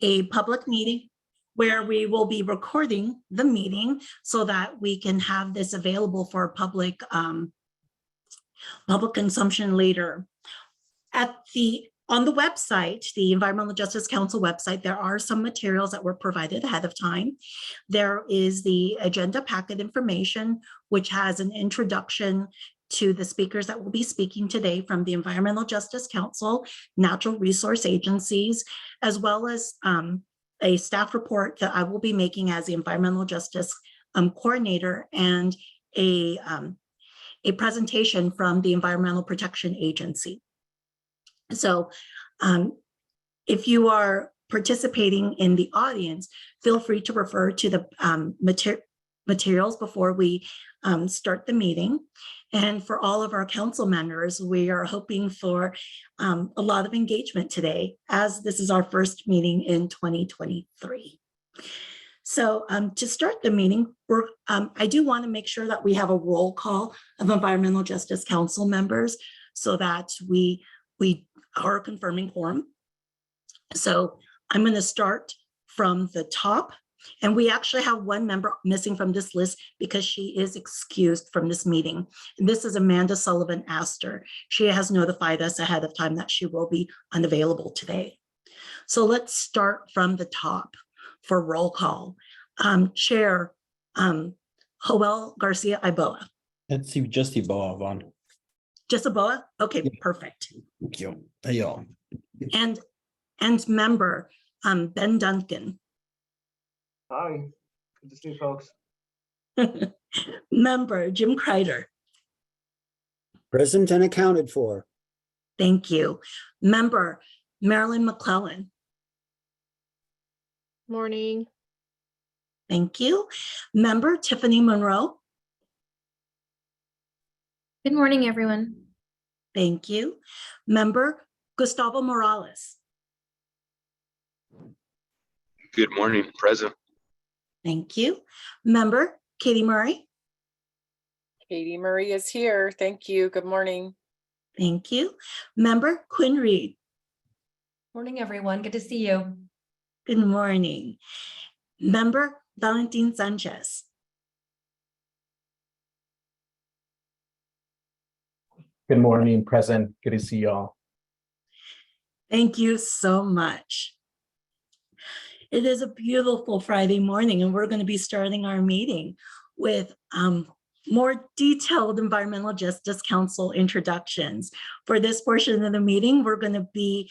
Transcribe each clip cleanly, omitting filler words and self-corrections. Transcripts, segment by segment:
a public meeting where we will be recording the meeting so that we can have this available for public consumption later. On the website, the Environmental Justice Council website, there are some materials that were provided ahead of time. There is the agenda packet information, which has an introduction to the speakers that will be speaking today from the Environmental Justice Council, natural resource agencies, as well as a staff report that I will be making as the Environmental Justice Coordinator, and a presentation from the Environmental Protection Agency. So if you are participating in the audience, feel free to refer to the materials before we start the meeting. And for all of our council members, we are hoping for a lot of engagement today, as this is our first meeting in 2023. So to start the meeting, I do want to make sure that we have a roll call of Environmental Justice Council members so that we are confirming quorum. So I'm going to start from the top, and we actually have one member missing from this list because she is excused from this meeting. And this is Amanda Sullivan Astor. She has notified us ahead of time that she will be unavailable today. So let's start from the top for roll call. Chair Joel Garcia Iboa. Let's see, just Iboa, Vaughn. Just Iboa? Okay, yeah. Perfect. Thank you. Hey, y'all. And member Ben Duncan. Hi, good to see you folks. Member Jim Kreider. Present and accounted for. Thank you. Member Marilyn McClellan. Morning. Thank you. Member Tiffany Monroe. Good morning, everyone. Thank you. Member Gustavo Morales. Good morning, present. Thank you. Member Katie Murray. Katie Murray is here. Thank you. Good morning. Thank you. Member Quinn Reed. Morning, everyone. Good to see you. Good morning. Member Valentin Sanchez. Good morning, present. Good to see y'all. Thank you so much. It is a beautiful Friday morning, and we're going to be starting our meeting with more detailed Environmental Justice Council introductions. For this portion of the meeting, we're going to be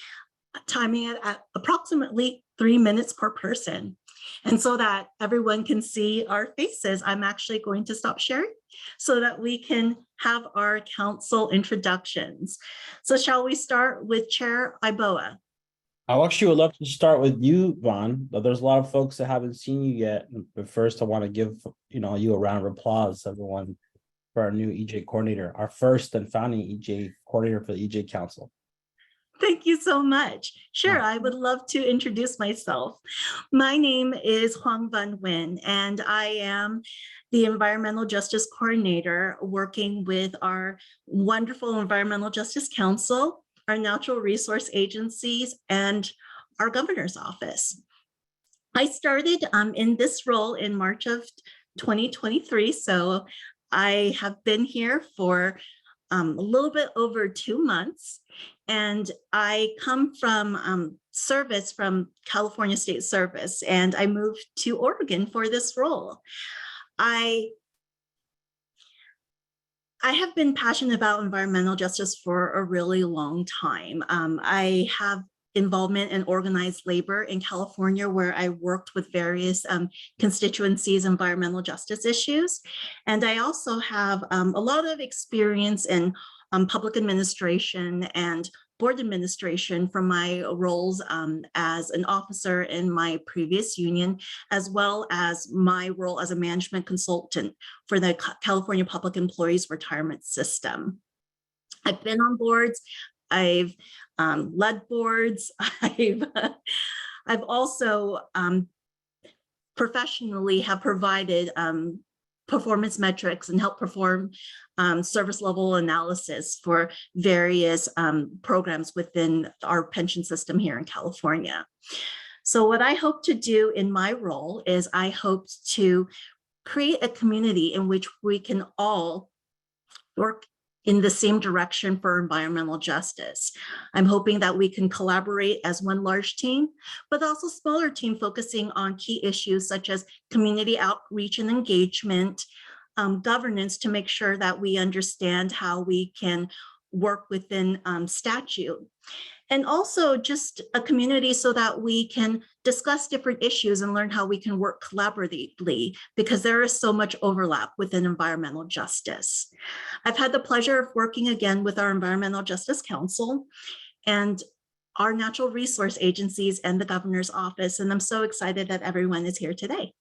timing it at approximately 3 minutes per person. And so that everyone can see our faces, I'm actually going to stop sharing so that we can have our council introductions. So shall we start with Chair Iboa? I actually would love to start with you, Vaughn, but there's a lot of folks that haven't seen you yet. But first, I want to give you a round of applause, everyone, for our new EJ coordinator, our first and founding EJ coordinator for the EJ Council. Thank you so much. Sure, I would love to introduce myself. My name is Huang Van Nguyen, and I am the Environmental Justice Coordinator working with our wonderful Environmental Justice Council, our natural resource agencies, and our governor's office. I started in this role in March of 2023, so I have been here for a little bit over 2 months, and I come from service from California State Service, and I moved to Oregon for this role. I have been passionate about environmental justice for a really long time. I have involvement in organized labor in California, where I worked with various constituencies, environmental justice issues. And I also have a lot of experience in public administration and board administration from my roles as an officer in my previous union, as well as my role as a management consultant for the California Public Employees Retirement System. I've been on boards, I've led boards, I've also professionally have provided performance metrics and help perform service level analysis for various programs within our pension system here in California. So what I hope to do in my role is I hope to create a community in which we can all work in the same direction for environmental justice. I'm hoping that we can collaborate as one large team, but also smaller team focusing on key issues such as community outreach and engagement, governance, to make sure that we understand how we can work within statute. And also just a community so that we can discuss different issues and learn how we can work collaboratively, because there is so much overlap within environmental justice. I've had the pleasure of working again with our Environmental Justice Council and our natural resource agencies and the governor's office, and I'm so excited that everyone is here today.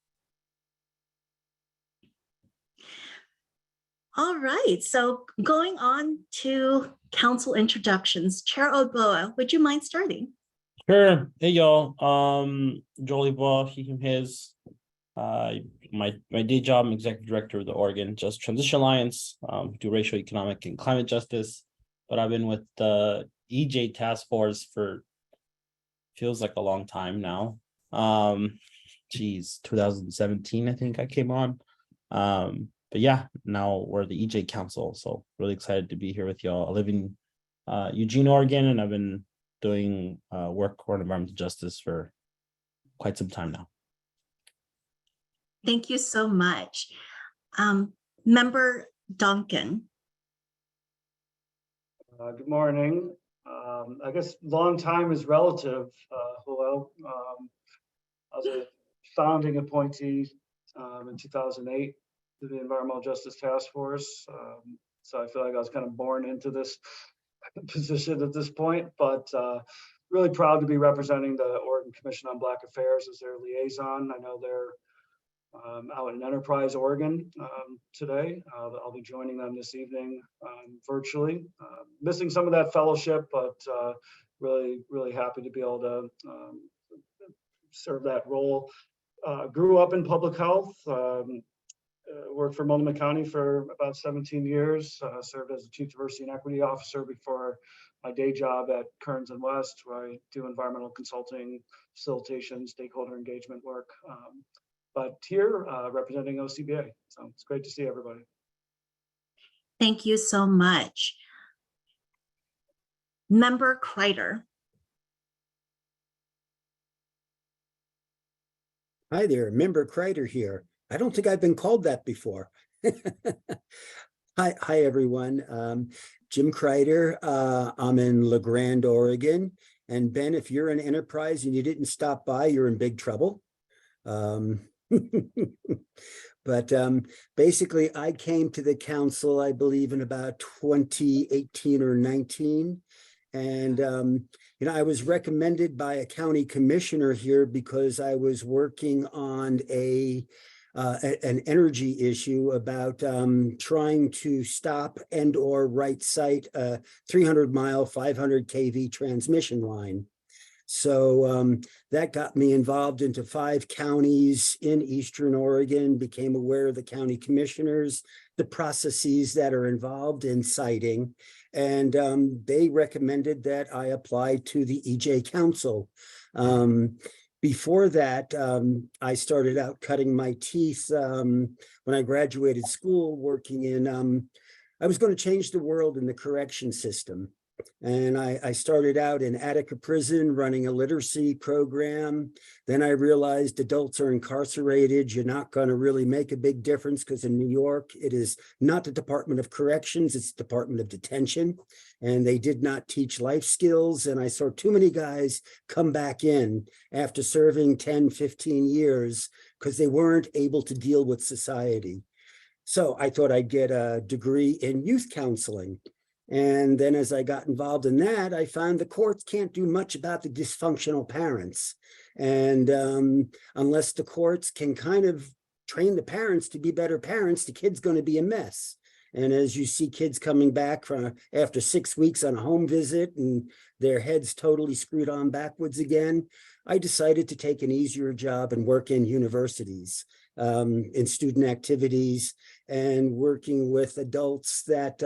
All right, so going on to council introductions. Chair Oboa, would you mind starting? Sure. Hey, y'all. Jolie Bois, he, him, his. My day job, I'm executive director of the Oregon Just Transition Alliance, do racial, economic, and climate justice. But I've been with the EJ task force for feels like a long time now. 2017, I think I came on. But yeah, now we're the EJ Council, so really excited to be here with y'all. I live in Eugene, Oregon, and I've been doing work for environmental justice for quite some time now. Thank you so much. Member Duncan. Good morning. I guess long time is relative. Hello. I was a founding appointee in 2008 to the Environmental Justice Task Force. So I feel like I was kind of born into this position at this point, but really proud to be representing the Oregon Commission on Black Affairs as their liaison. I know they're out in Enterprise, Oregon today. I'll be joining them this evening virtually. Missing some of that fellowship, but really happy to be able to serve that role. Grew up in public health, worked for Multnomah County for about 17 years, served as a Chief Diversity and Equity Officer before my day job at Kearns and West, where I do environmental consulting, facilitation, stakeholder engagement work. But here representing OCBA. So it's great to see everybody. Thank you so much. Member Kreider. Hi there, Member Kreider here. I don't think I've been called that before. Hi, everyone. Jim Kreider. I'm in La Grande, Oregon. And Ben, if you're in Enterprise and you didn't stop by, you're in big trouble. But basically, I came to the council, I believe, in about 2018 or 19. And, I was recommended by a county commissioner here because I was working on an energy issue about trying to stop and or right site a 300-mile, 500 kV transmission line. So that got me involved into 5 counties in Eastern Oregon, became aware of the county commissioners, the processes that are involved in siting, and they recommended that I apply to the EJ Council. Before that, I started out cutting my teeth when I graduated school, working in, I was going to change the world in the correction system. And I started out in Attica Prison running a literacy program. Then I realized adults are incarcerated. You're not going to really make a big difference because in New York, it is not the Department of Corrections, it's the Department of Detention. And they did not teach life skills. And I saw too many guys come back in after serving 10, 15 years because they weren't able to deal with society. So I thought I'd get a degree in youth counseling. And then as I got involved in that, I found the courts can't do much about the dysfunctional parents. And unless the courts can kind of train the parents to be better parents, the kid's going to be a mess. And as you see kids coming back from after 6 weeks on a home visit and their heads totally screwed on backwards again, I decided to take an easier job and work in universities, in student activities, and working with adults that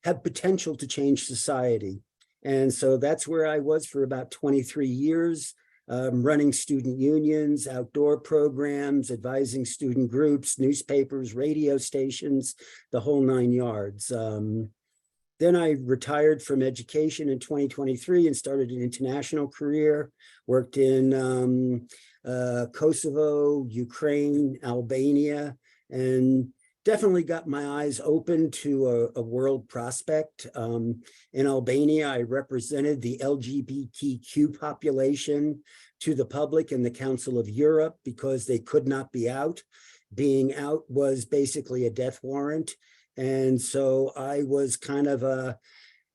have potential to change society. And so that's where I was for about 23 years. running student unions, outdoor programs, advising student groups, newspapers, radio stations, the whole 9 yards. Then I retired from education in 2023 and started an international career, worked in Kosovo, Ukraine, Albania, and definitely got my eyes open to a world prospect. In Albania, I represented the LGBTQ population to the public in the Council of Europe because they could not be out. Being out was basically a death warrant. And so I was kind of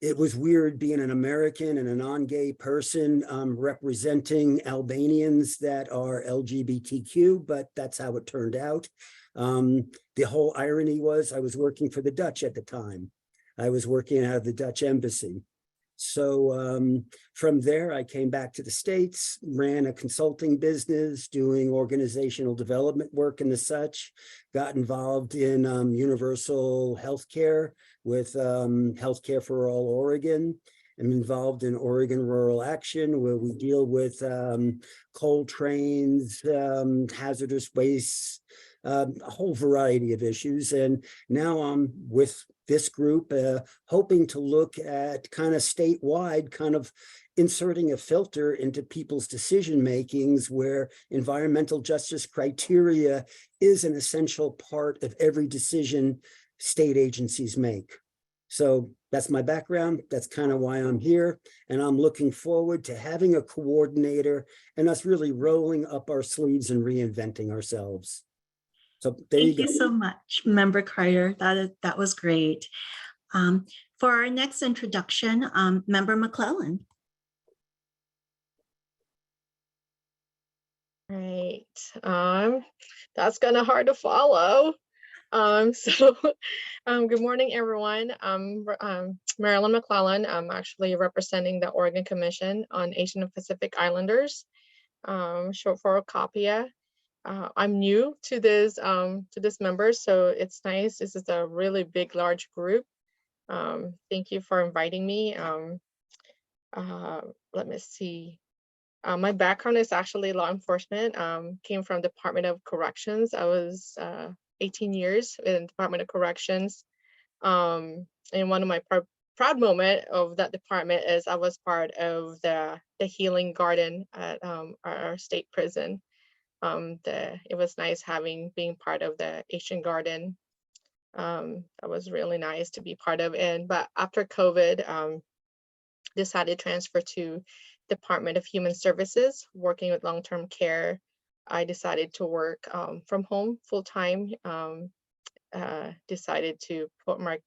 it was weird being an American and a non-gay person representing Albanians that are LGBTQ, but that's how it turned out. The whole irony was I was working for the Dutch at the time. I was working out of the Dutch embassy. So from there, I came back to the States, ran a consulting business, doing organizational development work and the such, got involved in universal healthcare with Healthcare for All Oregon. I'm involved in Oregon Rural Action, where we deal with coal trains, hazardous waste, a whole variety of issues. And now I'm with this group, hoping to look at kind of statewide, kind of inserting a filter into people's decision makings where environmental justice criteria is an essential part of every decision state agencies make. So that's my background. That's kind of why I'm here. And I'm looking forward to having a coordinator and us really rolling up our sleeves and reinventing ourselves. So there Thank you you go. so much, Member Carter. That was great. For our next introduction, Member McClellan. Right. That's kind of hard to follow. Good morning, everyone. I'm Marilyn McClellan. I'm actually representing the Oregon Commission on Asian and Pacific Islanders, short for CAPIA. I'm new to this member, so it's nice. This is a really big, large group. Thank you for inviting me. Let me see. My background is actually law enforcement. Came from Department of Corrections. I was 18 years in Department of Corrections. And one of my proud moment of that department is I was part of the Healing Garden at our state prison. It was nice being part of the Asian Garden. That was really nice to be part of. But after COVID, decided to transfer to Department of Human Services, working with long-term care. I decided to work from home full-time. Decided to put my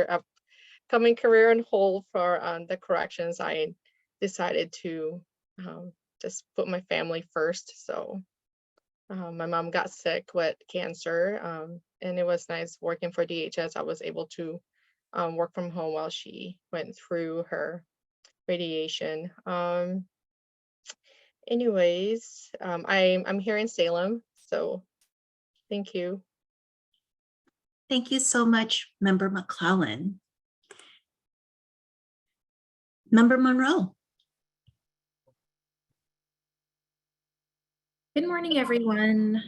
upcoming career on hold for the corrections. I decided to just put my family first. So my mom got sick with cancer, and it was nice working for DHS. I was able to work from home while she went through her radiation. Anyways, I'm here in Salem, so thank you. Thank you so much, Member McClellan. Member Monroe. Good morning, everyone.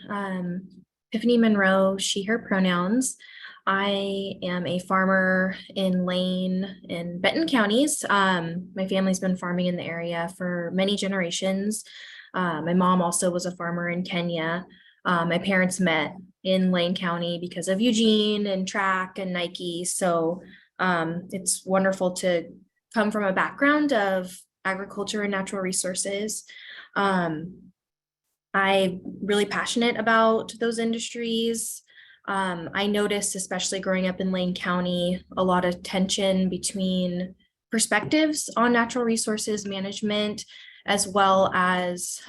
Tiffany Monroe, she, her pronouns. I am a farmer in Lane and Benton counties. My family's been farming in the area for many generations. My mom also was a farmer in Kenya. My parents met in Lane County because of Eugene and track and Nike. So it's wonderful to come from a background of agriculture and natural resources. I'm really passionate about those industries. I noticed, especially growing up in Lane County, a lot of tension between perspectives on natural resources management, as well as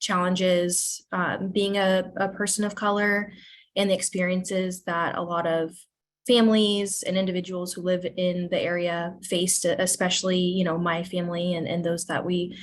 challenges being a person of color and the experiences that a lot of families and individuals who live in the area faced, especially, my family and those that we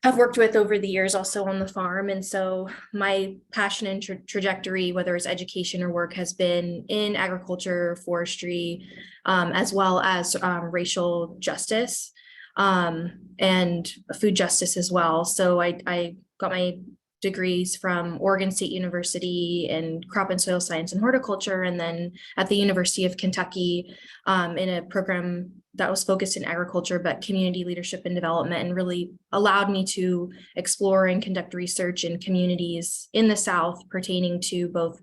have worked with over the years also on the farm. And so my passion and trajectory, whether it's education or work, has been in agriculture, forestry, as well as racial justice. and food justice as well. So I got my degrees from Oregon State University in crop and soil science and horticulture, and then at the University of Kentucky in a program that was focused in agriculture, but community leadership and development, and really allowed me to explore and conduct research in communities in the South pertaining to both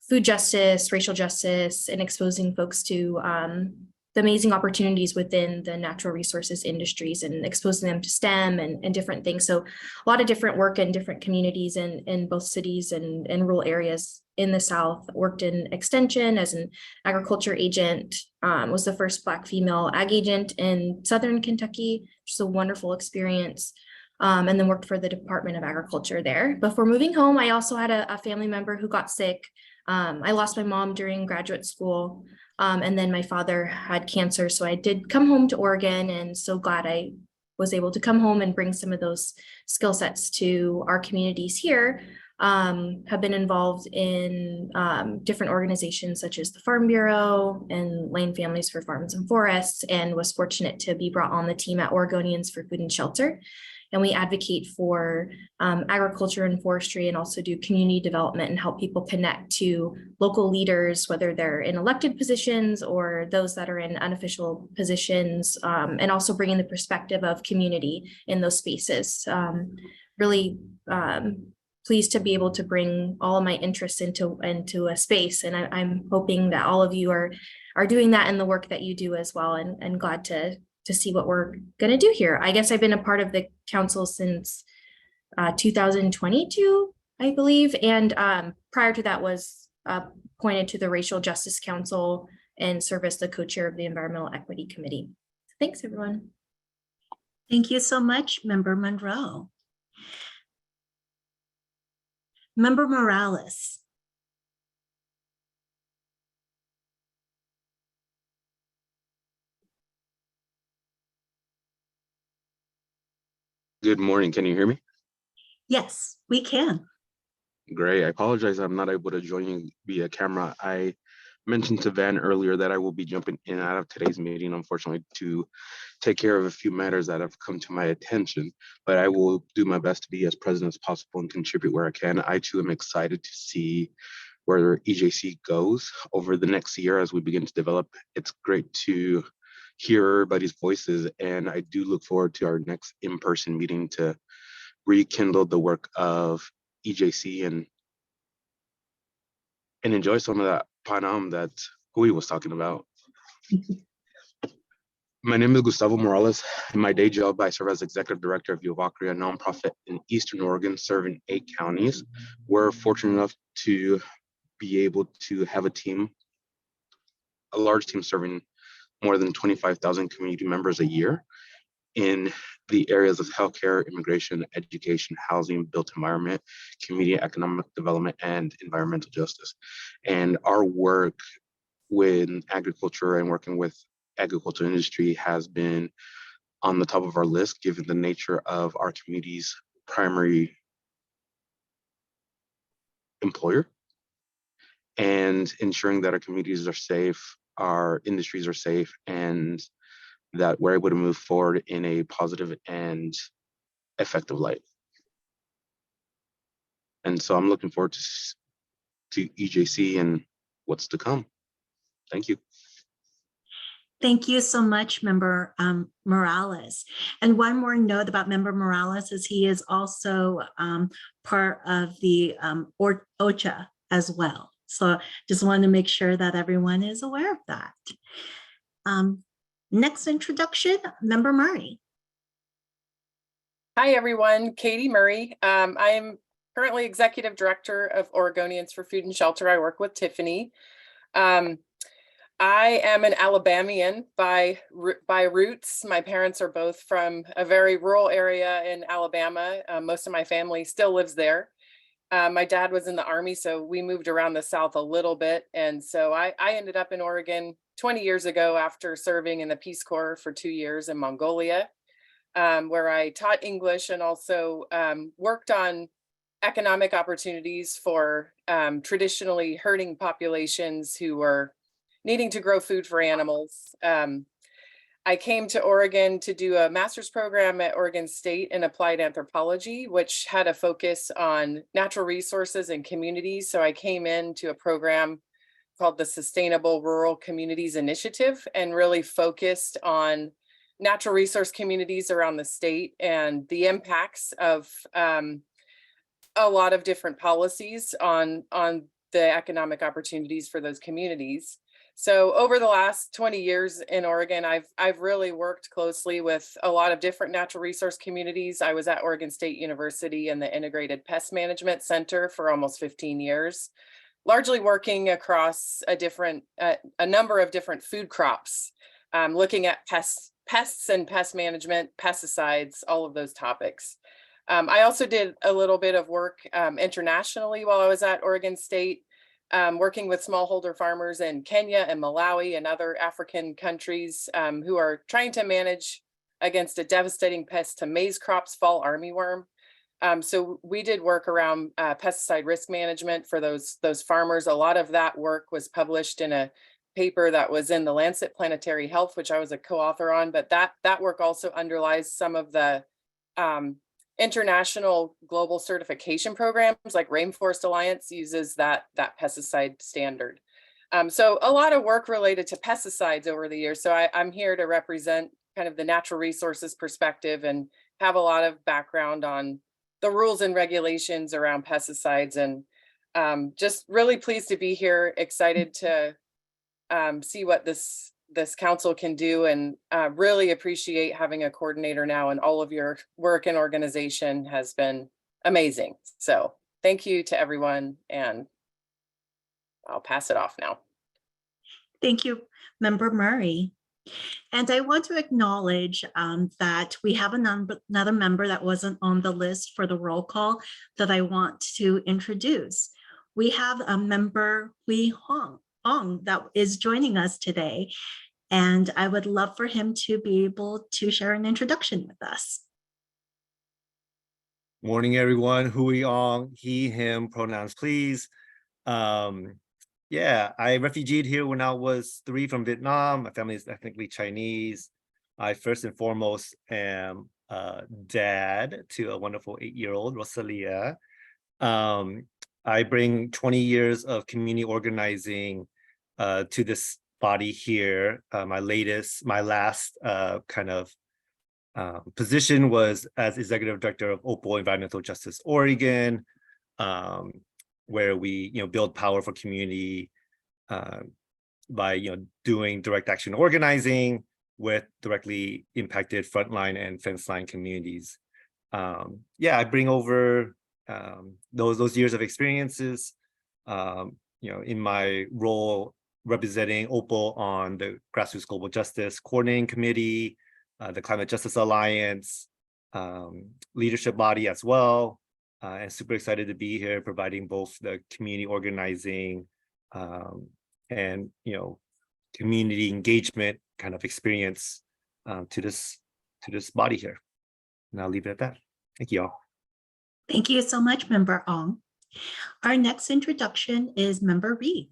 food justice, racial justice, and exposing folks to the amazing opportunities within the natural resources industries and exposing them to STEM and different things. So a lot of different work in different communities in both cities and rural areas in the South. Worked in extension as an agriculture agent, was the first Black female ag agent in Southern Kentucky, which is a wonderful experience. And then worked for the Department of Agriculture there. Before moving home, I also had a family member who got sick. I lost my mom during graduate school. And then my father had cancer. So I did come home to Oregon, and so glad I was able to come home and bring some of those skill sets to our communities here. Have been involved in different organizations such as the Farm Bureau and Lane Families for Farms and Forests, and was fortunate to be brought on the team at Oregonians for Food and Shelter. And we advocate for agriculture and forestry, and also do community development and help people connect to local leaders, whether they're in elected positions or those that are in unofficial positions, and also bringing the perspective of community in those spaces. Really pleased to be able to bring all of my interests into a space. And I'm hoping that all of you are doing that in the work that you do as well, and glad to see what we're going to do here. I guess I've been a part of the council since 2022, I believe. And prior to that was appointed to the Racial Justice Council and serve as the co-chair of the Environmental Equity Committee. Thanks, everyone. Thank you so much, Member Monroe. Member Morales. Good morning. Can you hear me? Yes, we can. Great. I apologize. I'm not able to join you via camera. I mentioned to Van earlier that I will be jumping in and out of today's meeting, unfortunately, to take care of a few matters that have come to my attention, but I will do my best to be as present as possible and contribute where I can. I too am excited to see where EJC goes over the next year as we begin to develop. It's great to hear everybody's voices, and I do look forward to our next in-person meeting to rekindle the work of EJC and enjoy some of that Panam that Hui was talking about. My name is Gustavo Morales. In my day job, I serve as executive director of Yuvakri, a nonprofit in Eastern Oregon, serving 8 counties. We're fortunate enough to be able to have a large team serving more than 25,000 community members a year in the areas of healthcare, immigration, education, housing, built environment, community economic development, and environmental justice. And our work with agriculture and working with agriculture industry has been on the top of our list, given the nature of our community's primary employer, and ensuring that our communities are safe, our industries are safe, and that we're able to move forward in a positive and effective light. And so I'm looking forward to EJC and what's to come. Thank you. Thank you so much, Member Morales. And one more note about Member Morales is he is also part of the OCHA as well. So just wanted to make sure that everyone is aware of that. Next introduction, Member Murray. Hi, everyone. Katie Murray. I'm currently Executive Director of Oregonians for Food and Shelter. I work with Tiffany. I am an Alabamian by roots. My parents are both from a very rural area in Alabama. Most of my family still lives there. My dad was in the Army, so we moved around the South a little bit. And so I ended up in Oregon 20 years ago after serving in the Peace Corps for 2 years in Mongolia, where I taught English and also worked on economic opportunities for traditionally herding populations who were needing to grow food for animals. I came to Oregon to do a master's program at Oregon State in applied anthropology, which had a focus on natural resources and communities. So I came into a program called the Sustainable Rural Communities Initiative and really focused on natural resource communities around the state and the impacts of a lot of different policies on the economic opportunities for those communities. So over the last 20 years in Oregon, I've really worked closely with a lot of different natural resource communities. I was at Oregon State University in the Integrated Pest Management Center for almost 15 years, largely working across a number of different food crops, looking at pests and pest management, pesticides, all of those topics. I also did a little bit of work internationally while I was at Oregon State, working with smallholder farmers in Kenya and Malawi and other African countries who are trying to manage against a devastating pest to maize crops, fall armyworm. So we did work around pesticide risk management for those farmers. A lot of that work was published in a paper that was in the Lancet Planetary Health, which I was a co-author on, but that work also underlies some of the international global certification programs, like Rainforest Alliance uses that pesticide standard. So a lot of work related to pesticides over the years. So I'm here to represent kind of the natural resources perspective and have a lot of background on the rules and regulations around pesticides, and just really pleased to be here, excited to see what this council can do, and really appreciate having a coordinator now, and all of your work and organization has been amazing. So thank you to everyone, and I'll pass it off now. Thank you, Member Murray. And I want to acknowledge that we have another member that wasn't on the list for the roll call that I want to introduce. We have a member, Hui Hong, that is joining us today. And I would love for him to be able to share an introduction with us. Morning, everyone. Hui Ong, he, him, pronouns, please. Yeah, I refugeed here when I was 3 from Vietnam. My family is ethnically Chinese. I first and foremost am a dad to a wonderful 8-year-old, Rosalia. I bring 20 years of community organizing to this body here. My last kind of position was as executive director of OPAL Environmental Justice Oregon, where we build power for community by doing direct action organizing with directly impacted frontline and fence line communities. Yeah, I bring over those years of experiences in my role representing OPAL on the Grassroots Global Justice Coordinating Committee, the Climate Justice Alliance, leadership body as well. And super excited to be here, providing both the community organizing and community engagement kind of experience to this body here. And I'll leave it at that. Thank you all. Thank you so much, Member Ong. Our next introduction is Member Reed.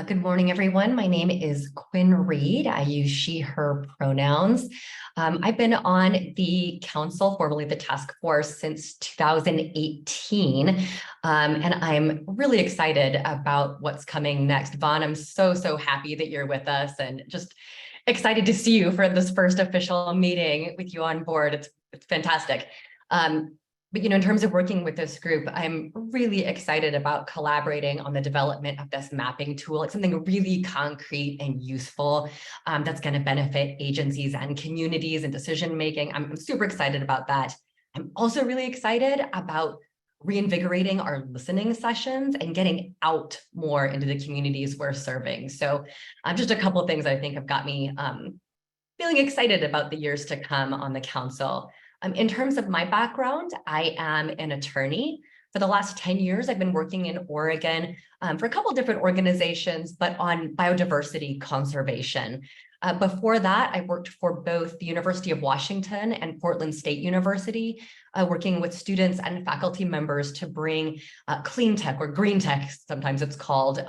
Good morning, everyone. My name is Quinn Reed. I use she, her pronouns. I've been on the council, formerly the task force, since 2018. And I'm really excited about what's coming next. Vaughn, I'm so happy that you're with us, and just excited to see you for this first official meeting with you on board. It's fantastic. But in terms of working with this group, I'm really excited about collaborating on the development of this mapping tool. It's something really concrete and useful that's going to benefit agencies and communities and decision making. I'm super excited about that. I'm also really excited about reinvigorating our listening sessions and getting out more into the communities we're serving. So just a couple of things I think have got me feeling excited about the years to come on the council. In terms of my background, I am an attorney. For the last 10 years, I've been working in Oregon for a couple of different organizations, but on biodiversity conservation. Before that, I worked for both the University of Washington and Portland State University, working with students and faculty members to bring clean tech, or green tech, sometimes it's called,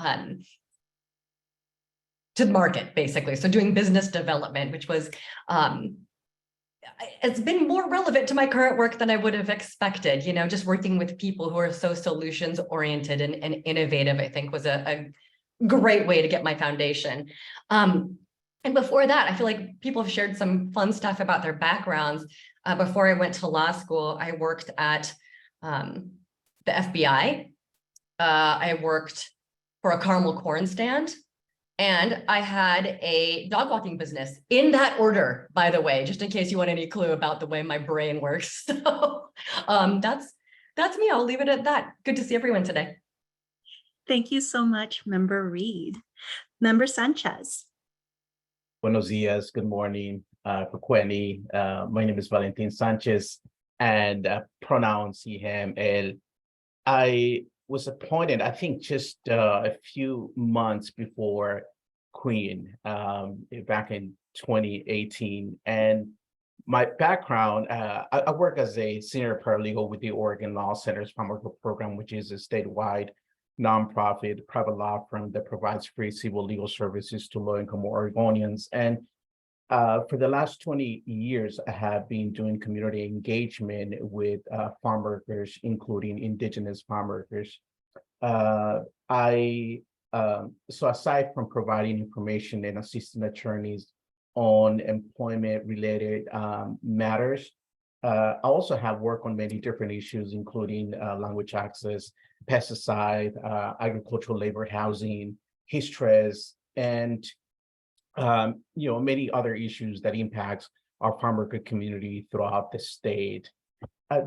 to market, basically. So doing business development, which was, it's been more relevant to my current work than I would have expected, just working with people who are so solutions oriented and innovative, I think was a great way to get my foundation. And before that, I feel like people have shared some fun stuff about their backgrounds. Before I went to law school, I worked at the FBI. I worked for a caramel corn stand, and I had a dog walking business in that order, by the way, just in case you want any clue about the way my brain works. So that's me. I'll leave it at that. Good to see everyone today. Thank you so much, Member Reed. Member Sanchez. Buenos dias, good morning, Queni. My name is Valentin Sanchez, and pronouns he, him, él. I was appointed, I think, just a few months before Queen, back in 2018. And my background, I work as a senior paralegal with the Oregon Law Center's Farmer Program, which is a statewide nonprofit private law firm that provides free civil legal services to low-income Oregonians. And for the last 20 years, I have been doing community engagement with farm workers, including Indigenous farm workers. So aside from providing information and assisting attorneys on employment-related matters, I also have worked on many different issues, including language access, pesticide, agricultural labor, housing, stress, and many other issues that impact our farm worker community throughout the state.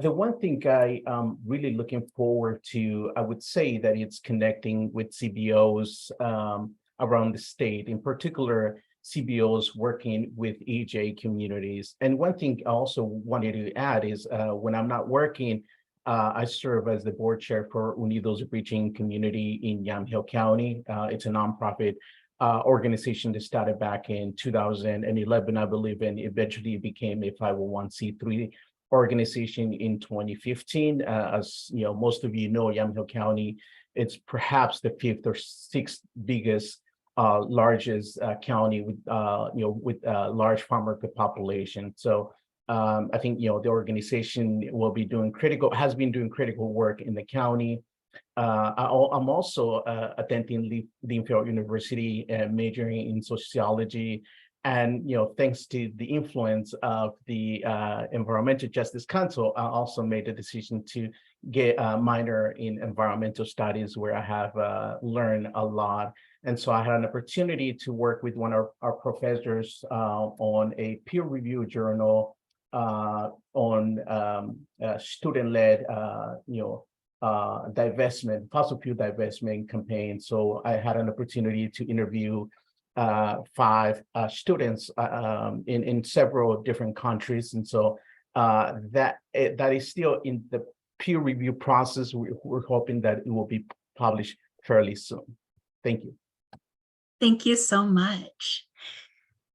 The one thing I am really looking forward to, I would say that it's connecting with CBOs around the state, in particular CBOs working with EJ communities. And one thing I also wanted to add is when I'm not working, I serve as the board chair for Unidos Reaching Community in Yamhill County. It's a nonprofit organization that started back in 2011, I believe, and eventually became a 501c3 organization in 2015. As most of you know, Yamhill County, it's perhaps the 5th or 6th biggest, largest county with large farm worker population. So I think the organization has been doing critical work in the county. I'm also attending Linfield University, majoring in sociology, and thanks to the influence of the Environmental Justice Council, I also made the decision to get a minor in environmental studies, where I have learned a lot. And so I had an opportunity to work with one of our professors on a peer-reviewed journal on student-led, divestment, fossil fuel divestment campaign. So I had an opportunity to interview 5 students in several different countries, and so that is still in the peer review process. We're hoping that it will be published fairly soon. Thank you. Thank you so much.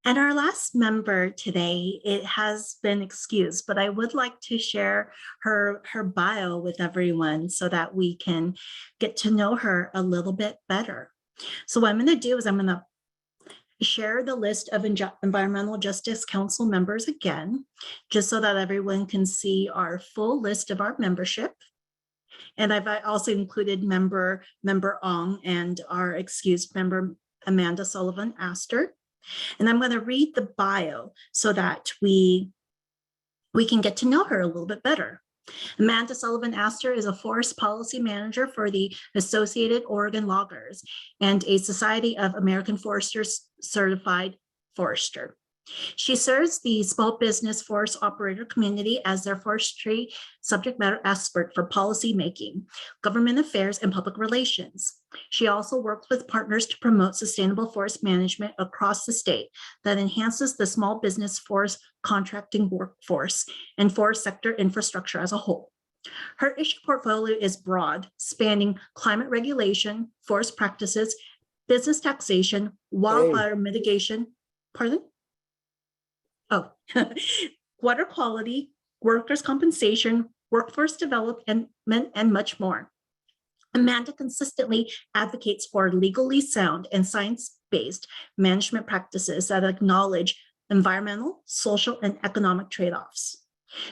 And our last member today, it has been excused, but I would like to share her bio with everyone so that we can get to know her a little bit better. So what I'm going to do is I'm going to share the list of Environmental Justice Council members again, just so that everyone can see our full list of our membership. And I've also included member Ong and our excused member Amanda Sullivan Astor. And I'm going to read the bio so that we can get to know her a little bit better. Amanda Sullivan Astor is a forest policy manager for the Associated Oregon Loggers and a Society of American Foresters certified forester. She serves the small business forest operator community as their forestry subject matter expert for policy making, government affairs, and public relations. She also works with partners to promote sustainable forest management across the state that enhances the small business forest contracting workforce and forest sector infrastructure as a whole. Her issue portfolio is broad, spanning climate regulation, forest practices, business taxation, wildfire mitigation, water quality, workers' compensation, workforce development, and much more. Amanda consistently advocates for legally sound and science-based risk-based management practices that acknowledge environmental, social, and economic trade-offs.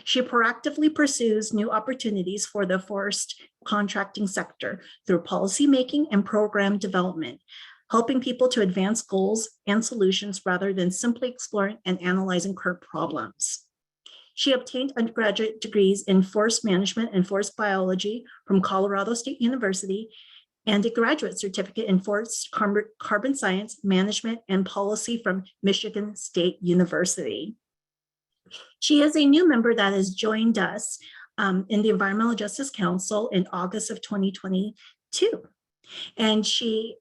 She proactively pursues new opportunities for the forest contracting sector through policymaking and program development, helping people to advance goals and solutions rather than simply exploring and analyzing current problems. She obtained undergraduate degrees in forest management and forest biology from Colorado State University and a graduate certificate in forest carbon science management and policy from Michigan State University. She is a new member that has joined us in the Environmental Justice Council in August of 2022. And she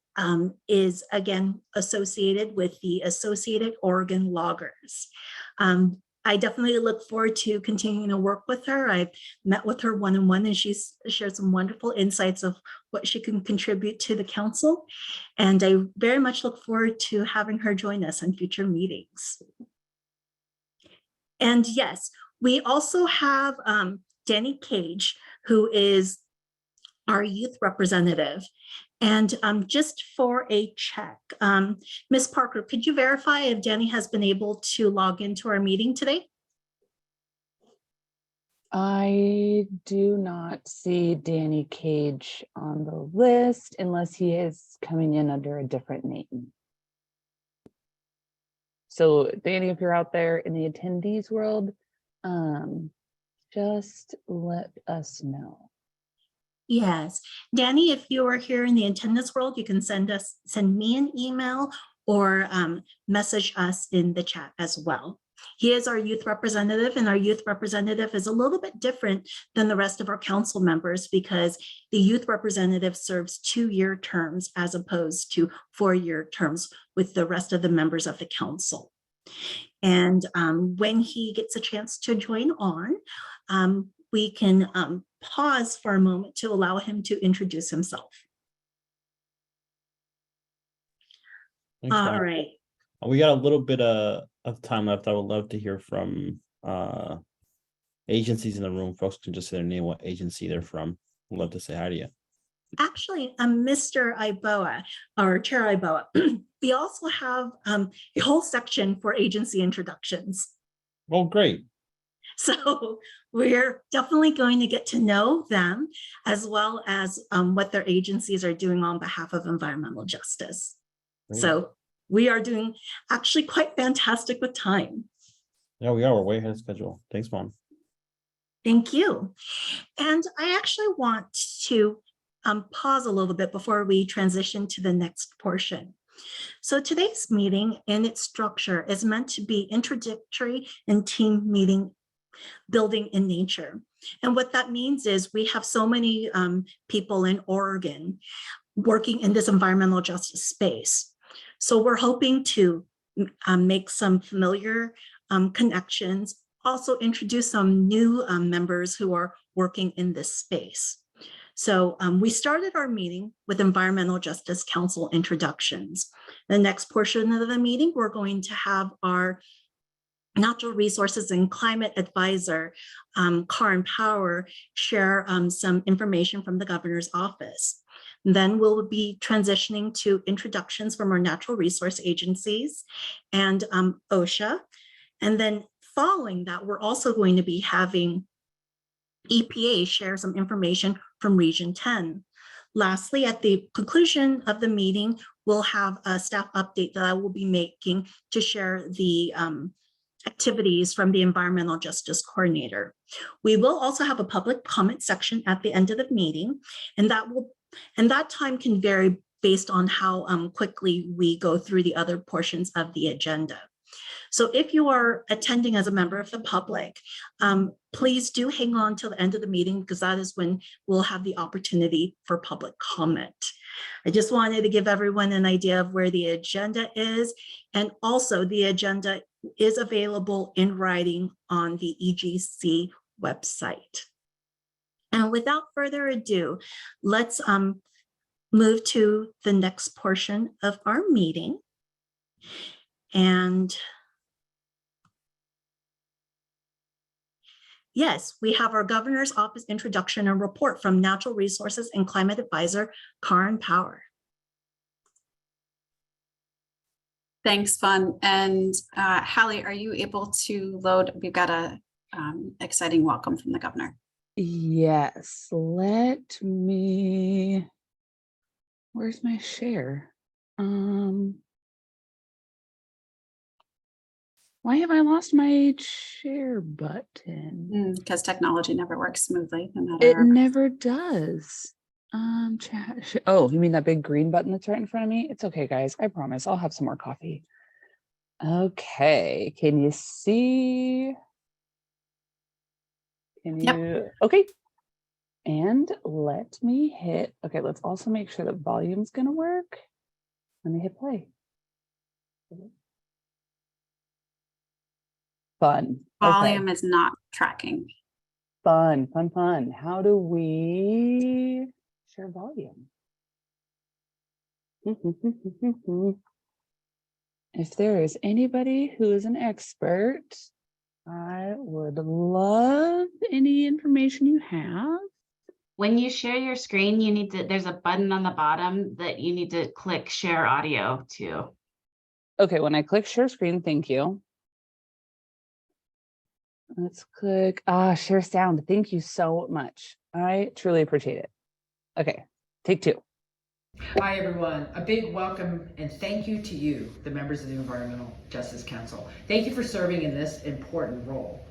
is again associated with the Associated Oregon Loggers. I definitely look forward to continuing to work with her. I've met with her one-on-one and she's shared some wonderful insights of what she can contribute to the council. And I very much look forward to having her join us on future meetings. And yes, we also have Danny Cage, who is our youth representative. And just for a check, Ms. Parker, could you verify if Danny has been able to log into our meeting today? I do not see Danny Cage on the list unless he is coming in under a different name. So Danny, if you're out there in the attendees world, just let us know. Yes, Danny, if you are here in the attendance world, you can send me an email or message us in the chat as well. He is our youth representative, and our youth representative is a little bit different than the rest of our council members because the youth representative serves 2-year terms as opposed to 4-year terms with the rest of the members of the council. And when he gets a chance to join on, we can pause for a moment to allow him to introduce himself. Thanks, All Bob. right. We got a little bit of time left. I would love to hear from agencies in the room. Folks can just say their name, what agency they're from. I'd love to say hi to you. Actually, Mr. Iboa, or Chair Iboa, we also have a whole section for agency introductions. Oh, great. So we're definitely going to get to know them as well as what their agencies are doing on behalf of environmental justice. Great. So we are doing actually quite fantastic with time. Yeah, we are. We're way ahead of schedule. Thanks, Mom. Thank you. And I actually want to pause a little bit before we transition to the next portion. So today's meeting and its structure is meant to be introductory and team meeting building in nature. And what that means is we have so many people in Oregon working in this environmental justice space. So we're hoping to make some familiar connections, also introduce some new members who are working in this space. So we started our meeting with Environmental Justice Council introductions. The next portion of the meeting, we're going to have our Natural Resources and Climate Advisor, Karin Power, share some information from the governor's office. Then we'll be transitioning to introductions from our natural resource agencies and OSHA. And then following that, we're also going to be having EPA share some information from Region 10. Lastly, at the conclusion of the meeting, we'll have a staff update that I will be making to share the activities from the Environmental Justice Coordinator. We will also have a public comment section at the end of the meeting, and that time can vary based on how quickly we go through the other portions of the agenda. So if you are attending as a member of the public, please do hang on till the end of the meeting because that is when we'll have the opportunity for public comment. I just wanted to give everyone an idea of where the agenda is, and also the agenda is available in writing on the EGC website. And without further ado, let's move to the next portion of our meeting. And yes, we have our Governor's Office introduction and report from Natural Resources and Climate Advisor, Karin Power. Thanks, Vaughn. And Hallie, are you able to load? We've got a exciting welcome from the governor. Yes, let me, where's my share? Why have I lost my share button? Because technology never works smoothly, no It matter. never does. Oh, you mean that big green button that's right in front of me? It's okay, guys. I promise I'll have some more coffee. Okay, can you see? Can Yep. you? Okay. And let me hit, okay, let's also make sure that volume's gonna work. Let me hit play. Fun. Okay. Volume is not tracking. Fun. How do we share volume? If there is anybody who is an expert, I would love any information you have. When you share your screen, you need to, there's a button on the bottom that you need to click share audio to. Okay, when I click share screen, thank you. Let's click, share sound. Thank you so much. I truly appreciate it. Okay, take two. Hi, everyone. A big welcome and thank you to you, the members of the Environmental Justice Council. Thank you for serving in this important role.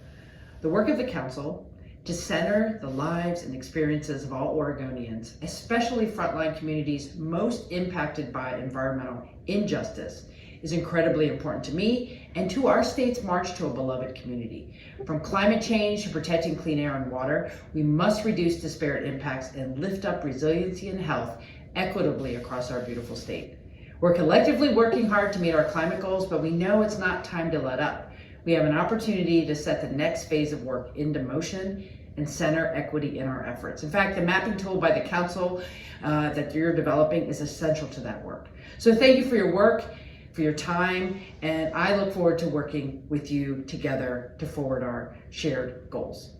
The work of the Council to center the lives and experiences of all Oregonians, especially frontline communities most impacted by environmental injustice, is incredibly important to me and to our state's march to a beloved community. From climate change to protecting clean air and water, we must reduce disparate impacts and lift up resiliency and health equitably across our beautiful state. We're collectively working hard to meet our climate goals, but we know it's not time to let up. We have an opportunity to set the next phase of work into motion and center equity in our efforts. In fact, the mapping tool by the council that you're developing is essential to that work. So thank you for your work, for your time, and I look forward to working with you together to forward our shared goals.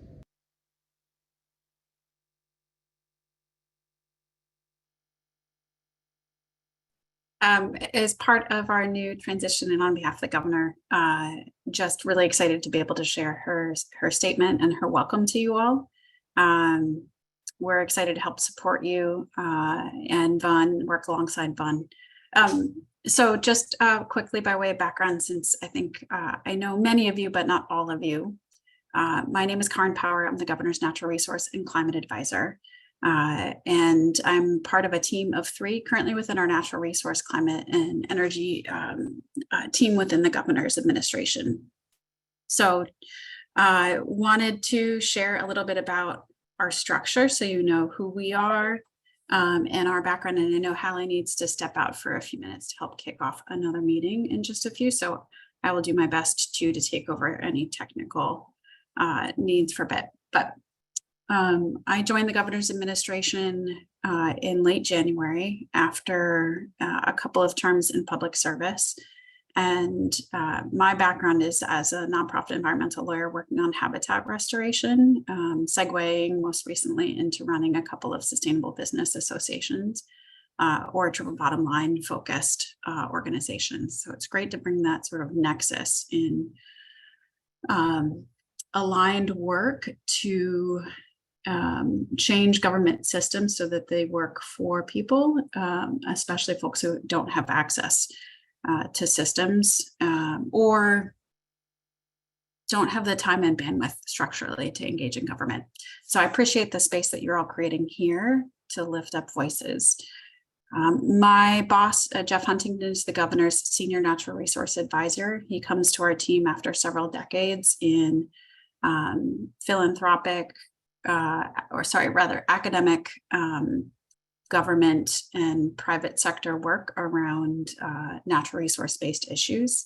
As part of our new transition and on behalf of the governor, just really excited to be able to share her statement and her welcome to you all. We're excited to help support you and Vaughn, work alongside Vaughn. So just quickly by way of background, since I think I know many of you, but not all of you. My name is Karen Power. I'm the governor's natural resource and climate advisor. And I'm part of a team of 3 currently within our natural resource, climate, and energy team within the governor's administration. So I wanted to share a little bit about our structure so you know who we are and our background. And I know Hallie needs to step out for a few minutes to help kick off another meeting in just a few. So I will do my best to take over any technical needs for a bit. But I joined the governor's administration in late January after a couple of terms in public service. And my background is as a nonprofit environmental lawyer working on habitat restoration, segueing most recently into running a couple of sustainable business associations or triple bottom line focused organizations. So it's great to bring that sort of nexus in aligned work to change government systems so that they work for people, especially folks who don't have access to systems or don't have the time and bandwidth structurally to engage in government. So I appreciate the space that you're all creating here to lift up voices. My boss, Jeff Huntington, is the governor's senior natural resource advisor. He comes to our team after several decades in philanthropic, academic, government and private sector work around natural resource-based issues.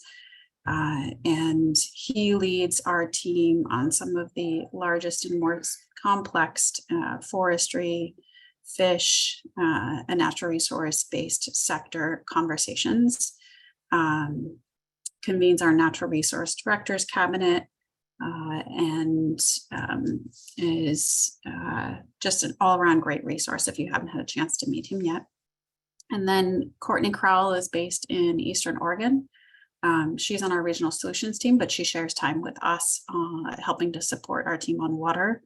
And he leads our team on some of the largest and more complex forestry, fish, and natural resource-based sector conversations. Convenes our natural resource directors cabinet, and is just an all-around great resource if you haven't had a chance to meet him yet. And then Courtney Crowell is based in Eastern Oregon. She's on our regional solutions team, but she shares time with us, helping to support our team on water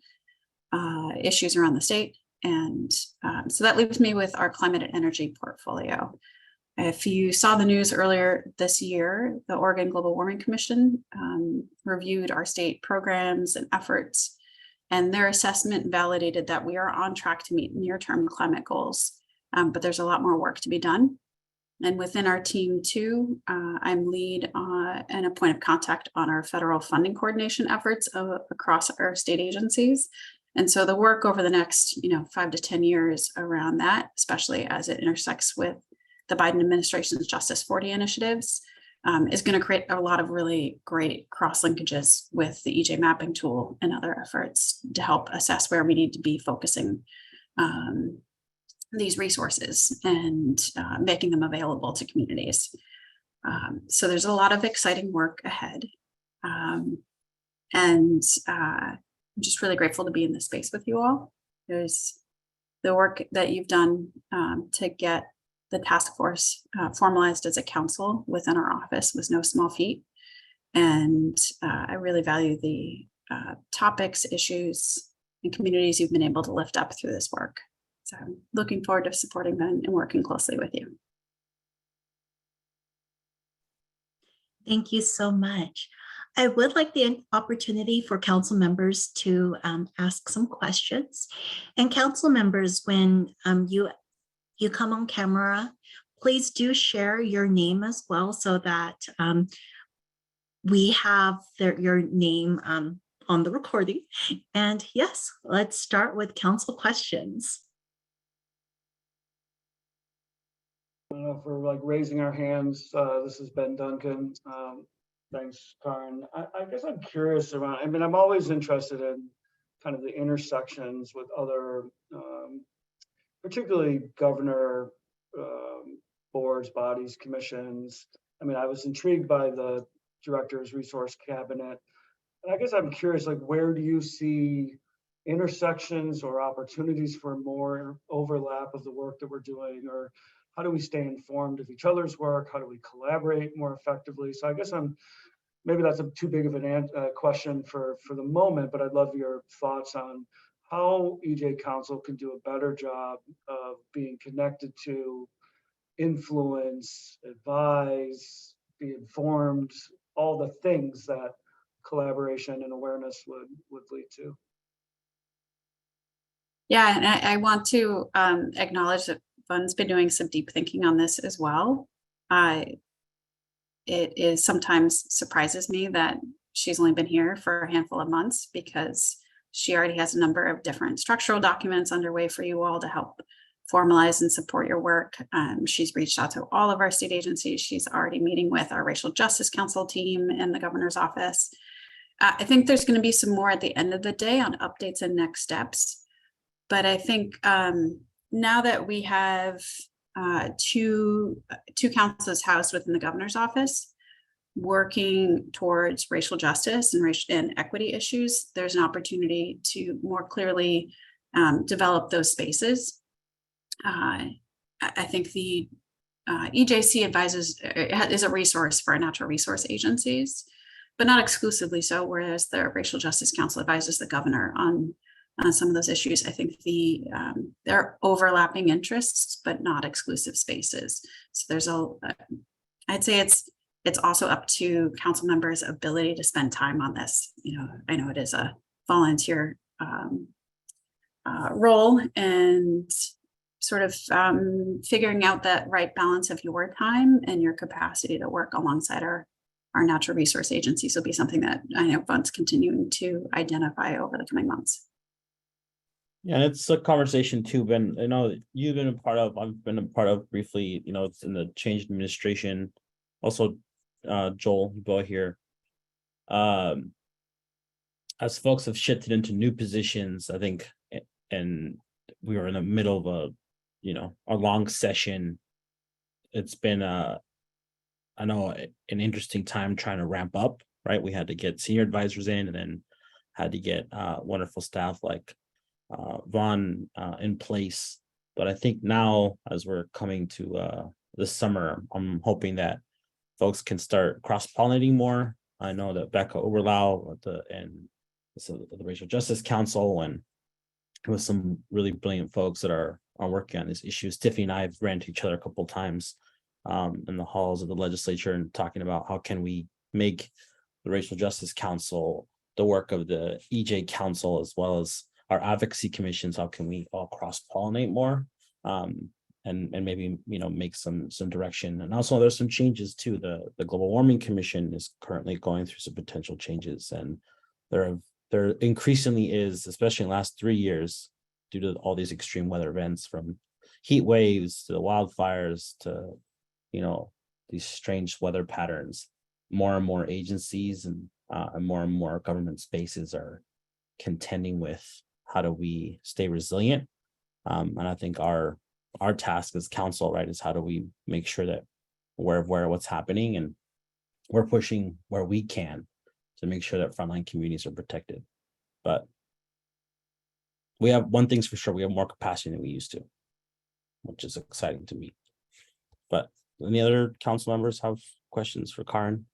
issues around the state. And so that leaves me with our climate and energy portfolio. If you saw the news earlier this year, the Oregon Global Warming Commission reviewed our state programs and efforts, and their assessment validated that we are on track to meet near-term climate goals, but there's a lot more work to be done. And within our team too, I'm lead and a point of contact on our federal funding coordination efforts across our state agencies. And so the work over the next 5 to 10 years around that, especially as it intersects with the Biden administration's Justice 40 initiatives, is going to create a lot of really great cross linkages with the EJ mapping tool and other efforts to help assess where we need to be focusing these resources and making them available to communities. So there's a lot of exciting work ahead. And I'm just really grateful to be in this space with you all. There's the work that you've done to get the task force formalized as a council within our office was no small feat. And I really value the topics, issues, and communities you've been able to lift up through this work. So I'm looking forward to supporting them and working closely with you. Thank you so much. I would like the opportunity for council members to ask some questions. And council members, when you come on camera, please do share your name as well so that we have your name on the recording. And yes, let's start with council questions. I don't know if we're like raising our hands. This is Ben Duncan. Thanks, Karin. I guess I'm curious around, I mean, I'm always interested in kind of the intersections with other, particularly governor boards, bodies, commissions. I mean, I was intrigued by the director's resource cabinet. And I guess I'm curious, like, where do you see intersections or opportunities for more overlap of the work that we're doing? Or how do we stay informed of each other's work? How do we collaborate more effectively? So I guess maybe that's too big of a question for the moment, but I'd love your thoughts on how EJ Council can do a better job of being connected to, influence, advise, be informed, all the things that collaboration and awareness would lead to. Yeah, and I want to acknowledge that Von's been doing some deep thinking on this as well. It is sometimes surprises me that she's only been here for a handful of months, because she already has a number of different structural documents underway for you all to help formalize and support your work. She's reached out to all of our state agencies. She's already meeting with our Racial Justice Council team in the governor's office. I think there's going to be some more at the end of the day on updates and next steps. But I think now that we have two councils housed within the governor's office working towards racial justice and racial and equity issues, there's an opportunity to more clearly develop those spaces. I think the EJC advises is a resource for natural resource agencies, but not exclusively so, whereas the Racial Justice Council advises the governor on some of those issues. I think there are overlapping interests, but not exclusive spaces. So there's I'd say it's also up to council members' ability to spend time on this. I know it is a volunteer role, and sort of figuring out that right balance of your time and your capacity to work alongside our natural resource agencies will be something that I know Von's continuing to identify over the coming months. Yeah, it's a conversation too, Ben. I know you've been a part of, I've been a part of briefly, it's in the change administration. Also, Joel, you both here. As folks have shifted into new positions, I think, and we were in the middle of a long session. It's been I know an interesting time trying to ramp up, right? We had to get senior advisors in, and then had to get wonderful staff like Von in place. But I think now, as we're coming to this summer, I'm hoping that folks can start cross-pollinating more. I know that Becca Oberlau the Racial Justice Council and with some really brilliant folks that are working on these issues. Tiffany and I have ran to each other a couple of times in the halls of the legislature and talking about how can we make the Racial Justice Council, the work of the EJ Council, as well as our advocacy commissions, how can we all cross-pollinate more and maybe, you know, make some direction. And also there's some changes too. The Global Warming Commission is currently going through some potential changes, and there increasingly is, especially in the last 3 years, due to all these extreme weather events, from heat waves to the wildfires to, you know, these strange weather patterns, more and more agencies and more government spaces are contending with how do we stay resilient. And I think our task as council, right, is how do we make sure that we're aware of what's happening and we're pushing where we can to make sure that frontline communities are protected. But we have one thing's for sure, we have more capacity than we used to, which is exciting to me. But any other council members have questions for Karen?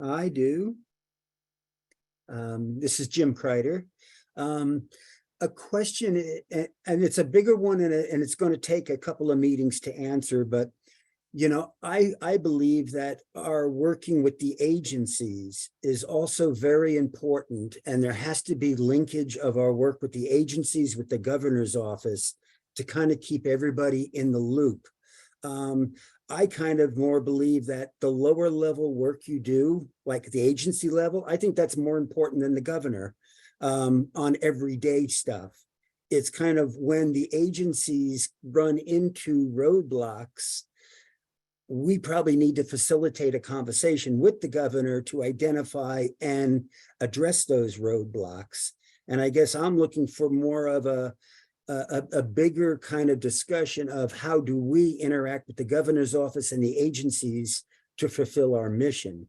I do. This is Jim Kreider. A question, and it's a bigger one, and it's going to take a couple of meetings to answer, but you know, I believe that our working with the agencies is also very important, and there has to be linkage of our work with the agencies, with the governor's office, to kind of keep everybody in the loop. I kind of more believe that the lower level work you do, like the agency level, I think that's more important than the governor on everyday stuff. It's kind of when the agencies run into roadblocks, we probably need to facilitate a conversation with the governor to identify and address those roadblocks. And I guess I'm looking for more of a bigger kind of discussion of how do we interact with the governor's office and the agencies to fulfill our mission.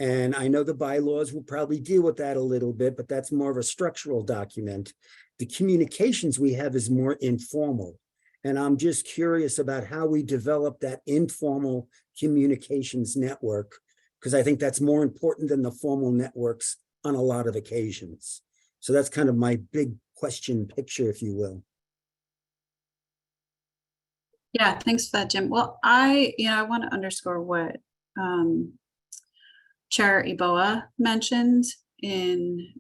And I know the bylaws will probably deal with that a little bit, but that's more of a structural document. The communications we have is more informal. And I'm just curious about how we develop that informal communications network, because I think that's more important than the formal networks on a lot of occasions. So that's kind of my big question picture, if you will. Yeah, thanks for that, Jim. Well, I want to underscore what Chair Iboa mentioned in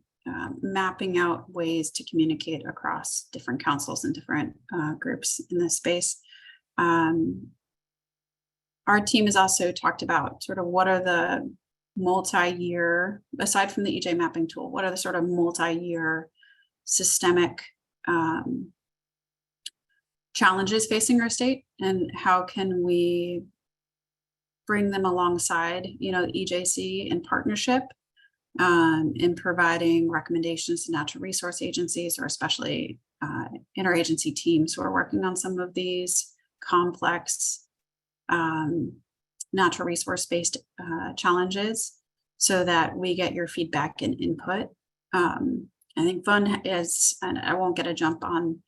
mapping out ways to communicate across different councils and different groups in this space. Our team has also talked about sort of what are the multi-year, aside from the EJ mapping tool, what are the sort of multi-year systemic challenges facing our state, and how can we bring them alongside, the EJC in partnership in providing recommendations to natural resource agencies, or especially interagency teams who are working on some of these complex natural resource-based challenges, so that we get your feedback and input. I think fun is, and I won't get a jump on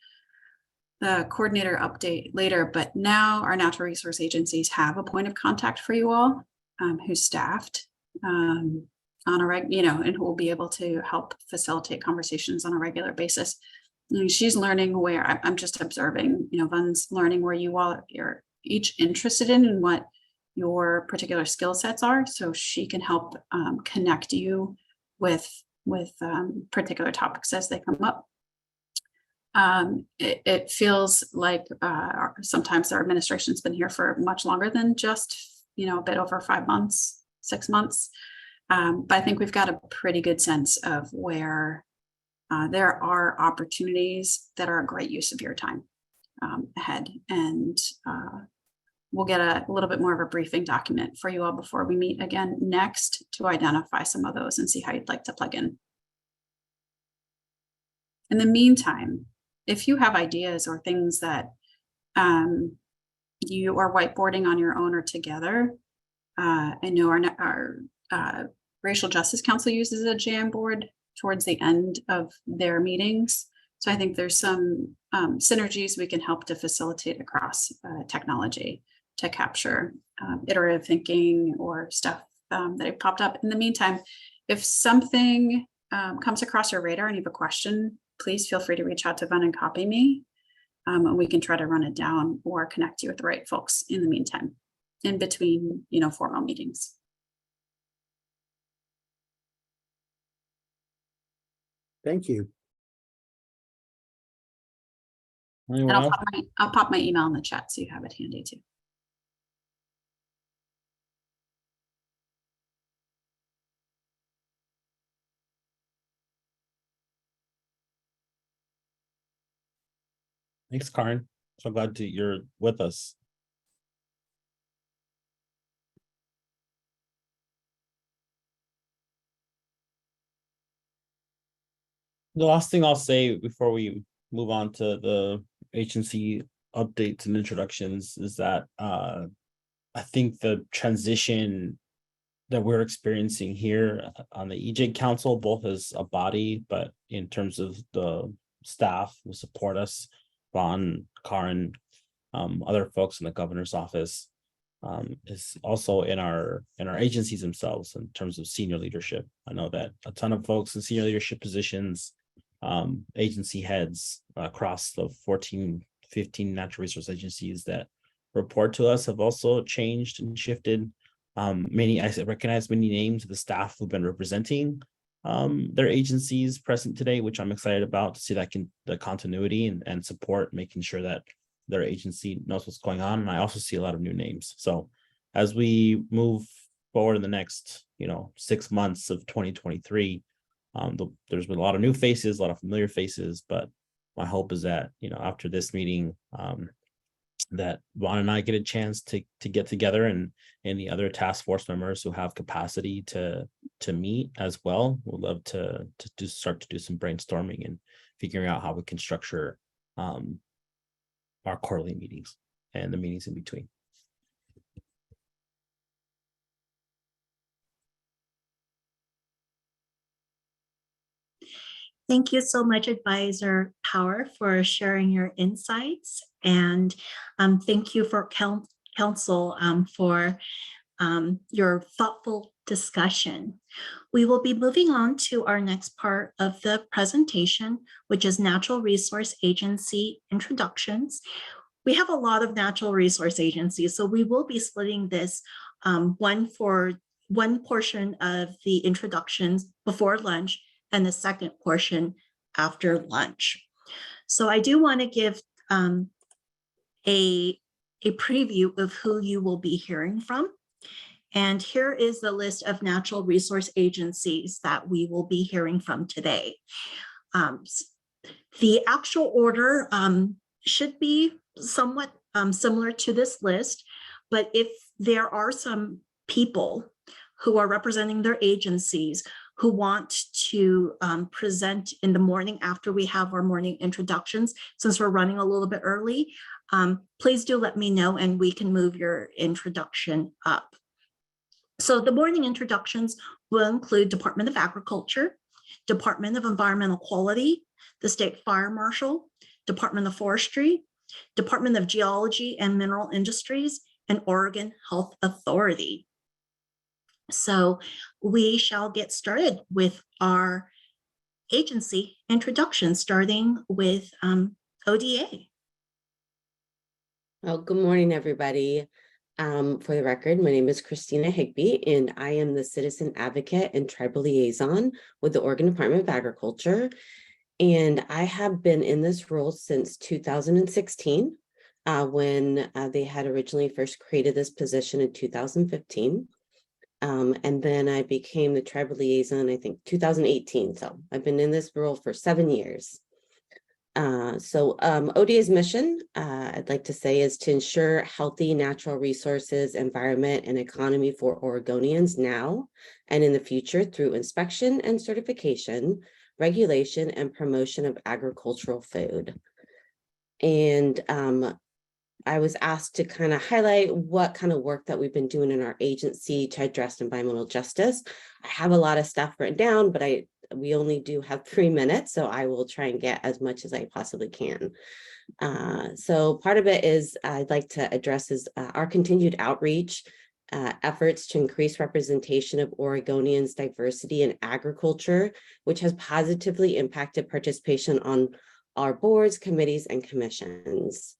the coordinator update later, but now our natural resource agencies have a point of contact for you all, who's staffed on a and who will be able to help facilitate conversations on a regular basis. And she's learning where I'm just observing, Van's learning where you all are each interested in and what your particular skill sets are, so she can help connect you with particular topics as they come up. It feels like sometimes our administration's been here for much longer than just, a bit over 5 months, 6 months. But I think we've got a pretty good sense of where there are opportunities that are a great use of your time ahead. And we'll get a little bit more of a briefing document for you all before we meet again next to identify some of those and see how you'd like to plug in. In the meantime, if you have ideas or things that you are whiteboarding on your own or together, I know our Racial Justice Council uses a Jamboard towards the end of their meetings. So I think there's some synergies we can help to facilitate across technology to capture iterative thinking or stuff that have popped up. In the meantime, if something comes across your radar and you have a question, please feel free to reach out to Vaughn and copy me. And we can try to run it down or connect you with the right folks in the meantime, in between, formal meetings. Thank you. Anyone And else? I'll pop my email in the chat so you have it handy too. Thanks, Karen. So glad you're with us. The last thing I'll say before we move on to the agency updates and introductions is that I think the transition that we're experiencing here on the EJ Council, both as a body, but in terms of the staff who support us, Vaughn, Karen, other folks in the governor's office, is also in our agencies themselves in terms of senior leadership. I know that a ton of folks in senior leadership positions, agency heads across the 14, 15 natural resource agencies that report to us have also changed and shifted. I recognize many names of the staff who've been representing their agencies present today, which I'm excited about to see that the continuity and support, making sure that their agency knows what's going on. And I also see a lot of new names. So as we move forward in the next, 6 months of 2023, there's been a lot of new faces, a lot of familiar faces, but my hope is that, after this meeting, that Vaughn and I get a chance to get together and the other task force members who have capacity to meet as well. We'd love to start to do some brainstorming and figuring out how we can structure our quarterly meetings and the meetings in between. Thank you so much, Advisor Power, for sharing your insights. And thank you for council for your thoughtful discussion. We will be moving on to our next part of the presentation, which is Natural Resource Agency introductions. We have a lot of natural resource agencies, so we will be splitting this one portion of the introductions before lunch and the second portion after lunch. So I do want to give a preview of who you will be hearing from. And here is the list of natural resource agencies that we will be hearing from today. The actual order should be somewhat similar to this list, but if there are some people who are representing their agencies who want to present in the morning after we have our morning introductions, since we're running a little bit early, please do let me know and we can move your introduction up. So the morning introductions will include Department of Agriculture, Department of Environmental Quality, the State Fire Marshal, Department of Forestry, Department of Geology and Mineral Industries, and Oregon Health Authority. So we shall get started with our agency introduction, starting with ODA. Well, good morning, everybody. For the record, my name is Christina Higbee, and I am the Citizen Advocate and Tribal Liaison with the Oregon Department of Agriculture. And I have been in this role since 2016, when they had originally first created this position in 2015. And then I became the Tribal Liaison, I think 2018. So I've been in this role for 7 years. ODA's mission, I'd like to say, is to ensure healthy natural resources, environment, and economy for Oregonians now and in the future through inspection and certification, regulation, and promotion of agricultural food. And I was asked to kind of highlight what kind of work that we've been doing in our agency to address environmental justice. I have a lot of stuff written down, but we only do have 3 minutes, so I will try and get as much as I possibly can. So part of it is I'd like to address is our continued outreach efforts to increase representation of Oregonians' diversity in agriculture, which has positively impacted participation on our boards, committees, and commissions.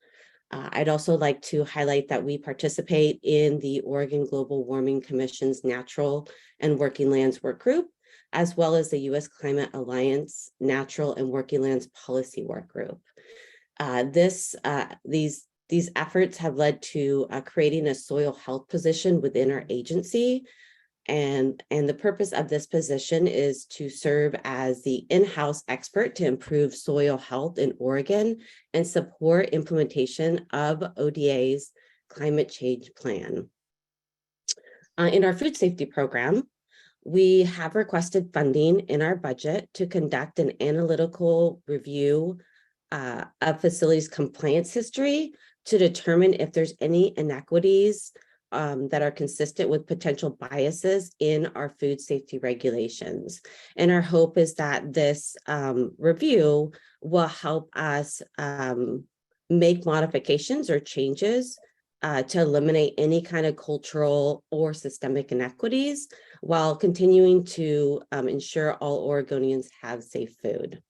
I'd also like to highlight that we participate in the Oregon Global Warming Commission's Natural and Working Lands Work Group, as well as the U.S. Climate Alliance Natural and Working Lands Policy Work Group. These efforts have led to creating a soil health position within our agency. And the purpose of this position is to serve as the in-house expert to improve soil health in Oregon and support implementation of ODA's climate change plan. In our food safety program, we have requested funding in our budget to conduct an analytical review of facilities compliance history to determine if there's any inequities that are consistent with potential biases in our food safety regulations. And our hope is that this review will help us make modifications or changes to eliminate any kind of cultural or systemic inequities while continuing to ensure all Oregonians have safe food.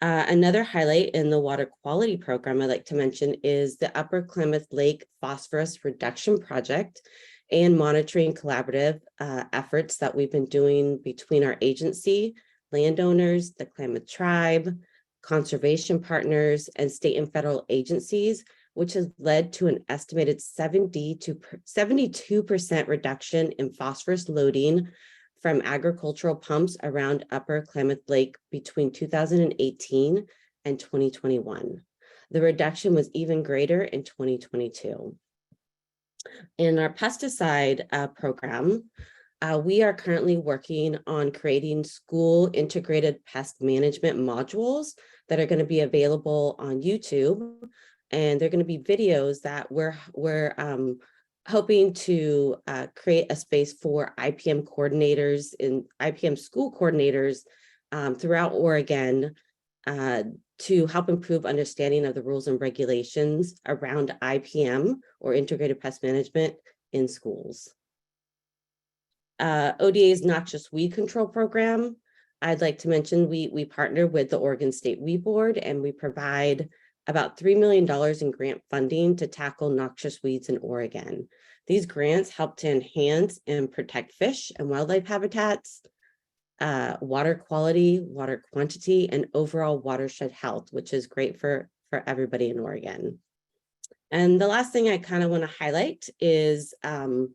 Another highlight in the water quality program I'd like to mention is the Upper Klamath Lake Phosphorus Reduction Project and monitoring collaborative efforts that we've been doing between our agency, landowners, the Klamath Tribe, conservation partners, and state and federal agencies, which has led to an estimated 72% reduction in phosphorus loading from agricultural pumps around Upper Klamath Lake between 2018 and 2021. The reduction was even greater in 2022. In our pesticide program, we are currently working on creating school integrated pest management modules that are going to be available on YouTube. And they're going to be videos that we're hoping to create a space for IPM coordinators and IPM school coordinators throughout Oregon to help improve understanding of the rules and regulations around IPM or integrated pest management in schools. ODA's Noxious Weed Control Program, I'd like to mention we partner with the Oregon State Weed Board, and we provide about $3 million in grant funding to tackle noxious weeds in Oregon. These grants help to enhance and protect fish and wildlife habitats, water quality, water quantity, and overall watershed health, which is great for everybody in Oregon. And the last thing I kind of want to highlight is our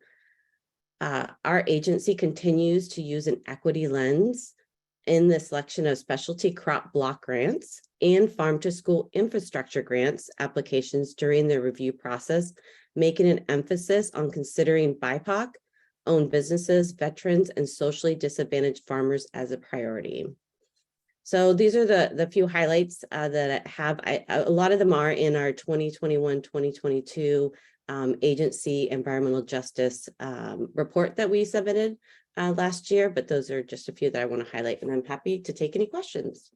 agency continues to use an equity lens in the selection of specialty crop block grants and farm to school infrastructure grants applications during the review process, making an emphasis on considering BIPOC owned businesses, veterans, and socially disadvantaged farmers as a priority. So these are the few highlights that I have. A lot of them are in our 2021-2022 agency environmental justice report that we submitted last year, but those are just a few that I want to highlight, and I'm happy to take any questions.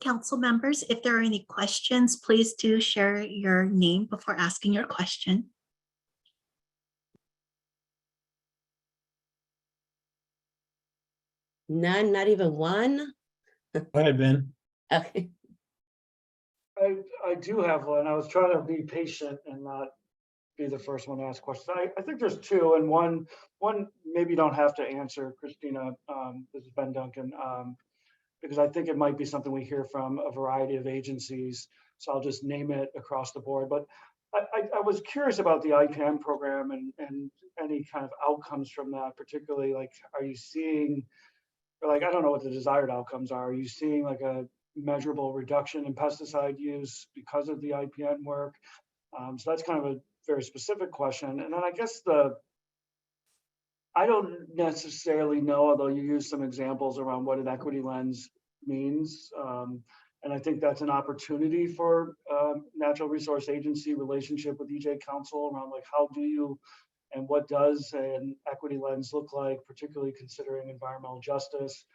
Council members, if there are any questions, please do share your name before asking your question. None, not even one? Go ahead, Ben. Okay. I do have one. I was trying to be patient and not be the first one to ask questions. I think there's two, and one maybe you don't have to answer, Christina. This is Ben Duncan, because I think it might be something we hear from a variety of agencies. So I'll just name it across the board. But I was curious about the IPM program and any kind of outcomes from that, particularly like, are you seeing, like, I don't know what the desired outcomes are. Are you seeing like a measurable reduction in pesticide use because of the IPM work? So that's kind of a very specific question. And then I guess I don't necessarily know, although you use some examples around what an equity lens means. And I think that's an opportunity for Natural Resource Agency relationship with EJ Council around like, how do you and what does an equity lens look like, particularly considering environmental justice.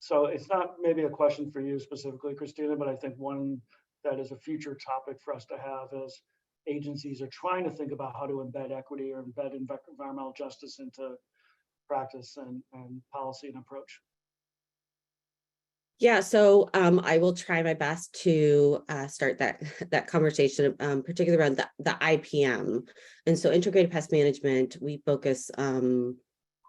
So it's not maybe a question for you specifically, Christina, but I think one that is a future topic for us to have as agencies are trying to think about how to embed equity or embed environmental justice into practice and policy and approach. Yeah, so I will try my best to start that conversation, particularly around the IPM. And so integrated pest management, we focus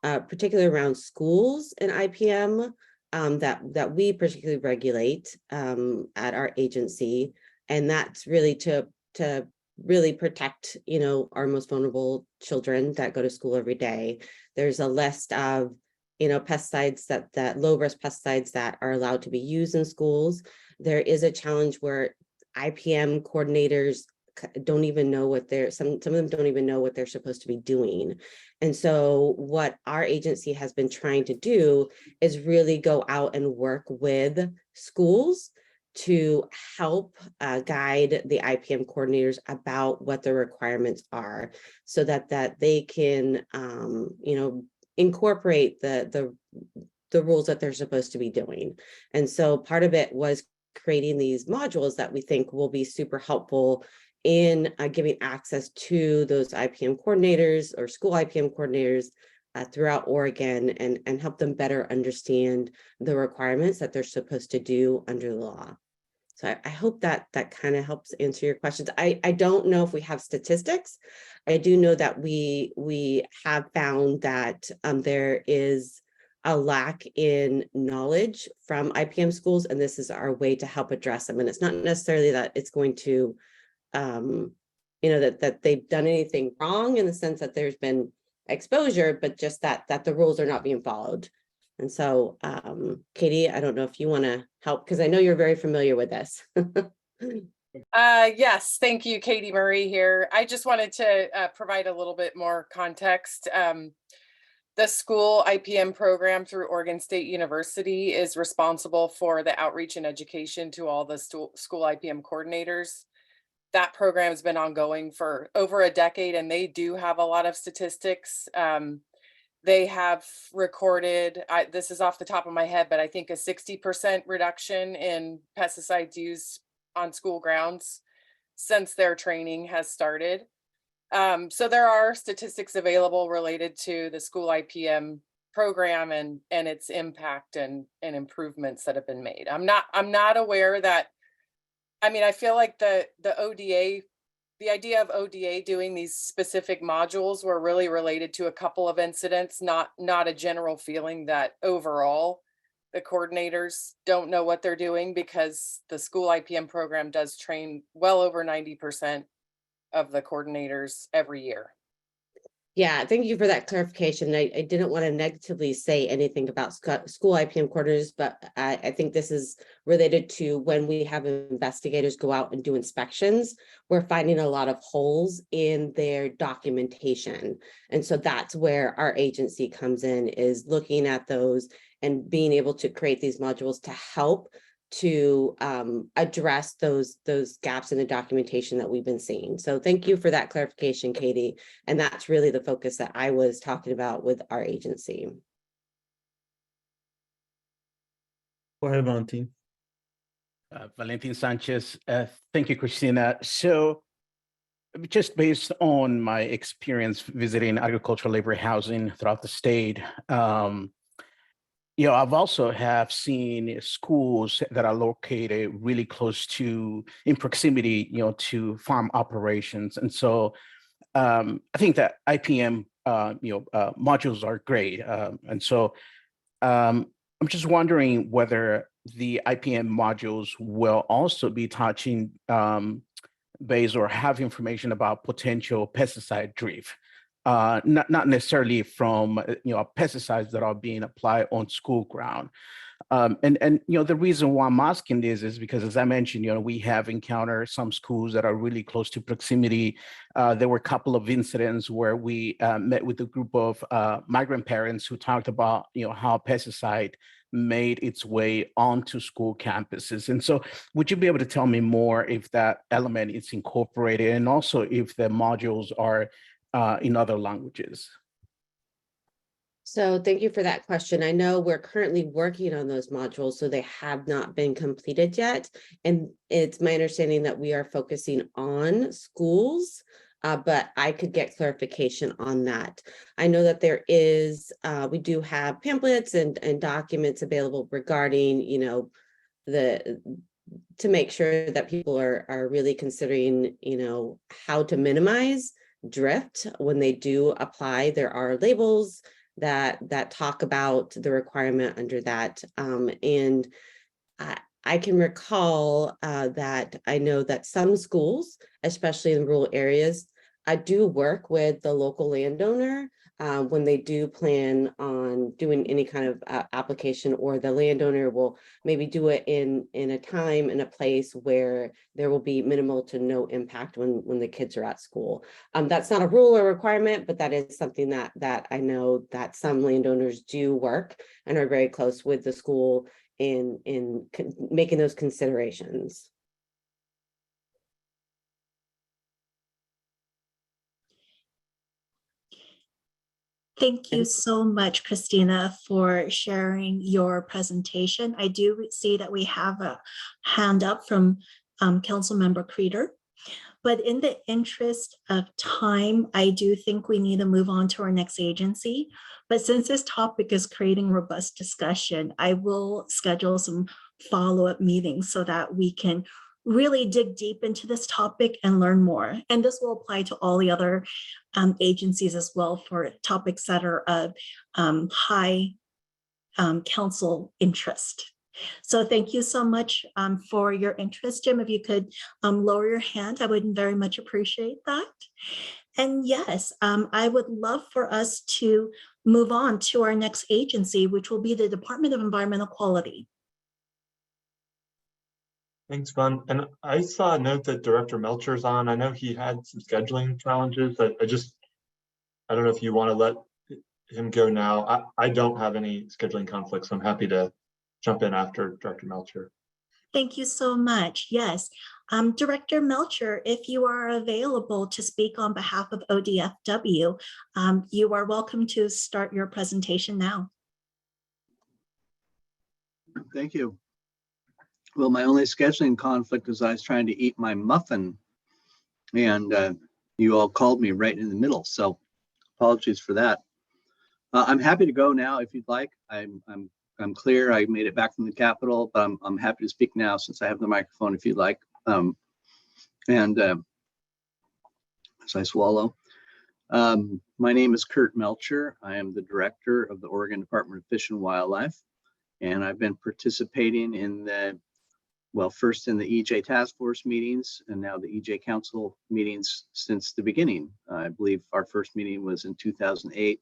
particularly around schools and IPM that we particularly regulate at our agency. And that's really to really protect, our most vulnerable children that go to school every day. There's a list of pesticides that low risk pesticides that are allowed to be used in schools. There is a challenge where IPM coordinators don't even know what some of them don't even know what they're supposed to be doing. And so what our agency has been trying to do is really go out and work with schools to help guide the IPM coordinators about what the requirements are, so that they can incorporate the rules that they're supposed to be doing. And so part of it was creating these modules that we think will be super helpful in giving access to those IPM coordinators or school IPM coordinators throughout Oregon and help them better understand the requirements that they're supposed to do under the law. So I hope that kind of helps answer your questions. I don't know if we have statistics. I do know that we have found that there is a lack in knowledge from IPM schools, and this is our way to help address them. And it's not necessarily that it's going to, that they've done anything wrong in the sense that there's been exposure, but just that the rules are not being followed. And so, Katie, I don't know if you want to help, because I know you're very familiar with this. Yes, thank you, Katie Marie here. I just wanted to provide a little bit more context. The school IPM program through Oregon State University is responsible for the outreach and education to all the school IPM coordinators. That program has been ongoing for over a decade, and they do have a lot of statistics. They have recorded, this is off the top of my head, but I think a 60% reduction in pesticides used on school grounds since their training has started. So there are statistics available related to the school IPM program and its impact and improvements that have been made. I'm not aware that, I feel like the ODA, the idea of ODA doing these specific modules were really related to a couple of incidents, not a general feeling that overall the coordinators don't know what they're doing, because the school IPM program does train well over 90% of the coordinators every year. Yeah, thank you for that clarification. I didn't want to negatively say anything about school IPM coordinators, but I think this is related to when we have investigators go out and do inspections, we're finding a lot of holes in their documentation. And so that's where our agency comes in, is looking at those and being able to create these modules to help to address those gaps in the documentation that we've been seeing. So thank you for that clarification, Katie. And that's really the focus that I was talking about with our agency. Go ahead, Valentin. Valentin Sanchez. Thank you, Christina. So just based on my experience visiting agricultural labor housing throughout the state, I've also have seen schools that are located really close to, in proximity, to farm operations. And so I think that IPM, modules are great. And so I'm just wondering whether the IPM modules will also be touching base or have information about potential pesticide drift. Not necessarily from pesticides that are being applied on school ground. And the reason why I'm asking this is because, as I mentioned, we have encountered some schools that are really close to proximity. There were a couple of incidents where we met with a group of migrant parents who talked about how pesticide made its way onto school campuses. And so would you be able to tell me more if that element is incorporated, and also if the modules are in other languages? So thank you for that question. I know we're currently working on those modules, so they have not been completed yet. And it's my understanding that we are focusing on schools, but I could get clarification on that. I know that there is, we do have pamphlets and documents available regarding, you know, to make sure that people are really considering, you know, how to minimize drift when they do apply. There are labels that talk about the requirement under that. And I can recall that I know that some schools, especially in rural areas, I do work with the local landowner when they do plan on doing any kind of application, or the landowner will maybe do it in a time and a place where there will be minimal to no impact when the kids are at school. That's not a rule or requirement, but that is something that I know that some landowners do work and are very close with the school in making those considerations. Thank you so much, Christina, for sharing your presentation. I do see that we have a hand up from Councilmember Creeder. But in the interest of time, I do think we need to move on to our next agency. But since this topic is creating robust discussion, I will schedule some follow-up meetings so that we can really dig deep into this topic and learn more. And this will apply to all the other agencies as well for topics that are of high council interest. So thank you so much for your interest. Jim, if you could lower your hand, I would very much appreciate that. And yes, I would love for us to move on to our next agency, which will be the Department of Environmental Quality. Thanks, Vaughn. And I saw a note that Director Melcher's on. I know he had some scheduling challenges. I don't know if you want to let him go now. I don't have any scheduling conflicts, so I'm happy to jump in after Director Melcher. Thank you so much. Yes. Director Melcher, if you are available to speak on behalf of ODFW, you are welcome to start your presentation now. Thank you. Well, my only scheduling conflict is I was trying to eat my muffin, and you all called me right in the middle, so apologies for that. I'm happy to go now if you'd like. I'm clear. I made it back from the Capitol, but I'm happy to speak now since I have the microphone if you'd like. As I swallow, my name is Kurt Melcher. I am the director of the Oregon Department of Fish and Wildlife, and I've been participating in first in the EJ Task Force meetings and now the EJ Council meetings since the beginning. I believe our first meeting was in 2008.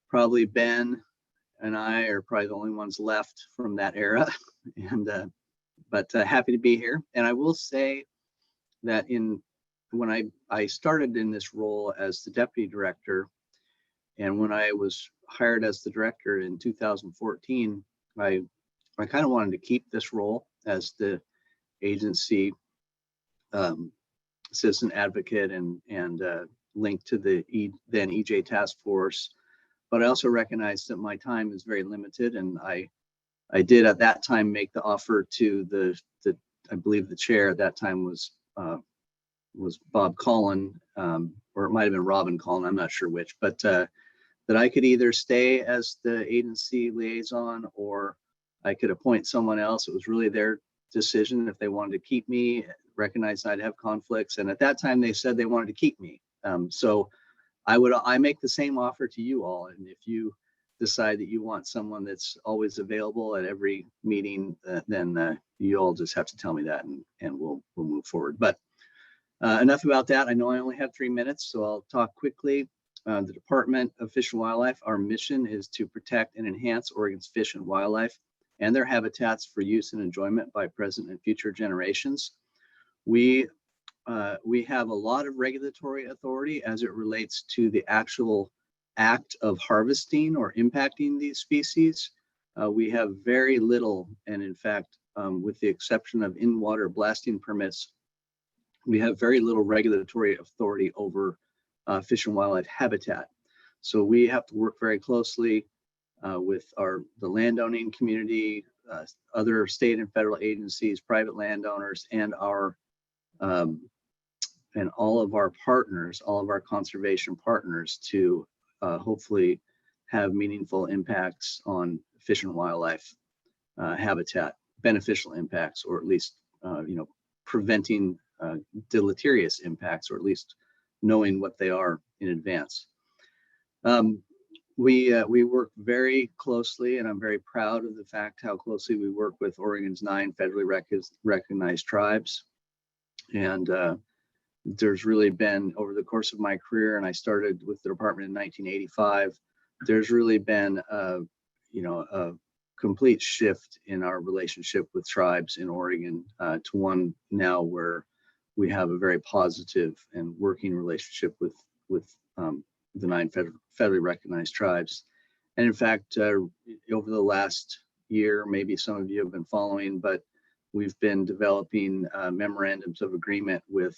Probably Ben and I are probably the only ones left from that era, but happy to be here. And I will say that when I started in this role as the deputy director, and when I was hired as the director in 2014, I kind of wanted to keep this role as the agency citizen advocate and linked to the then EJ Task Force. But I also recognized that my time is very limited, and I did at that time make the offer to I believe the chair at that time was Bob Collin, or it might have been Robin Collin, I'm not sure which, but that I could either stay as the agency liaison or I could appoint someone else. It was really their decision if they wanted to keep me, recognized I'd have conflicts. And at that time they said they wanted to keep me. So I make the same offer to you all. And if you decide that you want someone that's always available at every meeting, then you all just have to tell me that and we'll move forward. But enough about that. I know I only have 3 minutes, so I'll talk quickly. The Department of Fish and Wildlife, our mission is to protect and enhance Oregon's fish and wildlife and their habitats for use and enjoyment by present and future generations. We have a lot of regulatory authority as it relates to the actual act of harvesting or impacting these species. We have very little, and in fact, with the exception of in-water blasting permits, we have very little regulatory authority over fish and wildlife habitat. So we have to work very closely with the landowning community, other state and federal agencies, private landowners, and our and all of our partners, all of our conservation partners, to hopefully have meaningful impacts on fish and wildlife habitat, beneficial impacts, or at least preventing deleterious impacts, or at least knowing what they are in advance. We work very closely, and I'm very proud of the fact how closely we work with Oregon's 9 federally recognized tribes. And there's really been, over the course of my career, and I started with the department in 1985, there's really been a complete shift in our relationship with tribes in Oregon to one now where we have a very positive and working relationship with the 9 federally recognized tribes. And in fact, over the last year, maybe some of you have been following, but we've been developing memorandums of agreement with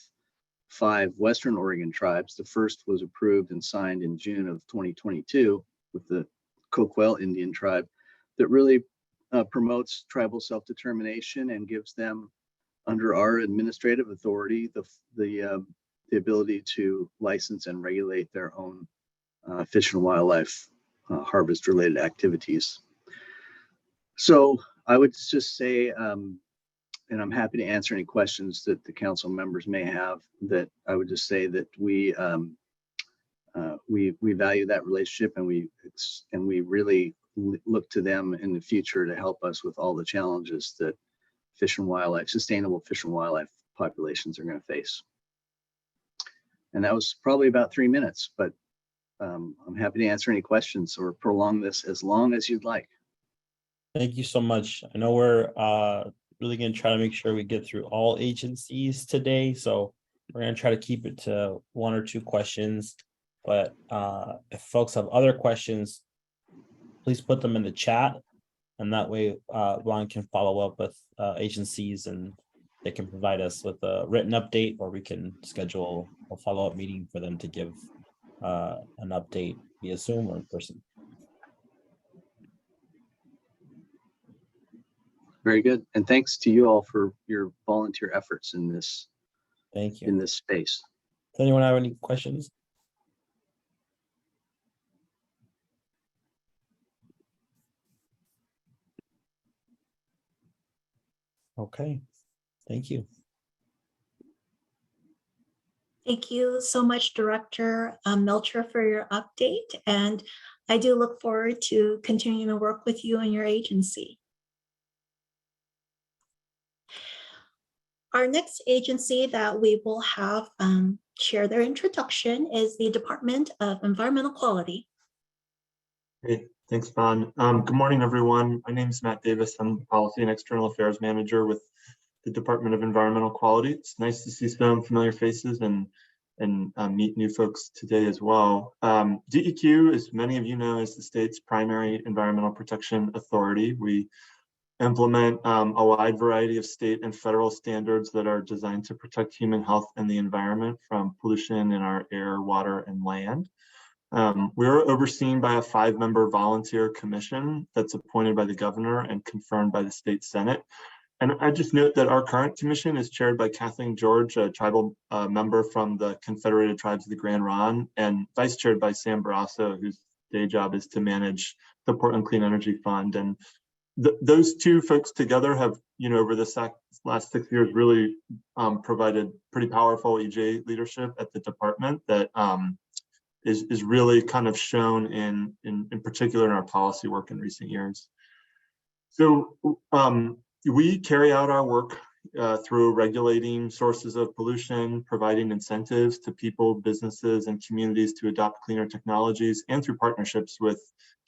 5 Western Oregon tribes. The first was approved and signed in June of 2022 with the Coquel Indian tribe, that really promotes tribal self-determination and gives them, under our administrative authority, the ability to license and regulate their own fish and wildlife harvest related activities. So I would just say, and I'm happy to answer any questions that the council members may have, that I would just say that we value that relationship, and we really look to them in the future to help us with all the challenges that sustainable fish and wildlife populations are going to face. And that was probably about 3 minutes, but I'm happy to answer any questions or prolong this as long as you'd like. Thank you so much. I know we're really going to try to make sure we get through all agencies today. So we're going to try to keep it to 1 or 2 questions. But if folks have other questions, please put them in the chat. And that way Ron can follow up with agencies, and they can provide us with a written update, or we can schedule a follow-up meeting for them to give an update via Zoom or in person. Very good. And thanks to you all for your volunteer efforts in this. Thank you. In this space. Does anyone have any questions? Okay, thank you. Thank you so much, Director Melcher, for your update. And I do look forward to continuing to work with you and your agency. Our next agency that we will have share their introduction is the Department of Environmental Quality. Hey, thanks, Vaughn. Good morning, everyone. My name is Matt Davis. I'm the Policy and External Affairs Manager with the Department of Environmental Quality. It's nice to see some familiar faces and meet new folks today as well. DEQ, as many of you know, is the state's primary environmental protection authority. We implement a wide variety of state and federal standards that are designed to protect human health and the environment from pollution in our air, water, and land. We're overseen by a 5-member volunteer commission that's appointed by the governor and confirmed by the state Senate. And I just note that our current commission is chaired by Kathleen George, a tribal member from the Confederated Tribes of the Grand Ronde, and vice chaired by Sam Barrasso, whose day job is to manage the Portland Clean Energy Fund. And those 2 folks together have, over the last 6 years, really provided pretty powerful EJ leadership at the department that is really kind of shown in particular in our policy work in recent years. So we carry out our work through regulating sources of pollution, providing incentives to people, businesses, and communities to adopt cleaner technologies, and through partnerships with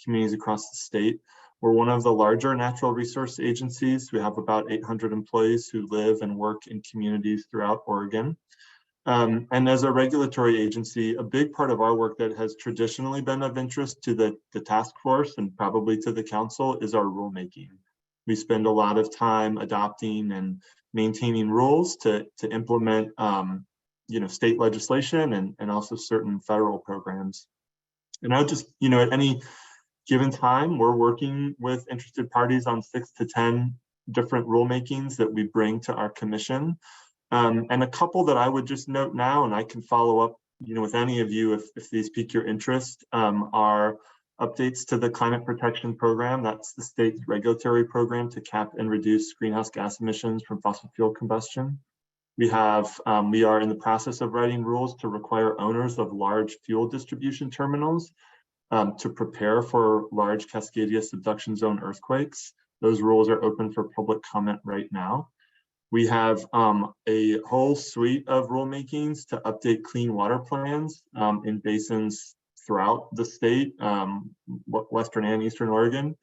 communities across the state. We're one of the larger natural resource agencies. We have about 800 employees who live and work in communities throughout Oregon. And as a regulatory agency, a big part of our work that has traditionally been of interest to the task force and probably to the council is our rulemaking. We spend a lot of time adopting and maintaining rules to implement state legislation and also certain federal programs. And I'll just, you know, at any given time, we're working with interested parties on 6 to 10 different rulemakings that we bring to our commission. And a couple that I would just note now, and I can follow up, you know, with any of you if these pique your interest, are updates to the Climate Protection Program. That's the state's regulatory program to cap and reduce greenhouse gas emissions from fossil fuel combustion. We are in the process of writing rules to require owners of large fuel distribution terminals to prepare for large Cascadia subduction zone earthquakes. Those rules are open for public comment right now. We have a whole suite of rulemakings to update clean water plans in basins throughout the state, Western and Eastern Oregon.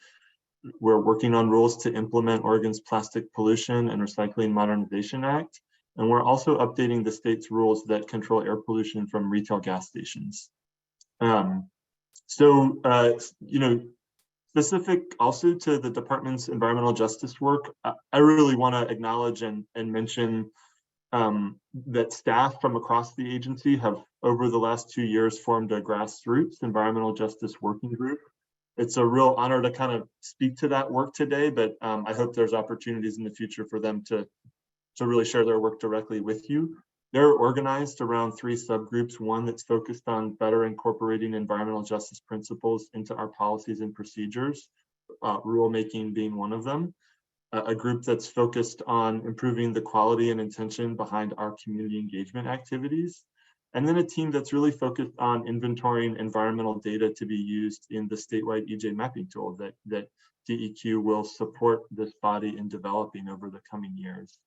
We're working on rules to implement Oregon's Plastic Pollution and Recycling Modernization Act. And we're also updating the state's rules that control air pollution from retail gas stations. You know, specific also to the department's environmental justice work, I really want to acknowledge and mention that staff from across the agency have over the last 2 years formed a grassroots environmental justice working group. It's a real honor to kind of speak to that work today, but I hope there's opportunities in the future for them to really share their work directly with you. They're organized around 3 subgroups, one that's focused on better incorporating environmental justice principles into our policies and procedures, rulemaking being one of them. A group that's focused on improving the quality and intention behind our community engagement activities. And then a team that's really focused on inventorying environmental data to be used in the statewide EJ mapping tool that DEQ will support this body in developing over the coming years.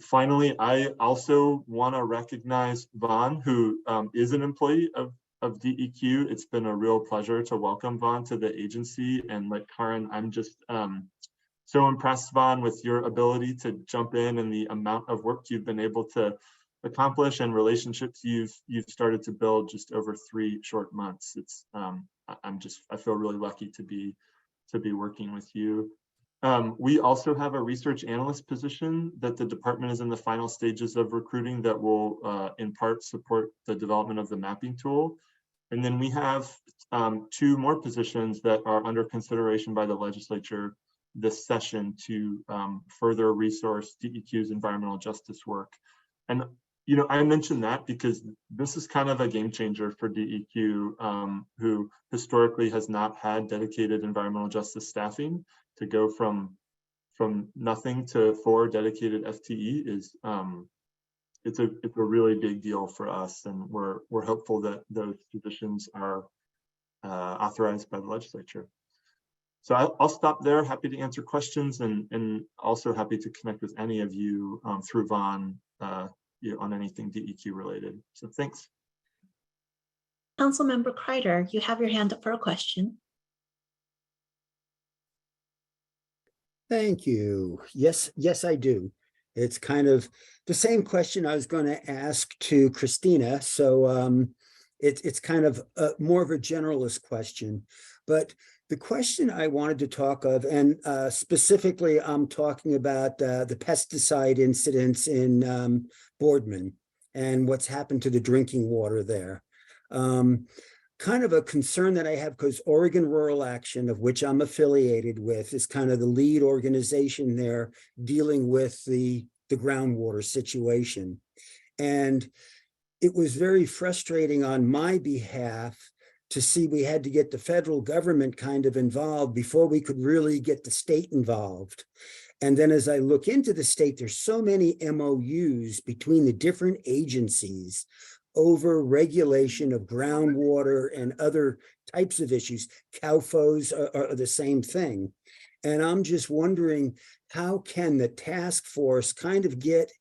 Finally, I also want to recognize Vaughn, who is an employee of DEQ. It's been a real pleasure to welcome Vaughn to the agency. And like Karen, I'm just so impressed, Vaughn, with your ability to jump in and the amount of work you've been able to accomplish and relationships you've started to build just over 3 short months. It's I feel really lucky to be working with you. We also have a research analyst position that the department is in the final stages of recruiting that will in part support the development of the mapping tool. And then we have 2 more positions that are under consideration by the legislature this session to further resource DEQ's environmental justice work. And you know, I mentioned that because this is kind of a game changer for DEQ, who historically has not had dedicated environmental justice staffing. To go from nothing to 4 dedicated FTE is it's a really big deal for us, and we're hopeful that those positions are authorized by the legislature. So I'll stop there. Happy to answer questions, and also happy to connect with any of you through Vaughn on anything DEQ related. So thanks. Councilmember Kreider, you have your hand up for a question. Thank you. Yes, I do. It's kind of the same question I was going to ask to Christina. So it's kind of more of a generalist question. But the question I wanted to talk of, and specifically I'm talking about the pesticide incidents in Boardman and what's happened to the drinking water there. Kind of a concern that I have, because Oregon Rural Action, of which I'm affiliated with, is kind of the lead organization there dealing with the groundwater situation. And it was very frustrating on my behalf to see we had to get the federal government kind of involved before we could really get the state involved. And then as I look into the state, there's so many MOUs between the different agencies over regulation of groundwater and other types of issues. CALFOs are the same thing. And I'm just wondering, how can the task force kind of get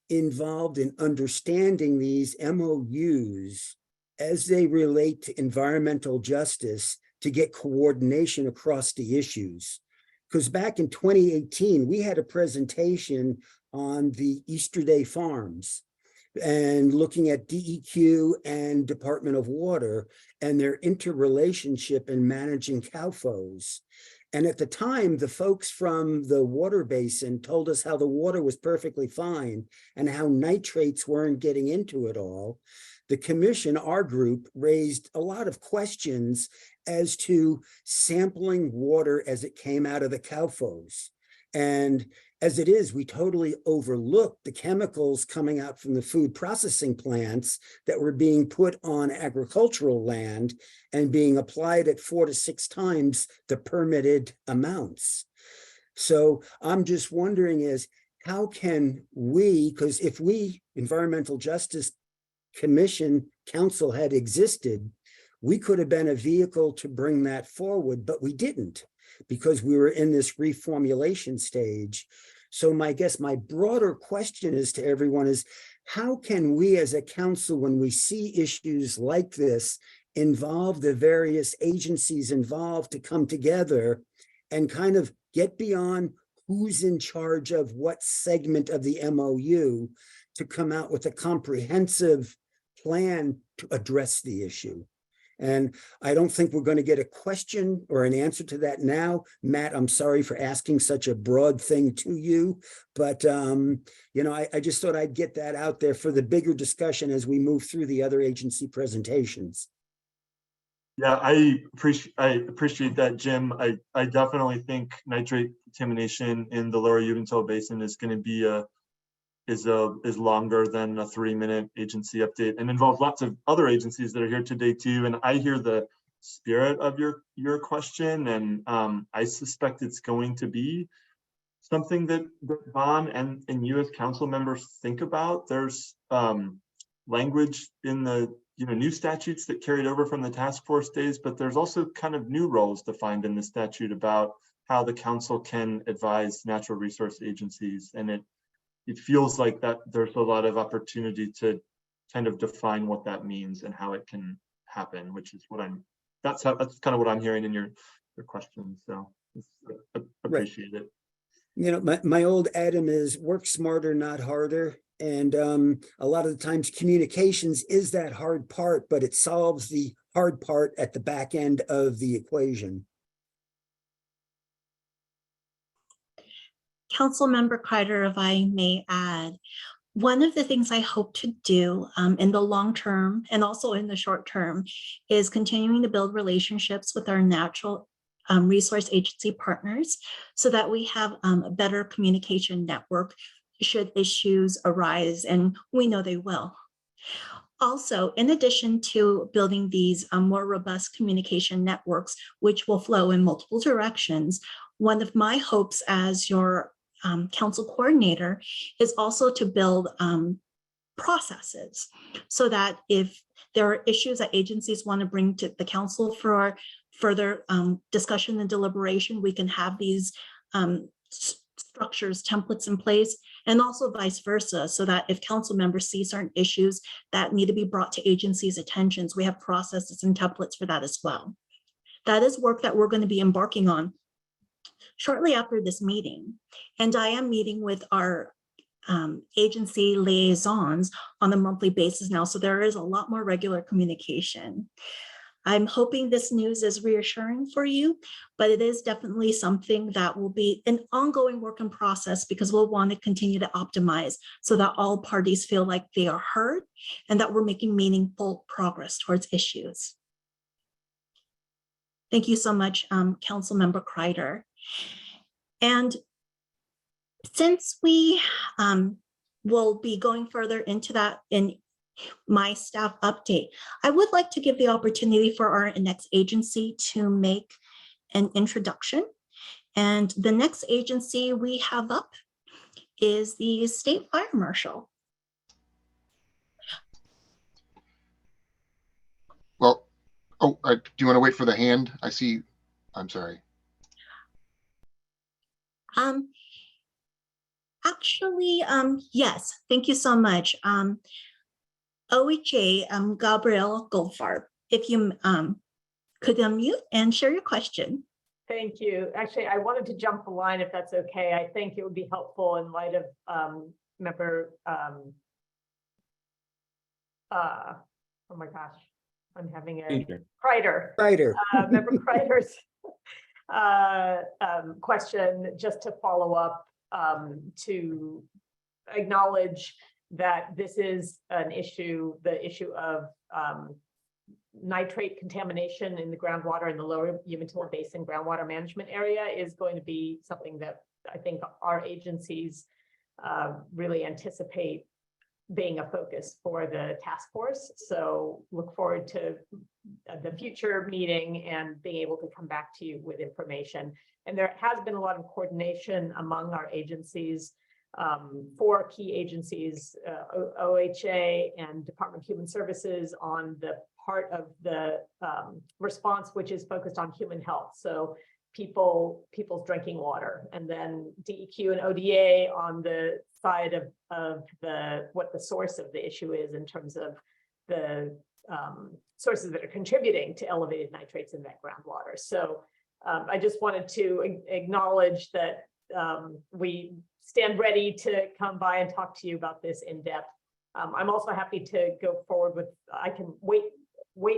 involved in understanding these MOUs as they relate to environmental justice to get coordination across the issues? Because back in 2018, we had a presentation on the Easterday Farms and looking at DEQ and Department of Water and their interrelationship in managing CALFOs. And at the time, the folks from the water basin told us how the water was perfectly fine and how nitrates weren't getting into it all. The commission, our group, raised a lot of questions as to sampling water as it came out of the CALFOs. And as it is, we totally overlooked the chemicals coming out from the food processing plants that were being put on agricultural land and being applied at 4 to 6 times the permitted amounts. So I'm just wondering is how can we, because if we, Environmental Justice Commission Council had existed, we could have been a vehicle to bring that forward, but we didn't because we were in this reformulation stage. So my broader question is to everyone is, how can we as a council, when we see issues like this, involve the various agencies involved to come together and kind of get beyond who's in charge of what segment of the MOU to come out with a comprehensive plan to address the issue? And I don't think we're going to get a question or an answer to that now. Matt, I'm sorry for asking such a broad thing to you, but I just thought I'd get that out there for the bigger discussion as we move through the other agency presentations. Yeah, I appreciate that, Jim. I definitely think nitrate contamination in the lower Uinta Basin is going to be is longer than a 3-minute agency update and involves lots of other agencies that are here today too. And I hear the spirit of your question, and I suspect it's going to be something that Vaughn and you as council members think about. There's language in the new statutes that carried over from the task force days, but there's also kind of new roles defined in the statute about how the council can advise natural resource agencies, and it feels like that there's a lot of opportunity to kind of define what that means and how it can happen, which is what that's kind of what I'm hearing in your question. So I appreciate it. My old Adam is work smarter, not harder. And a lot of the times communications is that hard part, but it solves the hard part at the back end of the equation. Councilmember Carter, if I may add, one of the things I hope to do in the long term and also in the short term is continuing to build relationships with our natural resource agency partners so that we have a better communication network should issues arise, and we know they will. Also, in addition to building these more robust communication networks, which will flow in multiple directions, one of my hopes as your council coordinator is also to build processes so that if there are issues that agencies want to bring to the council for further discussion and deliberation, we can have these structures, templates in place, and also vice versa, so that if council members see certain issues that need to be brought to agencies' attentions, we have processes and templates for that as well. That is work that we're going to be embarking on shortly after this meeting. And I am meeting with our agency liaisons on a monthly basis now, so there is a lot more regular communication. I'm hoping this news is reassuring for you, but it is definitely something that will be an ongoing work in process because we'll want to continue to optimize so that all parties feel like they are heard and that we're making meaningful progress towards issues. Thank you so much, Councilmember Kreider. And since we will be going further into that in my staff update, I would like to give the opportunity for our next agency to make an introduction. And the next agency we have up is the State Fire Marshal. Well, do you want to wait for the hand? I see, I'm sorry. Actually, yes, thank you so much. OHA, Gabrielle Goldfarb, if you could unmute and share your question. Thank you. Actually, I wanted to jump the line if that's okay. I think it would be helpful in light of member, oh my gosh, I'm having a Kreider. Member Kreider's question, just to follow up, to acknowledge that this is an issue, the issue of nitrate contamination in the groundwater in the lower Umatilla Basin groundwater management area is going to be something that I think our agencies really anticipate being a focus for the task force. So look forward to the future meeting and being able to come back to you with information. And there has been a lot of coordination among our agencies, 4 key agencies, OHA and Department of Human Services, on the part of the response, which is focused on human health. So people's drinking water, and then DEQ and ODA on the side of what the source of the issue is in terms of the sources that are contributing to elevated nitrates in that groundwater. So I just wanted to acknowledge that we stand ready to come by and talk to you about this in depth. I'm also happy to go forward with, I can wait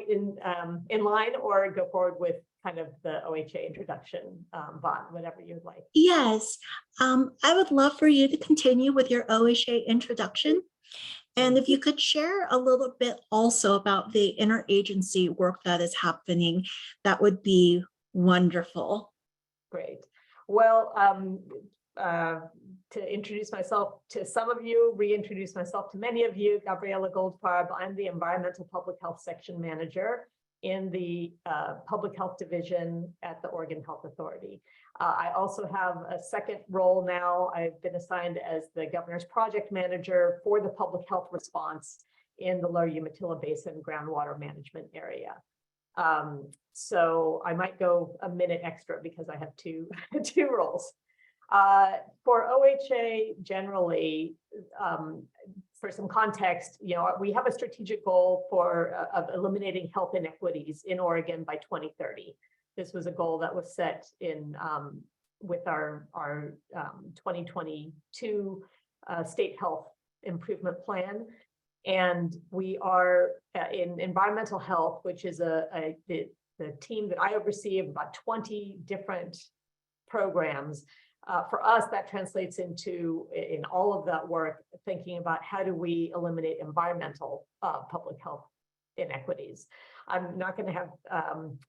in line, or go forward with kind of the OHA introduction, Vaughn, whatever you'd like. Yes, I would love for you to continue with your OHA introduction. And if you could share a little bit also about the interagency work that is happening, that would be wonderful. Great. Well, to introduce myself to some of you, reintroduce myself to many of you, Gabriela Goldfarb. I'm the Environmental Public Health Section Manager in the Public Health Division at the Oregon Health Authority. I also have a second role now. I've been assigned as the Governor's Project Manager for the public health response in the Lower Umatilla Basin groundwater management area. So I might go a minute extra because I have two roles. For OHA generally, for some context, we have a strategic goal of eliminating health inequities in Oregon by 2030. This was a goal that was set in with our 2022 State Health Improvement Plan. And we are in environmental health, which is the team that I oversee of about 20 different programs. For us, that translates into, in all of that work, thinking about how do we eliminate environmental public health inequities. I'm not going to have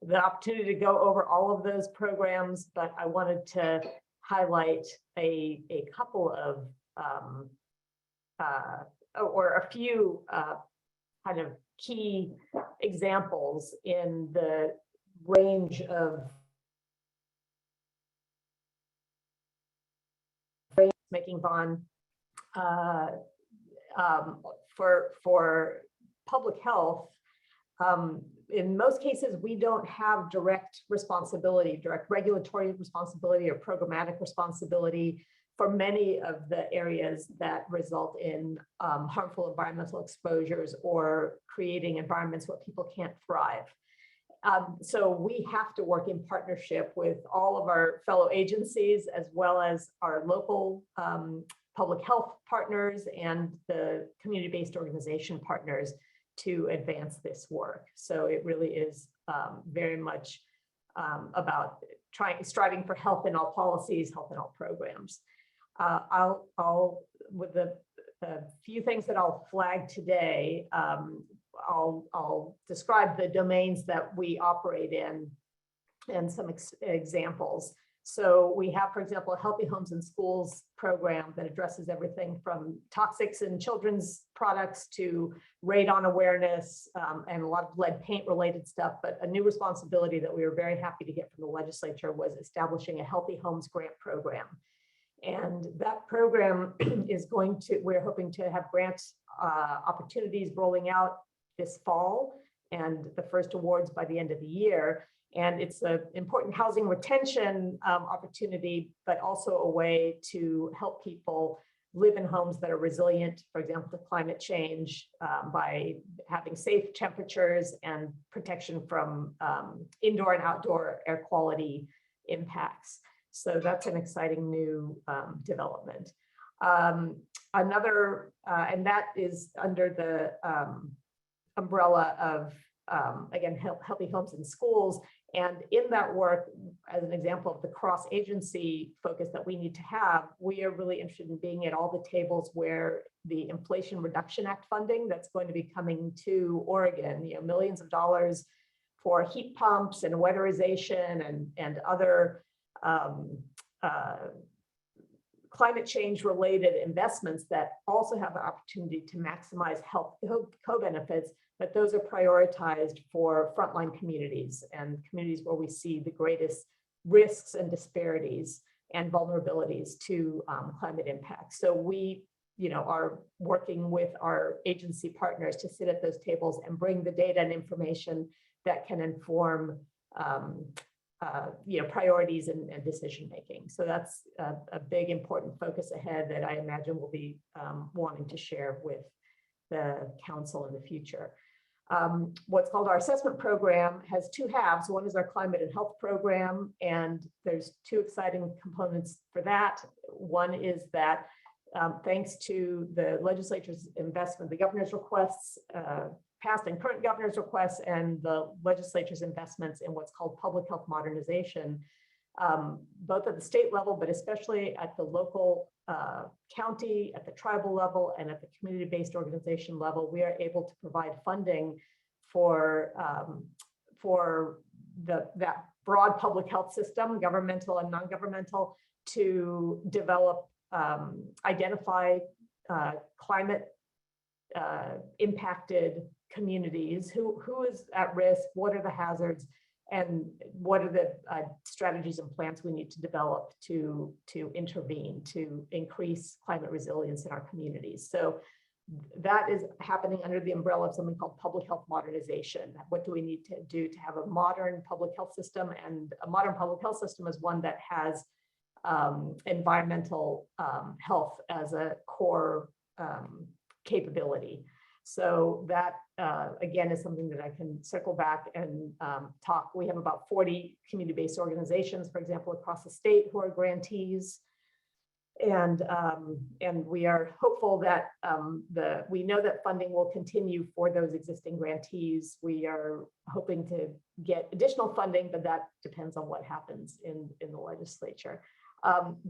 the opportunity to go over all of those programs, but I wanted to highlight a couple of, or a few kind of key examples in the range of making Vaughn for public health. In most cases, we don't have direct regulatory responsibility or programmatic responsibility for many of the areas that result in harmful environmental exposures or creating environments where people can't thrive. So we have to work in partnership with all of our fellow agencies, as well as our local public health partners and the community-based organization partners to advance this work. So it really is very much about striving for health in all policies, health in all programs. With the few things that I'll flag today, I'll describe the domains that we operate in and some examples. So we have, for example, a Healthy Homes and Schools program that addresses everything from toxics in children's products to radon awareness and a lot of lead paint related stuff. But a new responsibility that we were very happy to get from the legislature was establishing a Healthy Homes grant program. And that program is we're hoping to have grant opportunities rolling out this fall and the first awards by the end of the year. And it's an important housing retention opportunity, but also a way to help people live in homes that are resilient, for example, to climate change by having safe temperatures and protection from indoor and outdoor air quality impacts. So that's an exciting new development. And that is under the umbrella of, again, Healthy Homes and Schools. And in that work, as an example of the cross-agency focus that we need to have, we are really interested in being at all the tables where the Inflation Reduction Act funding that's going to be coming to Oregon, millions of dollars for heat pumps and weatherization and other climate change related investments that also have the opportunity to maximize health co-benefits, but those are prioritized for frontline communities and communities where we see the greatest risks and disparities and vulnerabilities to climate impact. So we are working with our agency partners to sit at those tables and bring the data and information that can inform priorities and decision making. So that's a big important focus ahead that I imagine we'll be wanting to share with the council in the future. What's called our assessment program has two halves. One is our climate and health program, and there's two exciting components for that. One is that thanks to the legislature's investment, the governor's requests, past and current governor's requests, and the legislature's investments in what's called public health modernization, both at the state level, but especially at the local county, at the tribal level, and at the community-based organization level, we are able to provide funding for that broad public health system, governmental and non-governmental, to develop, identify climate impacted communities, who is at risk, what are the hazards, and what are the strategies and plans we need to develop to intervene, to increase climate resilience in our communities. So that is happening under the umbrella of something called public health modernization. What do we need to do to have a modern public health system? And a modern public health system is one that has environmental health as a core capability. So that, again, is something that I can circle back and talk. We have about 40 community-based organizations, for example, across the state who are grantees. And we are hopeful that we know that funding will continue for those existing grantees. We are hoping to get additional funding, but that depends on what happens in the legislature.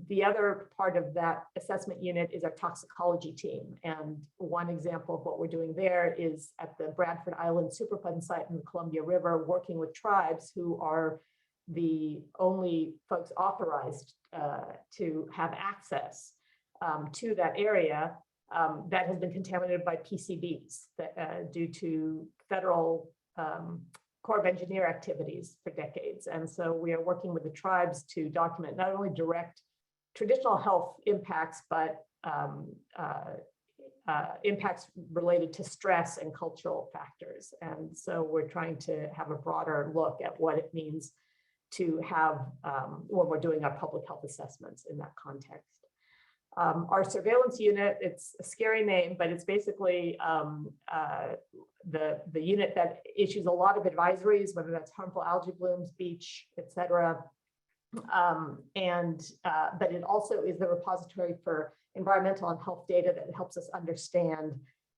The other part of that assessment unit is our toxicology team. And one example of what we're doing there is at the Bradford Island Superfund site in the Columbia River, working with tribes who are the only folks authorized to have access to that area that has been contaminated by PCBs due to federal Corps of Engineer activities for decades. And so we are working with the tribes to document not only direct traditional health impacts, but impacts related to stress and cultural factors. And so we're trying to have a broader look at what it means to have when we're doing our public health assessments in that context. Our surveillance unit, it's a scary name, but it's basically the unit that issues a lot of advisories, whether that's harmful algae blooms, beach, et cetera. But it also is the repository for environmental and health data that helps us understand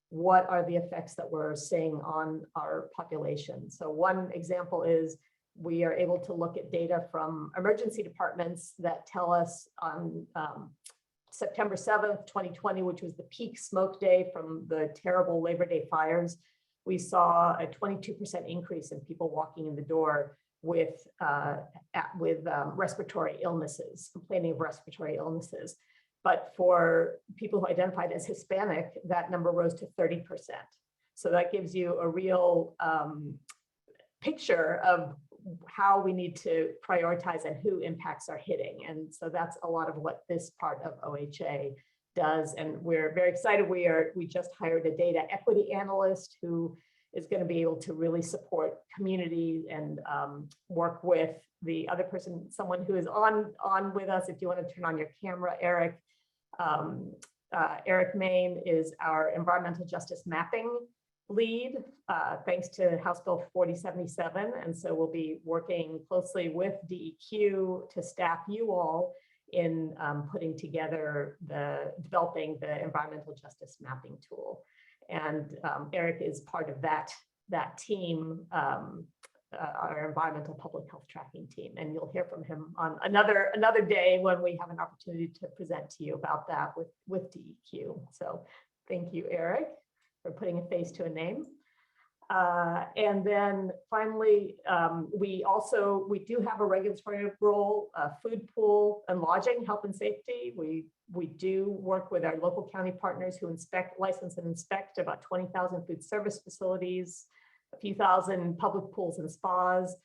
what are the effects that we're seeing on our population. So one example is we are able to look at data from emergency departments that tell us on September 7th, 2020, which was the peak smoke day from the terrible Labor Day fires, we saw a 22% increase in people walking in the door with respiratory illnesses, complaining of respiratory illnesses. But for people who identified as Hispanic, that number rose to 30%. So that gives you a real picture of how we need to prioritize and who impacts are hitting. And so that's a lot of what this part of OHA does. And we're very excited. We just hired a data equity analyst who is going to be able to really support community and work with the other person, someone who is on with us. If you want to turn on your camera, Eric. Eric Main is our environmental justice mapping lead, thanks to House Bill 4077. And so we'll be working closely with DEQ to staff you all in putting together developing the environmental justice mapping tool. And Eric is part of that team our environmental public health tracking team. And you'll hear from him on another day when we have an opportunity to present to you about that with DEQ. So thank you, Eric, for putting a face to a name. And then finally, we do have a regulatory role, food pool and lodging, health and safety. We do work with our local county partners who license and inspect about 20,000 food service facilities, a few thousand public pools and spas.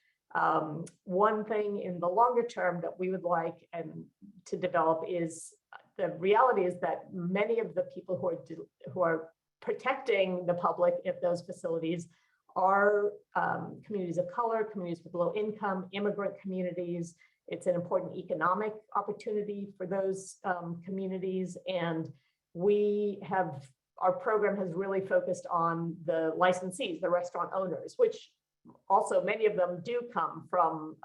One thing in the longer term that we would like to develop is the reality is that many of the people who are protecting the public at those facilities are communities of color, communities with low income, immigrant communities. It's an important economic opportunity for those communities. And our program has really focused on the licensees, the restaurant owners, which also many of them do come from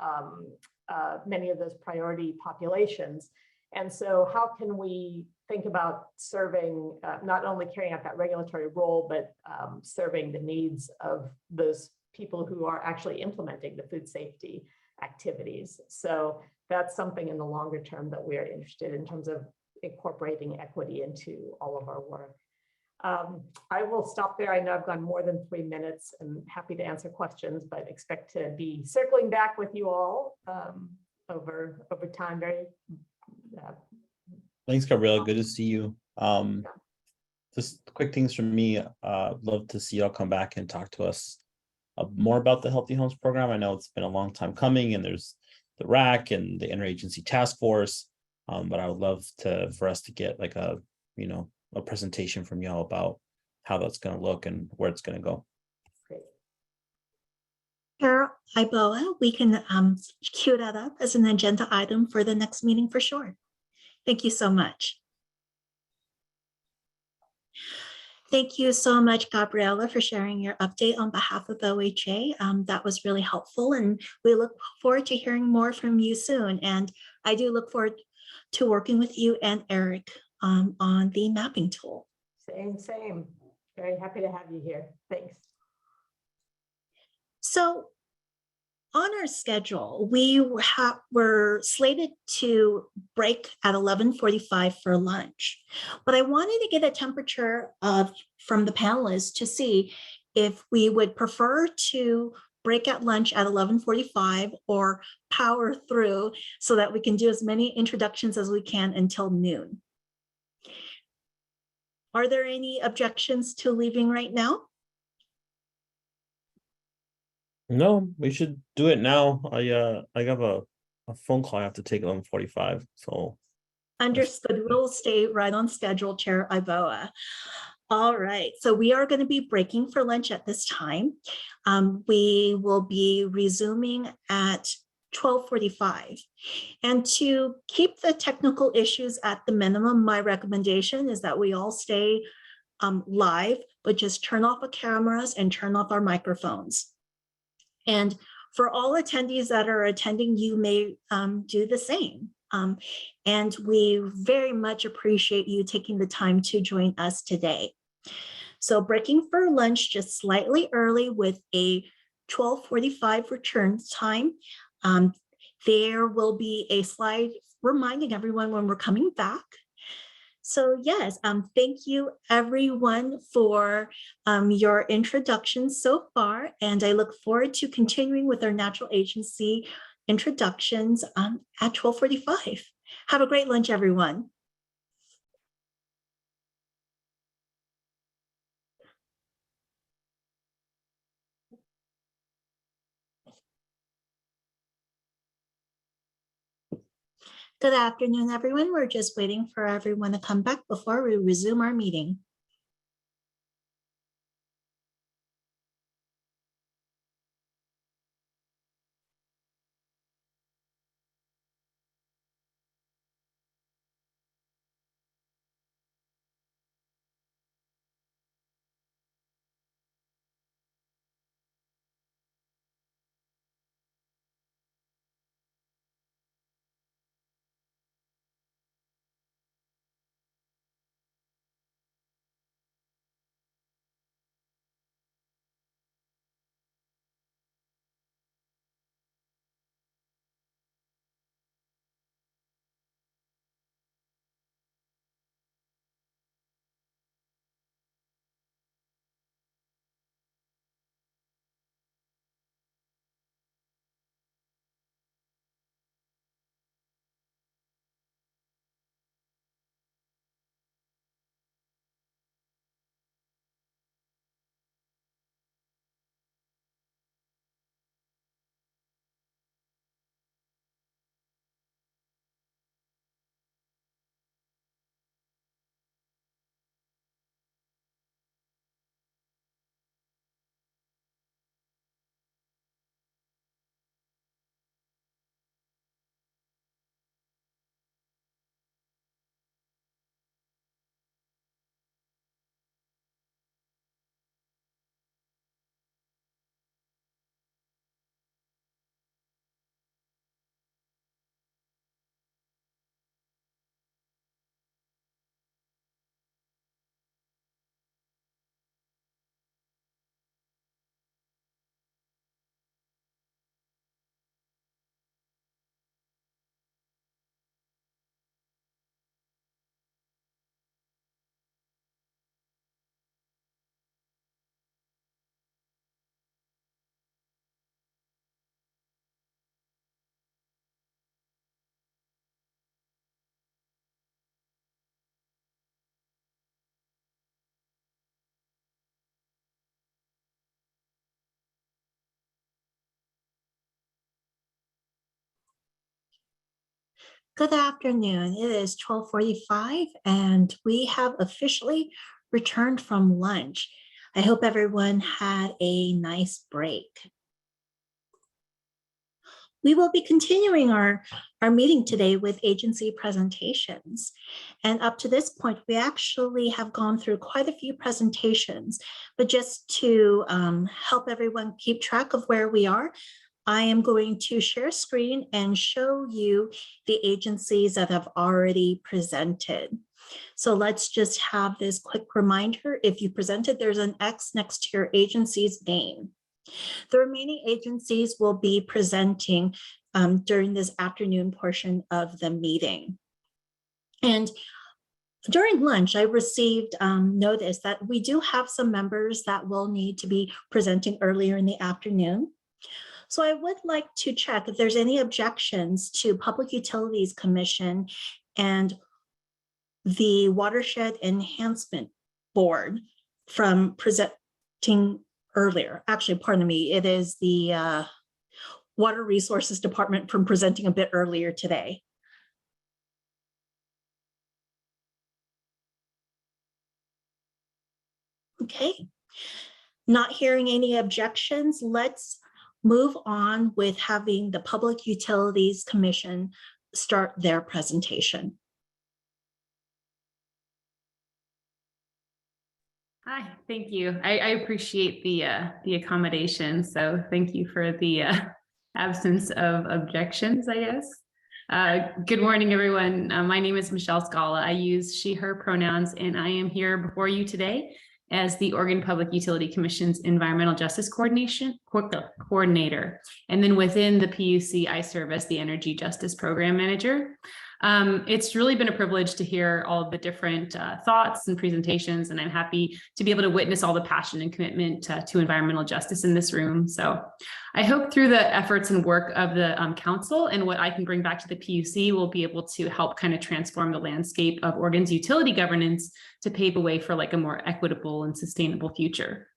many of those priority populations. And so how can we think about serving, not only carrying out that regulatory role, but serving the needs of those people who are actually implementing the food safety activities? So that's something in the longer term that we are interested in terms of incorporating equity into all of our work. I will stop there. I know I've gone more than 3 minutes and happy to answer questions, but expect to be circling back with you all over time. Thanks, Gabriella. Good to see you. Just quick things from me. Love to see y'all come back and talk to us more about the Healthy Homes program. I know it's been a long time coming, and there's the RAC and the interagency task force. But I would love for us to get like a presentation from y'all about how that's going to look and where it's going to go. Great. Chair Iboa, we can queue that up as an agenda item for the next meeting for sure. Thank you so much. Thank you so much, Gabriella, for sharing your update on behalf of OHA. That was really helpful, and we look forward to hearing more from you soon. And I do look forward to working with you and Eric on the mapping tool. Same. Very happy to have you here. Thanks. So on our schedule, we were slated to break at 11:45 for lunch, but I wanted to get a temperature from the panelists to see if we would prefer to break at lunch at 11:45 or power through so that we can do as many introductions as we can until noon. Are there any objections to leaving right now? No, we should do it now. I have a phone call I have to take at 11:45. So Understood. We'll stay right on schedule, Chair Iboa. All right, so we are going to be breaking for lunch at this time. We will be resuming at 12:45. And to keep the technical issues at the minimum, my recommendation is that we all stay live, but just turn off the cameras and turn off our microphones. And for all attendees that are attending, you may do the same. And we very much appreciate you taking the time to join us today. So breaking for lunch just slightly early with a 12:45 return time. There will be a slide reminding everyone when we're coming back. So yes, thank you everyone for your introductions so far, and I look forward to continuing with our natural agency introductions at 12:45. Have a great lunch, everyone. Good afternoon, everyone. We're just waiting for everyone to come back before we resume our meeting. Good afternoon. It is 12:45 and we have officially returned from lunch. I hope everyone had a nice break. We will be continuing our meeting today with agency presentations. And up to this point, we actually have gone through quite a few presentations, but just to help everyone keep track of where we are, I am going to share screen and show you the agencies that have already presented. So let's just have this quick reminder. If you presented, there's an X next to your agency's name. The remaining agencies will be presenting during this afternoon portion of the meeting. And during lunch, I received notice that we do have some members that will need to be presenting earlier in the afternoon. So I would like to check if there's any objections to Public Utilities Commission and the Watershed Enhancement Board from presenting earlier. Actually, pardon me, it is the Water Resources Department from presenting a bit earlier today. Okay, not hearing any objections, let's move on with having the Public Utilities Commission start their presentation. Hi, thank you. I appreciate the accommodation. So thank you for the absence of objections, I guess. Good morning, everyone. My name is Michelle Scala. I use she, her pronouns, and I am here before you today as the Oregon Public Utility Commission's Environmental Justice Coordinator. And then within the PUC, I serve as the Energy Justice Program Manager. It's really been a privilege to hear all of the different thoughts and presentations, and I'm happy to be able to witness all the passion and commitment to environmental justice in this room. So I hope through the efforts and work of the council and what I can bring back to the PUC, we'll be able to help kind of transform the landscape of Oregon's utility governance to pave the way for like a more equitable and sustainable future.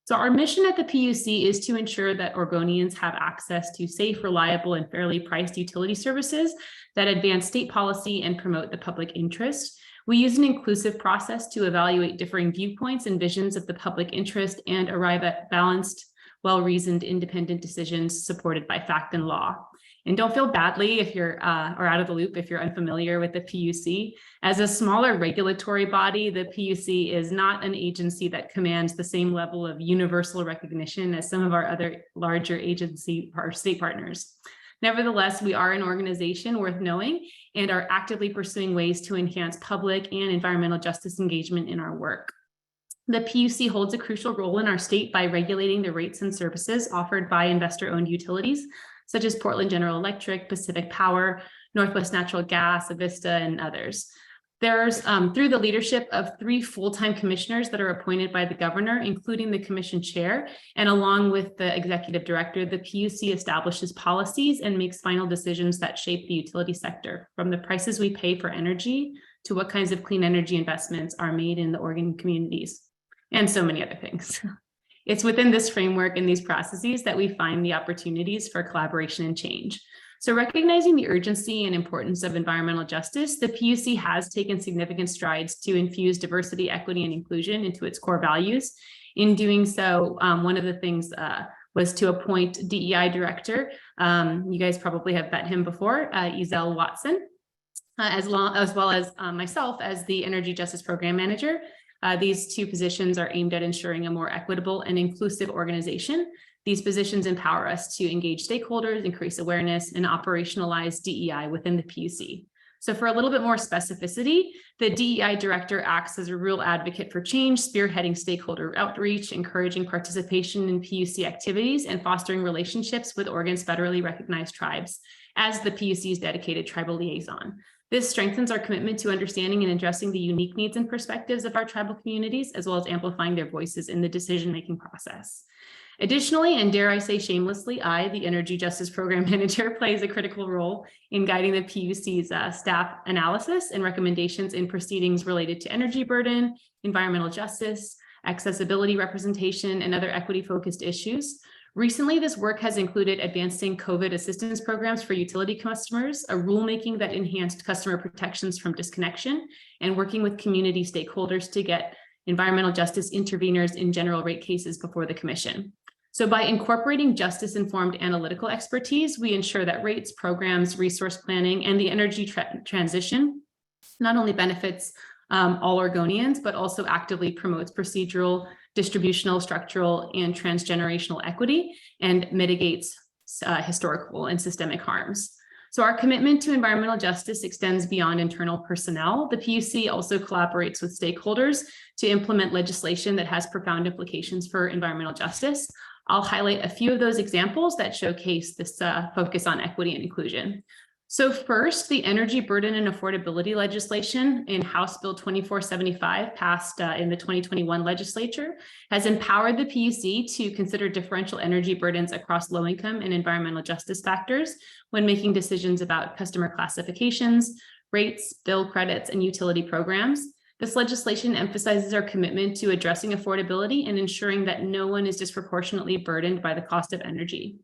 So our mission at the PUC is to ensure that Oregonians have access to safe, reliable, and fairly priced utility services that advance state policy and promote the public interest. We use an inclusive process to evaluate differing viewpoints and visions of the public interest and arrive at balanced, well-reasoned, independent decisions supported by fact and law. And don't feel badly if you're or out of the loop if you're unfamiliar with the PUC. As a smaller regulatory body, the PUC is not an agency that commands the same level of universal recognition as some of our other larger agency or state partners. Nevertheless, we are an organization worth knowing and are actively pursuing ways to enhance public and environmental justice engagement in our work. The PUC holds a crucial role in our state by regulating the rates and services offered by investor-owned utilities, such as Portland General Electric, Pacific Power, Northwest Natural Gas, Avista, and others. There's through the leadership of 3 full-time commissioners that are appointed by the governor, including the commission chair, and along with the executive director, the PUC establishes policies and makes final decisions that shape the utility sector, from the prices we pay for energy to what kinds of clean energy investments are made in the Oregon communities, and so many other things. It's within this framework and these processes that we find the opportunities for collaboration and change. So recognizing the urgency and importance of environmental justice, the PUC has taken significant strides to infuse diversity, equity, and inclusion into its core values. In doing so, one of the things was to appoint DEI director. You guys probably have met him before, Ezell Watson, as well as myself as the Energy Justice Program Manager. These 2 positions are aimed at ensuring a more equitable and inclusive organization. These positions empower us to engage stakeholders, increase awareness, and operationalize DEI within the PUC. So for a little bit more specificity, the DEI director acts as a real advocate for change, spearheading stakeholder outreach, encouraging participation in PUC activities, and fostering relationships with Oregon's federally recognized tribes as the PUC's dedicated tribal liaison. This strengthens our commitment to understanding and addressing the unique needs and perspectives of our tribal communities, as well as amplifying their voices in the decision-making process. Additionally, and dare I say shamelessly, I, the Energy Justice Program Manager, plays a critical role in guiding the PUC's staff analysis and recommendations in proceedings related to energy burden, environmental justice, accessibility representation, and other equity-focused issues. Recently, this work has included advancing COVID assistance programs for utility customers, a rulemaking that enhanced customer protections from disconnection, and working with community stakeholders to get environmental justice interveners in general rate cases before the commission. So by incorporating justice-informed analytical expertise, we ensure that rates, programs, resource planning, and the energy transition not only benefits all Oregonians, but also actively promotes procedural, distributional, structural, and transgenerational equity and mitigates historical and systemic harms. So our commitment to environmental justice extends beyond internal personnel. The PUC also collaborates with stakeholders to implement legislation that has profound implications for environmental justice. I'll highlight a few of those examples that showcase this focus on equity and inclusion. So first, the energy burden and affordability legislation in House Bill 2475 passed in the 2021 legislature has empowered the PUC to consider differential energy burdens across low-income and environmental justice factors when making decisions about customer classifications, rates, bill credits, and utility programs. This legislation emphasizes our commitment to addressing affordability and ensuring that no one is disproportionately burdened by the cost of energy.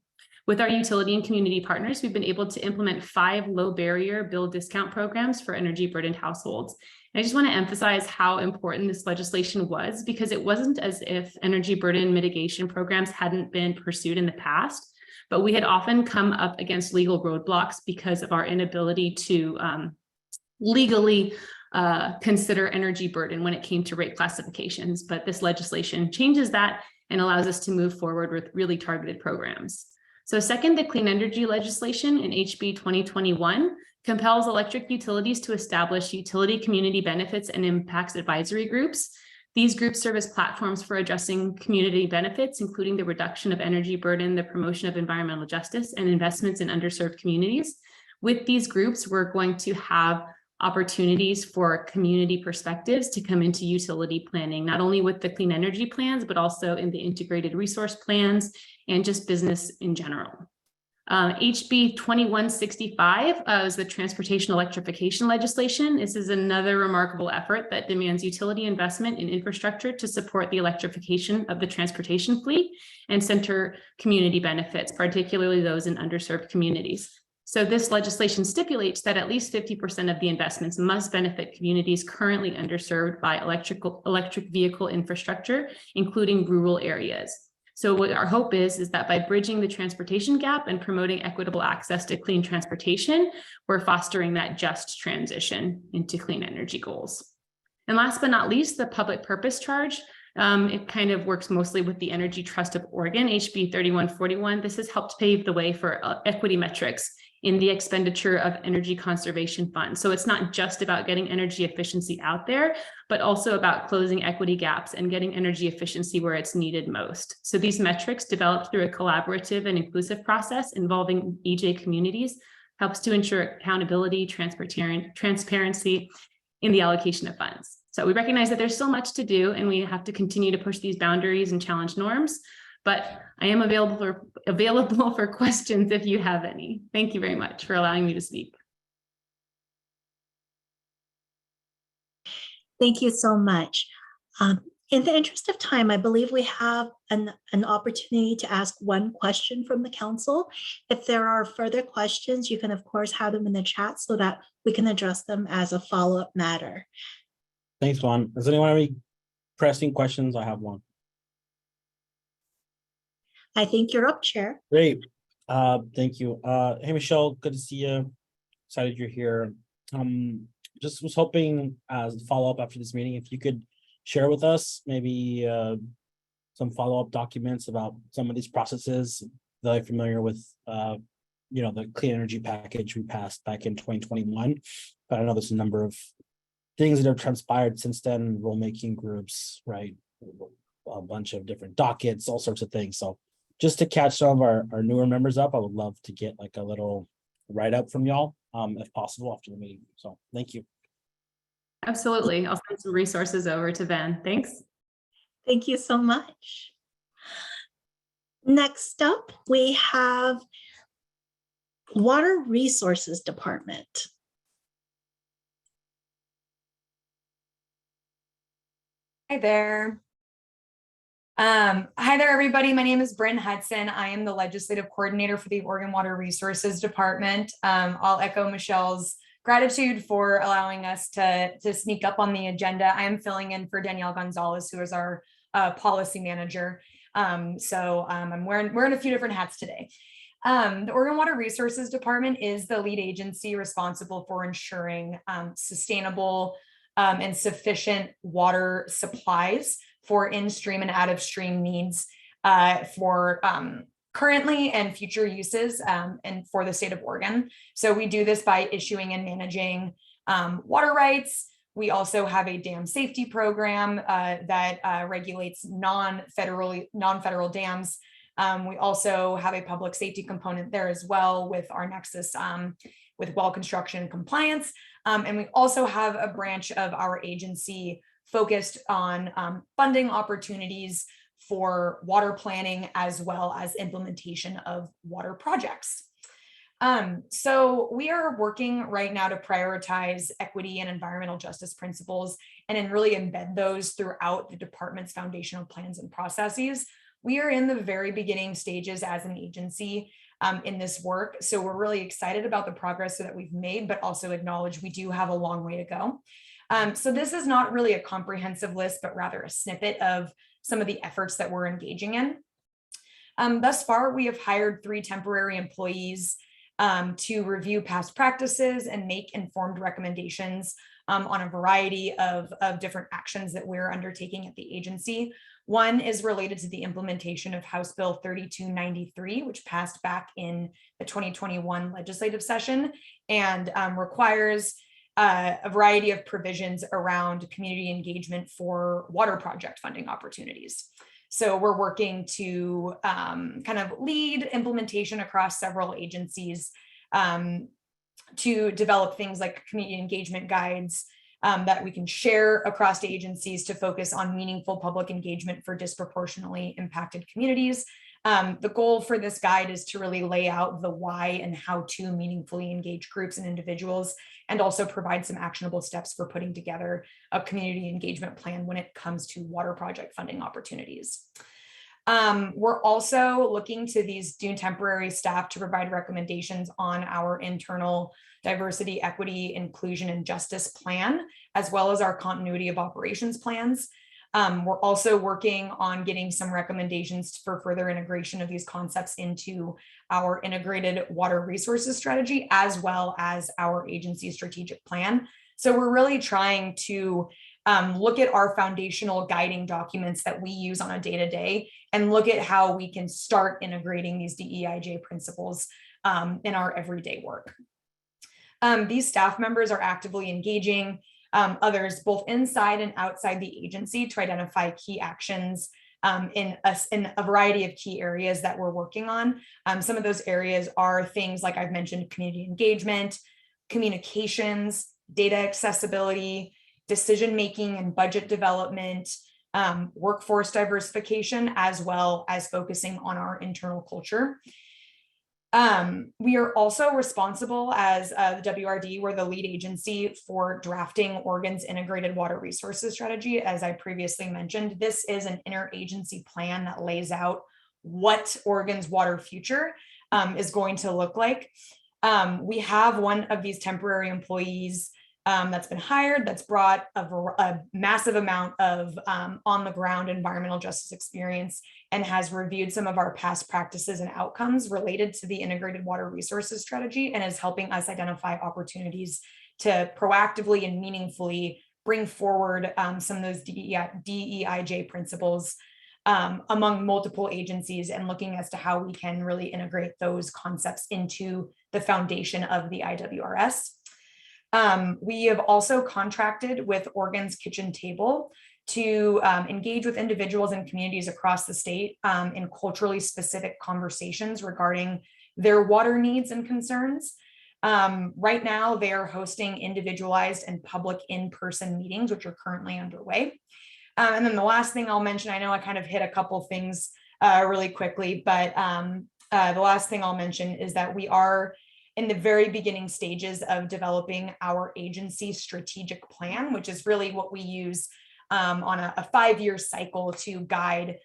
With our utility and community partners, we've been able to implement 5 low barrier bill discount programs for energy burdened households. And I just want to emphasize how important this legislation was, because it wasn't as if energy burden mitigation programs hadn't been pursued in the past, but we had often come up against legal roadblocks because of our inability to legally consider energy burden when it came to rate classifications. But this legislation changes that and allows us to move forward with really targeted programs. So second, the clean energy legislation in HB 2021 compels electric utilities to establish utility community benefits and impacts advisory groups. These groups serve as platforms for addressing community benefits, including the reduction of energy burden, the promotion of environmental justice, and investments in underserved communities. With these groups, we're going to have opportunities for community perspectives to come into utility planning, not only with the clean energy plans, but also in the integrated resource plans and just business in general. HB 2165 is the transportation electrification legislation. This is another remarkable effort that demands utility investment in infrastructure to support the electrification of the transportation fleet and center community benefits, particularly those in underserved communities. So this legislation stipulates that at least 50% of the investments must benefit communities currently underserved by electric vehicle infrastructure, including rural areas. So what our hope is that by bridging the transportation gap and promoting equitable access to clean transportation, we're fostering that just transition into clean energy goals. And last but not least, the public purpose charge. It kind of works mostly with the Energy Trust of Oregon, HB 3141. This has helped pave the way for equity metrics in the expenditure of energy conservation funds. So it's not just about getting energy efficiency out there, but also about closing equity gaps and getting energy efficiency where it's needed most. So these metrics, developed through a collaborative and inclusive process involving EJ communities, helps to ensure accountability, transparency in the allocation of funds. So we recognize that there's still much to do, and we have to continue to push these boundaries and challenge norms, but I am available for questions if you have any. Thank you very much for allowing me to speak. Thank you so much. In the interest of time, I believe we have an opportunity to ask one question from the council. If there are further questions, you can of course have them in the chat so that we can address them as a follow-up matter. Thanks, Juan. Does anyone have any pressing questions? I have one. I think you're up, Chair. Great. Thank you. Hey, Michelle, good to see you. Excited you're here. Just was hoping as a follow-up after this meeting, if you could share with us maybe some follow-up documents about some of these processes that I'm familiar with, the clean energy package we passed back in 2021. But I know there's a number of things that have transpired since then, rulemaking groups, right? A bunch of different dockets, all sorts of things. So just to catch some of our newer members up, I would love to get like a little write-up from y'all, if possible, after the meeting. So thank you. Absolutely. I'll send some resources over to Ben. Thanks. Thank you so much. Next up, we have Water Resources Department. Hi there. Hi there, everybody. My name is Bryn Hudson. I am the legislative coordinator for the Oregon Water Resources Department. I'll echo Michelle's gratitude for allowing us to sneak up on the agenda. I am filling in for Danielle Gonzalez, who is our policy manager. I'm wearing a few different hats today. The Oregon Water Resources Department is the lead agency responsible for ensuring sustainable and sufficient water supplies for in-stream and out-of-stream needs for currently and future uses and for the state of Oregon. So we do this by issuing and managing water rights. We also have a dam safety program that regulates non-federal dams. We also have a public safety component there as well with our nexus with well construction and compliance. And we also have a branch of our agency focused on funding opportunities for water planning as well as implementation of water projects. So we are working right now to prioritize equity and environmental justice principles and then really embed those throughout the department's foundational plans and processes. We are in the very beginning stages as an agency in this work. So we're really excited about the progress that we've made, but also acknowledge we do have a long way to go. So this is not really a comprehensive list, but rather a snippet of some of the efforts that we're engaging in. Thus far, we have hired 3 temporary employees to review past practices and make informed recommendations on a variety of different actions that we're undertaking at the agency. One is related to the implementation of House Bill 3293, which passed back in the 2021 legislative session and requires a variety of provisions around community engagement for water project funding opportunities. So we're working to kind of lead implementation across several agencies to develop things like community engagement guides that we can share across agencies to focus on meaningful public engagement for disproportionately impacted communities. The goal for this guide is to really lay out the why and how to meaningfully engage groups and individuals, and also provide some actionable steps for putting together a community engagement plan when it comes to water project funding opportunities. We're also looking to these new temporary staff to provide recommendations on our internal diversity, equity, inclusion, and justice plan, as well as our continuity of operations plans. We're also working on getting some recommendations for further integration of these concepts into our integrated water resources strategy, as well as our agency strategic plan. So we're really trying to look at our foundational guiding documents that we use on a day-to-day and look at how we can start integrating these DEIJ principles in our everyday work. These staff members are actively engaging others both inside and outside the agency to identify key actions in a variety of key areas that we're working on. Some of those areas are things like I've mentioned: community engagement, communications, data accessibility, decision-making and budget development, workforce diversification, as well as focusing on our internal culture. We are also responsible as the WRD, we're the lead agency for drafting Oregon's integrated water resources strategy. As I previously mentioned, this is an interagency plan that lays out what Oregon's water future is going to look like. We have one of these temporary employees that's been hired, that's brought a massive amount of on-the-ground environmental justice experience and has reviewed some of our past practices and outcomes related to the integrated water resources strategy, and is helping us identify opportunities to proactively and meaningfully bring forward some of those DEIJ principles among multiple agencies, and looking as to how we can really integrate those concepts into the foundation of the IWRS. We have also contracted with Oregon's Kitchen Table to engage with individuals and communities across the state in culturally specific conversations regarding their water needs and concerns. Right now, they are hosting individualized and public in-person meetings, which are currently underway. And then the last thing I'll mention, I know I kind of hit a couple things really quickly, but the last thing I'll mention is that we are in the very beginning stages of developing our agency strategic plan, which is really what we use on a 5-year cycle to guide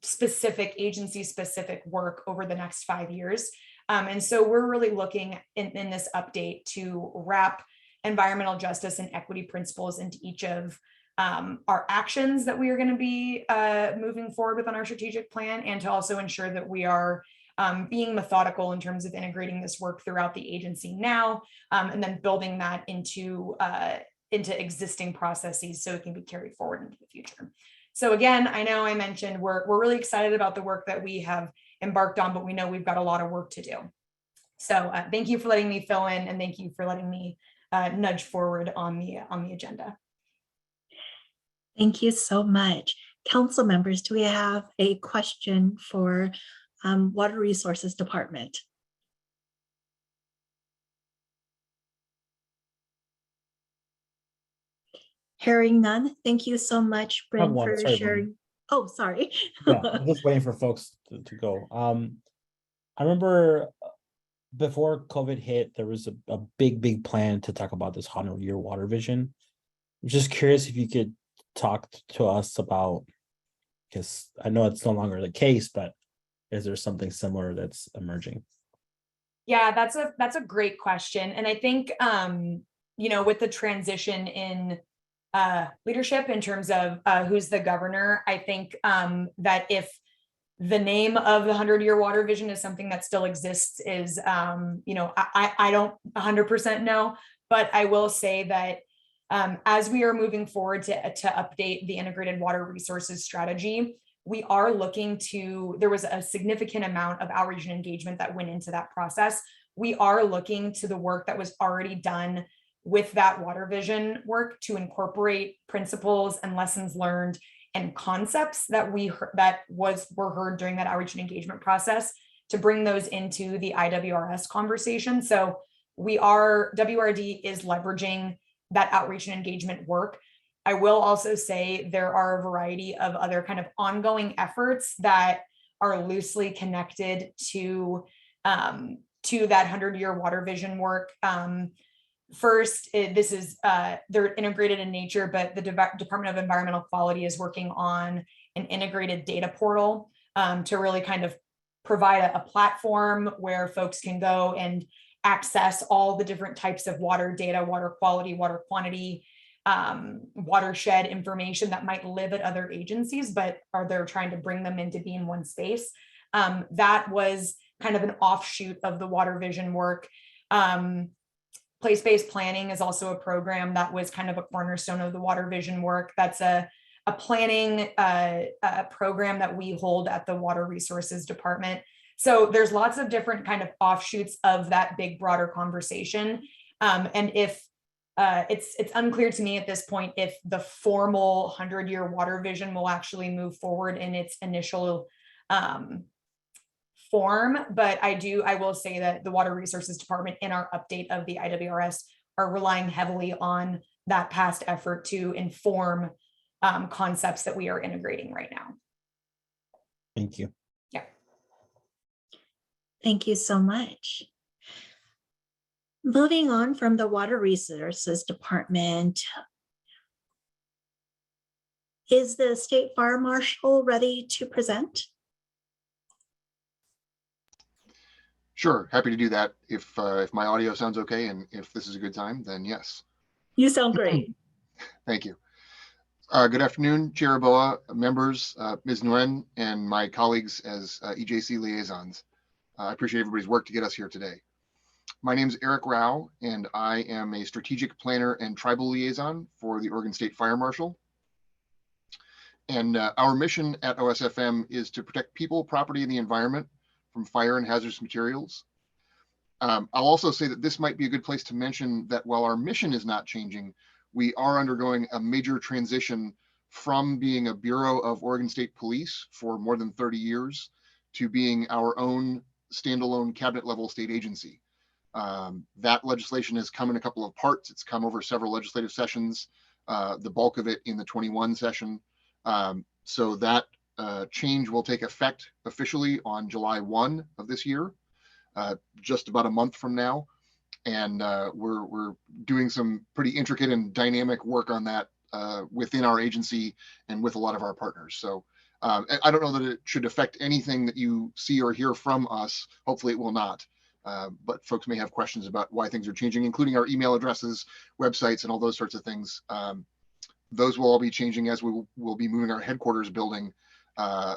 specific agency specific work over the next 5 years. And so we're really looking in this update to wrap environmental justice and equity principles into each of our actions that we are going to be moving forward with on our strategic plan, and to also ensure that we are being methodical in terms of integrating this work throughout the agency now, and then building that into existing processes so it can be carried forward into the future. So again, I know I mentioned we're really excited about the work that we have embarked on, but we know we've got a lot of work to do. So thank you for letting me fill in, and thank you for letting me nudge forward on the agenda. Thank you so much. Council members, do we have a question for Water Resources Department? Hearing none, thank you so much, I have Bryn, one. for Sorry, Bryn. sharing. Oh, sorry. Yeah, I'm just waiting for folks to go. I remember before COVID hit, there was a big plan to talk about this 100-year water vision. I'm just curious if you could talk to us about, because I know it's no longer the case, but is there something similar that's emerging? Yeah, that's a great question. And I think, with the transition in leadership in terms of who's the governor, I think that if the name of the 100-year water vision is something that still exists is, I don't 100% know, but I will say that as we are moving forward to update the integrated water resources strategy, we are looking to, there was a significant amount of outreach and engagement that went into that process. We are looking to the work that was already done with that water vision work to incorporate principles and lessons learned and concepts that were heard during that outreach and engagement process, to bring those into the IWRS conversation. So WRD is leveraging that outreach and engagement work. I will also say there are a variety of other kind of ongoing efforts that are loosely connected to that 100-year water vision work. First, this is they're integrated in nature, but the Department of Environmental Quality is working on an integrated data portal to really kind of provide a platform where folks can go and access all the different types of water data, water quality, water quantity, watershed information that might live at other agencies, but they're trying to bring them into being one space. That was kind of an offshoot of the water vision work. Place-based planning is also a program that was kind of a cornerstone of the water vision work. That's a planning program that we hold at the Water Resources Department. So there's lots of different kind of offshoots of that big, broader conversation. And if it's unclear to me at this point if the formal 100-year water vision will actually move forward in its initial form, but I will say that the Water Resources Department in our update of the IWRS are relying heavily on that past effort to inform concepts that we are integrating right now. Thank you. Yeah. Thank you so much. Moving on from the Water Resources Department, is the State Fire Marshal ready to present? Sure, happy to do that. If my audio sounds okay and if this is a good time, then yes. You sound great. Thank you. Good afternoon, Chair Boa, members, Ms. Nguyen, and my colleagues as EJC liaisons. I appreciate everybody's work to get us here today. My name is Eric Rao, and I am a strategic planner and tribal liaison for the Oregon State Fire Marshal. And our mission at OSFM is to protect people, property, and the environment from fire and hazardous materials. I'll also say that this might be a good place to mention that while our mission is not changing, we are undergoing a major transition from being a Bureau of Oregon State Police for more than 30 years to being our own standalone cabinet level state agency. That legislation has come in a couple of parts. It's come over several legislative sessions, the bulk of it in the 21 session. So that change will take effect officially on July 1 of this year, just about a month from now. And we're doing some pretty intricate and dynamic work on that within our agency and with a lot of our partners. So I don't know that it should affect anything that you see or hear from us. Hopefully it will not. But folks may have questions about why things are changing, including our email addresses, websites, and all those sorts of things. Those will all be changing as we will be moving our headquarters building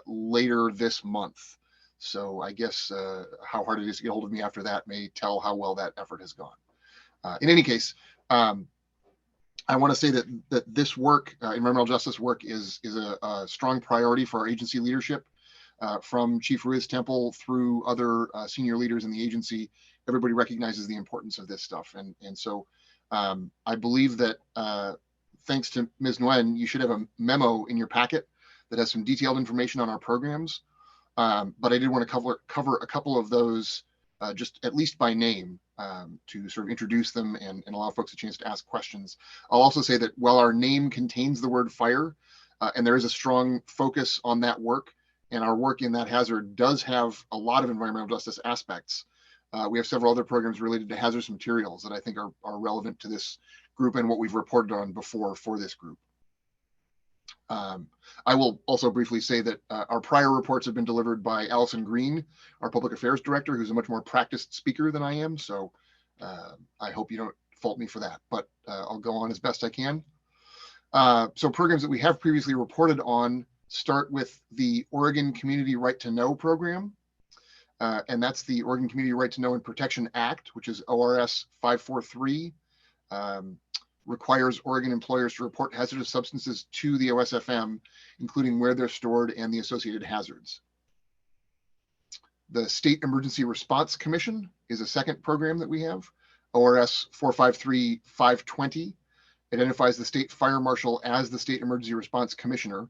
later this month. So I guess how hard it is to get hold of me after that may tell how well that effort has gone. In any case, I want to say that this work, environmental justice work, is a strong priority for our agency leadership, from Chief Ruiz Temple through other senior leaders in the agency. Everybody recognizes the importance of this stuff, and so I believe that thanks to Ms. Nguyen, you should have a memo in your packet that has some detailed information on our programs. But I did want to cover a couple of those just at least by name, to sort of introduce them and allow folks a chance to ask questions. I'll also say that while our name contains the word fire, and there is a strong focus on that work, and our work in that hazard does have a lot of environmental justice aspects, we have several other programs related to hazardous materials that I think are relevant to this group and what we've reported on before for this group. I will also briefly say that our prior reports have been delivered by Allison Green, our public affairs director, who's a much more practiced speaker than I am. So I hope you don't fault me for that, but I'll go on as best I can. So programs that we have previously reported on start with the Oregon Community Right to Know program. And that's the Oregon Community Right to Know and Protection Act, which is ORS 543. Requires Oregon employers to report hazardous substances to the OSFM, including where they're stored and the associated hazards. The State Emergency Response Commission is a second program that we have. ORS 453-520 identifies the state fire marshal as the State Emergency Response Commissioner,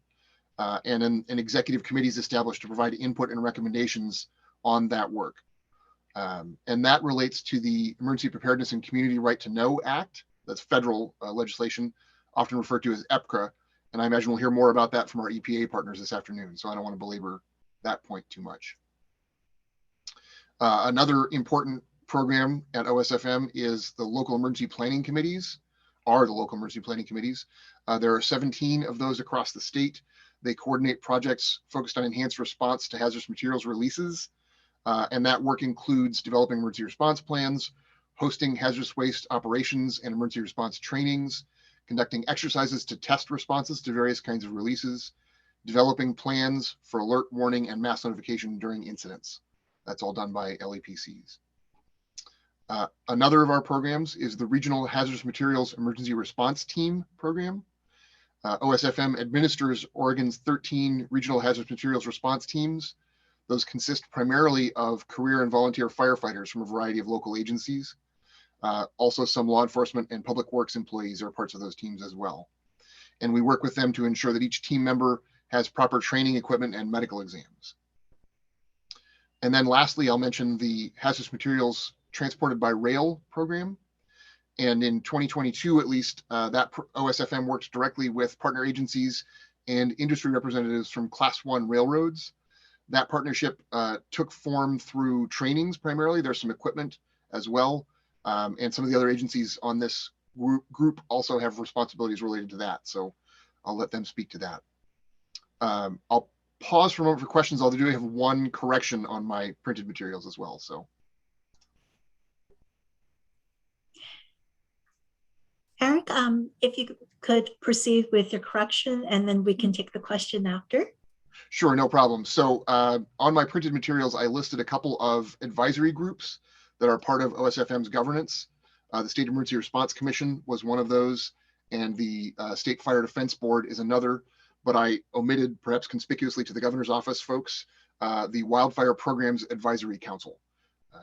and an executive committee is established to provide input and recommendations on that work. And that relates to the Emergency Preparedness and Community Right to Know Act. That's federal legislation, often referred to as EPCRA. And I imagine we'll hear more about that from our EPA partners this afternoon. So I don't want to belabor that point too much. Another important program at OSFM is the local emergency planning committees, the local emergency planning committees. There are 17 of those across the state. They coordinate projects focused on enhanced response to hazardous materials releases. And that work includes developing emergency response plans, hosting hazardous waste operations and emergency response trainings, conducting exercises to test responses to various kinds of releases, developing plans for alert, warning, and mass notification during incidents. That's all done by LEPCs. Another of our programs is the Regional Hazardous Materials Emergency Response Team program. OSFM administers Oregon's 13 regional hazardous materials response teams. Those consist primarily of career and volunteer firefighters from a variety of local agencies. Also, some law enforcement and public works employees are parts of those teams as well. And we work with them to ensure that each team member has proper training equipment and medical exams. And then lastly, I'll mention the Hazardous Materials Transported by Rail program. And in 2022, at least, that OSFM worked directly with partner agencies and industry representatives from Class 1 railroads. That partnership took form through trainings primarily. There's some equipment as well. And some of the other agencies on this group also have responsibilities related to that. So I'll let them speak to that. I'll pause for a moment for questions. Although I do have one correction on my printed materials as well. So. Eric, if you could proceed with your correction and then we can take the question after. Sure, no problem. So on my printed materials, I listed a couple of advisory groups that are part of OSFM's governance. The State Emergency Response Commission was one of those, and the State Fire Defense Board is another, but I omitted, perhaps conspicuously to the governor's office folks, the Wildfire Programs Advisory Council,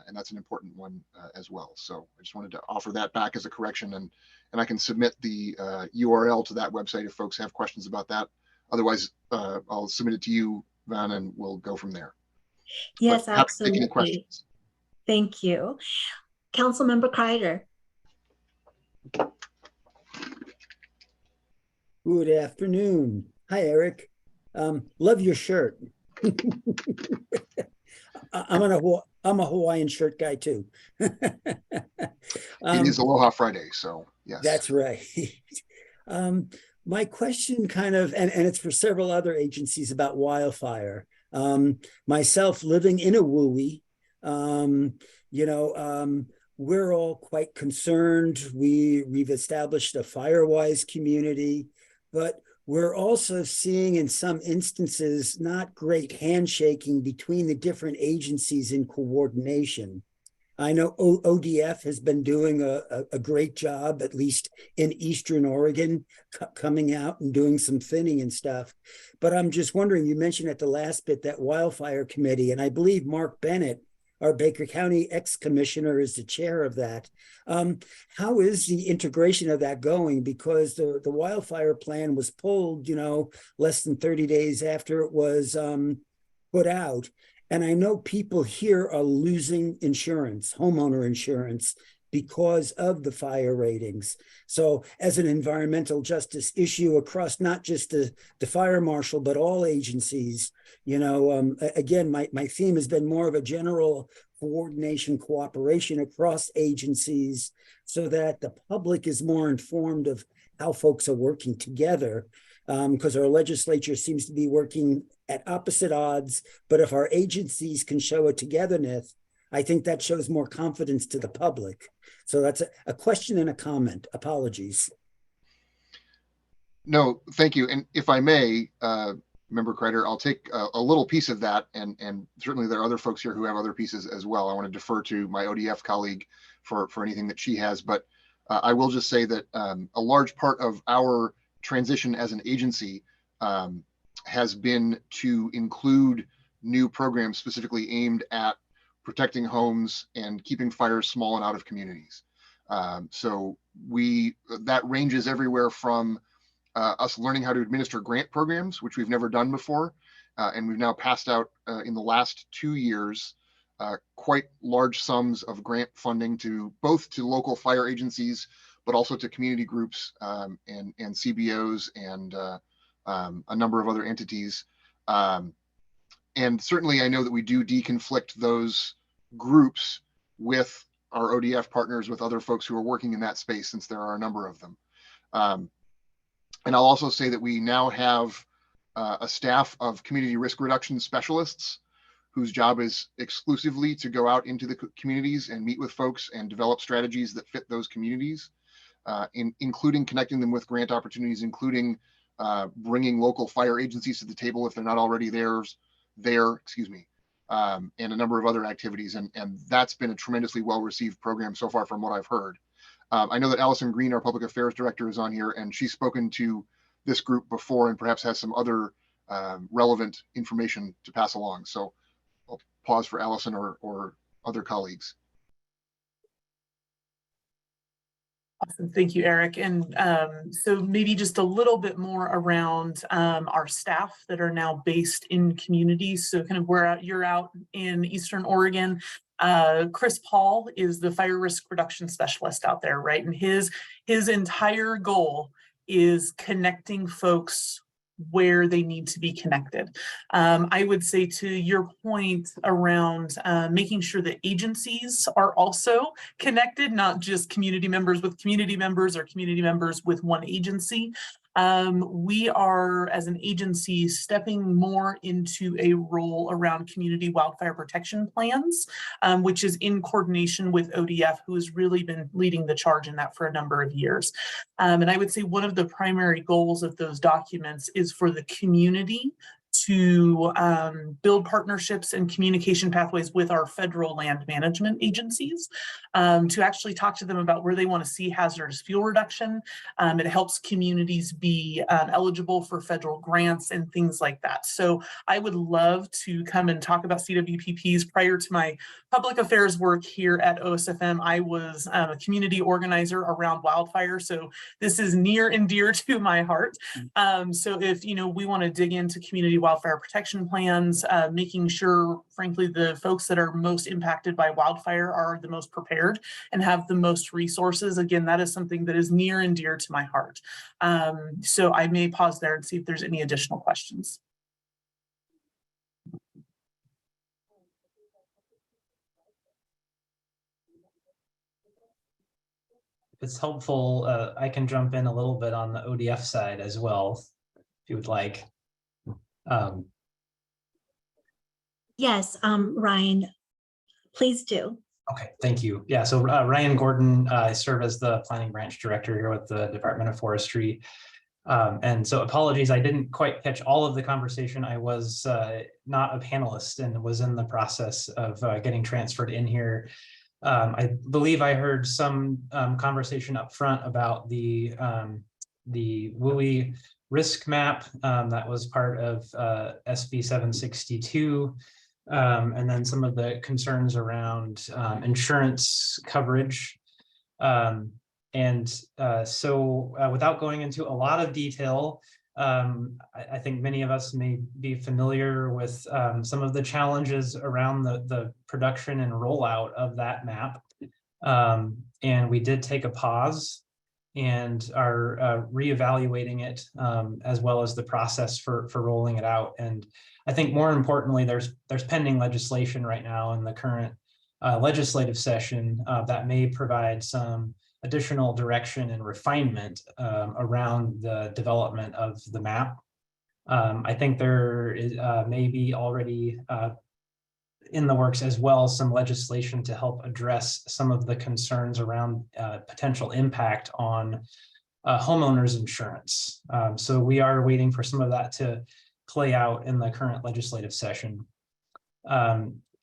and that's an important one as well. So I just wanted to offer that back as a correction, and I can submit the URL to that website if folks have questions about that. Otherwise, I'll submit it to you, Van, and we'll go from there. Yes, but absolutely. Any questions? Thank you. Councilmember Kreider. Good afternoon. Hi, Eric. Love your shirt. I'm a Hawaiian shirt guy too. It is Aloha Friday, so yes. That's right. My question kind of, and it's for several other agencies about wildfire. Myself living in a WUI, we're all quite concerned. We've established a FireWise community, but we're also seeing in some instances not great handshaking between the different agencies in coordination. I know ODF has been doing a great job, at least in Eastern Oregon, coming out and doing some thinning and stuff. But I'm just wondering, you mentioned at the last bit that wildfire committee, and I believe Mark Bennett, our Baker County ex-commissioner, is the chair of that. How is the integration of that going? Because the wildfire plan was pulled, less than 30 days after it was put out. And I know people here are losing insurance, homeowner insurance, because of the fire ratings. So as an environmental justice issue across not just the fire marshal, but all agencies, again, my theme has been more of a general coordination, cooperation across agencies so that the public is more informed of how folks are working together. Because our legislature seems to be working at opposite odds, but if our agencies can show a togetherness, I think that shows more confidence to the public. So that's a question and a comment. Apologies. No, thank you. And if I may, Member Kreider, I'll take a little piece of that, and certainly there are other folks here who have other pieces as well. I want to defer to my ODF colleague for anything that she has, but I will just say that a large part of our transition as an agency has been to include new programs specifically aimed at protecting homes and keeping fires small and out of communities. So that ranges everywhere from us learning how to administer grant programs, which we've never done before. And we've now passed out in the last 2 years quite large sums of grant funding to both to local fire agencies, but also to community groups and CBOs and a number of other entities. And certainly I know that we do deconflict those groups with our ODF partners, with other folks who are working in that space, since there are a number of them. And I'll also say that we now have a staff of community risk reduction specialists whose job is exclusively to go out into the communities and meet with folks and develop strategies that fit those communities, including connecting them with grant opportunities, including bringing local fire agencies to the table if they're not already there, and a number of other activities. And that's been a tremendously well-received program so far from what I've heard. I know that Allison Green, our public affairs director, is on here, and she's spoken to this group before and perhaps has some other relevant information to pass along. So I'll pause for Allison or other colleagues. Awesome. Thank you, Eric. And so maybe just a little bit more around our staff that are now based in communities. So kind of where you're out in Eastern Oregon. Chris Paul is the fire risk reduction specialist out there, right? And his entire goal is connecting folks where they need to be connected. I would say, to your point around making sure that agencies are also connected, not just community members with community members or community members with one agency. We are, as an agency, stepping more into a role around community wildfire protection plans, which is in coordination with ODF, who has really been leading the charge in that for a number of years. And I would say one of the primary goals of those documents is for the community to build partnerships and communication pathways with our federal land management agencies, to actually talk to them about where they want to see hazardous fuel reduction. It helps communities be eligible for federal grants and things like that. So I would love to come and talk about CWPPs. Prior to my public affairs work here at OSFM, I was a community organizer around wildfire. So this is near and dear to my heart. So if we want to dig into community wildfire protection plans, making sure, frankly, the folks that are most impacted by wildfire are the most prepared and have the most resources. Again, that is something that is near and dear to my heart. So I may pause there and see if there's any additional questions. it's helpful, I can jump in a little bit on the ODF side as well, if you would like. Yes, Ryan, please do. Okay, thank you. Yeah, so Ryan Gordon, I serve as the planning branch director here with the Department of Forestry. And so apologies, I didn't quite catch all of the conversation. I was not a panelist and was in the process of getting transferred in here. I believe I heard some conversation up front about the WUI risk map that was part of SB 762. And then some of the concerns around insurance coverage. So without going into a lot of detail, I think many of us may be familiar with some of the challenges around the production and rollout of that map. And we did take a pause and are reevaluating it, as well as the process for rolling it out. And I think more importantly, there's pending legislation right now in the current legislative session that may provide some additional direction and refinement around the development of the map. I think there is maybe already in the works as well some legislation to help address some of the concerns around potential impact on homeowners insurance. So we are waiting for some of that to play out in the current legislative session.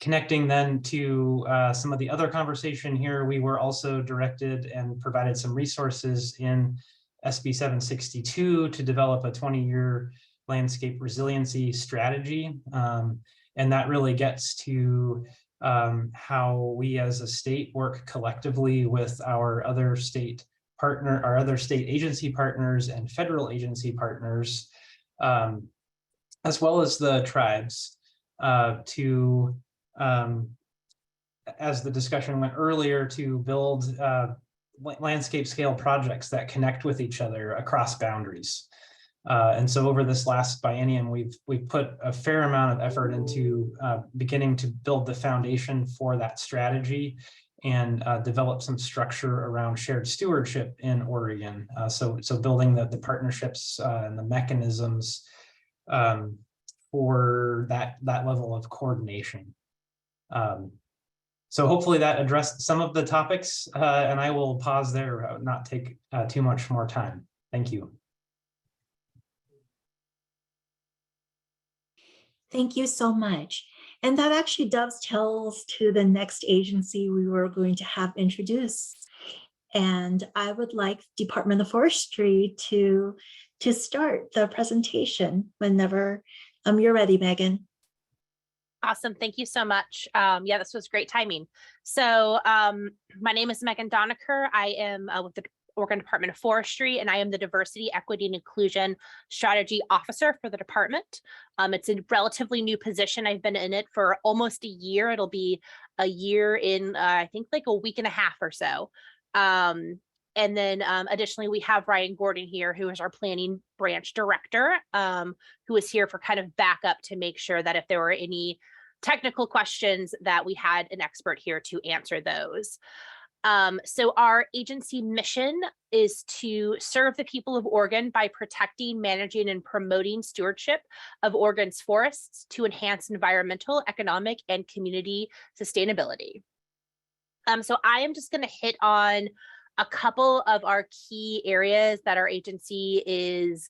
Connecting then to some of the other conversation here, we were also directed and provided some resources in SB 762 to develop a 20-year landscape resiliency strategy. And that really gets to how we as a state work collectively with our other state agency partners and federal agency partners, as well as the tribes, to, as the discussion went earlier, to build landscape scale projects that connect with each other across boundaries. And so over this last biennium, we've put a fair amount of effort into beginning to build the foundation for that strategy and develop some structure around shared stewardship in Oregon. So building the partnerships and the mechanisms for that level of coordination. So hopefully that addressed some of the topics, and I will pause there, not take too much more time. Thank you. Thank you so much. And that actually dovetails to the next agency we were going to have introduced. And I would like Department of Forestry to start the presentation whenever you're ready, Megan. Awesome. Thank you so much. Yeah, this was great timing. So my name is Megan Donaker. I am with the Oregon Department of Forestry, and I am the Diversity, Equity, and Inclusion Strategy Officer for the department. It's a relatively new position. I've been in it for almost a year. It'll be a year in, I think, like a week and a half or so. And then additionally, we have Ryan Gordon here, who is our planning branch director, who is here for kind of backup to make sure that if there were any technical questions that we had an expert here to answer those. So our agency mission is to serve the people of Oregon by protecting, managing, and promoting stewardship of Oregon's forests to enhance environmental, economic, and community sustainability. So I am just going to hit on a couple of our key areas that our agency is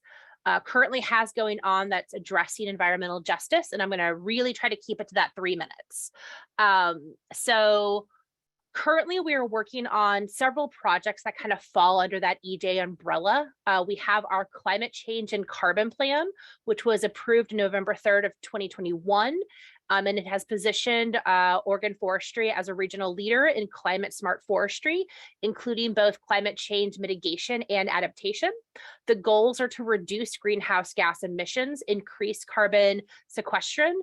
currently has going on that's addressing environmental justice, and I'm going to really try to keep it to that 3 minutes. So currently, we are working on several projects that kind of fall under that EJ umbrella. We have our climate change and carbon plan, which was approved November 3rd of 2021. And it has positioned Oregon Forestry as a regional leader in climate smart forestry, including both climate change mitigation and adaptation. The goals are to reduce greenhouse gas emissions, increase carbon sequestration,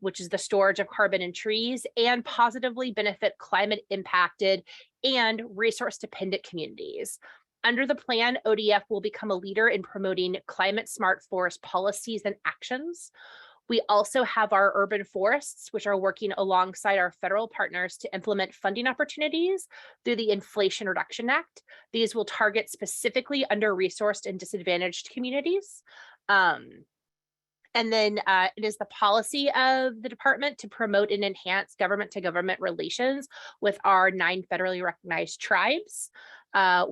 which is the storage of carbon in trees, and positively benefit climate impacted and resource dependent communities. Under the plan, ODF will become a leader in promoting climate smart forest policies and actions. We also have our urban forests, which are working alongside our federal partners to implement funding opportunities through the Inflation Reduction Act. These will target specifically under-resourced and disadvantaged communities. And then it is the policy of the department to promote and enhance government-to-government relations with our 9 federally recognized tribes.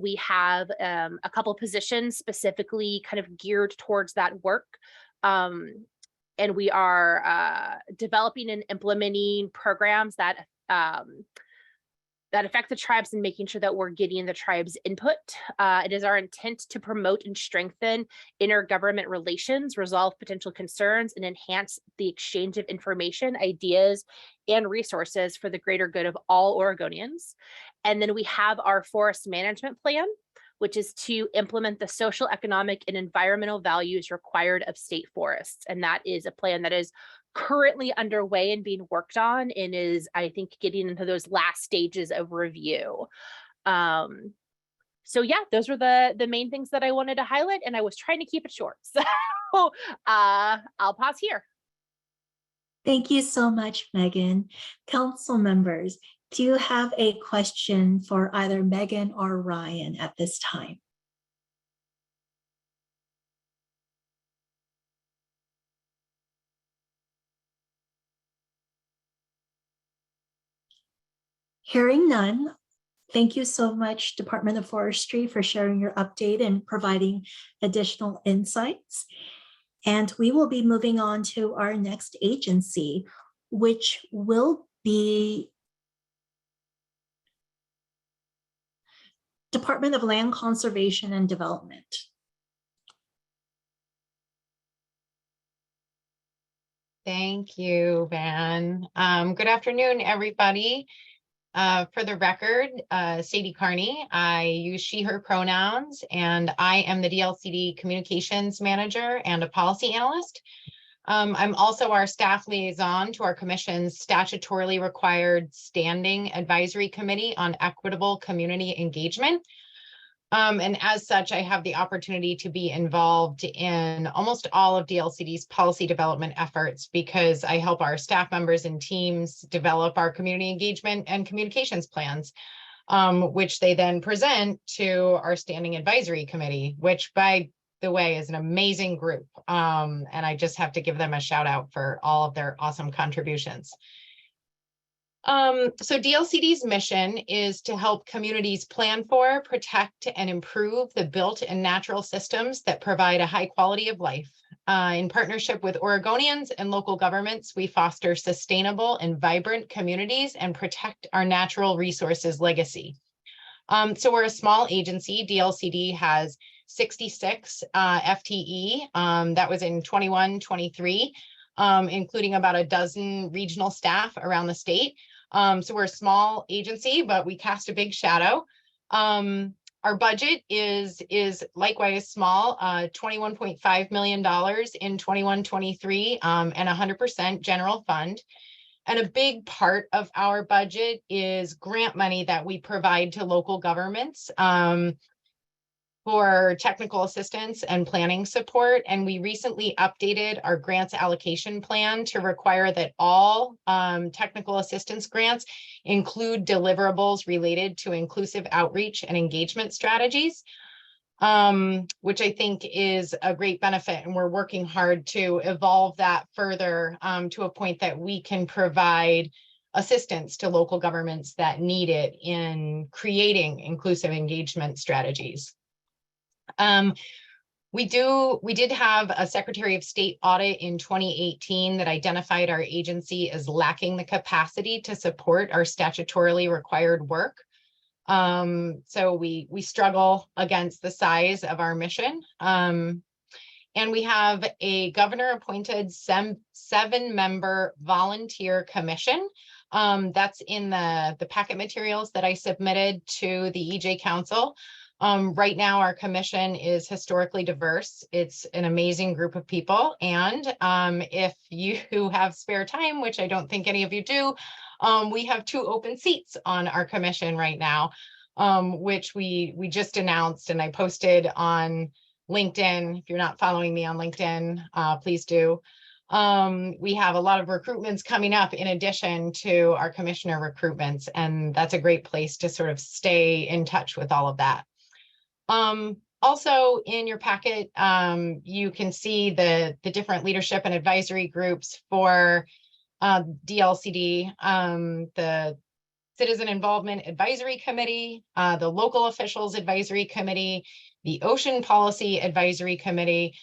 We have a couple positions specifically kind of geared towards that work. And we are developing and implementing programs that affect the tribes and making sure that we're getting the tribes' input. It is our intent to promote and strengthen intergovernment relations, resolve potential concerns, and enhance the exchange of information, ideas, and resources for the greater good of all Oregonians. And then we have our forest management plan, which is to implement the social, economic, and environmental values required of state forests. And that is a plan that is currently underway and being worked on and is, I think, getting into those last stages of review. So yeah, those were the main things that I wanted to highlight, and I was trying to keep it short. So I'll pause here. Thank you so much, Megan. Council members, do you have a question for either Megan or Ryan at this time? Hearing none, thank you so much, Department of Forestry, for sharing your update and providing additional insights. And we will be moving on to our next agency, which will be Department of Land Conservation and Development. Thank you, Van. Good afternoon, everybody. For the record, Sadie Carney, I use she, her pronouns, and I am the DLCD communications manager and a policy analyst. I'm also our staff liaison to our commission's statutorily required standing advisory committee on equitable community engagement. And as such, I have the opportunity to be involved in almost all of DLCD's policy development efforts because I help our staff members and teams develop our community engagement and communications plans, which they then present to our standing advisory committee, which by the way is an amazing group. And I just have to give them a shout out for all of their awesome contributions. So DLCD's mission is to help communities plan for, protect, and improve the built and natural systems that provide a high quality of life. In partnership with Oregonians and local governments, we foster sustainable and vibrant communities and protect our natural resources legacy. So we're a small agency. DLCD has 66 FTE. That was in 21-23, including about a dozen regional staff around the state. So we're a small agency, but we cast a big shadow. Our budget is likewise small, $21.5 million in 21-23, and 100% general fund. And a big part of our budget is grant money that we provide to local governments for technical assistance and planning support. And we recently updated our grants allocation plan to require that all technical assistance grants include deliverables related to inclusive outreach and engagement strategies, which I think is a great benefit. And we're working hard to evolve that further to a point that we can provide assistance to local governments that need it in creating inclusive engagement strategies. We did have a Secretary of State audit in 2018 that identified our agency as lacking the capacity to support our statutorily required work. So we struggle against the size of our mission. And we have a governor-appointed 7-member volunteer commission. That's in the packet materials that I submitted to the EJ Council. Right now, our commission is historically diverse. It's an amazing group of people. And if you have spare time, which I don't think any of you do, we have 2 open seats on our commission right now, which we just announced and I posted on LinkedIn. If you're not following me on LinkedIn, please do. We have a lot of recruitments coming up in addition to our commissioner recruitments, and that's a great place to sort of stay in touch with all of that. Also in your packet, you can see the different leadership and advisory groups for DLCD, the Citizen Involvement Advisory Committee, the Local Officials Advisory Committee, the Ocean Policy Advisory Committee,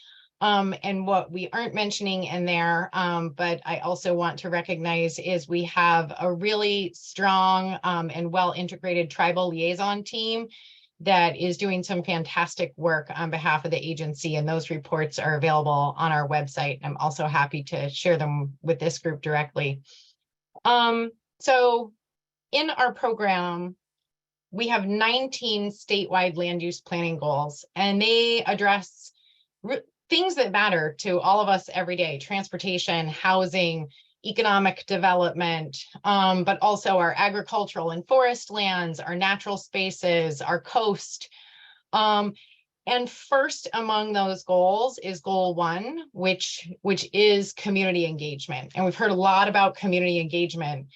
and what we aren't mentioning in there, but I also want to recognize is we have a really strong and well-integrated tribal liaison team that is doing some fantastic work on behalf of the agency, and those reports are available on our website. I'm also happy to share them with this group directly. So in our program, we have 19 statewide land use planning goals, and they address things that matter to all of us every day: transportation, housing, economic development, but also our agricultural and forest lands, our natural spaces, our coast. And first among those goals is goal 1, which is community engagement. And we've heard a lot about community engagement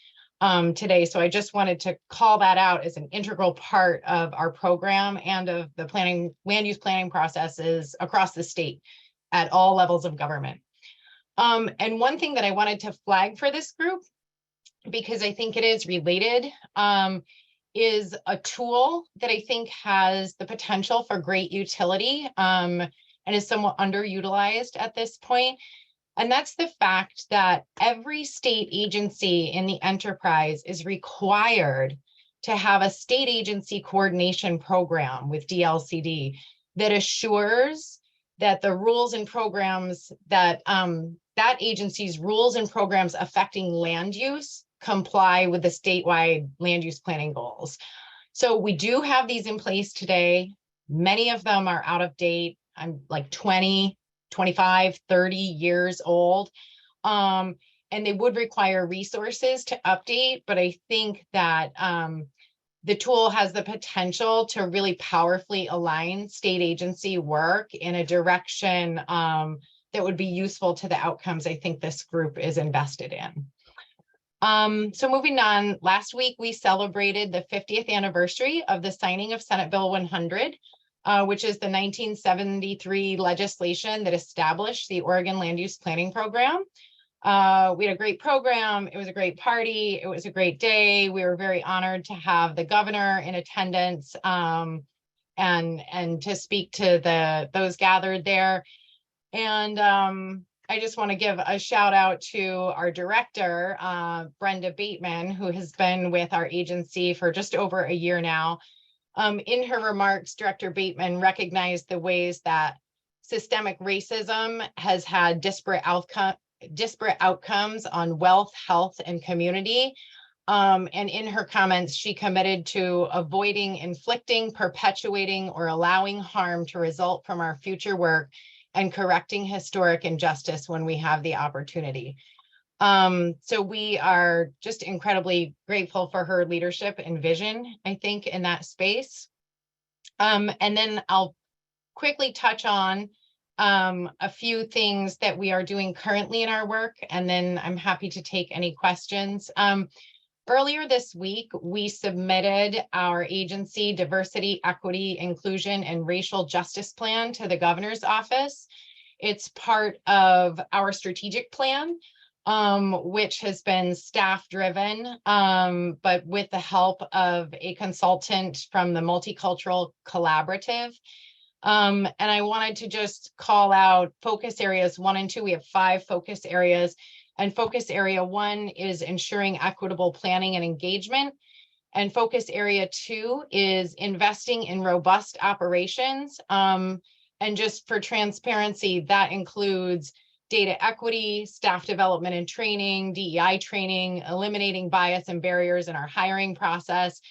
today. So I just wanted to call that out as an integral part of our program and of the land use planning processes across the state at all levels of government. And one thing that I wanted to flag for this group, because I think it is related, is a tool that I think has the potential for great utility and is somewhat underutilized at this point. And that's the fact that every state agency in the enterprise is required to have a state agency coordination program with DLCD that assures that the rules and programs that that agency's rules and programs affecting land use comply with the statewide land use planning goals. So we do have these in place today. Many of them are out of date. I'm like 20, 25, 30 years old. And they would require resources to update, but I think that the tool has the potential to really powerfully align state agency work in a direction that would be useful to the outcomes I think this group is invested in. So moving on, last week we celebrated the 50th anniversary of the signing of Senate Bill 100, which is the 1973 legislation that established the Oregon Land Use Planning Program. We had a great program. It was a great party. It was a great day. We were very honored to have the governor in attendance and to speak to those gathered there. And I just want to give a shout out to our director, Brenda Bateman, who has been with our agency for just over a year now. In her remarks, Director Bateman recognized the ways that systemic racism has had disparate outcomes on wealth, health, and community. And in her comments, she committed to avoiding inflicting, perpetuating, or allowing harm to result from our future work and correcting historic injustice when we have the opportunity. So we are just incredibly grateful for her leadership and vision, I think, in that space. And then I'll quickly touch on a few things that we are doing currently in our work, and then I'm happy to take any questions. Earlier this week, we submitted our agency diversity, equity, inclusion, and racial justice plan to the governor's office. It's part of our strategic plan, which has been staff-driven, but with the help of a consultant from the Multicultural Collaborative. And I wanted to just call out focus areas 1 and 2. We have 5 focus areas, and focus area 1 is ensuring equitable planning and engagement. And focus area 2 is investing in robust operations. And just for transparency, that includes data equity, staff development and training, DEI training, eliminating bias and barriers in our hiring process,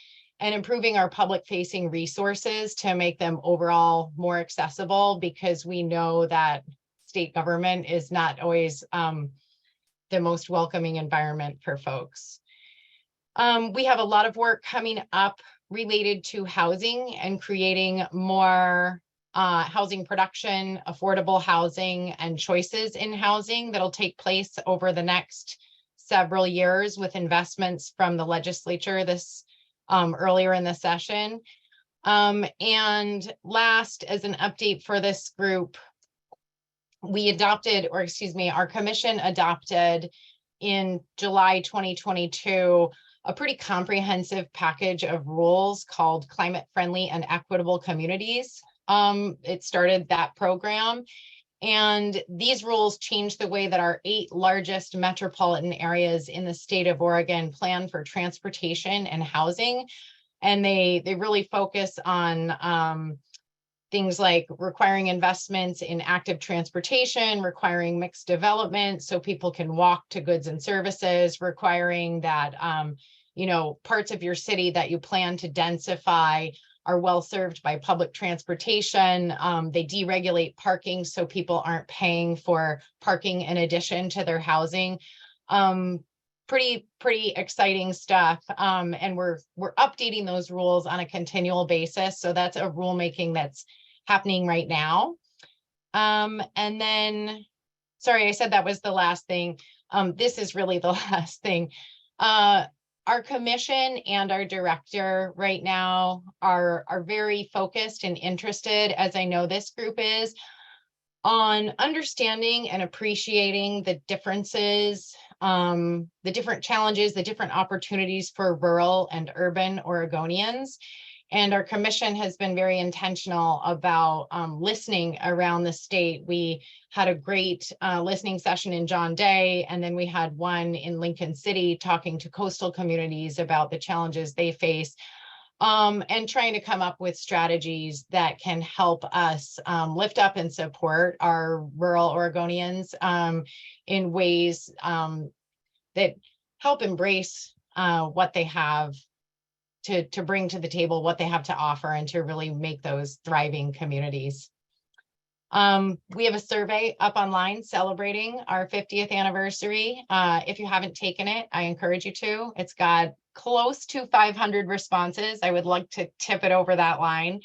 and improving our public-facing resources to make them overall more accessible, because we know that state government is not always the most welcoming environment for folks. We have a lot of work coming up related to housing and creating more housing production, affordable housing, and choices in housing that'll take place over the next several years with investments from the legislature this earlier in the session. And last, as an update for this group, we adopted, or excuse me, our commission adopted in July 2022, a pretty comprehensive package of rules called Climate Friendly and Equitable Communities. It started that program. And these rules changed the way that our 8 largest metropolitan areas in the state of Oregon plan for transportation and housing. And they really focus on things like requiring investments in active transportation, requiring mixed development so people can walk to goods and services, requiring that parts of your city that you plan to densify are well served by public transportation. They deregulate parking so people aren't paying for parking in addition to their housing. Pretty exciting stuff. And we're updating those rules on a continual basis. So that's a rulemaking that's happening right now. And then, sorry, I said that was the last thing. This is really the last thing. Our commission and our director right now are very focused and interested, as I know this group is, on understanding and appreciating the differences, the different challenges, the different opportunities for rural and urban Oregonians. And our commission has been very intentional about listening around the state. We had a great listening session in John Day, and then we had one in Lincoln City talking to coastal communities about the challenges they face, and trying to come up with strategies that can help us lift up and support our rural Oregonians in ways that help embrace what they have to bring to the table, what they have to offer, and to really make those thriving communities. We have a survey up online celebrating our 50th anniversary. If you haven't taken it, I encourage you to. It's got close to 500 responses. I would like to tip it over that line.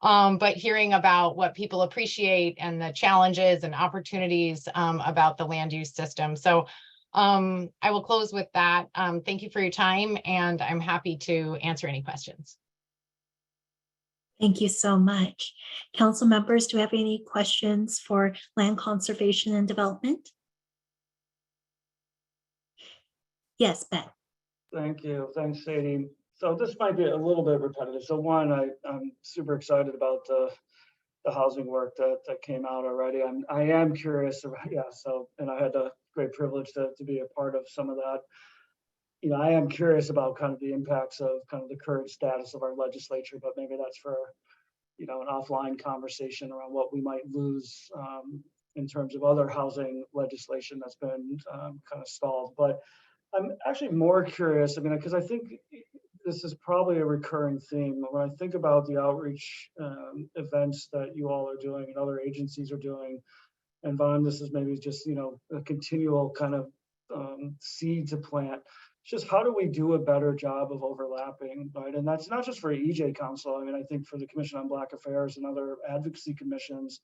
But hearing about what people appreciate and the challenges and opportunities about the land use system. So I will close with that. Thank you for your time, and I'm happy to answer any questions. Thank you so much. Council members, do you have any questions for land conservation and development? Yes, Beth. Thank you. Thanks, Sadie. So this might be a little bit repetitive. So one, I'm super excited about the housing work that came out already. I am curious about, and I had the great privilege to be a part of some of that. I am curious about kind of the impacts of kind of the current status of our legislature, but maybe that's for, an offline conversation around what we might lose in terms of other housing legislation that's been kind of stalled. But I'm actually more curious, because I think this is probably a recurring theme. When I think about the outreach events that you all are doing and other agencies are doing, and Vaughn, this is maybe just, a continual kind of seed to plant. It's just how do we do a better job of overlapping, right? And that's not just for EJ Council. I think for the Commission on Black Affairs and other advocacy commissions,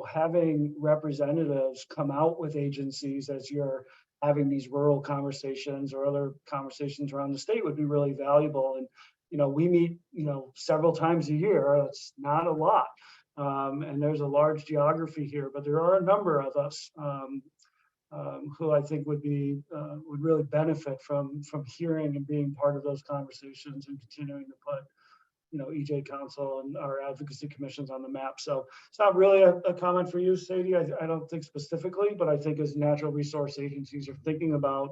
having representatives come out with agencies as you're having these rural conversations or other conversations around the state would be really valuable. And, we meet, several times a year. That's not a lot. And there's a large geography here, but there are a number of us who I think would really benefit from hearing and being part of those conversations and continuing to put, EJ Council and our advocacy commissions on the map. So it's not really a comment for you, Sadie. I don't think specifically, but I think as natural resource agencies are thinking about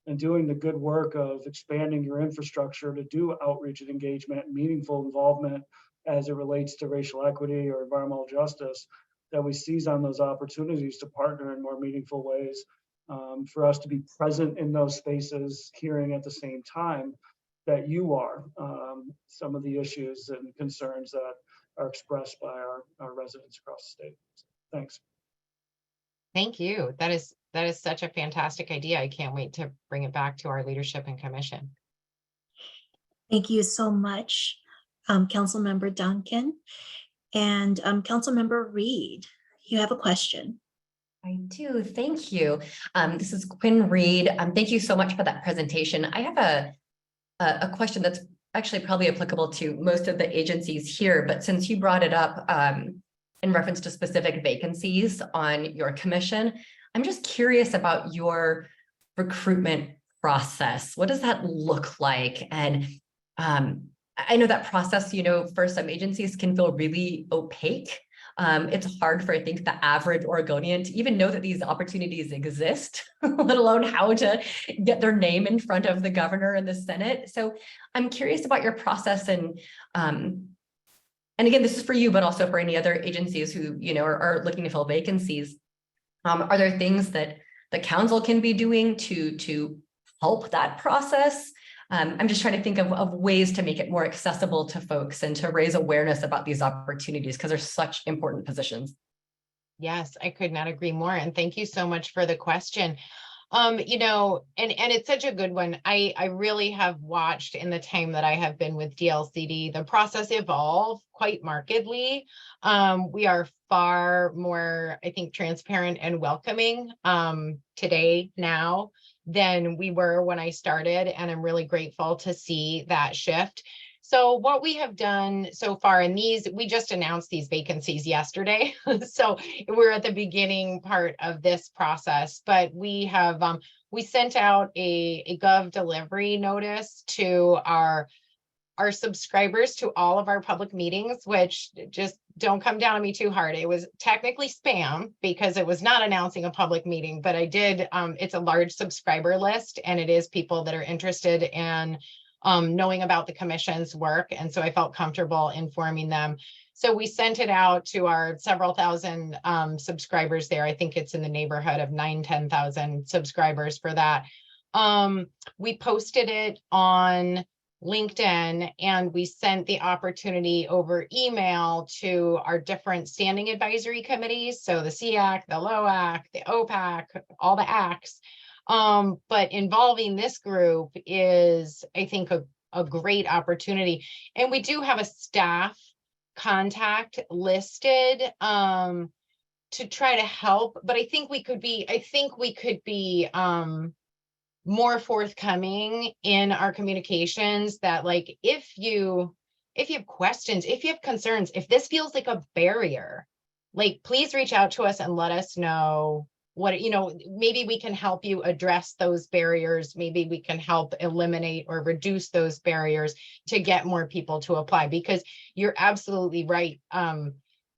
and doing the good work of expanding your infrastructure to do outreach and engagement, and meaningful involvement as it relates to racial equity or environmental justice, that we seize on those opportunities to partner in more meaningful ways, for us to be present in those spaces, hearing at the same time that you are some of the issues and concerns that are expressed by our residents across the state. Thanks. Thank you. That is such a fantastic idea. I can't wait to bring it back to our leadership and commission. Thank you so much, Councilmember Duncan. And Councilmember Reed, you have a question. I do, thank you. This is Quinn Reed. Thank you so much for that presentation. I have a question that's actually probably applicable to most of the agencies here, but since you brought it up in reference to specific vacancies on your commission, I'm just curious about your recruitment process. What does that look like? And I know that process, you know, for some agencies can feel really opaque. It's hard for, I think, the average Oregonian to even know that these opportunities exist, let alone how to get their name in front of the governor and the Senate. So I'm curious about your process, and again, this is for you, but also for any other agencies who, you know, are looking to fill vacancies. Are there things that the council can be doing to help that process? I'm just trying to think of ways to make it more accessible to folks and to raise awareness about these opportunities, because they're such important positions. Yes, I could not agree more. And thank you so much for the question. You know, and it's such a good one. I really have watched in the time that I have been with DLCD, the process evolve quite markedly. We are far more, I think, transparent and welcoming today now than we were when I started. And I'm really grateful to see that shift. So what we have done so far in these, we just announced these vacancies yesterday. So we're at the beginning part of this process, but we have, we sent out a Gov delivery notice to our subscribers to all of our public meetings, which just don't come down on me too hard. It was technically spam because it was not announcing a public meeting, but I did, it's a large subscriber list, and it is people that are interested in knowing about the commission's work. And so I felt comfortable informing them. So we sent it out to our several thousand subscribers there. I think it's in the neighborhood of 10,000 subscribers for that. We posted it on LinkedIn, and we sent the opportunity over email to our different standing advisory committees. So the SEAC, the LOAC, the OPAC, all the ACs. But involving this group is, I think, a great opportunity. And we do have a staff contact listed to try to help, but I think we could be more forthcoming in our communications, that like, if you have questions, if you have concerns, if this feels like a barrier, like, please reach out to us and let us know what, you know, maybe we can help you address those barriers. Maybe we can help eliminate or reduce those barriers to get more people to apply, because you're absolutely right.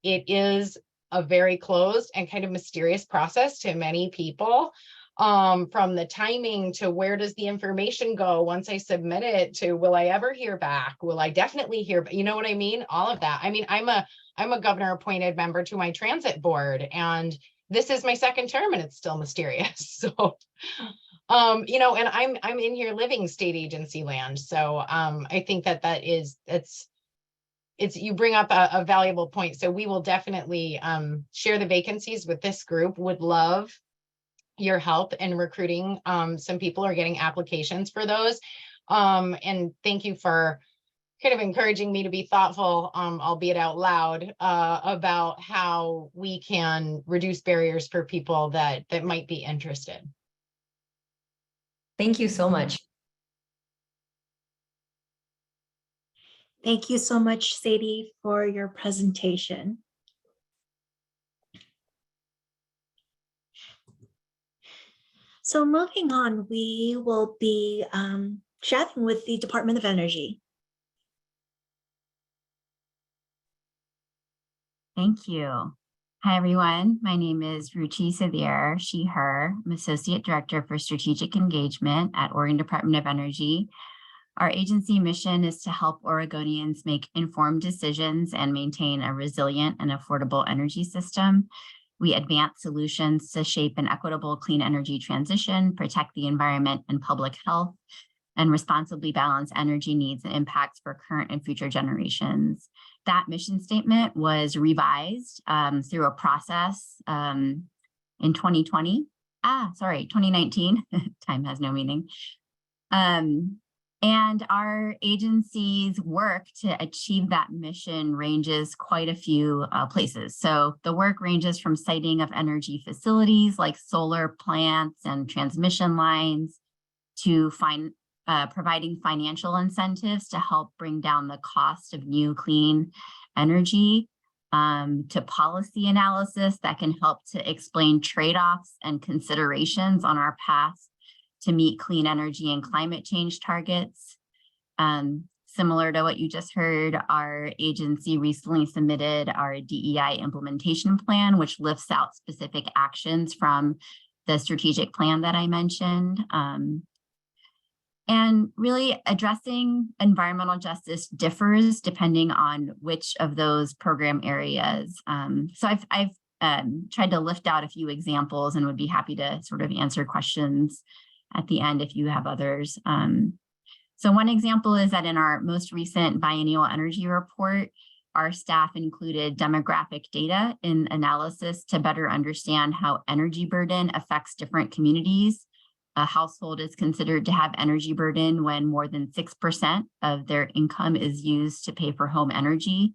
It is a very closed and kind of mysterious process to many people. From the timing to where does the information go once I submit it, to will I ever hear back? Will I definitely hear, you know what I mean? All of that. I mean, I'm a governor appointed member to my transit board, and this is my second term and it's still mysterious. So, you know, and I'm in here living state agency land. So I think it's you bring up a valuable point. So we will definitely share the vacancies with this group. Would love your help in recruiting some people or getting applications for those. And thank you for kind of encouraging me to be thoughtful, albeit out loud, about how we can reduce barriers for people that might be interested. Thank you so much. Thank you so much, Sadie, for your presentation. So moving on, we will be chatting with the Department of Energy. Thank you. Hi, everyone. My name is Ruchi Sevier, she, her. I'm Associate Director for Strategic Engagement at Oregon Department of Energy. Our agency mission is to help Oregonians make informed decisions and maintain a resilient and affordable energy system. We advance solutions to shape an equitable clean energy transition, protect the environment and public health, and responsibly balance energy needs and impacts for current and future generations. That mission statement was revised through a process in 2019. Time has no meaning. And our agency's work to achieve that mission ranges quite a few places. So the work ranges from siting of energy facilities like solar plants and transmission lines to providing financial incentives to help bring down the cost of new clean energy, to policy analysis that can help to explain trade-offs and considerations on our path to meet clean energy and climate change targets. Similar to what you just heard, our agency recently submitted our DEI implementation plan, which lifts out specific actions from the strategic plan that I mentioned. And really addressing environmental justice differs depending on which of those program areas. So I've tried to lift out a few examples and would be happy to sort of answer questions at the end if you have others. So one example is that in our most recent biennial energy report, our staff included demographic data in analysis to better understand how energy burden affects different communities. A household is considered to have energy burden when more than 6% of their income is used to pay for home energy.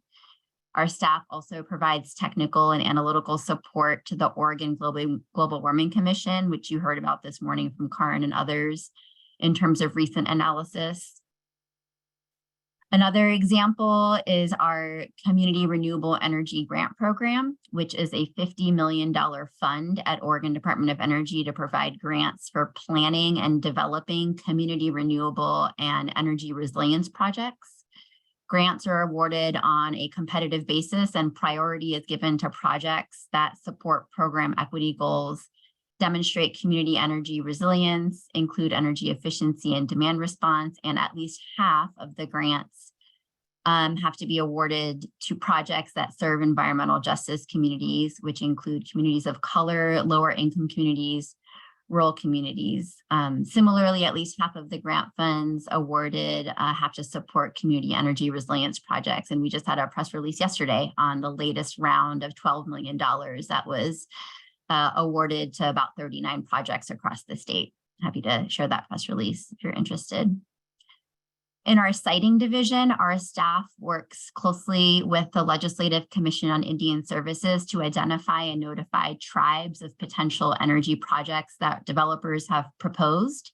Our staff also provides technical and analytical support to the Oregon Global Warming Commission, which you heard about this morning from Karin and others in terms of recent analysis. Another example is our Community Renewable Energy Grant Program, which is a $50 million fund at Oregon Department of Energy to provide grants for planning and developing community renewable and energy resilience projects. Grants are awarded on a competitive basis and priority is given to projects that support program equity goals, demonstrate community energy resilience, include energy efficiency and demand response, and at least half of the grants have to be awarded to projects that serve environmental justice communities, which include communities of color, lower income communities, rural communities. Similarly, at least half of the grant funds awarded have to support community energy resilience projects. And we just had a press release yesterday on the latest round of $12 million that was awarded to about 39 projects across the state. Happy to share that press release if you're interested. In our siting division, our staff works closely with the Legislative Commission on Indian Services to identify and notify tribes of potential energy projects that developers have proposed,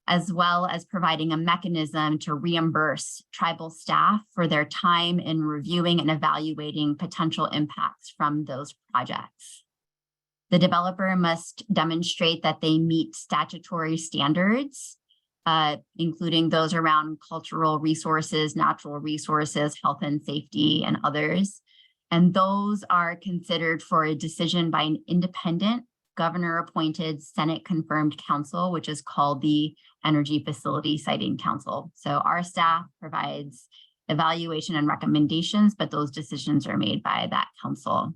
as well as providing a mechanism to reimburse tribal staff for their time in reviewing and evaluating potential impacts from those projects. The developer must demonstrate that they meet statutory standards, including those around cultural resources, natural resources, health and safety, and others. And those are considered for a decision by an independent governor-appointed Senate-confirmed council, which is called the Energy Facility Siting Council. So our staff provides evaluation and recommendations, but those decisions are made by that council.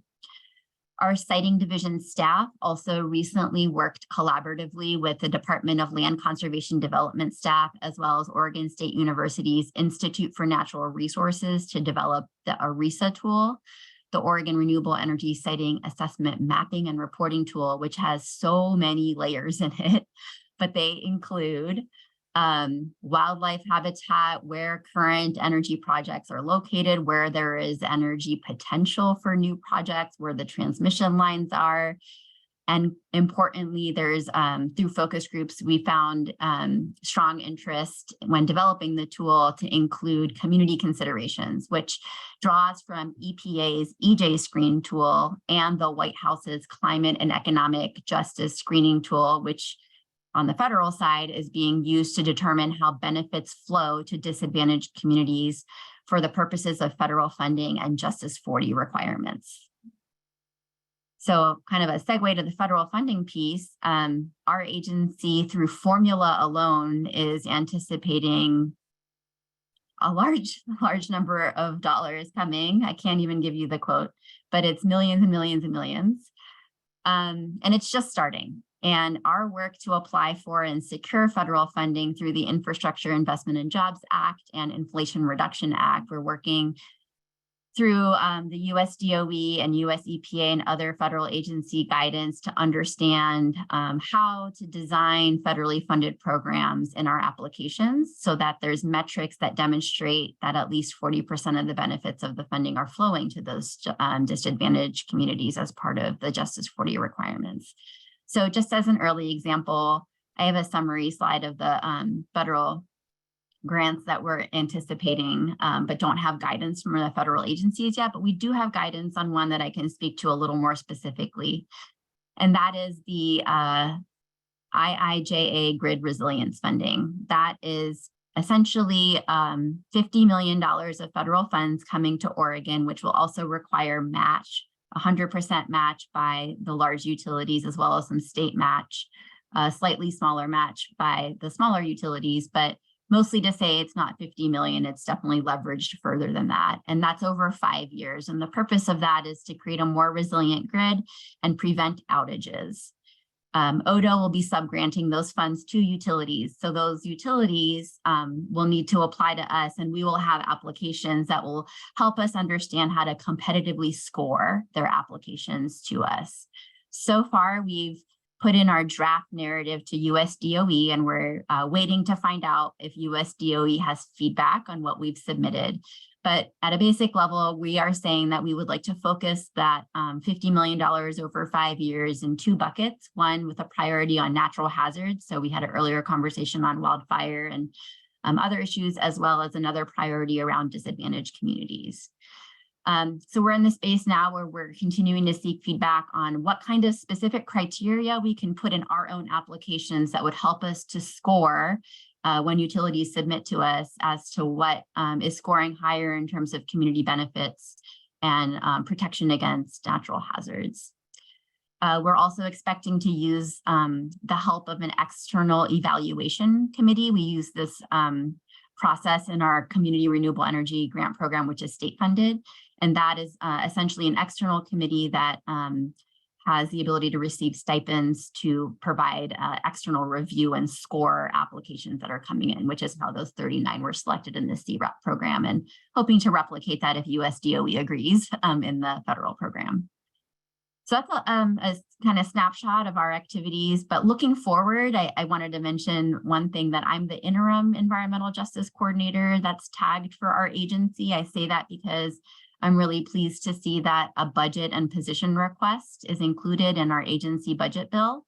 Our siting division staff also recently worked collaboratively with the Department of Land Conservation Development staff, as well as Oregon State University's Institute for Natural Resources to develop the ARESA tool, the Oregon Renewable Energy Siting Assessment Mapping and Reporting Tool, which has so many layers in it, but they include wildlife habitat, where current energy projects are located, where there is energy potential for new projects, where the transmission lines are. And importantly, there's through focus groups, we found strong interest when developing the tool to include community considerations, which draws from EPA's EJ Screen tool and the White House's Climate and Economic Justice Screening tool, which on the federal side is being used to determine how benefits flow to disadvantaged communities for the purposes of federal funding and Justice 40 requirements. So kind of a segue to the federal funding piece, our agency through formula alone is anticipating a large number of dollars coming. I can't even give you the quote, but it's millions and millions and millions. And it's just starting. And our work to apply for and secure federal funding through the Infrastructure Investment and Jobs Act and Inflation Reduction Act, we're working through the US DOE and US EPA and other federal agency guidance to understand how to design federally funded programs in our applications so that there's metrics that demonstrate that at least 40% of the benefits of the funding are flowing to those disadvantaged communities as part of the Justice 40 requirements. So just as an early example, I have a summary slide of the federal grants that we're anticipating, but don't have guidance from the federal agencies yet, but we do have guidance on one that I can speak to a little more specifically. And that is the IIJA grid resilience funding. That is essentially $50 million of federal funds coming to Oregon, which will also require match, 100% match by the large utilities, as well as some state match, slightly smaller match by the smaller utilities, but mostly to say it's not 50 million, it's definitely leveraged further than that. And that's over 5 years. And the purpose of that is to create a more resilient grid and prevent outages. ODO will be subgranting those funds to utilities. So those utilities will need to apply to us, and we will have applications that will help us understand how to competitively score their applications to us. So far, we've put in our draft narrative to US DOE, and we're waiting to find out if US DOE has feedback on what we've submitted. But at a basic level, we are saying that we would like to focus that $50 million over 5 years in 2 buckets, one with a priority on natural hazards. So we had an earlier conversation on wildfire and other issues, as well as another priority around disadvantaged communities. So we're in the space now where we're continuing to seek feedback on what kind of specific criteria we can put in our own applications that would help us to score when utilities submit to us as to what is scoring higher in terms of community benefits and protection against natural hazards. We're also expecting to use the help of an external evaluation committee. We use this process in our Community Renewable Energy Grant Program, which is state funded. And that is essentially an external committee that has the ability to receive stipends to provide external review and score applications that are coming in, which is how those 39 were selected in the CREP program, and hoping to replicate that if US DOE agrees in the federal program. So that's a kind of snapshot of our activities, but looking forward, I wanted to mention one thing, that I'm the interim environmental justice coordinator that's tagged for our agency. I say that because I'm really pleased to see that a budget and position request is included in our agency budget bill,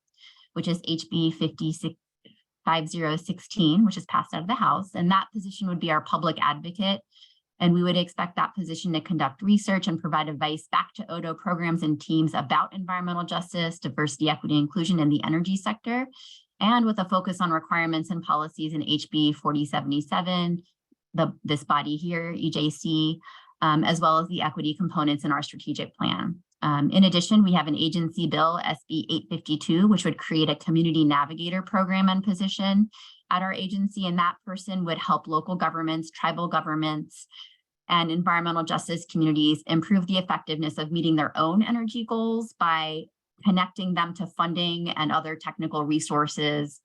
which is HB 5016, which is passed out of the House. And that position would be our public advocate. And we would expect that position to conduct research and provide advice back to ODO programs and teams about environmental justice, diversity, equity, inclusion in the energy sector, and with a focus on requirements and policies in HB 4077, this body here, EJC, as well as the equity components in our strategic plan. In addition, we have an agency bill, SB 852, which would create a community navigator program and position at our agency, and that person would help local governments, tribal governments, and environmental justice communities improve the effectiveness of meeting their own energy goals by connecting them to funding and other technical resources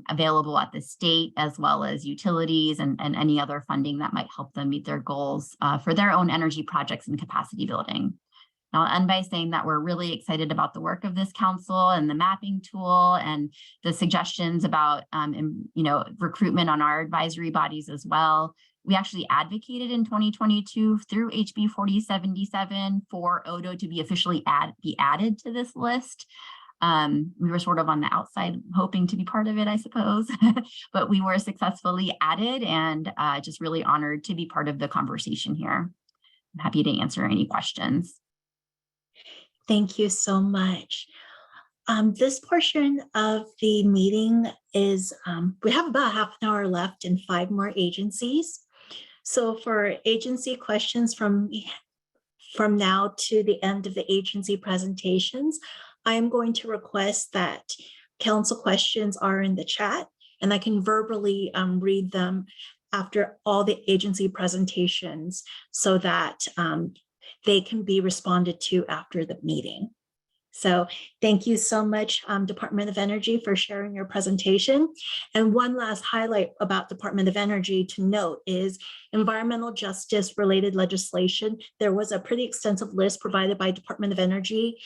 available at the state, as well as utilities and any other funding that might help them meet their goals for their own energy projects and capacity building. I'll end by saying that we're really excited about the work of this council and the mapping tool and the suggestions about recruitment on our advisory bodies as well. We actually advocated in 2022 through HB 4077 for ODO to be officially added to this list. We were sort of on the outside hoping to be part of it, I suppose, but we were successfully added, and just really honored to be part of the conversation here. I'm happy to answer any questions. Thank you so much. This portion of the meeting is, we have about half an hour left and 5 more agencies. So for agency questions from now to the end of the agency presentations, I am going to request that council questions are in the chat, and I can verbally read them after all the agency presentations so that they can be responded to after the meeting. So thank you so much, Department of Energy, for sharing your presentation. And one last highlight about Department of Energy to note is environmental justice related legislation. There was a pretty extensive list provided by Department of Energy.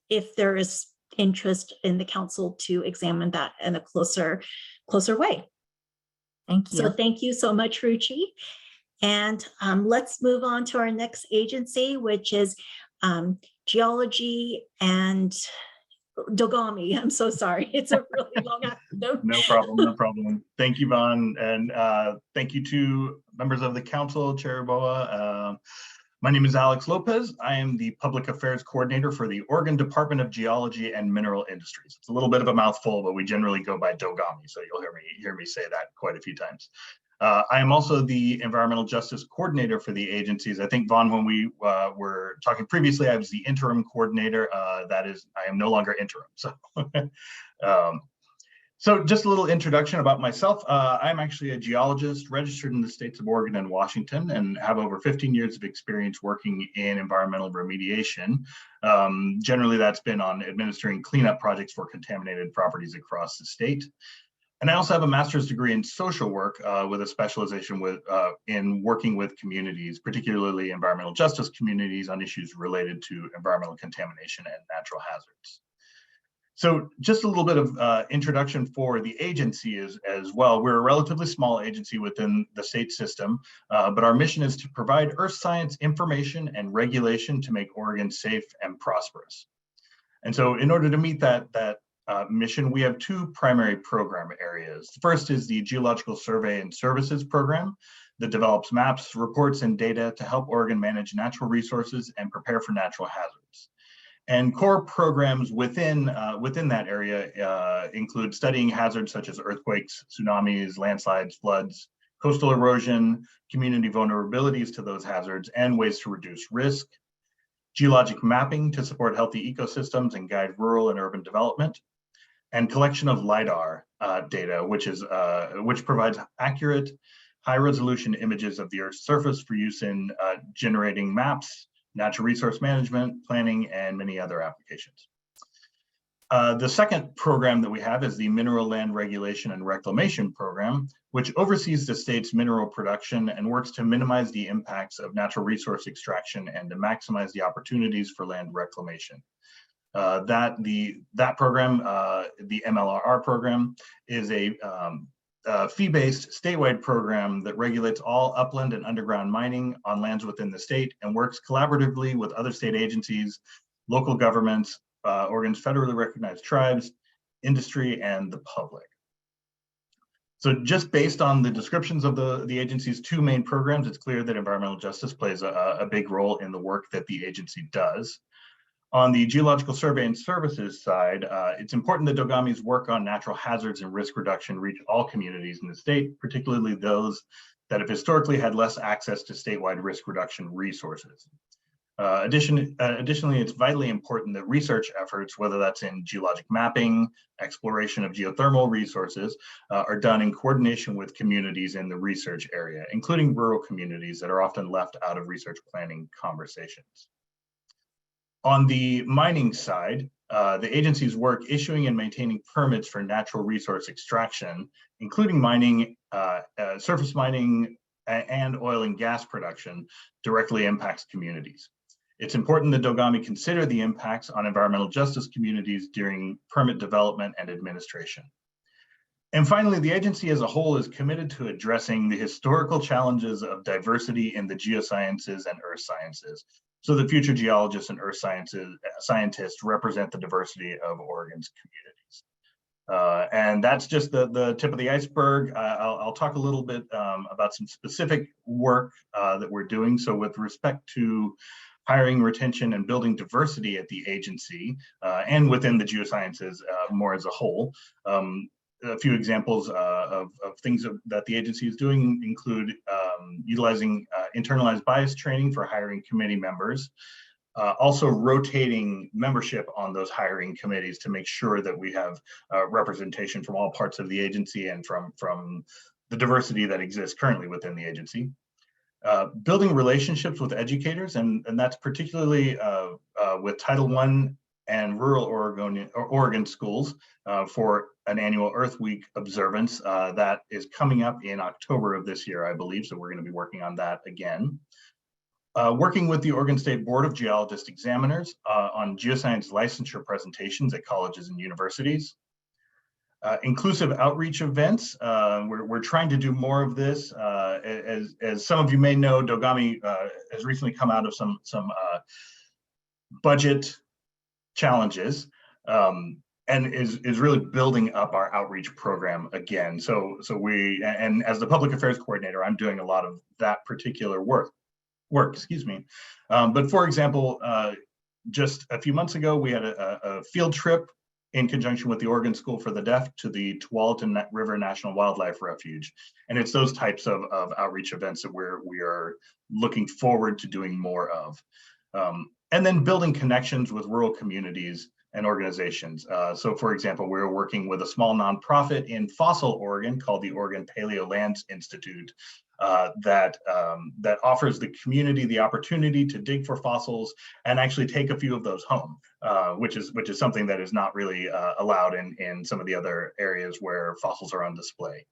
If there is interest in the council to examine that in a closer way. Thank you. So thank you so much, Ruchi. And let's move on to our next agency, which is Geology and Dogami. I'm so sorry. It's a really long acronym. No problem, no problem. Thank you, Vaughn. And thank you to members of the council, Chair Boa. My name is Alex Lopez. I am the Public Affairs Coordinator for the Oregon Department of Geology and Mineral Industries. It's a little bit of a mouthful, but we generally go by Dogami, so you'll hear me say that quite a few times. I am also the Environmental Justice Coordinator for the agencies. I think, Vaughn, when we were talking previously, I was the interim coordinator. That is, I am no longer interim. So, so just a little introduction about myself. I'm actually a geologist registered in the states of Oregon and Washington and have over 15 years of experience working in environmental remediation. Generally, that's been on administering cleanup projects for contaminated properties across the state. And I also have a master's degree in social work with a specialization in working with communities, particularly environmental justice communities, on issues related to environmental contamination and natural hazards. So just a little bit of introduction for the agency as well. We're a relatively small agency within the state system, but our mission is to provide earth science information and regulation to make Oregon safe and prosperous. And so in order to meet that mission, we have two primary program areas. The first is the Geological Survey and Services Program that develops maps, reports, and data to help Oregon manage natural resources and prepare for natural hazards. And core programs within that area include studying hazards such as earthquakes, tsunamis, landslides, floods, coastal erosion, community vulnerabilities to those hazards, and ways to reduce risk. Geologic mapping to support healthy ecosystems and guide rural and urban development. And collection of LiDAR data, which provides accurate, high-resolution images of the Earth's surface for use in generating maps, natural resource management, planning, and many other applications. The second program that we have is the Mineral Land Regulation and Reclamation Program, which oversees the state's mineral production and works to minimize the impacts of natural resource extraction and to maximize the opportunities for land reclamation. That program, the MLRR program, is a fee-based statewide program that regulates all upland and underground mining on lands within the state and works collaboratively with other state agencies, local governments, Oregon's federally recognized tribes, industry, and the public. So just based on the descriptions of the agency's two main programs, it's clear that environmental justice plays a big role in the work that the agency does. On the Geological Survey and Services side, it's important that Dogami's work on natural hazards and risk reduction reach all communities in the state, particularly those that have historically had less access to statewide risk reduction resources. Additionally, it's vitally important that research efforts, whether that's in geologic mapping, exploration of geothermal resources, are done in coordination with communities in the research area, including rural communities that are often left out of research planning conversations. On the mining side, the agency's work issuing and maintaining permits for natural resource extraction, including mining, surface mining, and oil and gas production, directly impacts communities. It's important that Dogami consider the impacts on environmental justice communities during permit development and administration. And finally, the agency as a whole is committed to addressing the historical challenges of diversity in the geosciences and earth sciences, so that future geologists and earth scientists represent the diversity of Oregon's communities. And that's just the tip of the iceberg. I'll talk a little bit about some specific work that we're doing. So with respect to hiring, retention, and building diversity at the agency and within the geosciences more as a whole, a few examples of things that the agency is doing include utilizing internalized bias training for hiring committee members, also rotating membership on those hiring committees to make sure that we have representation from all parts of the agency and from the diversity that exists currently within the agency. Building relationships with educators, and that's particularly with Title I and rural Oregon schools for an annual Earth Week observance that is coming up in October of this year, I believe. So we're going to be working on that again. Working with the Oregon State Board of Geologist Examiners on geoscience licensure presentations at colleges and universities. Inclusive outreach events. We're trying to do more of this. As some of you may know, Dogami has recently come out of some budget challenges and is really building up our outreach program again. So and as the public affairs coordinator, I'm doing a lot of that particular work, excuse me. But for example, just a few months ago, we had a field trip in conjunction with the Oregon School for the Deaf to the Tualatin River National Wildlife Refuge. And it's those types of outreach events that we are looking forward to doing more of. And then building connections with rural communities and organizations. So for example, we're working with a small nonprofit in Fossil, Oregon called the Oregon Paleolands Institute that offers the community the opportunity to dig for fossils and actually take a few of those home, which is something that is not really allowed in some of the other areas where fossils are on display.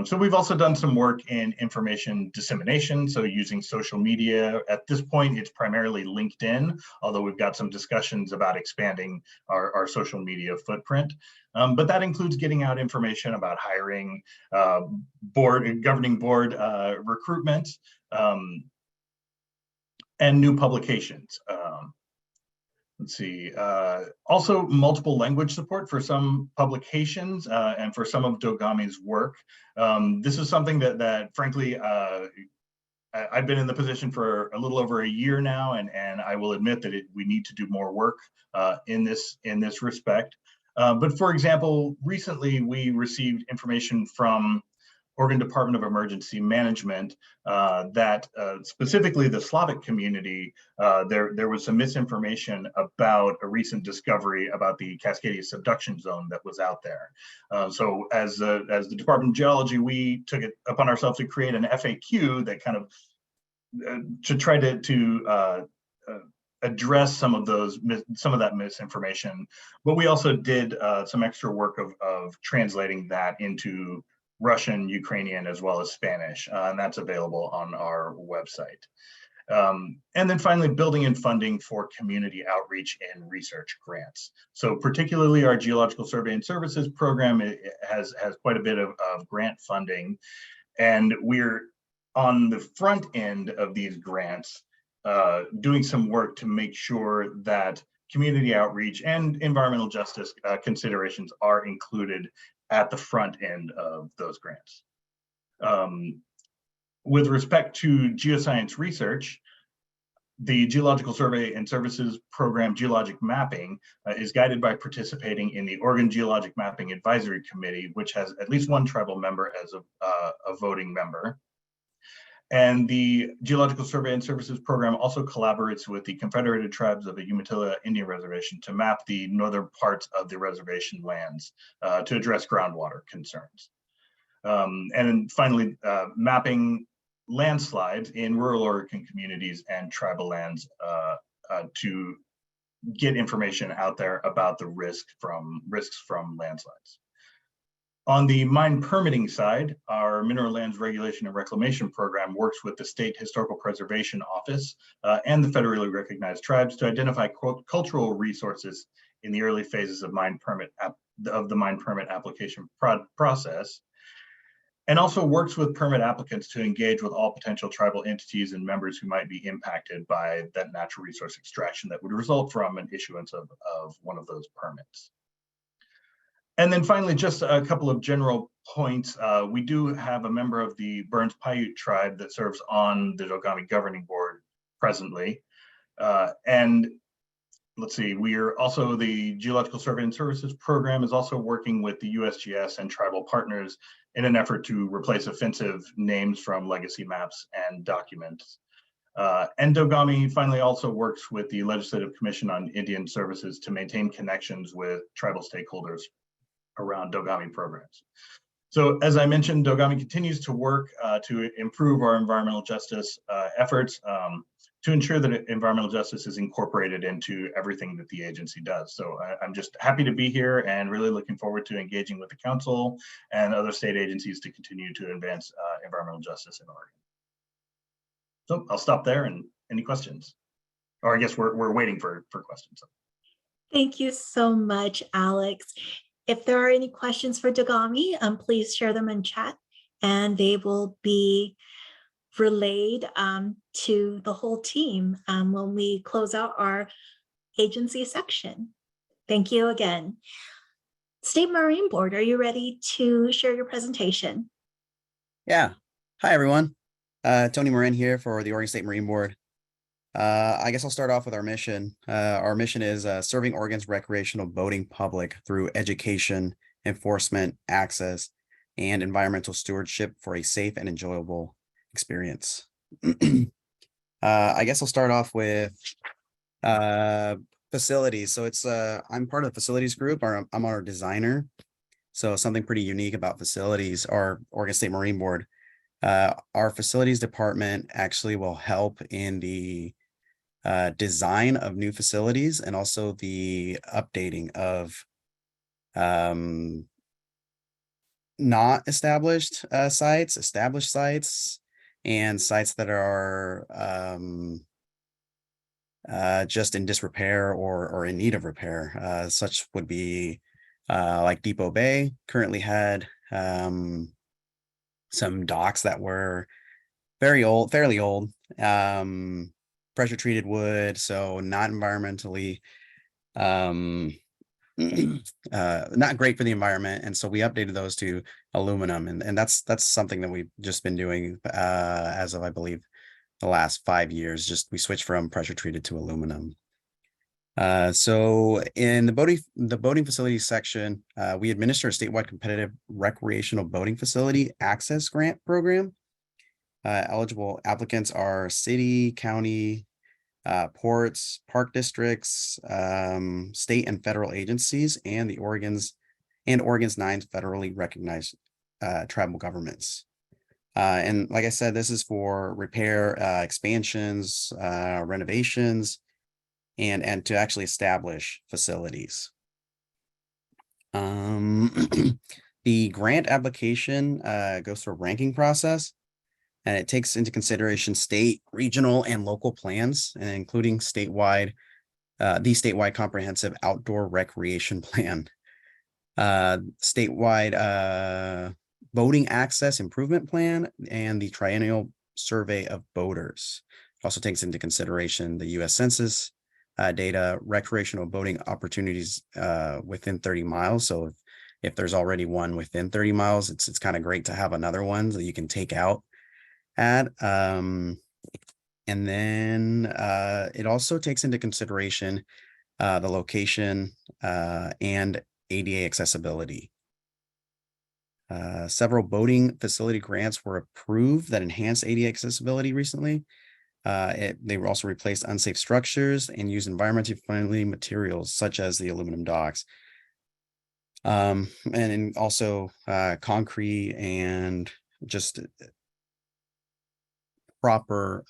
So we've also done some work in information dissemination, so using social media. At this point, it's primarily LinkedIn, although we've got some discussions about expanding our social media footprint. But that includes getting out information about hiring, governing board recruitment, and new publications. Let's see, also multiple language support for some publications and for some of Dogami's work. This is something that frankly, I've been in the position for a little over a year now, and I will admit that we need to do more work in this respect. But for example, recently we received information from Oregon Department of Emergency Management that specifically the Slavic community, there was some misinformation about a recent discovery about the Cascadia subduction zone that was out there. So as the Department of Geology, we took it upon ourselves to create an FAQ that kind of to try to address some of that misinformation. But we also did some extra work of translating that into Russian, Ukrainian, as well as Spanish, and that's available on our website. And then finally, building and funding for community outreach and research grants. So particularly our Geological Survey and Services program has quite a bit of grant funding, and we're on the front end of these grants doing some work to make sure that community outreach and environmental justice considerations are included at the front end of those grants. With respect to geoscience research, the Geological Survey and Services Program Geologic Mapping is guided by participating in the Oregon Geologic Mapping Advisory Committee, which has at least one tribal member as a voting member. And the Geological Survey and Services Program also collaborates with the Confederated Tribes of the Umatilla Indian Reservation to map the northern parts of the reservation lands to address groundwater concerns. And then finally, mapping landslides in rural Oregon communities and tribal lands to get information out there about the risks from landslides. On the mine permitting side, our Mineral Lands Regulation and Reclamation Program works with the State Historical Preservation Office and the federally recognized tribes to identify cultural resources in the early phases of the mine permit application process, and also works with permit applicants to engage with all potential tribal entities and members who might be impacted by that natural resource extraction that would result from an issuance of one of those permits. And then finally, just a couple of general points. We do have a member of the Burns Paiute tribe that serves on the Dogami Governing Board presently. And let's see, we are also, the Geological Survey and Services Program is also working with the USGS and tribal partners in an effort to replace offensive names from legacy maps and documents. And Dogami finally also works with the Legislative Commission on Indian Services to maintain connections with tribal stakeholders around Dogami programs. So as I mentioned, Dogami continues to work to improve our environmental justice efforts, to ensure that environmental justice is incorporated into everything that the agency does. So I'm just happy to be here and really looking forward to engaging with the council and other state agencies to continue to advance environmental justice in Oregon. So I'll stop there, and any questions? Or I guess we're waiting for questions. Thank you so much, Alex. If there are any questions for Dagami, please share them in chat and they will be relayed to the whole team when we close out our agency section. Thank you again. State Marine Board, are you ready to share your presentation? Yeah. Hi, everyone. Tony Morin here for the Oregon State Marine Board. I guess I'll start off with our mission. Our mission is serving Oregon's recreational boating public through education, enforcement, access, and environmental stewardship for a safe and enjoyable experience. I guess I'll start off with facilities. So it's I'm part of the facilities group. I'm our designer. So something pretty unique about facilities, our Oregon State Marine Board. Our facilities department actually will help in the design of new facilities and also the updating of not established sites, established sites, and sites that are just in disrepair or in need of repair. Such would be like Depot Bay currently had some docks that were fairly old, pressure treated wood, so not environmentally not great for the environment. And so we updated those to aluminum, and that's something that we've just been doing as of, I believe, the last 5 years. Just we switched from pressure treated to aluminum. So in the boating facilities section, we administer a statewide competitive recreational boating facility access grant program. Eligible applicants are city, county, ports, park districts, state and federal agencies, and Oregon's 9 federally recognized tribal governments. And like I said, this is for repair, expansions, renovations, and to actually establish facilities. The grant application goes through a ranking process, and it takes into consideration state, regional, and local plans, and including the statewide comprehensive outdoor recreation plan, statewide boating access improvement plan, and the triennial survey of boaters. It also takes into consideration the U.S. Census data, recreational boating opportunities within 30 miles. So if there's already one within 30 miles, it's kind of great to have another one that you can take out at. And then it also takes into consideration the location and ADA accessibility. Several boating facility grants were approved that enhanced ADA accessibility recently. They were also replaced unsafe structures and used environmentally friendly materials such as the aluminum docks. And also concrete and just proper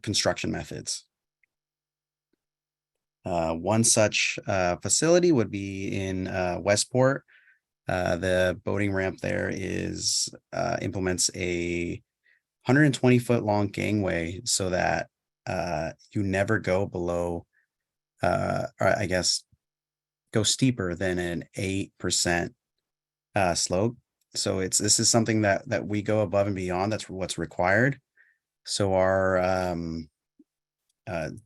construction methods. One such facility would be in Westport. The boating ramp there implements a 120-foot long gangway so that you never go below, or I guess, go steeper than an 8% slope. So this is something that we go above and beyond. That's what's required. So our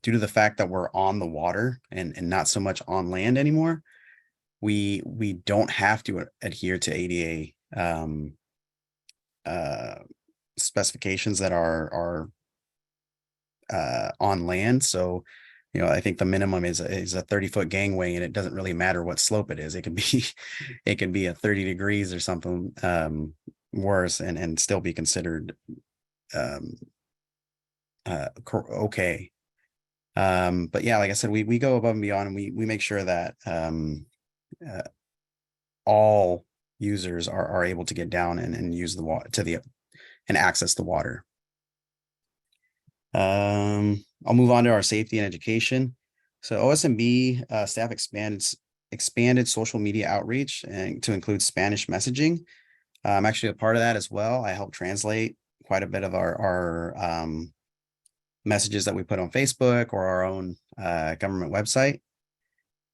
due to the fact that we're on the water and not so much on land anymore, we don't have to adhere to ADA specifications that are on land. So, I think the minimum is a 30-foot gangway, and it doesn't really matter what slope it is. It can be a 30 degrees or something worse and still be considered okay. But yeah, like I said, we go above and beyond, and we make sure that all users are able to get down and use the water and access the water. I'll move on to our safety and education. So OSMB staff expanded social media outreach and to include Spanish messaging. I'm actually a part of that as well. I help translate quite a bit of our messages that we put on Facebook or our own government website.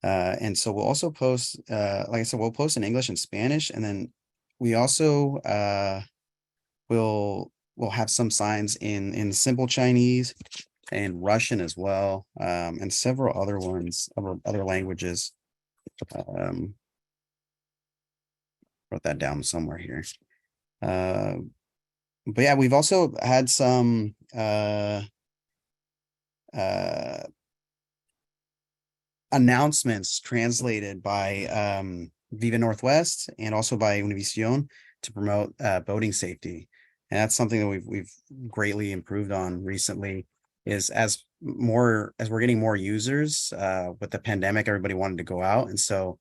And so we'll also post, like I said, we'll post in English and Spanish, and then we also we'll have some signs in simple Chinese and Russian as well, and several other ones, other languages. Wrote that down somewhere here. But yeah, we've also had some announcements translated by Viva Northwest and also by Univision to promote boating safety. And that's something that we've greatly improved on recently, is as we're getting more users with the pandemic, everybody wanted to go out. And so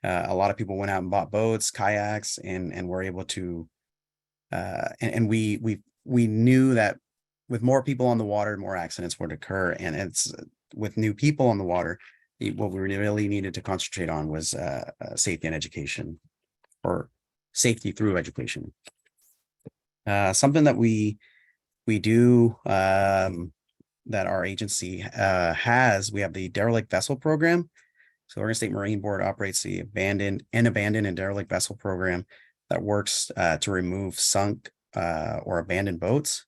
a lot of people went out and bought boats, kayaks, and were able to, and we knew that with more people on the water, more accidents would occur. And it's with new people on the water, what we really needed to concentrate on was safety and education, or safety through education. Something that we do that our agency has, we have the derelict vessel program. So Oregon State Marine Board operates the abandoned and derelict vessel program that works to remove sunk or abandoned boats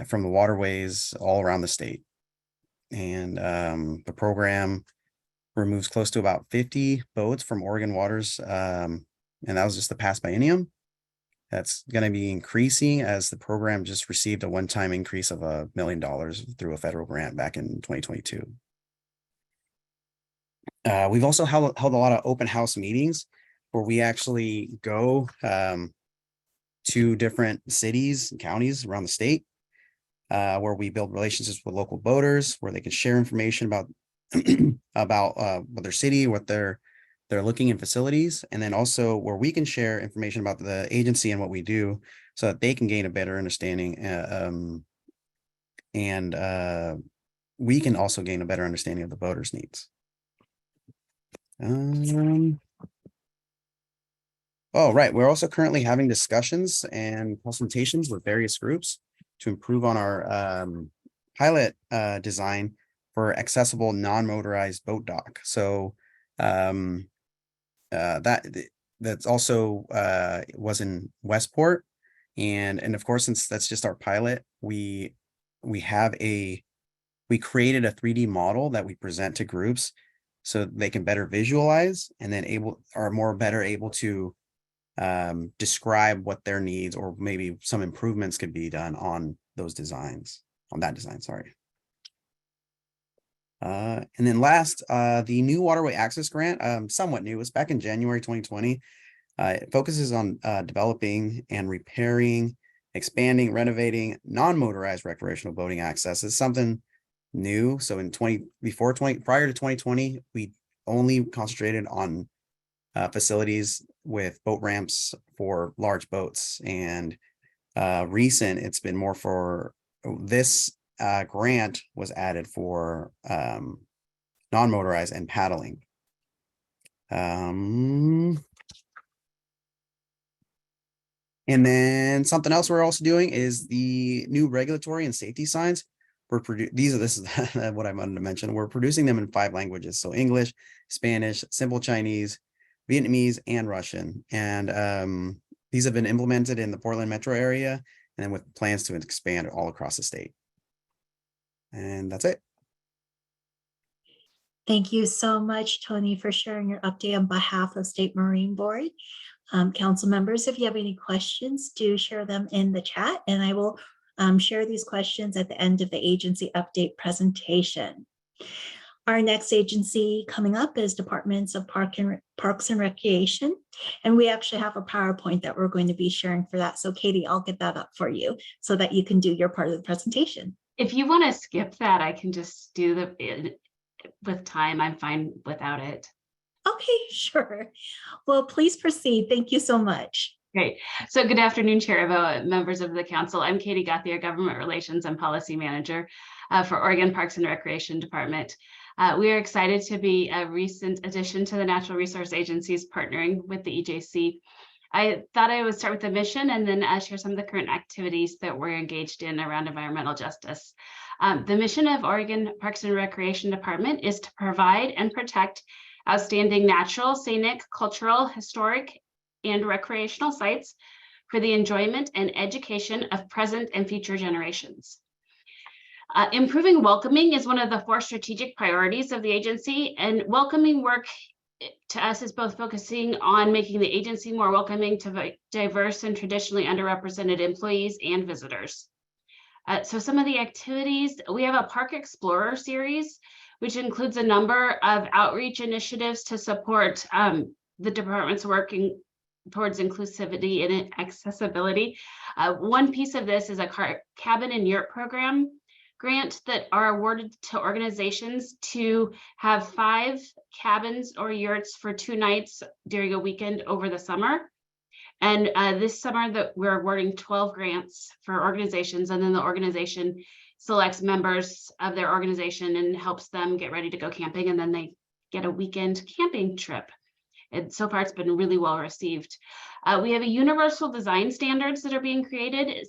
from the waterways all around the state. And the program removes close to about 50 boats from Oregon waters. And that was just the past biennium. That's going to be increasing as the program just received a one-time increase of $1 million through a federal grant back in 2022. We've also held a lot of open house meetings where we actually go to different cities and counties around the state, where we build relationships with local boaters, where they can share information about what their city, what they're looking in facilities, and then also where we can share information about the agency and what we do, so that they can gain a better understanding, and we can also gain a better understanding of the boaters' needs. Oh, right. We're also currently having discussions and consultations with various groups to improve on our pilot design for accessible non-motorized boat dock. So that's also was in Westport, and of course, since that's just our pilot, we created a 3D model that we present to groups so they can better visualize, and then better able to describe what their needs, or maybe some improvements could be done on that design, sorry. And then last, the new Waterway Access Grant, somewhat new, it's back in January 2020. It focuses on developing and repairing, expanding, renovating non-motorized recreational boating access. It's something new. So prior to 2020, we only concentrated on facilities with boat ramps for large boats, and recent, it's been more for this grant was added for non-motorized and paddling. And then something else we're also doing is the new regulatory and safety signs. This is what I wanted to mention. We're producing them in 5 languages. So English, Spanish, Simple Chinese, Vietnamese, and Russian. And these have been implemented in the Portland metro area, and with plans to expand all across the state. And that's it. Thank you so much, Tony, for sharing your update on behalf of State Marine Board. Council members, if you have any questions, do share them in the chat, and I will share these questions at the end of the agency update presentation. Our next agency coming up is Departments of Parks and Recreation, and we actually have a PowerPoint that we're going to be sharing for that. So Katie, I'll get that up for you so that you can do your part of the presentation. If you want to skip that, I can just do with time. I'm fine without it. Okay, sure. Well, please proceed. Thank you so much. Great. So good afternoon, Chair Avo, members of the council. I'm Katie Gauthier, Government Relations and Policy Manager for Oregon Parks and Recreation Department. We are excited to be a recent addition to the Natural Resource Agency's partnering with the EJC. I thought I would start with the mission and then share some of the current activities that we're engaged in around environmental justice. The mission of Oregon Parks and Recreation Department is to provide and protect outstanding natural, scenic, cultural, historic, and recreational sites for the enjoyment and education of present and future generations. Improving welcoming is one of the 4 strategic priorities of the agency, and welcoming work to us is both focusing on making the agency more welcoming to diverse and traditionally underrepresented employees and visitors. So some of the activities, we have a Park Explorer series, which includes a number of outreach initiatives to support the department's working towards inclusivity and accessibility. One piece of this is a cabin and yurt program grant that are awarded to organizations to have 5 cabins or yurts for 2 nights during a weekend over the summer. And this summer that we're awarding 12 grants for organizations, and then the organization selects members of their organization and helps them get ready to go camping, and then they get a weekend camping trip. And so far, it's been really well received. We have a universal design standards that are being created.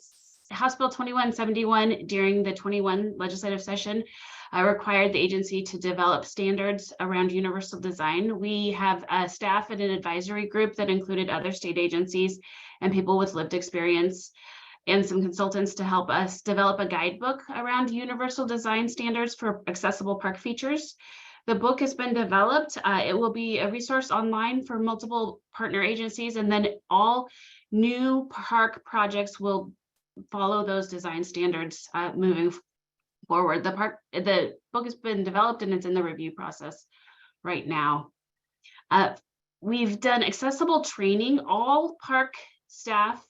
House Bill 2171 during the 21 legislative session required the agency to develop standards around universal design. We have staff and an advisory group that included other state agencies and people with lived experience and some consultants to help us develop a guidebook around universal design standards for accessible park features. The book has been developed. It will be a resource online for multiple partner agencies, and then all new park projects will follow those design standards moving forward. The book has been developed and it's in the review process right now. We've done accessible training. All park staff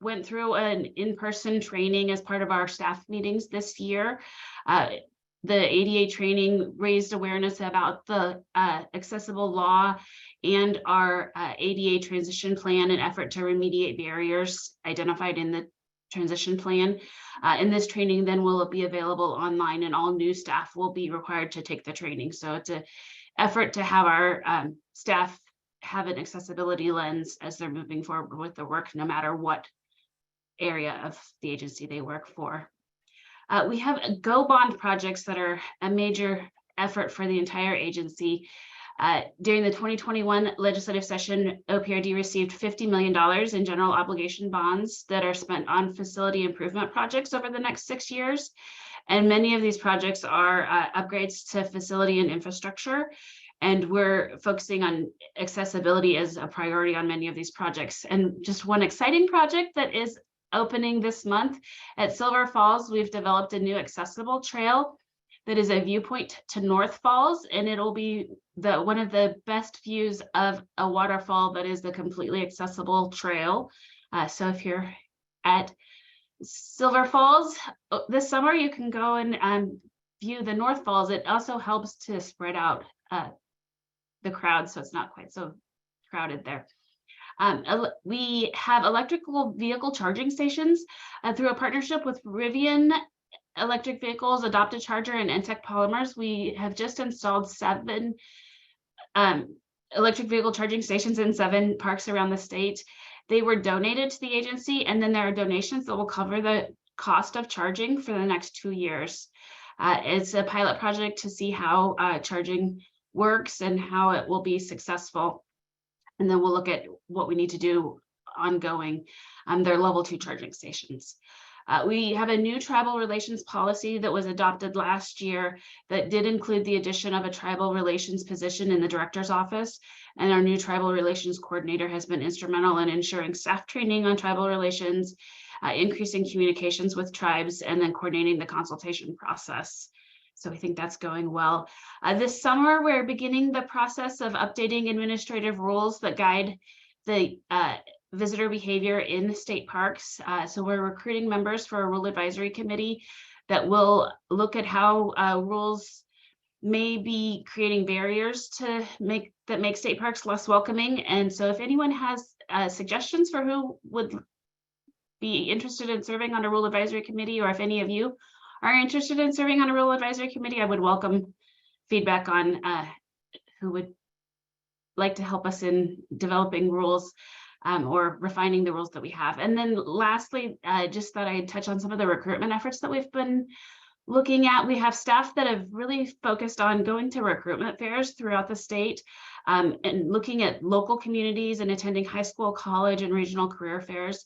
went through an in-person training as part of our staff meetings this year. The ADA training raised awareness about the accessible law and our ADA transition plan, an effort to remediate barriers identified in the transition plan. And this training then will be available online, and all new staff will be required to take the training. So it's an effort to have our staff have an accessibility lens as they're moving forward with the work, no matter what area of the agency they work for. We have Go Bond projects that are a major effort for the entire agency. During the 2021 legislative session, OPRD received $50 million in general obligation bonds that are spent on facility improvement projects over the next 6 years. And many of these projects are upgrades to facility and infrastructure. And we're focusing on accessibility as a priority on many of these projects. And just one exciting project that is opening this month at Silver Falls, we've developed a new accessible trail that is a viewpoint to North Falls, and it'll be one of the best views of a waterfall that is the completely accessible trail. So if you're at Silver Falls this summer, you can go and view the North Falls. It also helps to spread out the crowd, so it's not quite so crowded there. We have electrical vehicle charging stations through a partnership with Rivian Electric Vehicles, Adopted Charger, and Entech Polymers. We have just installed 7 electric vehicle charging stations in 7 parks around the state. They were donated to the agency, and then there are donations that will cover the cost of charging for the next 2 years. It's a pilot project to see how charging works and how it will be successful. And then we'll look at what we need to do ongoing. They're level 2 charging stations. We have a new tribal relations policy that was adopted last year that did include the addition of a tribal relations position in the director's office. And our new tribal relations coordinator has been instrumental in ensuring staff training on tribal relations, increasing communications with tribes, and then coordinating the consultation process. So we think that's going well. This summer, we're beginning the process of updating administrative rules that guide the visitor behavior in the state parks. So we're recruiting members for a rule advisory committee that will look at how rules may be creating barriers to make state parks less welcoming. And so if anyone has suggestions for who would be interested in serving on a rural advisory committee, or if any of you are interested in serving on a rural advisory committee, I would welcome feedback on who would like to help us in developing rules or refining the rules that we have. And then lastly, just thought I'd touch on some of the recruitment efforts that we've been looking at. We have staff that have really focused on going to recruitment fairs throughout the state and looking at local communities and attending high school, college, and regional career fairs.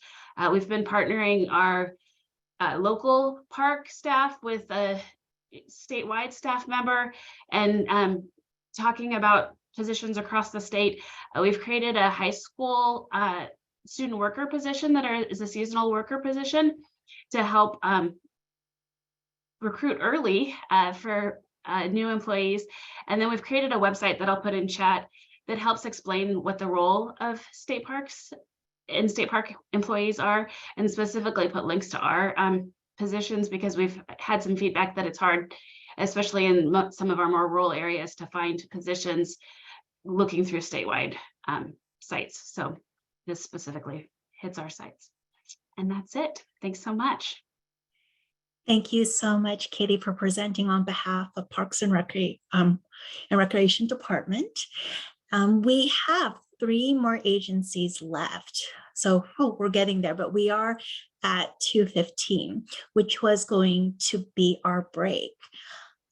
We've been partnering our local park staff with a statewide staff member and talking about positions across the state. We've created a high school student worker position that is a seasonal worker position to help recruit early for new employees. And then we've created a website that I'll put in chat that helps explain what the role of state parks and state park employees are, and specifically put links to our positions, because we've had some feedback that it's hard, especially in some of our more rural areas, to find positions looking through statewide sites. So this specifically hits our sites. And that's it. Thanks so much. Thank you so much, Katie, for presenting on behalf of Parks and Recreation Department. We have 3 more agencies left. So we're getting there, but we are at 2:15, which was going to be our break.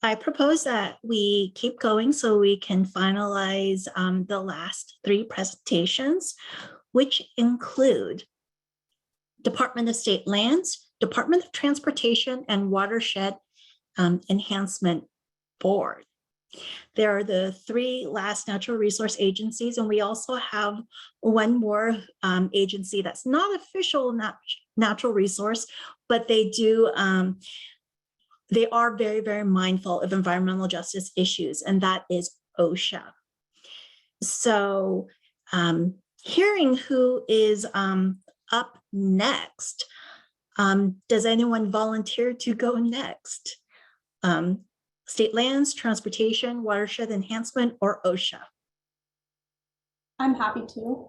I propose that we keep going so we can finalize the last 3 presentations, which include Department of State Lands, Department of Transportation, and Watershed Enhancement Board. There are the 3 last natural resource agencies, and we also have one more agency that's not official natural resource, but they do, they are very, very mindful of environmental justice issues, and that is OSHA. So hearing who is up next, does anyone volunteer to go next? State Lands, Transportation, Watershed Enhancement, or OSHA? I'm happy to.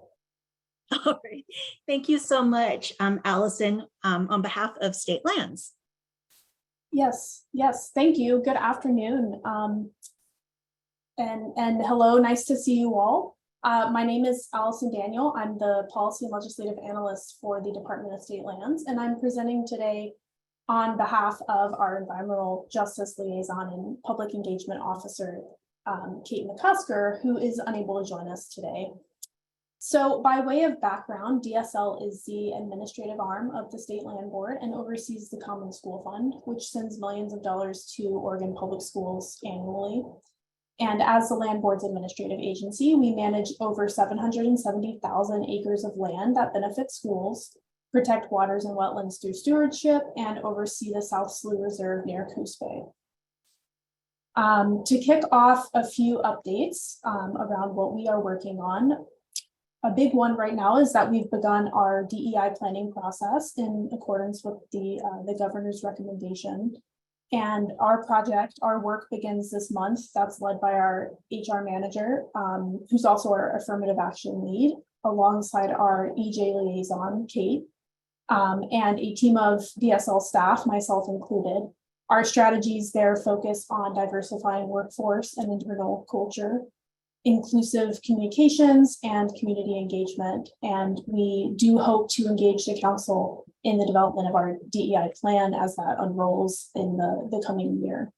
All right. Thank you so much, Allison, on behalf of State Lands. Yes, thank you. Good afternoon. And hello, nice to see you all. My name is Allison Daniel. I'm the Policy and Legislative Analyst for the Department of State Lands, and I'm presenting today on behalf of our Environmental Justice Liaison and Public Engagement Officer, Kate McCusker, who is unable to join us today. So by way of background, DSL is the administrative arm of the State Land Board and oversees the Common School Fund, which sends millions of dollars to Oregon public schools annually. And as the Land Board's administrative agency, we manage over 770,000 acres of land that benefit schools, protect waters and wetlands through stewardship, and oversee the South Slough Reserve near Coos Bay. To kick off a few updates around what we are working on, a big one right now is that we've begun our DEI planning process in accordance with the governor's recommendation. And our work begins this month. That's led by our HR manager, who's also our affirmative action lead, alongside our EJ liaison, Kate, and a team of DSL staff, myself included. Our strategies there focus on diversifying workforce and internal culture, inclusive communications, and community engagement. And we do hope to engage the council in the development of our DEI plan as that unrolls in the coming year.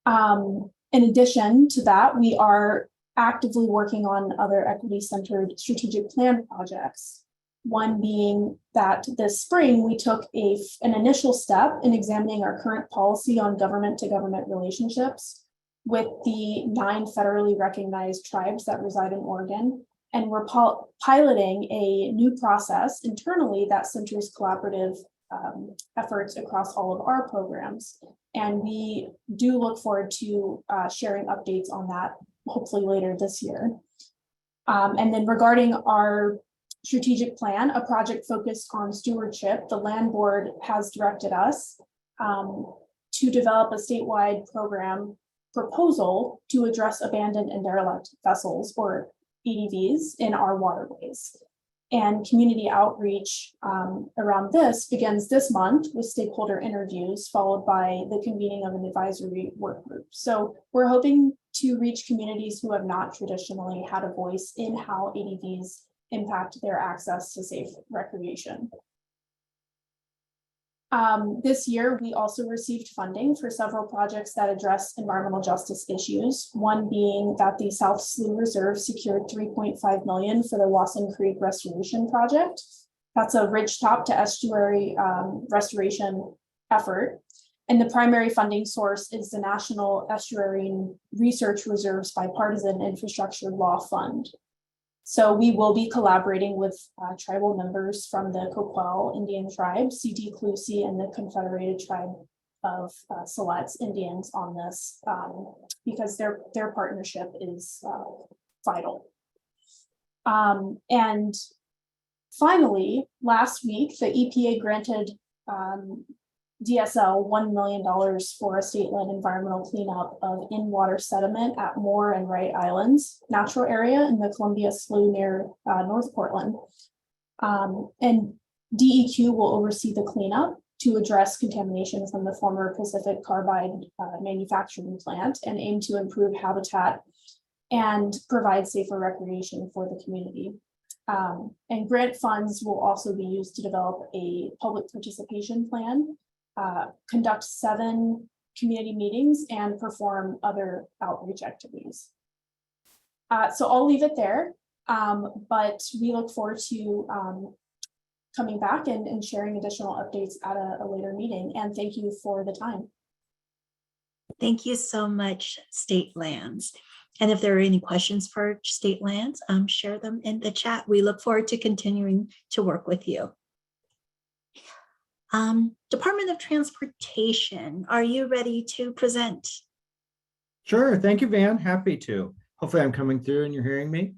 In addition to that, we are actively working on other equity-centered strategic plan projects. One being that this spring, we took an initial step in examining our current policy on government-to-government relationships with the 9 federally recognized tribes that reside in Oregon. And we're piloting a new process internally that centers collaborative efforts across all of our programs. And we do look forward to sharing updates on that, hopefully later this year. And then regarding our strategic plan, a project focused on stewardship, the Land Board has directed us to develop a statewide program proposal to address abandoned and derelict vessels, or ADVs in our waterways. And community outreach around this begins this month with stakeholder interviews, followed by the convening of an advisory work group. So we're hoping to reach communities who have not traditionally had a voice in how ADVs impact their access to safe recreation. This year, we also received funding for several projects that address environmental justice issues. One being that the South Slough Reserve secured $3.5 million for the Wasson Creek Restoration Project. That's a ridgetop to estuary restoration effort. And the primary funding source is the National Estuarine Research Reserve's Bipartisan Infrastructure Law Fund. So we will be collaborating with tribal members from the Coquel Indian tribe, Siti Klusi, and the Confederated Tribe of Siletz Indians on this because their partnership is vital. And finally, last week, the EPA granted DSL $1 million for a state-led environmental cleanup of in-water sediment at Moore and Wright Islands natural area in the Columbia Slough near North Portland. And DEQ will oversee the cleanup to address contamination from the former Pacific Carbide manufacturing plant and aim to improve habitat and provide safer recreation for the community. And grant funds will also be used to develop a public participation plan, conduct 7 community meetings, and perform other outreach activities. So I'll leave it there, but we look forward to coming back and sharing additional updates at a later meeting. And thank you for the time. Thank you so much, State Lands. And if there are any questions for State Lands, share them in the chat. We look forward to continuing to work with you. Department of Transportation, are you ready to present? Sure. Thank you, Van. Happy to. Hopefully I'm coming through and you're hearing me.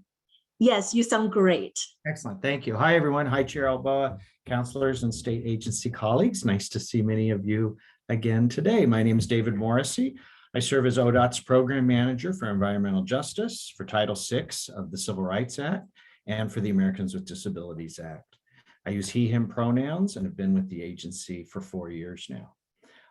Yes, you sound great. Excellent. Thank you. Hi, everyone. Hi, Chair Alboa, counselors and state agency colleagues. Nice to see many of you again today. My name is David Morrissey. I serve as ODOT's program manager for environmental justice for Title VI of the Civil Rights Act and for the Americans with Disabilities Act. I use he, him pronouns and have been with the agency for 4 years now.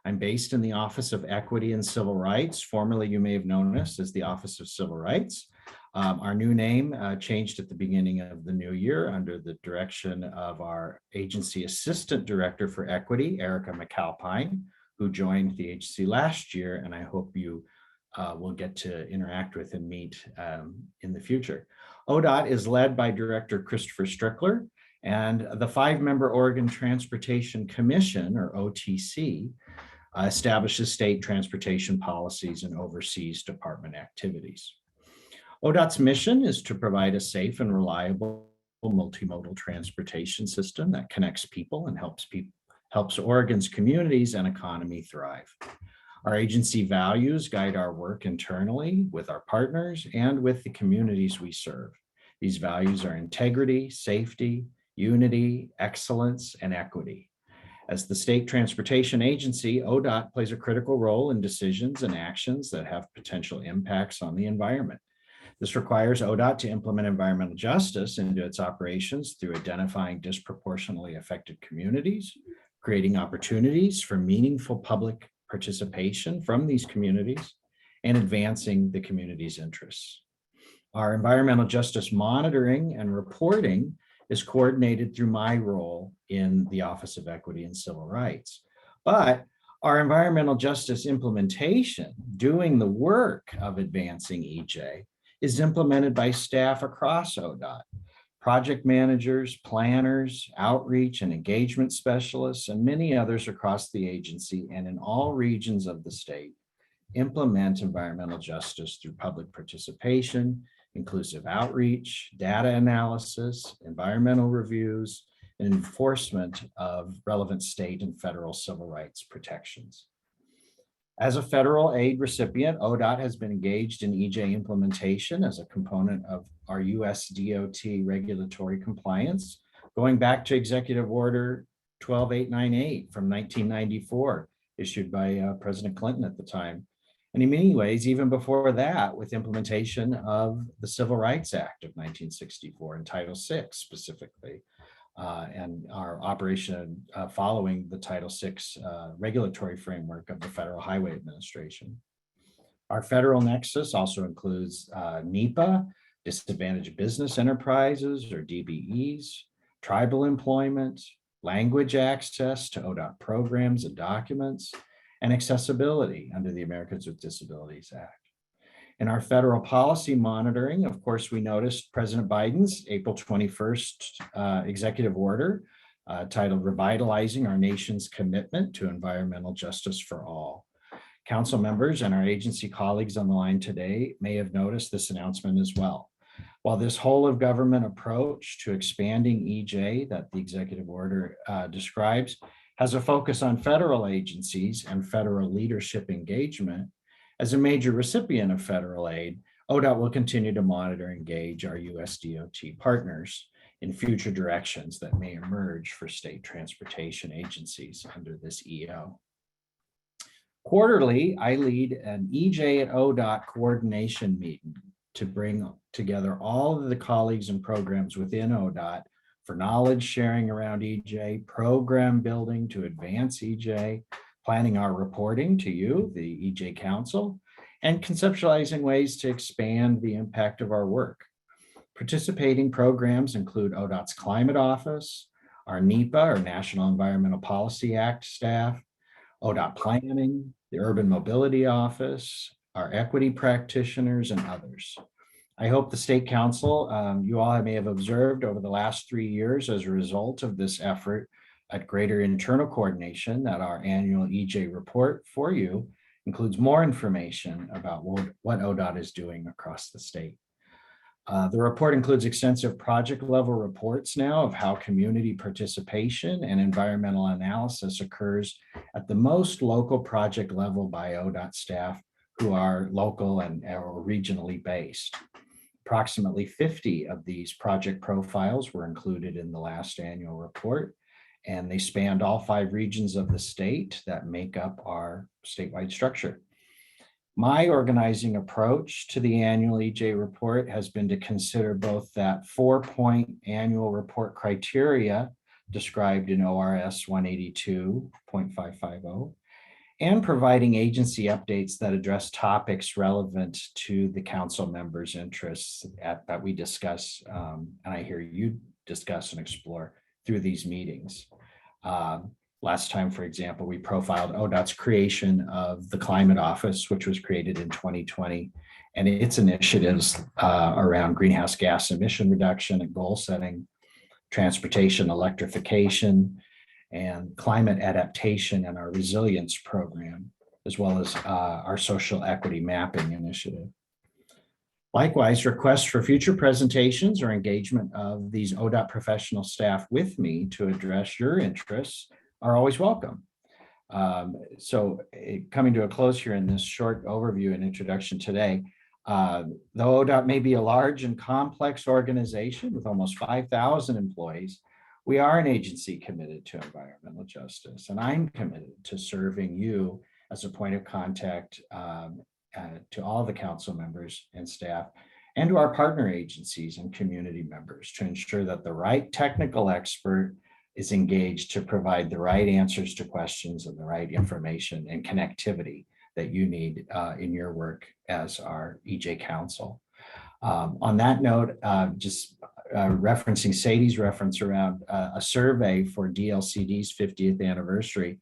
I'm based in the Office of Equity and Civil Rights. Formerly, you may have known us as the Office of Civil Rights. Our new name changed at the beginning of the new year under the direction of our agency assistant director for equity, Erica McAlpine, who joined the agency last year, and I hope you will get to interact with and meet in the future. ODOT is led by Director Christopher Strickler, and the 5-member Oregon Transportation Commission, or OTC, establishes state transportation policies and oversees department activities. ODOT's mission is to provide a safe and reliable multimodal transportation system that connects people and helps Oregon's communities and economy thrive. Our agency values guide our work internally with our partners and with the communities we serve. These values are integrity, safety, unity, excellence, and equity. As the state transportation agency, ODOT plays a critical role in decisions and actions that have potential impacts on the environment. This requires ODOT to implement environmental justice into its operations through identifying disproportionately affected communities, creating opportunities for meaningful public participation from these communities, and advancing the community's interests. Our environmental justice monitoring and reporting is coordinated through my role in the Office of Equity and Civil Rights. But our environmental justice implementation, doing the work of advancing EJ, is implemented by staff across ODOT, project managers, planners, outreach and engagement specialists, and many others across the agency and in all regions of the state implement environmental justice through public participation, inclusive outreach, data analysis, environmental reviews, and enforcement of relevant state and federal civil rights protections. As a federal aid recipient, ODOT has been engaged in EJ implementation as a component of our US DOT regulatory compliance, going back to Executive Order 12898 from 1994, issued by President Clinton at the time. And in many ways, even before that, with implementation of the Civil Rights Act of 1964 and Title VI specifically, and our operation following the Title VI regulatory framework of the Federal Highway Administration. Our federal nexus also includes NEPA, Disadvantaged Business Enterprises or DBEs, tribal employment, language access to ODOT programs and documents, and accessibility under the Americans with Disabilities Act. In our federal policy monitoring, of course, we noticed President Biden's April 21st executive order titled Revitalizing Our Nation's Commitment to Environmental Justice for All. Council members and our agency colleagues on the line today may have noticed this announcement as well. While this whole of government approach to expanding EJ that the executive order describes has a focus on federal agencies and federal leadership engagement, as a major recipient of federal aid, ODOT will continue to monitor and engage our USDOT partners in future directions that may emerge for state transportation agencies under this EO. Quarterly, I lead an EJ at ODOT coordination meeting to bring together all of the colleagues and programs within ODOT for knowledge sharing around EJ, program building to advance EJ, planning our reporting to you, the EJ Council, and conceptualizing ways to expand the impact of our work. Participating programs include ODOT's Climate Office, our NEPA, or National Environmental Policy Act staff, ODOT Planning, the Urban Mobility Office, our equity practitioners, and others. I hope the State Council, you all may have observed over the last 3 years as a result of this effort at greater internal coordination, that our annual EJ report for you includes more information about what ODOT is doing across the state. The report includes extensive project level reports now of how community participation and environmental analysis occurs at the most local project level by ODOT staff who are local and or regionally based. Approximately 50 of these project profiles were included in the last annual report, and they spanned all 5 regions of the state that make up our statewide structure. My organizing approach to the annual EJ report has been to consider both that 4-point annual report criteria described in ORS 182.550 and providing agency updates that address topics relevant to the council members' interests that we discuss, and I hear you discuss and explore through these meetings. Last time, for example, we profiled ODOT's creation of the Climate Office, which was created in 2020, and its initiatives around greenhouse gas emission reduction and goal setting, transportation electrification, and climate adaptation and our resilience program, as well as our social equity mapping initiative. Likewise, requests for future presentations or engagement of these ODOT professional staff with me to address your interests are always welcome. Coming to a close here in this short overview and introduction today, though ODOT may be a large and complex organization with almost 5,000 employees, we are an agency committed to environmental justice, and I'm committed to serving you as a point of contact to all the council members and staff, and to our partner agencies and community members to ensure that the right technical expert is engaged to provide the right answers to questions and the right information and connectivity that you need in your work as our EJ Council. On that note, referencing Sadie's reference around a survey for DLCD's 50th anniversary,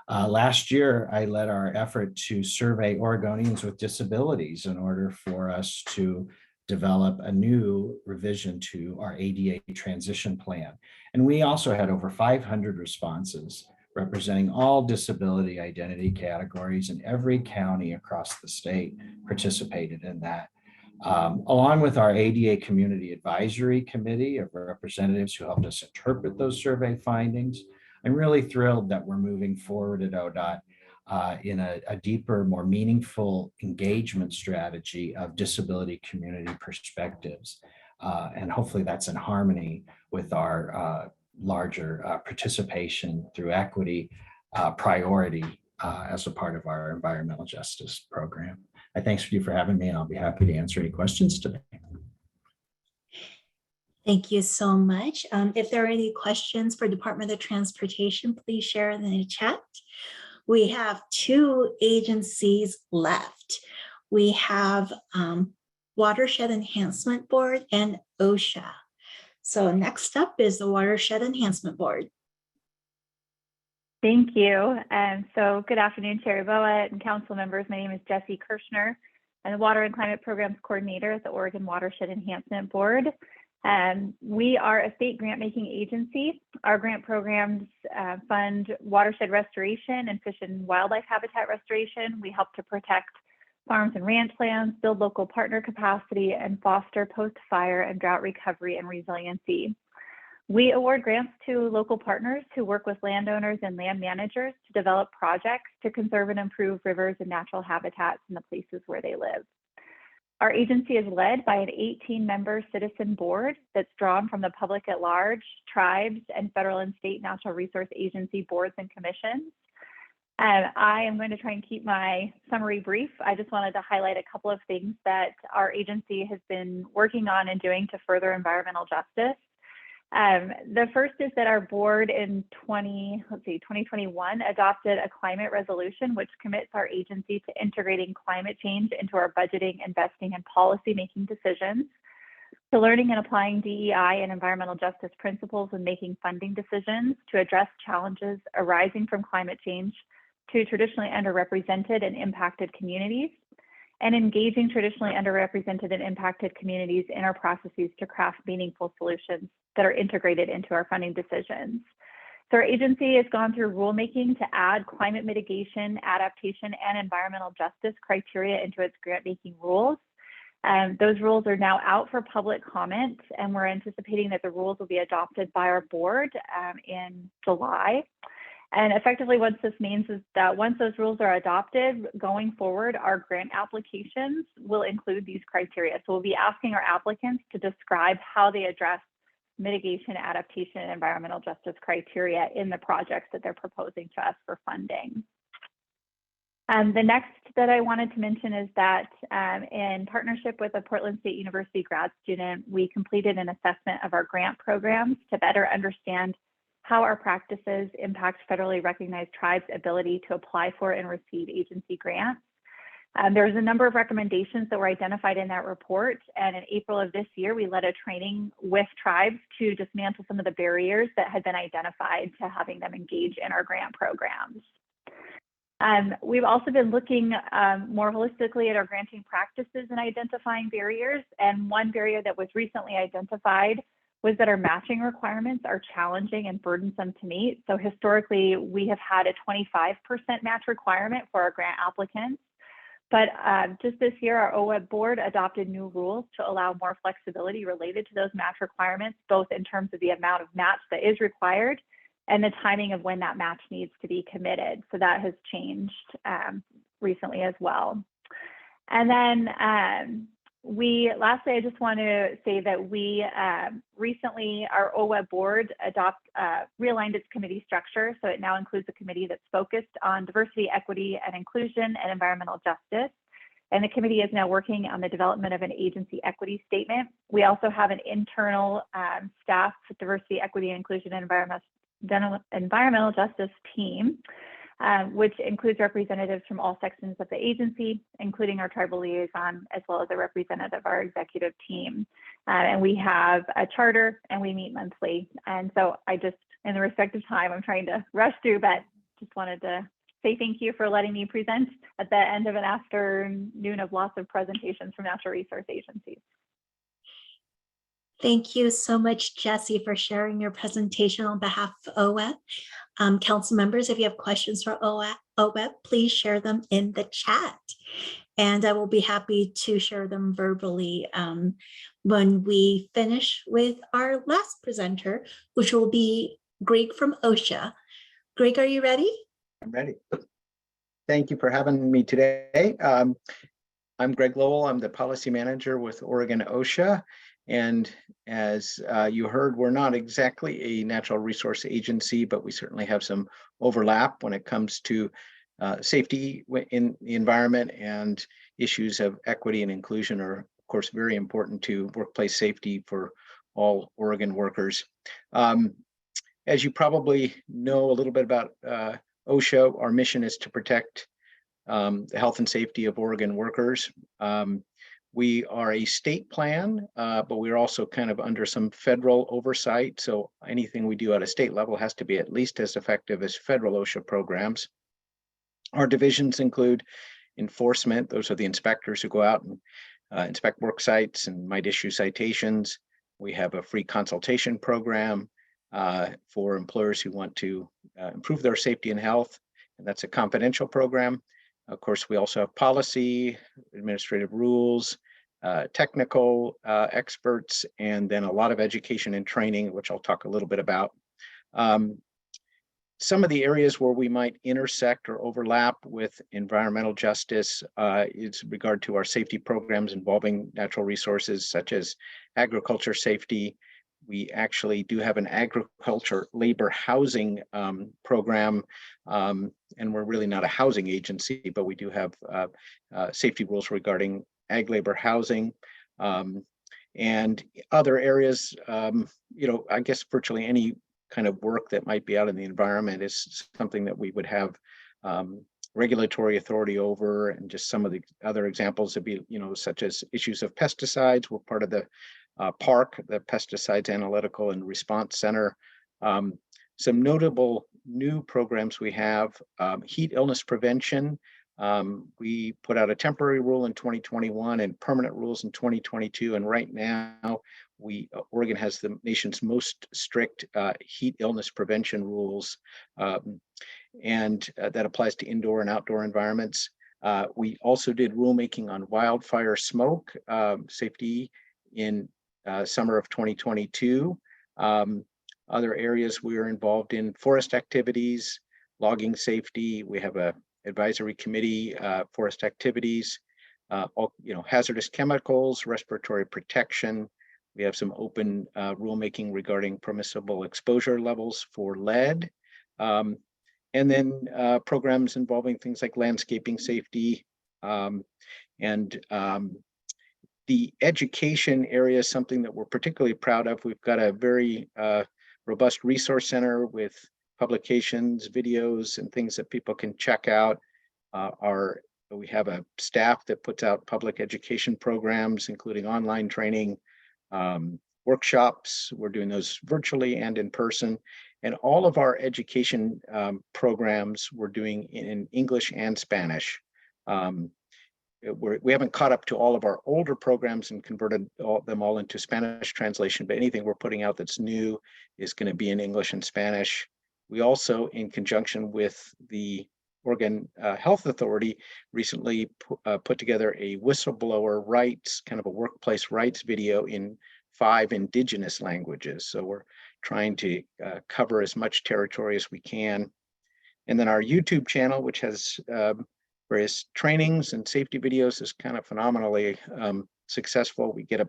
last year, I led our effort to survey Oregonians with disabilities in order for us to develop a new revision to our ADA transition plan. And we also had over 500 responses representing all disability identity categories, and every county across the state participated in that. Along with our ADA Community Advisory Committee of representatives who helped us interpret those survey findings, I'm really thrilled that we're moving forward at ODOT in a deeper, more meaningful engagement strategy of disability community perspectives. And hopefully that's in harmony with our larger participation through equity priority as a part of our environmental justice program. I thanks you for having me, and I'll be happy to answer any questions today. Thank you so much. If there are any questions for Department of Transportation, please share in the chat. We have 2 agencies left. We have Watershed Enhancement Board and OSHA. So next up is the Watershed Enhancement Board. Thank you. So good afternoon, Chair Boa and council members. My name is Jessie Kirshner. I'm the Water and Climate Programs Coordinator at the Oregon Watershed Enhancement Board. We are a state grant-making agency. Our grant programs fund watershed restoration and fish and wildlife habitat restoration. We help to protect farms and ranch lands, build local partner capacity, and foster post-fire and drought recovery and resiliency. We award grants to local partners who work with landowners and land managers to develop projects to conserve and improve rivers and natural habitats in the places where they live. Our agency is led by an 18-member citizen board that's drawn from the public at large, tribes, and federal and state natural resource agency boards and commissions. I am going to try and keep my summary brief. I just wanted to highlight a couple of things that our agency has been working on and doing to further environmental justice. The first is that our board in 2021 adopted a climate resolution, which commits our agency to integrating climate change into our budgeting, investing, and policy-making decisions, to learning and applying DEI and environmental justice principles when making funding decisions to address challenges arising from climate change to traditionally underrepresented and impacted communities, and engaging traditionally underrepresented and impacted communities in our processes to craft meaningful solutions that are integrated into our funding decisions. So our agency has gone through rulemaking to add climate mitigation, adaptation, and environmental justice criteria into its grant-making rules. Those rules are now out for public comment, and we're anticipating that the rules will be adopted by our board in July. And effectively, what this means is that once those rules are adopted, going forward, our grant applications will include these criteria. So we'll be asking our applicants to describe how they address mitigation, adaptation, and environmental justice criteria in the projects that they're proposing to us for funding. The next that I wanted to mention is that in partnership with a Portland State University grad student, we completed an assessment of our grant programs to better understand how our practices impact federally recognized tribes' ability to apply for and receive agency grants. There's a number of recommendations that were identified in that report, and in April of this year, we led a training with tribes to dismantle some of the barriers that had been identified to having them engage in our grant programs. We've also been looking more holistically at our granting practices and identifying barriers, and one barrier that was recently identified was that our matching requirements are challenging and burdensome to meet. So historically, we have had a 25% match requirement for our grant applicants. But just this year, our OWEB board adopted new rules to allow more flexibility related to those match requirements, both in terms of the amount of match that is required and the timing of when that match needs to be committed. So that has changed recently as well. And then lastly, I just want to say that we recently, our OWEB board realigned its committee structure. So it now includes a committee that's focused on diversity, equity, and inclusion and environmental justice. And the committee is now working on the development of an agency equity statement. We also have an internal staff diversity, equity, inclusion, and environmental justice team, which includes representatives from all sections of the agency, including our tribal liaison, as well as a representative of our executive team. And we have a charter and we meet monthly. And so I just, in the respect of time, I'm trying to rush through, but just wanted to say thank you for letting me present at the end of an afternoon of lots of presentations from natural resource agencies. Thank you so much, Jessie, for sharing your presentation on behalf of OWEB. Council members, if you have questions for OWEB, please share them in the chat. And I will be happy to share them verbally when we finish with our last presenter, which will be Greg from OSHA. Greg, are you ready? I'm ready. Thank you for having me today. I'm Greg Lowell. I'm the policy manager with Oregon OSHA. And as you heard, we're not exactly a natural resource agency, but we certainly have some overlap when it comes to safety in the environment, and issues of equity and inclusion are, of course, very important to workplace safety for all Oregon workers. As you probably know a little bit about OSHA, our mission is to protect the health and safety of Oregon workers. We are a state plan, but we're also kind of under some federal oversight. So anything we do at a state level has to be at least as effective as federal OSHA programs. Our divisions include enforcement. Those are the inspectors who go out and inspect work sites and might issue citations. We have a free consultation program for employers who want to improve their safety and health, and that's a confidential program. Of course, we also have policy, administrative rules, technical experts, and then a lot of education and training, which I'll talk a little bit about. Some of the areas where we might intersect or overlap with environmental justice is regard to our safety programs involving natural resources, such as agriculture safety. We actually do have an agriculture labor housing program, and we're really not a housing agency, but we do have safety rules regarding ag labor housing. And other areas, I guess virtually any kind of work that might be out in the environment is something that we would have regulatory authority over. And just some of the other examples would be, such as issues of pesticides. We're part of the PARC, the Pesticides Analytical and Response Center. Some notable new programs we have, heat illness prevention. We put out a temporary rule in 2021 and permanent rules in 2022. And right now, Oregon has the nation's most strict heat illness prevention rules, and that applies to indoor and outdoor environments. We also did rulemaking on wildfire smoke safety in summer of 2022. Other areas we are involved in: forest activities, logging safety. We have a advisory committee, forest activities, hazardous chemicals, respiratory protection. We have some open rulemaking regarding permissible exposure levels for lead. And then programs involving things like landscaping safety. And the education area is something that we're particularly proud of. We've got a very robust resource center with publications, videos, and things that people can check out. We have a staff that puts out public education programs, including online training, workshops. We're doing those virtually and in person. And all of our education programs we're doing in English and Spanish. We haven't caught up to all of our older programs and converted them all into Spanish translation, but anything we're putting out that's new is going to be in English and Spanish. We also, in conjunction with the Oregon Health Authority, recently put together a whistleblower rights, kind of a workplace rights video in 5 indigenous languages. So we're trying to cover as much territory as we can. And then our YouTube channel, which has various trainings and safety videos, is kind of phenomenally successful. We get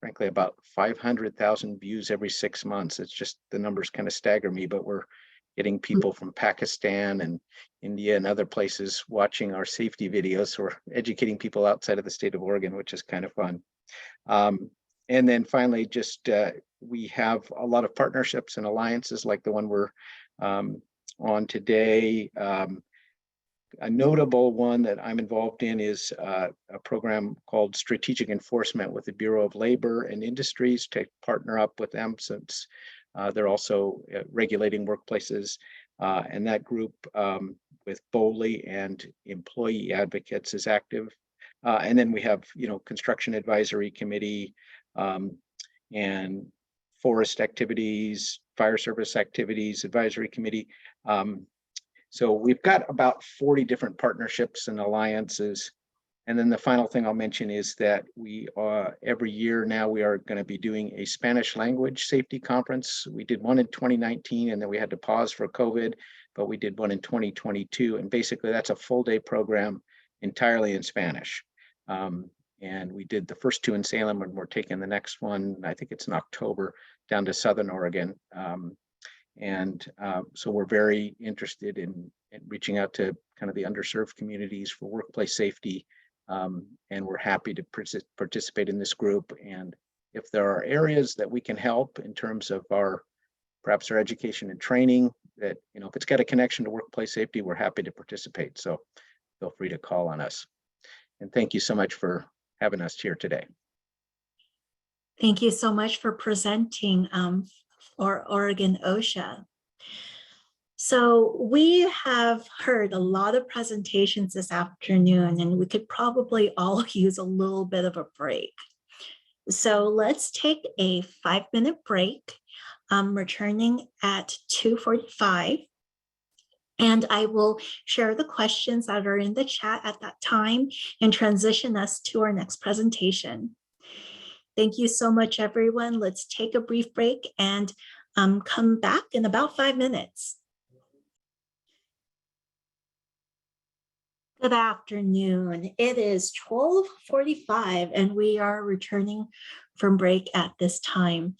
frankly, about 500,000 views every 6 months. It's just, the numbers kind of stagger me, but we're getting people from Pakistan and India and other places watching our safety videos. So we're educating people outside of the state of Oregon, which is kind of fun. And then finally, just we have a lot of partnerships and alliances like the one we're on today. A notable one that I'm involved in is a program called Strategic Enforcement with the Bureau of Labor and Industries, to partner up with them, since they're also regulating workplaces. And that group with BOLI and employee advocates is active. And then we have, Construction Advisory Committee and forest activities, fire service activities, advisory committee. So we've got about 40 different partnerships and alliances. And then the final thing I'll mention is that we every year now we are going to be doing a Spanish language safety conference. We did one in 2019 and then we had to pause for COVID, but we did one in 2022. And basically that's a full day program entirely in Spanish. And we did the first 2 in Salem, and we're taking the next one, I think it's in October, down to Southern Oregon. So we're very interested in and reaching out to kind of the underserved communities for workplace safety. And we're happy to participate in this group. And if there are areas that we can help in terms of perhaps our education and training, that, if it's got a connection to workplace safety, we're happy to participate. So feel free to call on us. And thank you so much for having us here today. Thank you so much for presenting for Oregon OSHA. So we have heard a lot of presentations this afternoon, and we could probably all use a little bit of a break. So let's take a 5-minute break, returning at 2:45. And I will share the questions that are in the chat at that time and transition us to our next presentation. Thank you so much, everyone. Let's take a brief break and come back in about 5 minutes. Good afternoon. It is 12:45 and we are returning from break at this time.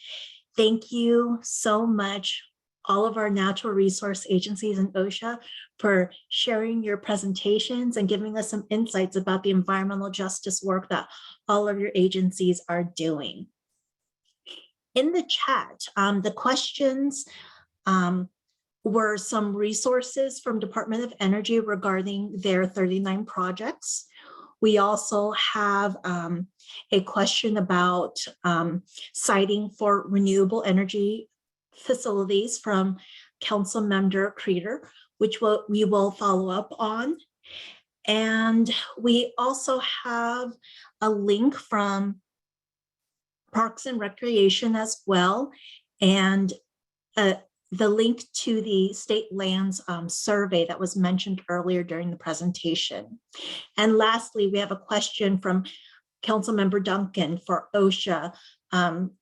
Thank you so much, all of our natural resource agencies and OSHA, for sharing your presentations and giving us some insights about the environmental justice work that all of your agencies are doing. In the chat, the questions were some resources from Department of Energy regarding their 39 projects. We also have a question about siting for renewable energy facilities from Council Member Creeder, which we will follow up on. And we also have a link from Parks and Recreation as well, and the link to the state lands survey that was mentioned earlier during the presentation. And lastly, we have a question from Councilmember Duncan for OSHA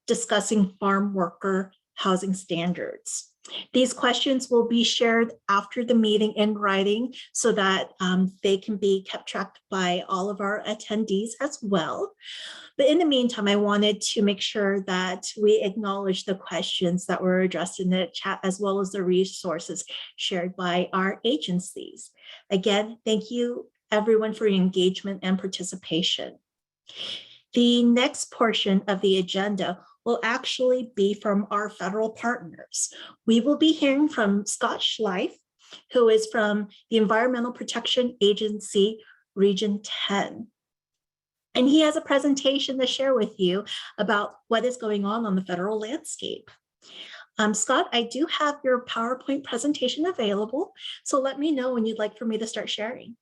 discussing farm worker housing standards. These questions will be shared after the meeting in writing so that they can be kept track by all of our attendees as well. But in the meantime, I wanted to make sure that we acknowledge the questions that were addressed in the chat, as well as the resources shared by our agencies. Again, thank you everyone for your engagement and participation. The next portion of the agenda will actually be from our federal partners. We will be hearing from Scott Schleif, who is from the Environmental Protection Agency, Region 10. And he has a presentation to share with you about what is going on the federal landscape. Scott, I do have your PowerPoint presentation available, so let me know when you'd like for me to start sharing.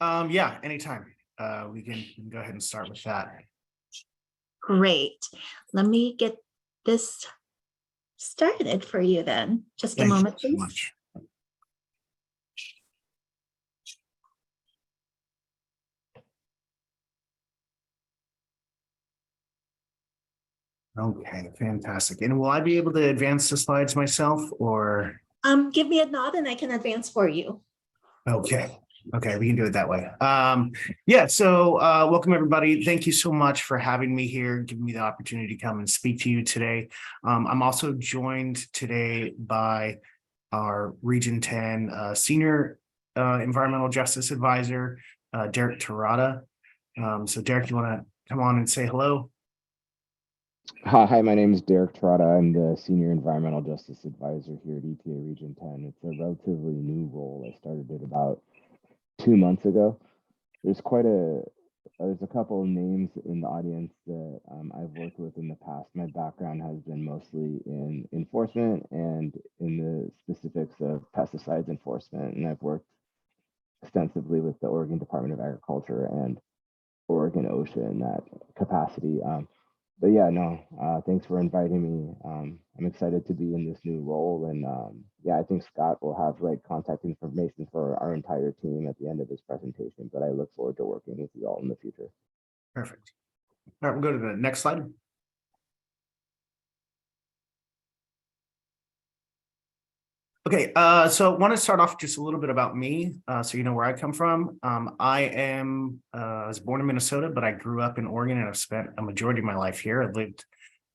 Yeah, anytime. We can go ahead and start with that. Great. Let me get this started for you then. Just a moment, please. Thank you so much. Okay, fantastic. And will I be able to advance the slides myself or? Give me a nod and I can advance for you. Okay. Okay, we can do it that way. Yeah, so welcome everybody. Thank you so much for having me here, giving me the opportunity to come and speak to you today. I'm also joined today by our Region 10 Senior Environmental Justice Advisor, Derek Terada. So Derek, you want to come on and say hello? Hi, my name is Derek Terada. I'm the Senior Environmental Justice Advisor here at EPA Region 10. It's a relatively new role. I started it about 2 months ago. There's a couple of names in the audience that I've worked with in the past. My background has been mostly in enforcement and in the specifics of pesticides enforcement, and I've worked extensively with the Oregon Department of Agriculture and Oregon OSHA in that capacity. But yeah, no, thanks for inviting me. I'm excited to be in this new role, and yeah, I think Scott will have contact information for our entire team at the end of his presentation, but I look forward to working with you all in the future. Perfect. All right, we'll go to the next slide. Okay, so I want to start off just a little bit about me, so you know where I come from. I was born in Minnesota, but I grew up in Oregon and I've spent a majority of my life here. I've lived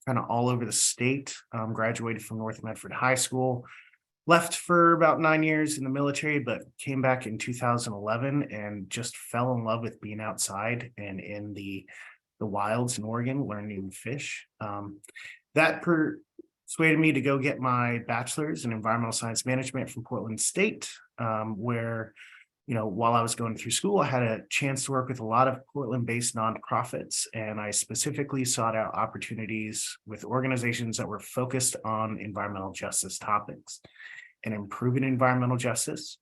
kind of all over the state, graduated from North Medford High School, left for about 9 years in the military, but came back in 2011 and just fell in love with being outside and in the wilds in Oregon, learning to fish. That persuaded me to go get my bachelor's in environmental science management from Portland State, where, while I was going through school, I had a chance to work with a lot of Portland-based nonprofits, and I specifically sought out opportunities with organizations that were focused on environmental justice topics and improving environmental justice.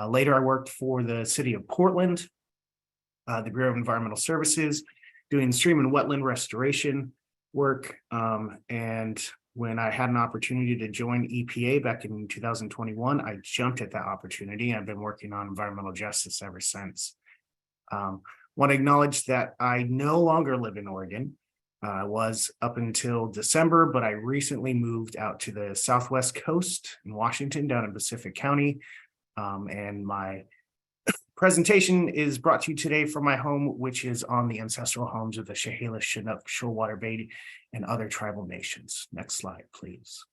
Later, I worked for the city of Portland, the Bureau of Environmental Services, doing stream and wetland restoration work. And when I had an opportunity to join EPA back in 2021, I jumped at that opportunity. I've been working on environmental justice ever since. Want to acknowledge that I no longer live in Oregon. I was up until December, but I recently moved out to the Southwest coast in Washington, down in Pacific County. And my presentation is brought to you today from my home, which is on the ancestral homes of the Chehalis, Chinook, Shoalwater Bay, and other tribal nations. Next slide, please.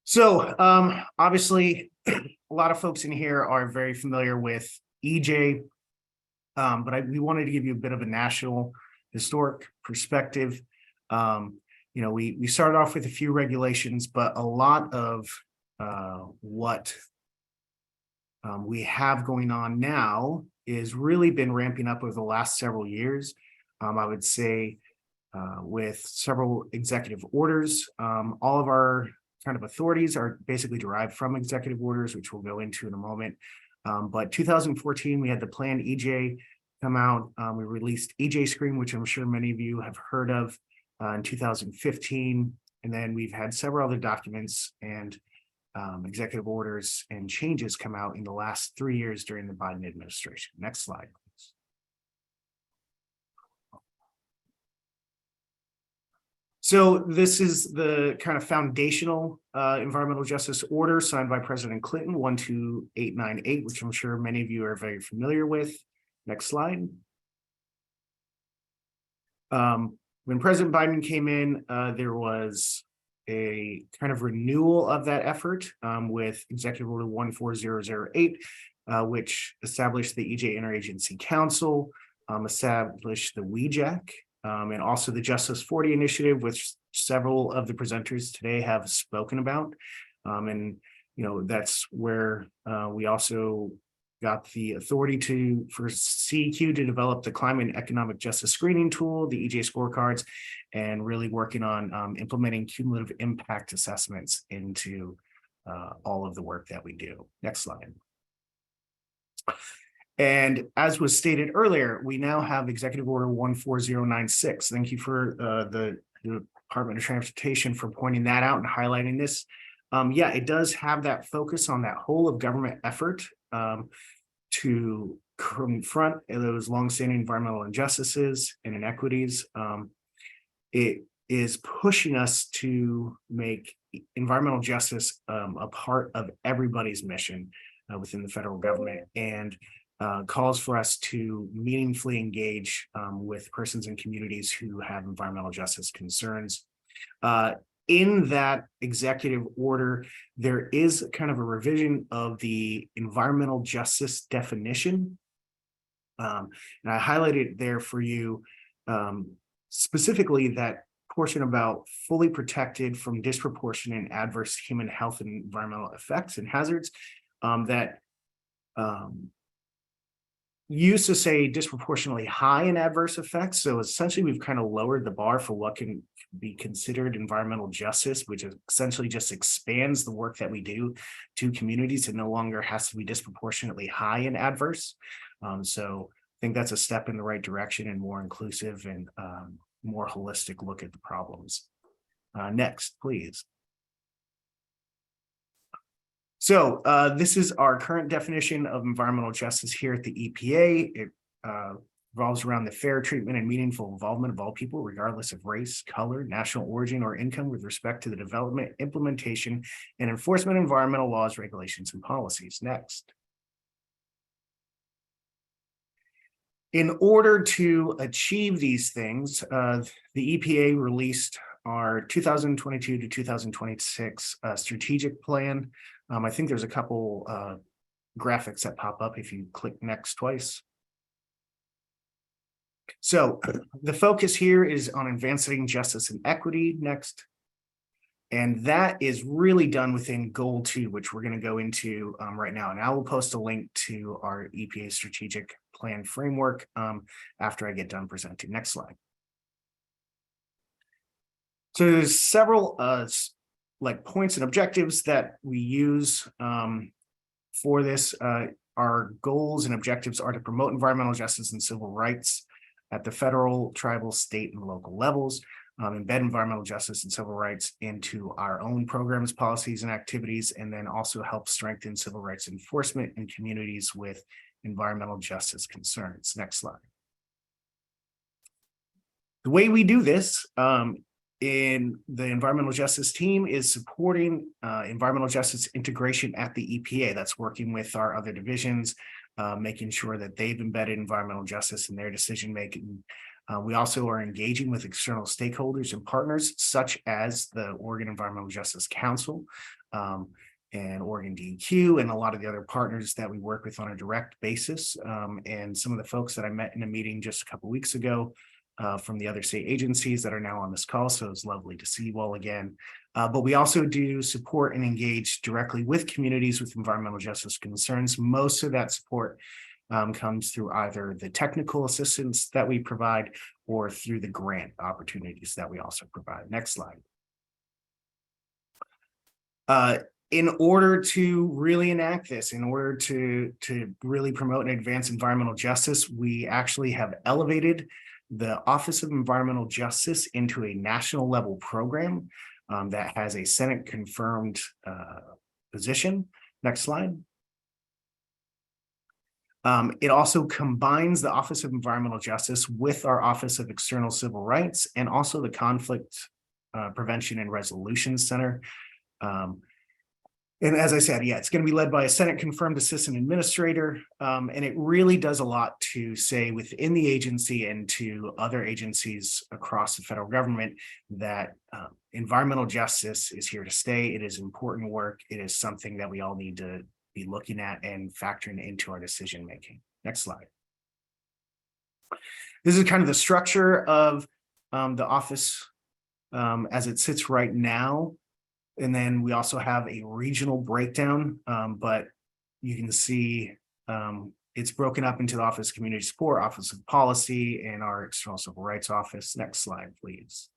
So obviously, a lot of folks in here are very familiar with EJ, but we wanted to give you a bit of a national historic perspective. We started off with a few regulations, but a lot of what we have going on now is really been ramping up over the last several years. I would say with several executive orders, all of our kind of authorities are basically derived from executive orders, which we'll go into in a moment. But 2014, we had the Plan EJ come out. We released EJ Screen, which I'm sure many of you have heard of in 2015. And then we've had several other documents and executive orders and changes come out in the last 3 years during the Biden administration. Next slide, please. So this is the kind of foundational environmental justice order signed by President Clinton, 12898, which I'm sure many of you are very familiar with. Next slide. When President Biden came in, there was a kind of renewal of that effort with Executive Order 14008, which established the EJ Interagency Council, established the WEJAC, and also the Justice 40 initiative, which several of the presenters today have spoken about. That's where we also got the authority for CEQ to develop the climate and economic justice screening tool, the EJ scorecards, and really working on implementing cumulative impact assessments into all of the work that we do. Next slide. And as was stated earlier, we now have Executive Order 14096. Thank you for the Department of Transportation for pointing that out and highlighting this. Yeah, it does have that focus on that whole of government effort to confront those longstanding environmental injustices and inequities. It is pushing us to make environmental justice a part of everybody's mission within the federal government, and calls for us to meaningfully engage with persons and communities who have environmental justice concerns. In that executive order, there is kind of a revision of the environmental justice definition. And I highlighted there for you specifically that portion about fully protected from disproportionate and adverse human health and environmental effects and hazards that used to say disproportionately high in adverse effects. So essentially, we've kind of lowered the bar for what can be considered environmental justice, which essentially just expands the work that we do to communities. It no longer has to be disproportionately high in adverse. So I think that's a step in the right direction and more inclusive and more holistic look at the problems. Next, please. So this is our current definition of environmental justice here at the EPA. It revolves around the fair treatment and meaningful involvement of all people, regardless of race, color, national origin, or income, with respect to the development, implementation, and enforcement of environmental laws, regulations, and policies. Next. In order to achieve these things, the EPA released our 2022 to 2026 strategic plan. I think there's a couple graphics that pop up if you click next twice. So the focus here is on advancing justice and equity next. And that is really done within goal 2, which we're going to go into right now. And I will post a link to our EPA strategic plan framework after I get done presenting. Next slide. So there's several like points and objectives that we use for this. Our goals and objectives are to promote environmental justice and civil rights at the federal, tribal, state, and local levels. Embed environmental justice and civil rights into our own programs, policies, and activities, and then also help strengthen civil rights enforcement in communities with environmental justice concerns. Next slide. The way we do this in the environmental justice team is supporting environmental justice integration at the EPA. That's working with our other divisions, making sure that they've embedded environmental justice in their decision-making. We also are engaging with external stakeholders and partners, such as the Oregon Environmental Justice Council and Oregon DEQ, and a lot of the other partners that we work with on a direct basis. And some of the folks that I met in a meeting just a couple of weeks ago from the other state agencies that are now on this call. So it's lovely to see you all again. But we also do support and engage directly with communities with environmental justice concerns. Most of that support comes through either the technical assistance that we provide or through the grant opportunities that we also provide. Next slide. In order to really enact this, in order to really promote and advance environmental justice, we actually have elevated the Office of Environmental Justice into a national level program that has a Senate confirmed position. Next slide. It also combines the Office of Environmental Justice with our Office of External Civil Rights and also the Conflict Prevention and Resolution Center. And as I said, yeah, it's going to be led by a Senate confirmed assistant administrator. And it really does a lot to say within the agency and to other agencies across the federal government that environmental justice is here to stay. It is important work. It is something that we all need to be looking at and factoring into our decision making. Next slide. This is kind of the structure of the office as it sits right now. And then we also have a regional breakdown, but you can see it's broken up into the Office of Community Support, Office of Policy, and our External Civil Rights Office. Next slide, please.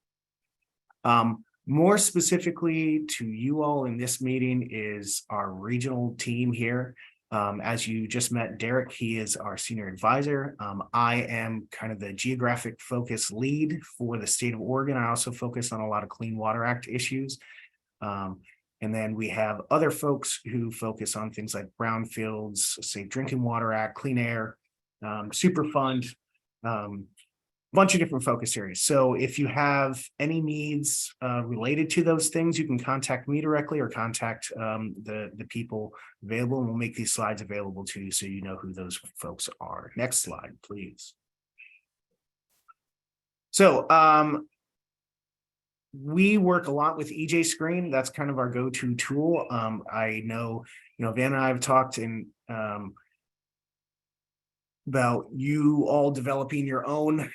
More specifically to you all in this meeting is our regional team here. As you just met Derek, he is our senior advisor. I am kind of the geographic focus lead for the state of Oregon. I also focus on a lot of Clean Water Act issues. And then we have other folks who focus on things like brownfields, Safe Drinking Water Act, Clean Air, Superfund, bunch of different focus areas. So if you have any needs related to those things, you can contact me directly or contact the people available, and we'll make these slides available to you so you know who those folks are. Next slide, please. So we work a lot with EJ Screen. That's kind of our go-to tool. I know, Van and I have talked about you all developing your own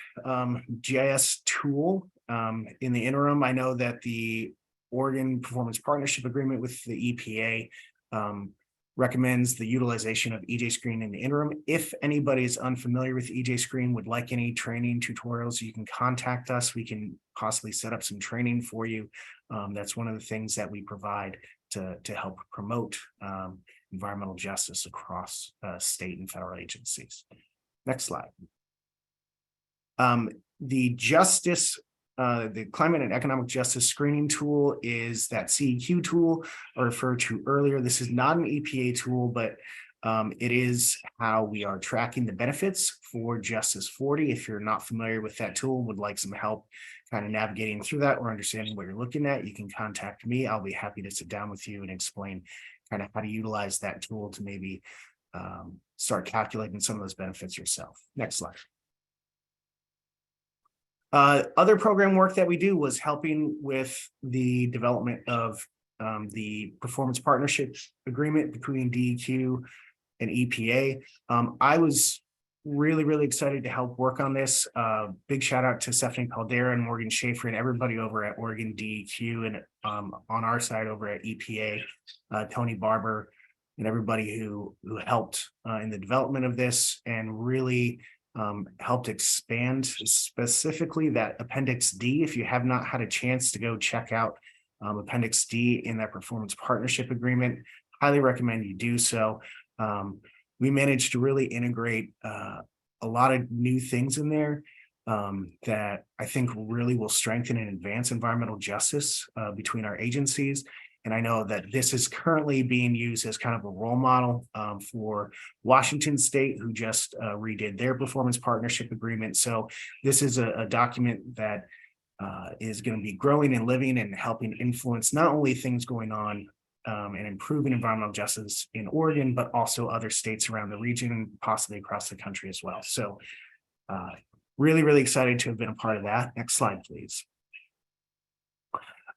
GIS tool. In the interim, I know that the Oregon Performance Partnership Agreement with the EPA recommends the utilization of EJ Screen in the interim. If anybody is unfamiliar with EJ Screen, would like any training tutorials, you can contact us. We can possibly set up some training for you. That's one of the things that we provide to help promote environmental justice across state and federal agencies. Next slide. The Climate and Economic Justice Screening Tool is that CEQ tool I referred to earlier. This is not an EPA tool, but it is how we are tracking the benefits for Justice 40. If you're not familiar with that tool, would like some help kind of navigating through that or understanding what you're looking at, you can contact me. I'll be happy to sit down with you and explain kind of how to utilize that tool to maybe start calculating some of those benefits yourself. Next slide. Other program work that we do was helping with the development of the performance partnership agreement between DEQ and EPA. I was really excited to help work on this. Big shout out to Stephanie Caldera and Morgan Schaefer and everybody over at Oregon DEQ and on our side over at EPA, Tony Barber and everybody who helped in the development of this and really helped expand specifically that Appendix D. If you have not had a chance to go check out Appendix D in that performance partnership agreement, highly recommend you do so. We managed to really integrate a lot of new things in there that I think really will strengthen and advance environmental justice between our agencies. And I know that this is currently being used as kind of a role model for Washington State, who just redid their performance partnership agreement. So this is a document that is going to be growing and living and helping influence not only things going on and improving environmental justice in Oregon, but also other states around the region and possibly across the country as well. So really excited to have been a part of that. Next slide, please.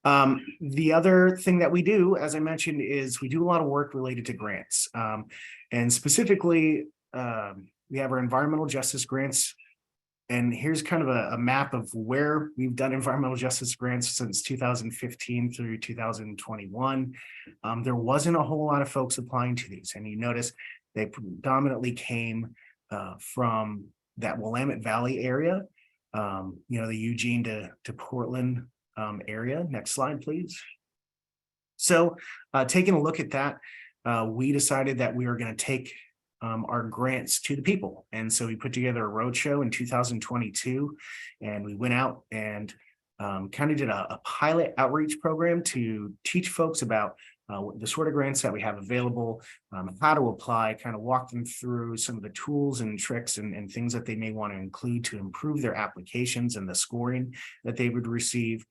The other thing that we do, as I mentioned, is we do a lot of work related to grants. And specifically, we have our environmental justice grants. And here's kind of a map of where we've done environmental justice grants since 2015 through 2021. There wasn't a whole lot of folks applying to these. And you notice they predominantly came from that Willamette Valley area, the Eugene to Portland area. Next slide, please. So taking a look at that, we decided that we were going to take our grants to the people. And so we put together a roadshow in 2022, and we went out and kind of did a pilot outreach program to teach folks about the sort of grants that we have available, how to apply, kind of walk them through some of the tools and tricks and things that they may want to include to improve their applications and the scoring that they would receive.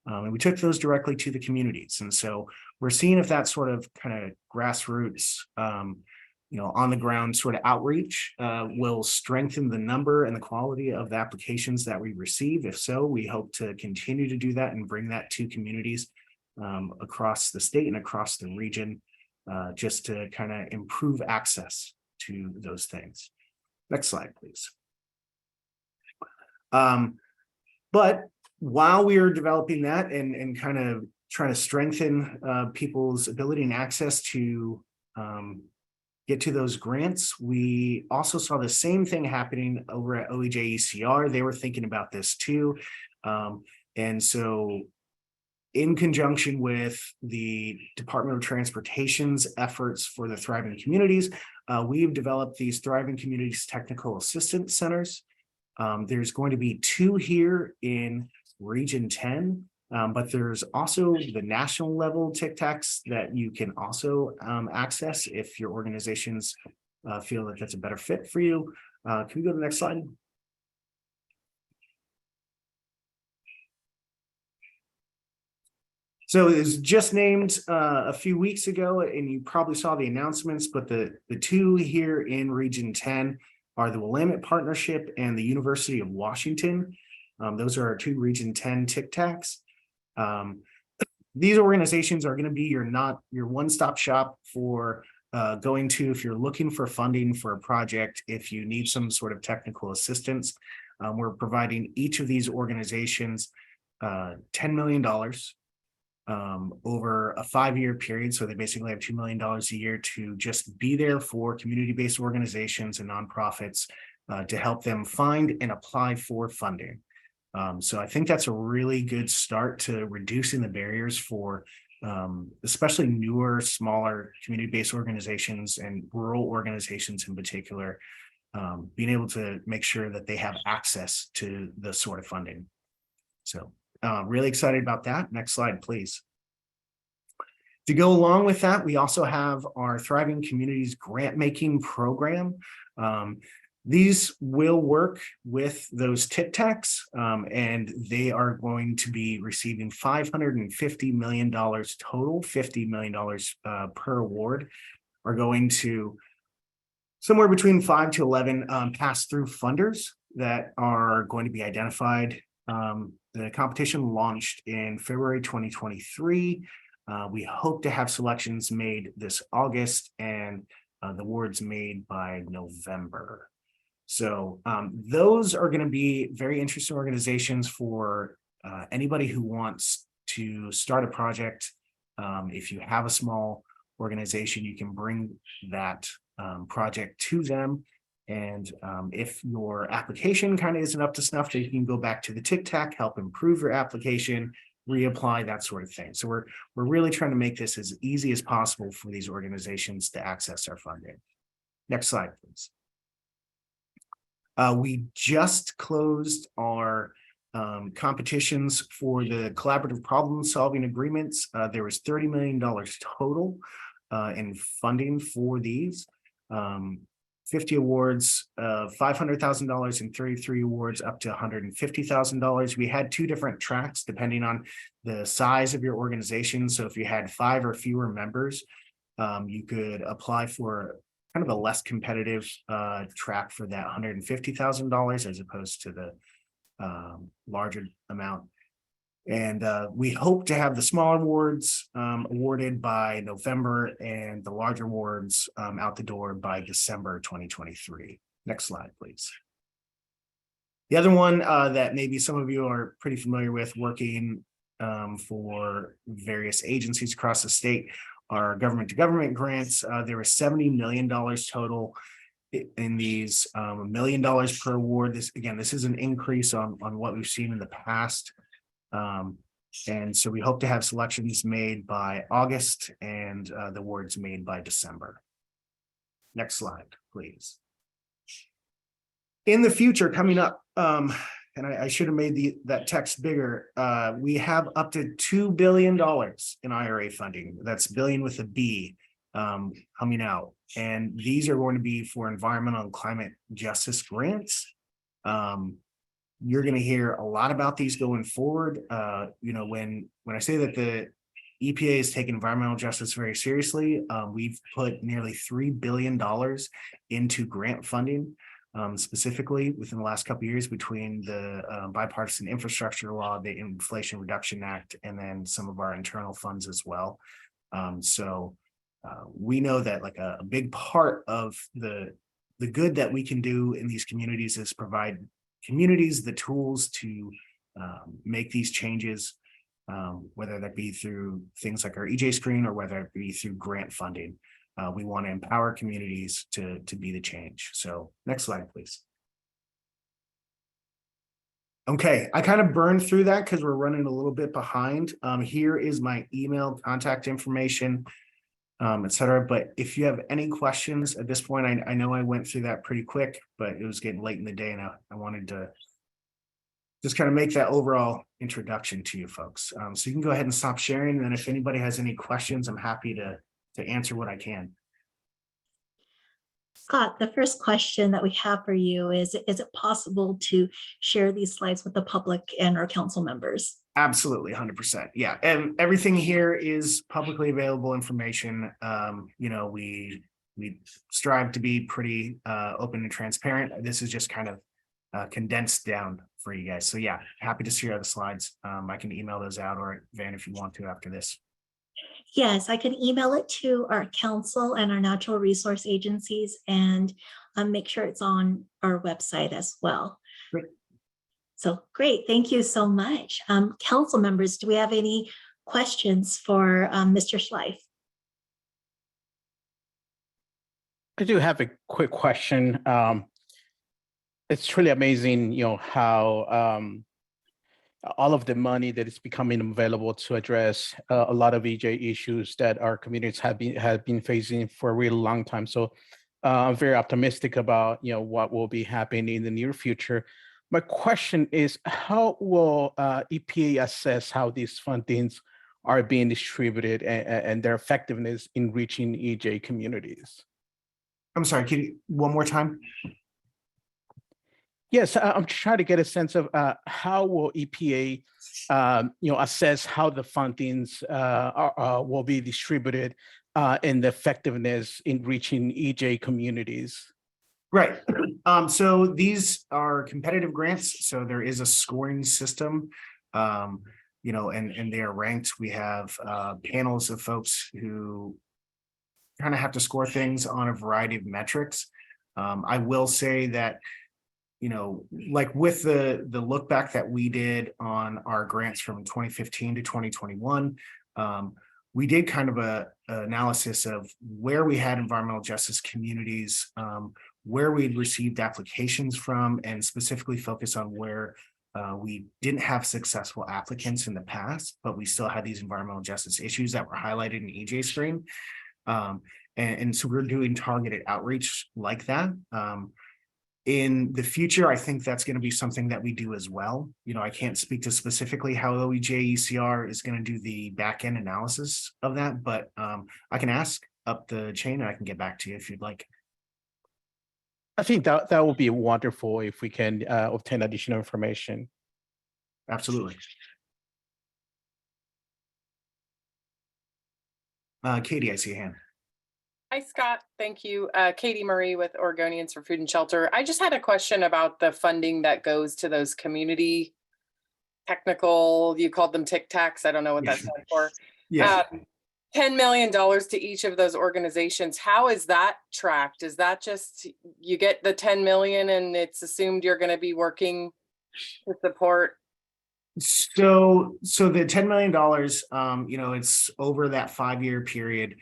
And we took those directly to the communities. And so we're seeing if that sort of kind of grassroots, on the ground sort of outreach will strengthen the number and the quality of the applications that we receive. If so, we hope to continue to do that and bring that to communities across the state and across the region, just to kind of improve access to those things. Next slide, please. But while we are developing that and kind of trying to strengthen people's ability and access to get to those grants, we also saw the same thing happening over at OEJ-ECR. They were thinking about this too. And so in conjunction with the Department of Transportation's efforts for the Thriving Communities, we've developed these Thriving Communities Technical Assistance Centers. There's going to be 2 here in Region 10, but there's also the national level TICTACs that you can also access if your organizations feel that that's a better fit for you. Can we go to the next slide? So it was just named a few weeks ago, and you probably saw the announcements, but the 2 here in Region 10 are the Willamette Partnership and the University of Washington. Those are our 2 Region 10 TICTACs. These organizations are going to be your one-stop shop for going to, if you're looking for funding for a project, if you need some sort of technical assistance. We're providing each of these organizations $10 million over a 5-year period. So they basically have $2 million a year to just be there for community-based organizations and nonprofits to help them find and apply for funding. So I think that's a really good start to reducing the barriers for especially newer, smaller community-based organizations and rural organizations in particular, being able to make sure that they have access to the sort of funding. So really excited about that. Next slide, please. To go along with that, we also have our Thriving Communities grant making program. These will work with those TICTACs, and they are going to be receiving $550 million total. $50 million per award are going to somewhere between 5 to 11 pass-through funders that are going to be identified The competition launched in February 2023. We hope to have selections made this August and the awards made by November. So those are going to be very interesting organizations for anybody who wants to start a project. If you have a small organization, you can bring that project to them. And if your application kind of isn't up to snuff, then you can go back to the TICTAC, help improve your application, reapply, that sort of thing. So we're really trying to make this as easy as possible for these organizations to access our funding. Next slide, please. We just closed our competitions for the collaborative problem solving agreements. There was $30 million total in funding for these. 50 awards, $500,000 and 33 awards up to $150,000. We had two different tracks depending on the size of your organization. So if you had 5 or fewer members, you could apply for kind of a less competitive track for that $150,000 as opposed to the larger amount. And we hope to have the smaller awards awarded by November and the larger awards out the door by December 2023. Next slide, please. The other one that maybe some of you are pretty familiar with, working for various agencies across the state, are government to government grants. There were $70 million total in these, $1 million per award. This is an increase on what we've seen in the past. And so we hope to have selections made by August and the awards made by December. Next slide, please. In the future coming up, and I should have made that text bigger, we have up to $2 billion in IRA funding. That's billion with a B coming out. And these are going to be for environmental and climate justice grants. You're going to hear a lot about these going forward. When I say that the EPA is taking environmental justice very seriously, we've put nearly $3 billion into grant funding, specifically within the last couple of years between the bipartisan infrastructure law, the Inflation Reduction Act, and then some of our internal funds as well. We know that like a big part of the good that we can do in these communities is provide communities the tools to make these changes, whether that be through things like our EJ screen or whether it be through grant funding. We want to empower communities to be the change. So next slide, please. Okay, I kind of burned through that because we're running a little bit behind. Here is my email, contact information, etc. But if you have any questions at this point, I know I went through that pretty quick, but it was getting late in the day and I wanted to just kind of make that overall introduction to you folks. So you can go ahead and stop sharing. And then if anybody has any questions, I'm happy to answer what I can. Scott, the first question that we have for you is it possible to share these slides with the public and our council members? Absolutely, 100%. Yeah, and everything here is publicly available information. We strive to be pretty open and transparent. This is just kind of condensed down for you guys. So yeah, happy to share the slides. I can email those out, or Van, if you want to after this. Yes, I can email it to our council and our natural resource agencies and make sure it's on our website as well. Great. So great, thank you so much. Council members, do we have any questions for Mr. Schleif? I do have a quick question. It's truly amazing, how all of the money that is becoming available to address a lot of EJ issues that our communities have been facing for a really long time. So I'm very optimistic about what will be happening in the near future. My question is, how will EPA assess how these fundings are being distributed and their effectiveness in reaching EJ communities? I'm sorry, can you one more time? Yes, I'm trying to get a sense of how will EPA, assess how the fundings will be distributed and the effectiveness in reaching EJ communities. Right. So these are competitive grants, so there is a scoring system. And they are ranked. We have panels of folks who kind of have to score things on a variety of metrics. I will say that, like with the look back that we did on our grants from 2015 to 2021, we did kind of a analysis of where we had environmental justice communities, where we'd received applications from, and specifically focus on where we didn't have successful applicants in the past, but we still had these environmental justice issues that were highlighted in EJ Screen. And so we're doing targeted outreach like that. In the future, I think that's going to be something that we do as well. I can't speak to specifically how OEJ ECR is going to do the back end analysis of that, but I can ask up the chain and I can get back to you if you'd like. I think that would be wonderful if we can obtain additional information. Absolutely. Katie, I see a hand. Hi, Scott. Thank you. Katie Murray with Oregonians for Food and Shelter. I just had a question about the funding that goes to those community technical, you called them Tic Tacs. I don't know what that stands for. Yeah. $10 million to each of those organizations. How is that tracked? Is that just, you get the 10 million and it's assumed you're going to be working to support? So the $10 million, it's over that 5-year period.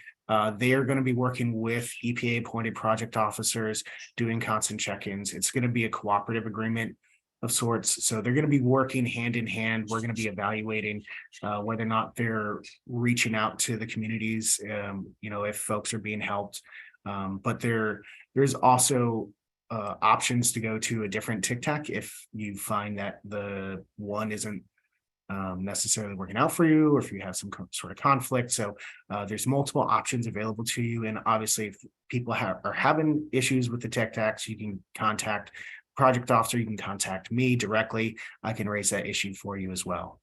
They are going to be working with EPA appointed project officers, doing constant check-ins. It's going to be a cooperative agreement of sorts. So they're going to be working hand in hand. We're going to be evaluating whether or not they're reaching out to the communities, if folks are being helped. But there's also options to go to a different Tic Tac if you find that the one isn't necessarily working out for you, or if you have some sort of conflict. So there's multiple options available to you. And obviously, if people are having issues with the Tic Tacs, you can contact project officer, you can contact me directly. I can raise that issue for you as well.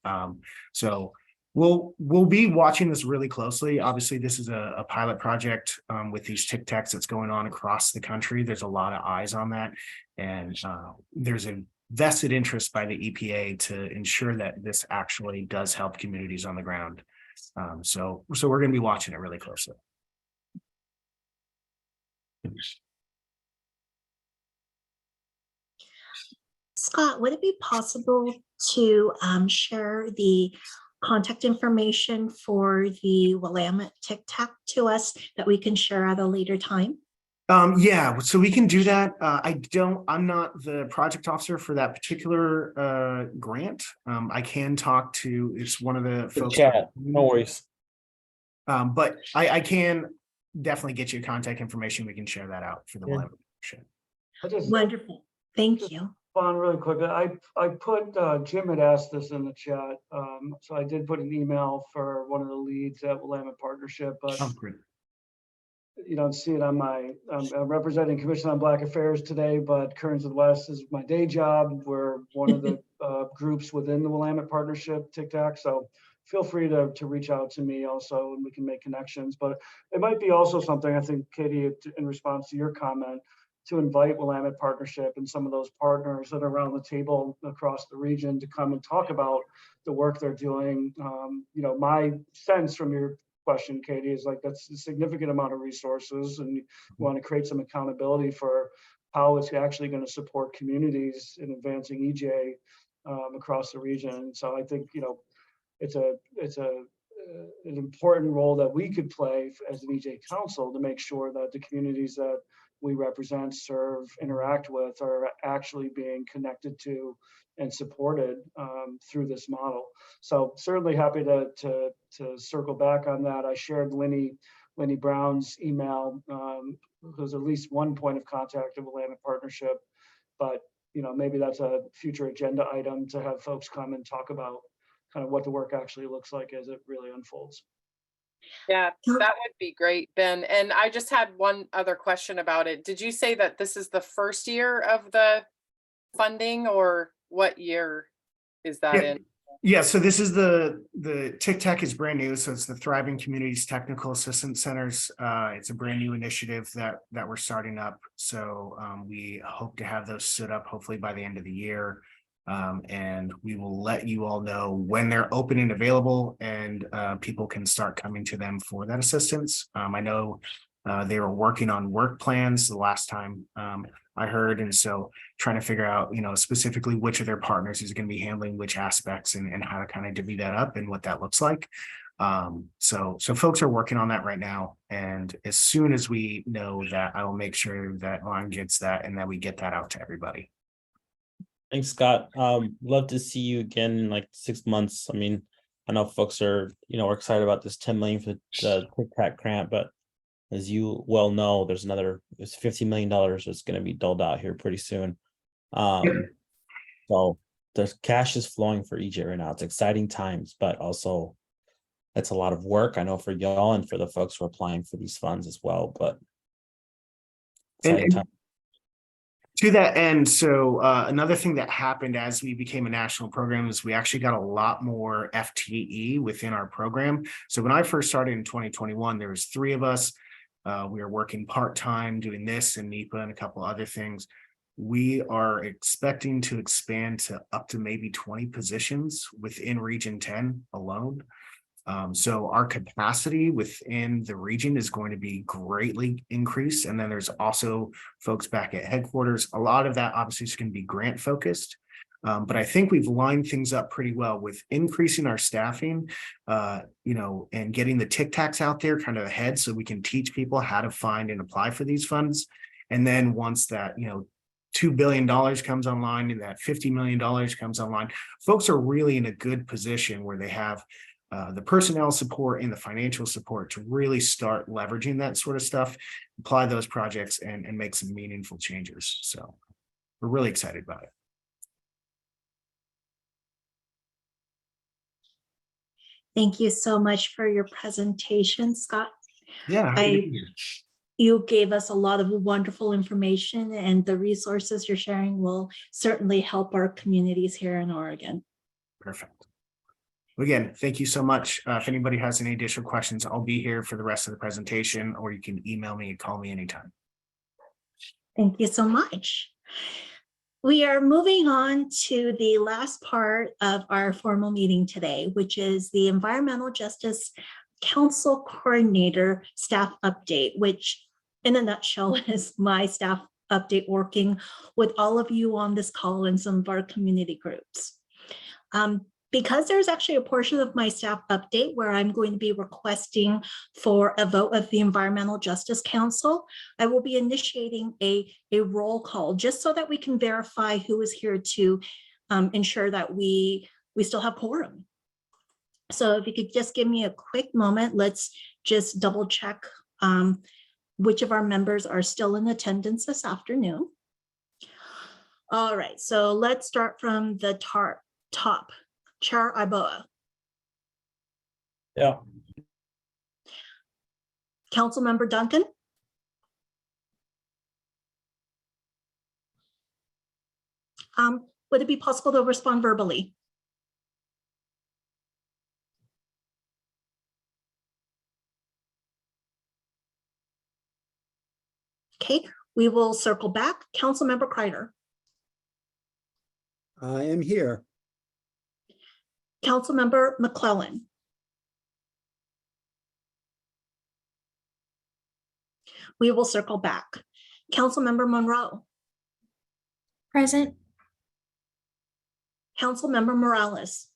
So we'll be watching this really closely. Obviously, this is a pilot project with these Tic Tacs that's going on across the country. There's a lot of eyes on that. And there's a vested interest by the EPA to ensure that this actually does help communities on the ground. So we're going to be watching it really closely. Scott, would it be possible to share the contact information for the Willamette Tic Tac to us that we can share at a later time? Yeah, so we can do that. I'm not the project officer for that particular grant. I can talk to, it's one of the folks. Chat, no worries. But I can definitely get you contact information. We can share that out for the Willamette. Wonderful. Thank you. On really quick, I put Jim had asked this in the chat, so I did put an email for one of the leads at Willamette Partnership, but you don't see it on I'm representing Commission on Black Affairs today, but Kearns of the West is my day job. We're one of the groups within the Willamette Partnership Tic Tac, so feel free to reach out to me also, and we can make connections. But it might be also something, I think, Katie, in response to your comment, to invite Willamette Partnership and some of those partners that are around the table across the region to come and talk about the work they're doing. My sense from your question, Katie, is like that's a significant amount of resources, and you want to create some accountability for how it's actually going to support communities in advancing EJ across the region. So I think it's an important role that we could play as an EJ Council to make sure that the communities that we represent, serve, interact with are actually being connected to and supported through this model. So certainly happy to circle back on that. I shared Lenny Brown's email, who's at least one point of contact at Willamette Partnership, but maybe that's a future agenda item to have folks come and talk about kind of what the work actually looks like as it really unfolds. Yeah, that would be great, Ben. And I just had one other question about it. Did you say that this is the first year of the funding, or what year is that in? Yeah, so this is the TICTAC is brand new, so it's the Thriving Communities Technical Assistance Centers. It's a brand new initiative that we're starting up. So we hope to have those stood up hopefully by the end of the year. And we will let you all know when they're open and available, and people can start coming to them for that assistance. I know they were working on work plans the last time I heard, and so trying to figure out, specifically which of their partners is going to be handling which aspects, and how to kind of divvy that up and what that looks like. So folks are working on that right now, and as soon as we know that, I will make sure that Ron gets that and that we get that out to everybody. Thanks, Scott. Love to see you again in like 6 months. I mean, I know folks are, we're excited about this 10 million for the TICTAC grant, but as you well know, there's $50 million that's going to be doled out here pretty soon. So the cash is flowing for EJ right now. It's exciting times, but also that's a lot of work. I know for y'all and for the folks who are applying for these funds as well, but exciting time. To that end, so another thing that happened as we became a national program is we actually got a lot more FTE within our program. So when I first started in 2021, there was 3 of us. We were working part-time doing this and NEPA and a couple other things. We are expecting to expand to up to maybe 20 positions within Region 10 alone. So our capacity within the region is going to be greatly increased. And then there's also folks back at headquarters. A lot of that obviously is going to be grant focused. But I think we've lined things up pretty well with increasing our staffing, and getting the TICTACs out there kind of ahead so we can teach people how to find and apply for these funds. And then once that, $2 billion comes online and that $50 million comes online, folks are really in a good position where they have the personnel support and the financial support to really start leveraging that sort of stuff, apply those projects and make some meaningful changes. So we're really excited about it. Thank you so much for your presentation, Scott. Yeah. You gave us a lot of wonderful information, and the resources you're sharing will certainly help our communities here in Oregon. Perfect. Again, thank you so much. If anybody has any additional questions, I'll be here for the rest of the presentation, or you can email me and call me anytime. Thank you so much. We are moving on to the last part of our formal meeting today, which is the Environmental Justice Council Coordinator Staff Update, which in a nutshell is my staff update working with all of you on this call and some of our community groups. Because there's actually a portion of my staff update where I'm going to be requesting for a vote of the Environmental Justice Council, I will be initiating a roll call just so that we can verify who is here to ensure that we still have quorum. So if you could just give me a quick moment, let's just double check which of our members are still in attendance this afternoon. All right, so let's start from the top. Chair Iboa. Yeah. Councilmember Duncan. Would it be possible to respond verbally? Okay, we will circle back. Councilmember Kreider. I am here. Councilmember McClellan. We will circle back. Councilmember Monroe. Present. Councilmember Morales.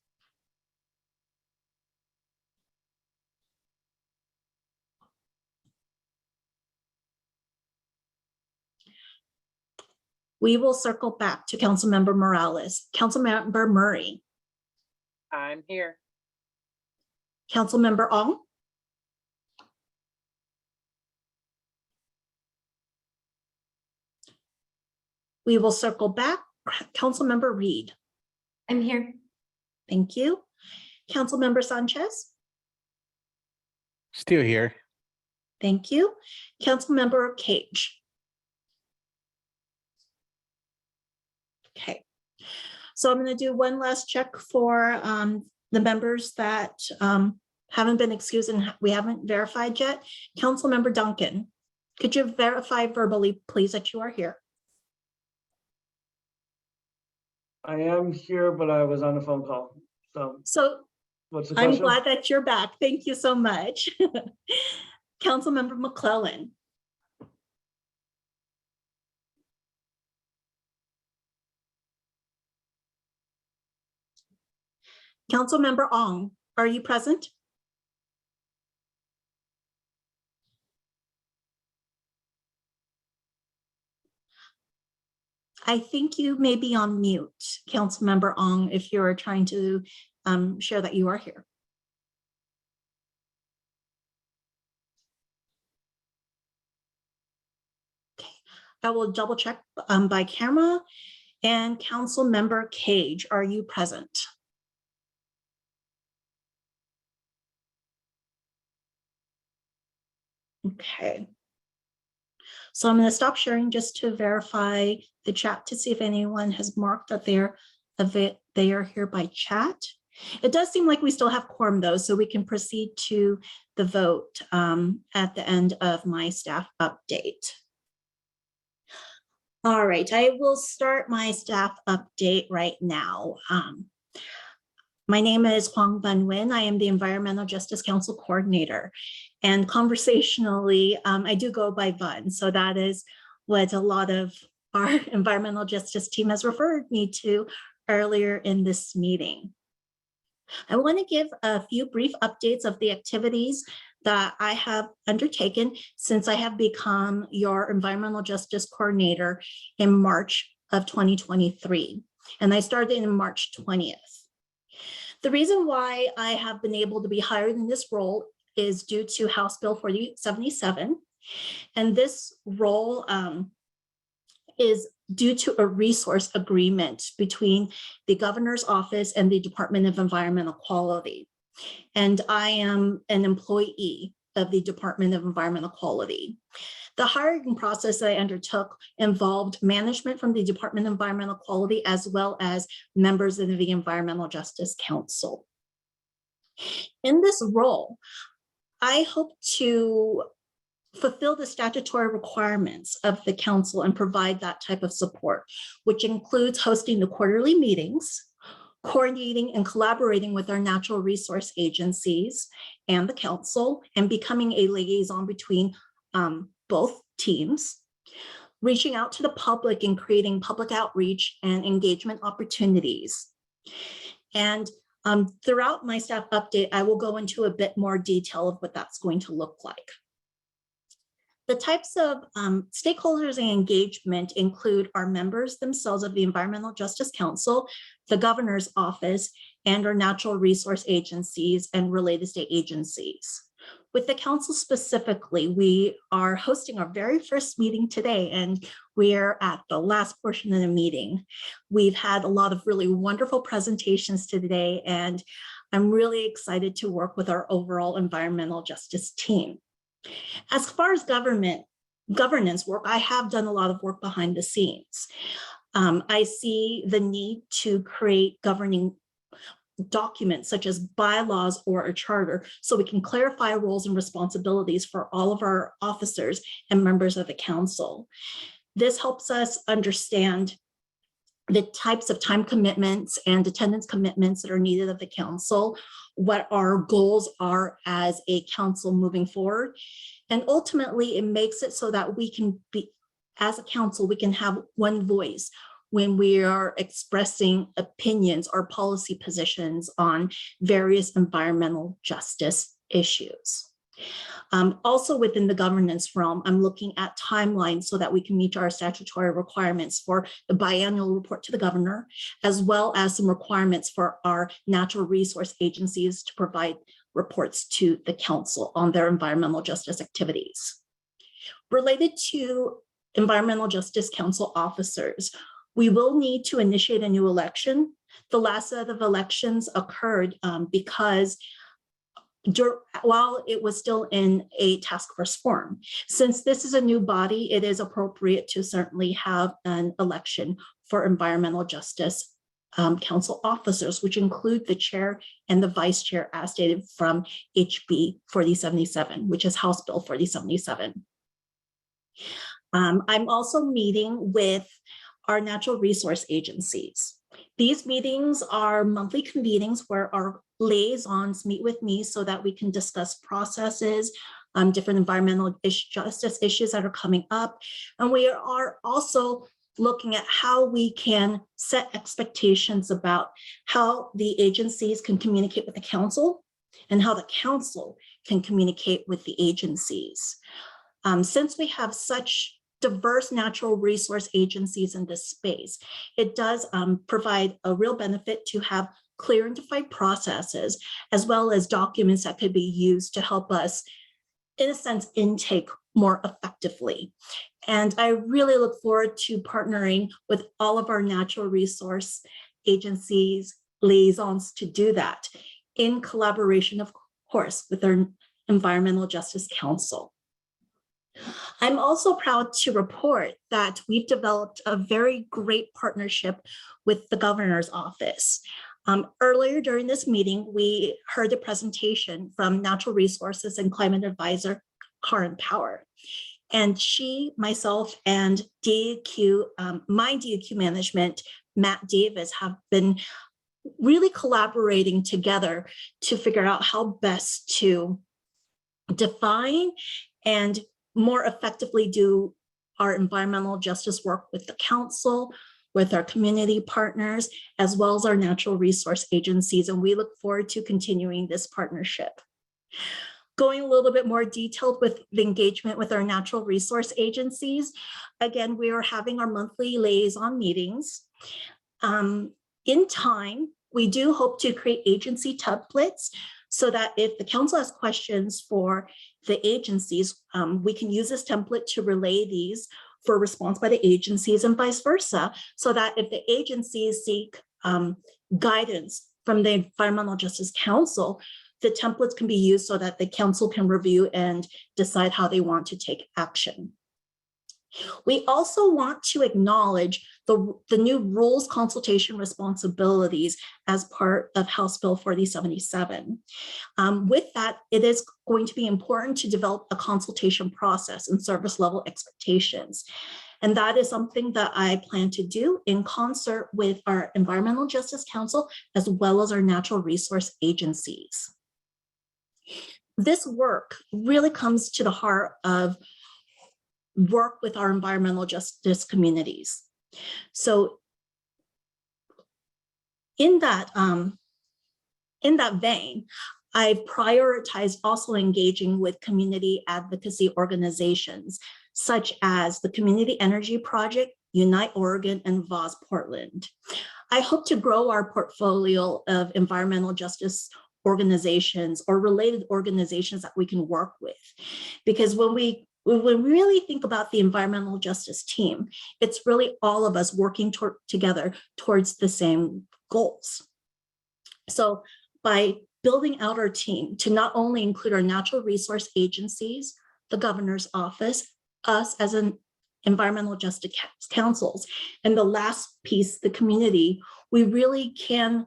We will circle back to Councilmember Morales. Councilmember Murray. I'm here. Councilmember Ong. We will circle back. Councilmember Reed. I'm here. Thank you. Councilmember Sanchez. Still here. Thank you. Councilmember Cage. Okay. So I'm going to do one last check for the members that haven't been excused and we haven't verified yet. Councilmember Duncan, could you verify verbally, please, that you are here? I am here, but I was on a phone call. So what's the I'm question? glad that you're back. Thank you so much. Councilmember McClellan. Councilmember Ong, are you present? I think you may be on mute, Councilmember Ong, if you're trying to share that you are here. Okay, I will double check by camera. And Councilmember Cage, are you present? Okay. So I'm going to stop sharing just to verify the chat to see if anyone has marked that they are here by chat. It does seem like we still have quorum though, so we can proceed to the vote at the end of my staff update. All right, I will start my staff update right now. My name is Huang Van Nguyen. I am the Environmental Justice Council Coordinator. And conversationally, I do go by Van. So that is what a lot of our environmental justice team has referred me to earlier in this meeting. I want to give a few brief updates of the activities that I have undertaken since I have become your Environmental Justice Coordinator in March of 2023. And I started in March 20th. The reason why I have been able to be hired in this role is due to House Bill 4077. And this role is due to a resource agreement between the governor's office and the Department of Environmental Quality. And I am an employee of the Department of Environmental Quality. The hiring process that I undertook involved management from the Department of Environmental Quality as well as members of the Environmental Justice Council. In this role, I hope to fulfill the statutory requirements of the council and provide that type of support, which includes hosting the quarterly meetings, coordinating and collaborating with our natural resource agencies and the council, and becoming a liaison between both teams, reaching out to the public and creating public outreach and engagement opportunities. And throughout my staff update, I will go into a bit more detail of what that's going to look like. The types of stakeholders and engagement include our members themselves of the Environmental Justice Council, the governor's office, and our natural resource agencies and related state agencies. With the council specifically, we are hosting our very first meeting today, and we're at the last portion of the meeting. We've had a lot of really wonderful presentations today, and I'm really excited to work with our overall environmental justice team. As far as governance work, I have done a lot of work behind the scenes. I see the need to create governing documents such as bylaws or a charter so we can clarify roles and responsibilities for all of our officers and members of the council. This helps us understand the types of time commitments and attendance commitments that are needed of the council, what our goals are as a council moving forward. And ultimately, it makes it so that we can be, as a council, we can have one voice when we are expressing opinions or policy positions on various environmental justice issues. Also within the governance realm, I'm looking at timelines so that we can meet our statutory requirements for the biannual report to the governor, as well as some requirements for our natural resource agencies to provide reports to the council on their environmental justice activities. Related to Environmental Justice Council officers, we will need to initiate a new election. The last set of elections occurred because while it was still in a task force form. Since this is a new body, it is appropriate to certainly have an election for environmental justice council officers, which include the chair and the vice chair as stated from HB 4077, which is House Bill 4077. I'm also meeting with our natural resource agencies. These meetings are monthly convenings where our liaisons meet with me so that we can discuss processes, different environmental justice issues that are coming up. And we are also looking at how we can set expectations about how the agencies can communicate with the council and how the council can communicate with the agencies. Since we have such diverse natural resource agencies in this space, it does provide a real benefit to have clear and defined processes, as well as documents that could be used to help us, in a sense, intake more effectively. And I really look forward to partnering with all of our natural resource agencies, liaisons to do that in collaboration, of course, with our Environmental Justice Council. I'm also proud to report that we've developed a very great partnership with the governor's office. Earlier during this meeting, we heard a presentation from Natural Resources and Climate Advisor Karin Power. And she, myself, and DEQ, my DEQ management, Matt Davis, have been really collaborating together to figure out how best to define and more effectively do our environmental justice work with the council, with our community partners, as well as our natural resource agencies. And we look forward to continuing this partnership. Going a little bit more detailed with the engagement with our natural resource agencies. Again, we are having our monthly liaison meetings. In time, we do hope to create agency templates so that if the council has questions for the agencies, we can use this template to relay these for response by the agencies and vice versa, so that if the agencies seek guidance from the Environmental Justice Council, the templates can be used so that the council can review and decide how they want to take action. We also want to acknowledge the new rules consultation responsibilities as part of House Bill 4077. With that, it is going to be important to develop a consultation process and service level expectations. And that is something that I plan to do in concert with our Environmental Justice Council, as well as our natural resource agencies. This work really comes to the heart of work with our environmental justice communities. So in that vein, I've prioritized also engaging with community advocacy organizations, such as the Community Energy Project, Unite Oregon, and VOZ Portland. I hope to grow our portfolio of environmental justice organizations or related organizations that we can work with. Because when we really think about the environmental justice team, it's really all of us working together towards the same goals. So by building out our team to not only include our natural resource agencies, the governor's office, us as an environmental justice councils, and the last piece, the community, we really can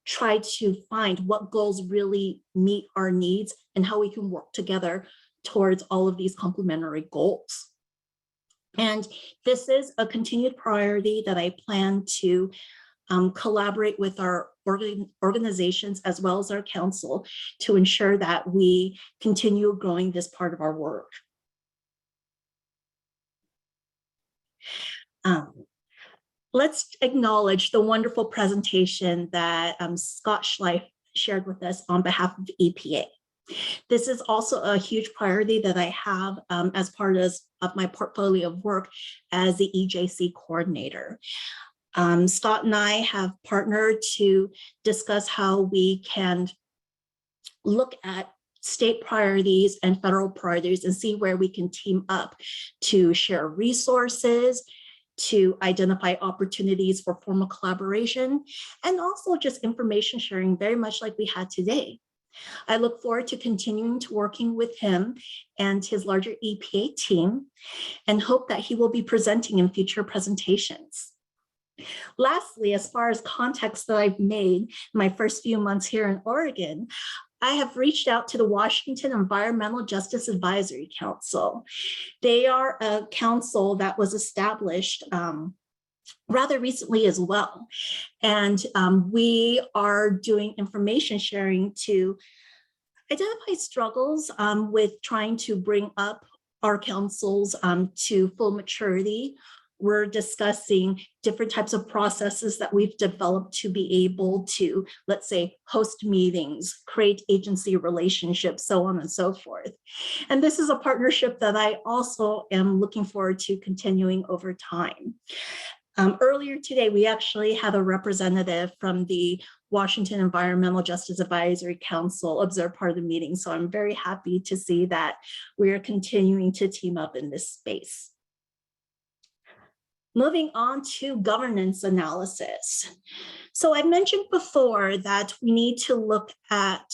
try to find what goals really meet our needs and how we can work together towards all of these complementary goals. And this is a continued priority that I plan to collaborate with our organizations as well as our council to ensure that we continue growing this part of our work. Let's acknowledge the wonderful presentation that Scott Schleif shared with us on behalf of the EPA. This is also a huge priority that I have as part of my portfolio of work as the EJC coordinator. Scott and I have partnered to discuss how we can look at state priorities and federal priorities and see where we can team up to share resources, to identify opportunities for formal collaboration, and also just information sharing, very much like we had today. I look forward to continuing to working with him and his larger EPA team and hope that he will be presenting in future presentations. Lastly, as far as context that I've made my first few months here in Oregon, I have reached out to the Washington Environmental Justice Advisory Council. They are a council that was established rather recently as well. And we are doing information sharing to identify struggles with trying to bring up our councils to full maturity. We're discussing different types of processes that we've developed to be able to, let's say, host meetings, create agency relationships, so on and so forth. And this is a partnership that I also am looking forward to continuing over time. Earlier today, we actually had a representative from the Washington Environmental Justice Advisory Council observe part of the meeting. So I'm very happy to see that we are continuing to team up in this space. Moving on to governance analysis. So I mentioned before that we need to look at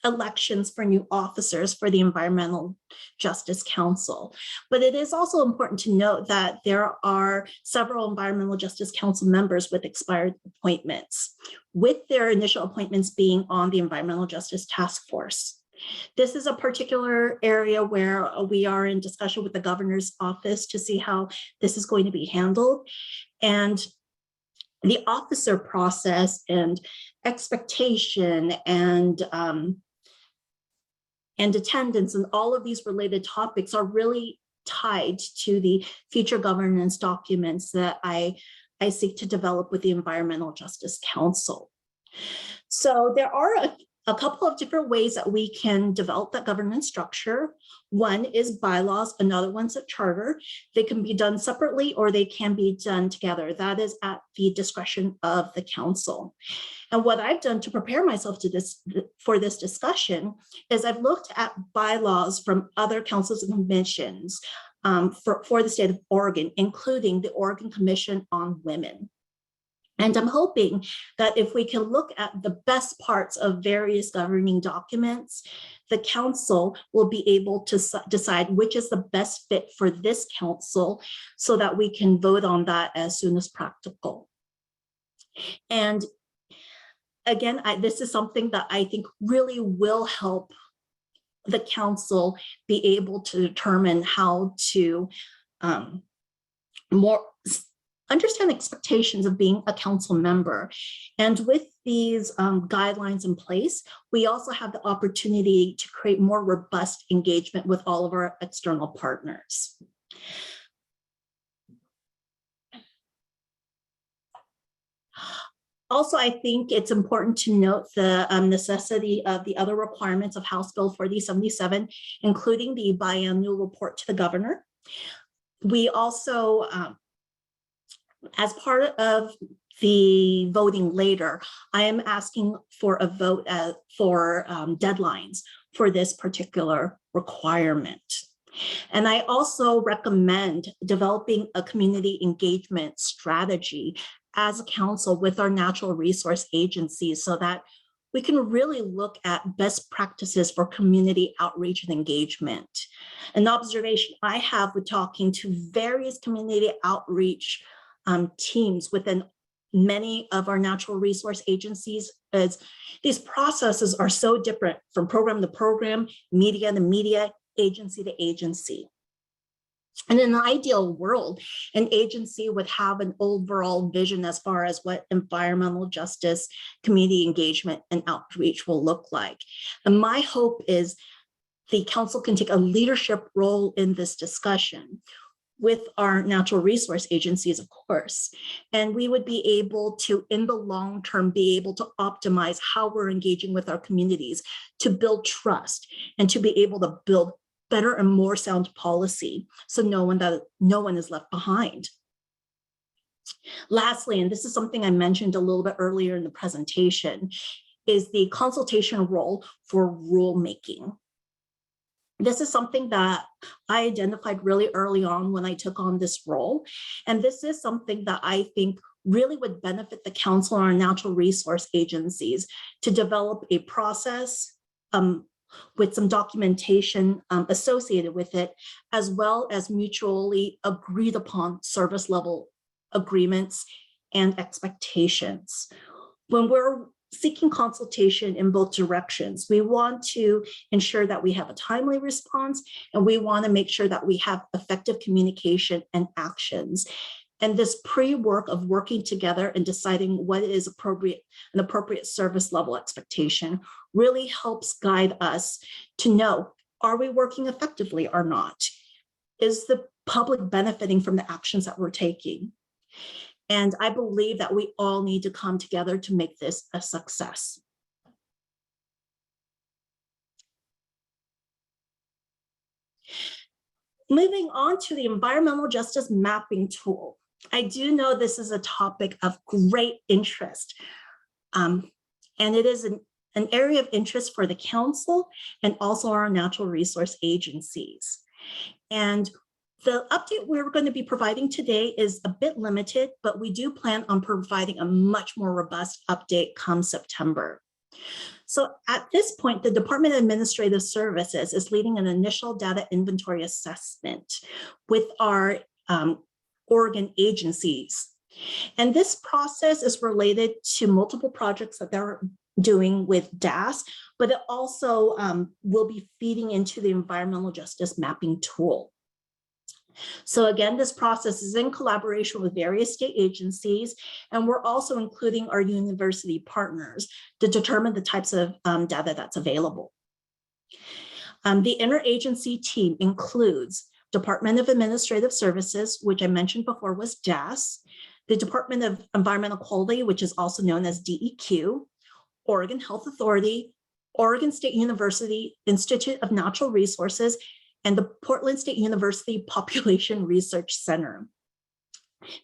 elections for new officers for the Environmental Justice Council. But it is also important to note that there are several Environmental Justice Council members with expired appointments, with their initial appointments being on the Environmental Justice Task Force. This is a particular area where we are in discussion with the governor's office to see how this is going to be handled. And the officer process and expectation and attendance and all of these related topics are really tied to the future governance documents that I seek to develop with the Environmental Justice Council. So there are a couple of different ways that we can develop that governance structure. One is bylaws, another one's a charter. They can be done separately or they can be done together. That is at the discretion of the council. And what I've done to prepare myself for this discussion is I've looked at bylaws from other councils and commissions for the state of Oregon, including the Oregon Commission on Women. And I'm hoping that if we can look at the best parts of various governing documents, the council will be able to decide which is the best fit for this council so that we can vote on that as soon as practical. And again, this is something that I think really will help the council be able to determine how to more understand expectations of being a council member. And with these guidelines in place, we also have the opportunity to create more robust engagement with all of our external partners. Also, I think it's important to note the necessity of the other requirements of House Bill 4077, including the biannual report to the governor. We also, as part of the voting later, I am asking for a vote for deadlines for this particular requirement. And I also recommend developing a community engagement strategy as a council with our natural resource agencies so that we can really look at best practices for community outreach and engagement. An observation I have with talking to various community outreach teams within many of our natural resource agencies is these processes are so different from program to program, media to media, agency to agency. And in an ideal world, an agency would have an overall vision as far as what environmental justice, community engagement, and outreach will look like. And my hope is the council can take a leadership role in this discussion with our natural resource agencies, of course. And we would be able to, in the long term, be able to optimize how we're engaging with our communities to build trust and to be able to build better and more sound policy so no one is left behind. Lastly, and this is something I mentioned a little bit earlier in the presentation, is the consultation role for rulemaking. This is something that I identified really early on when I took on this role. And this is something that I think really would benefit the council and our natural resource agencies to develop a process with some documentation associated with it, as well as mutually agreed upon service level agreements, and expectations. When we're seeking consultation in both directions, we want to ensure that we have a timely response, and we want to make sure that we have effective communication and actions. And this pre-work of working together and deciding what is an appropriate service level expectation really helps guide us to know, are we working effectively or not? Is the public benefiting from the actions that we're taking? And I believe that we all need to come together to make this a success. Moving on to the environmental justice mapping tool. I do know this is a topic of great interest. And it is an area of interest for the council and also our natural resource agencies. And the update we're going to be providing today is a bit limited, but we do plan on providing a much more robust update come September. So at this point, the Department of Administrative Services is leading an initial data inventory assessment with our Oregon agencies. And this process is related to multiple projects that they're doing with DAS, but it also will be feeding into the environmental justice mapping tool. So again, this process is in collaboration with various state agencies, and we're also including our university partners to determine the types of data that's available. The interagency team includes Department of Administrative Services, which I mentioned before was DAS, the Department of Environmental Quality, which is also known as DEQ, Oregon Health Authority, Oregon State University Institute of Natural Resources, and the Portland State University Population Research Center.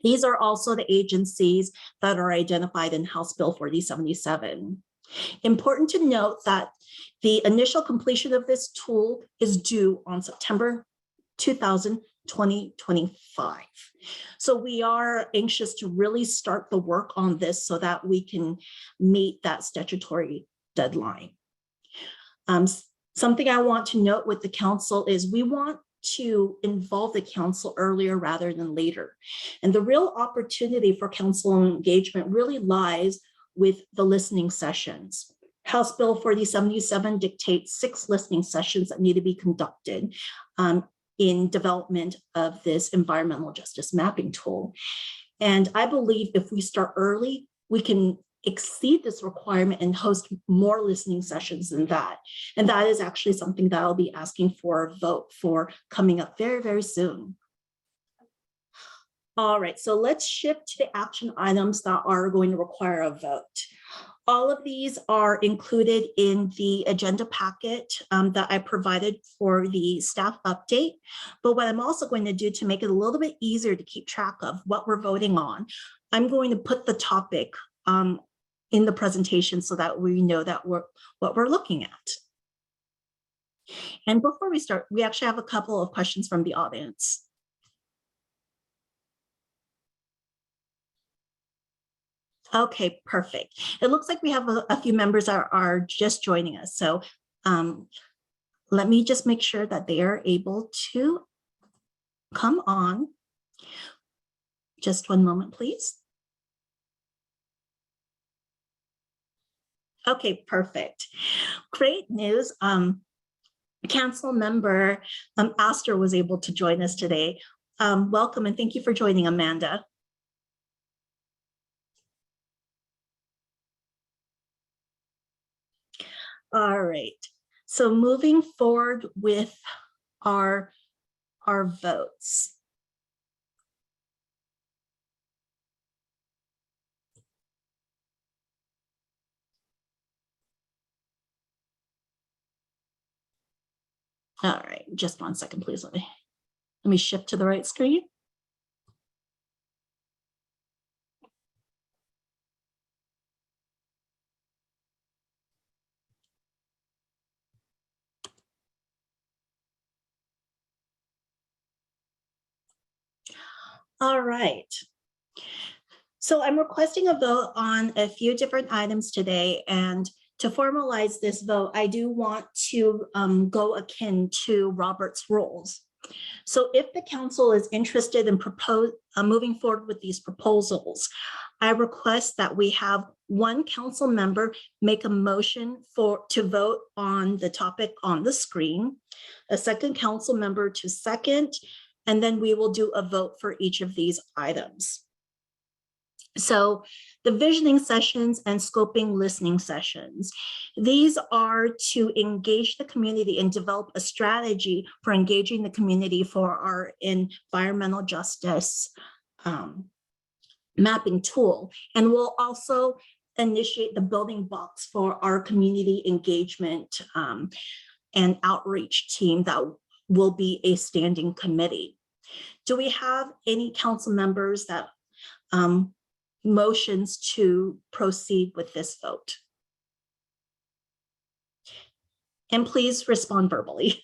These are also the agencies that are identified in House Bill 4077. Important to note that the initial completion of this tool is due on September 2025. So we are anxious to really start the work on this so that we can meet that statutory deadline. Something I want to note with the council is we want to involve the council earlier rather than later. And the real opportunity for council engagement really lies with the listening sessions. House Bill 4077 dictates 6 listening sessions that need to be conducted in development of this environmental justice mapping tool. And I believe if we start early, we can exceed this requirement and host more listening sessions than that. And that is actually something that I'll be asking for a vote for coming up very, very soon. All right, so let's shift to the action items that are going to require a vote. All of these are included in the agenda packet that I provided for the staff update. But what I'm also going to do to make it a little bit easier to keep track of what we're voting on, I'm going to put the topic in the presentation so that we know that what we're looking at. And before we start, we actually have a couple of questions from the audience. Okay, perfect. It looks like we have a few members are just joining us. So let me just make sure that they are able to come on. Just one moment, please. Okay, perfect. Great news. Council member Astor was able to join us today. Welcome and thank you for joining, Amanda. All right, so moving forward with our votes. All right, just one second, please. Let me shift to the right screen. All right. So I'm requesting a vote on a few different items today, and to formalize this vote, I do want to go akin to Robert's rules. So if the council is interested in moving forward with these proposals, I request that we have one council member make a motion to vote on the topic on the screen, a second council member to second, and then we will do a vote for each of these items. So the visioning sessions and scoping listening sessions, these are to engage the community and develop a strategy for engaging the community for our environmental justice mapping tool. And we'll also initiate the building blocks for our community engagement and outreach team that will be a standing committee. Do we have any council members that motions to proceed with this vote? And please respond verbally.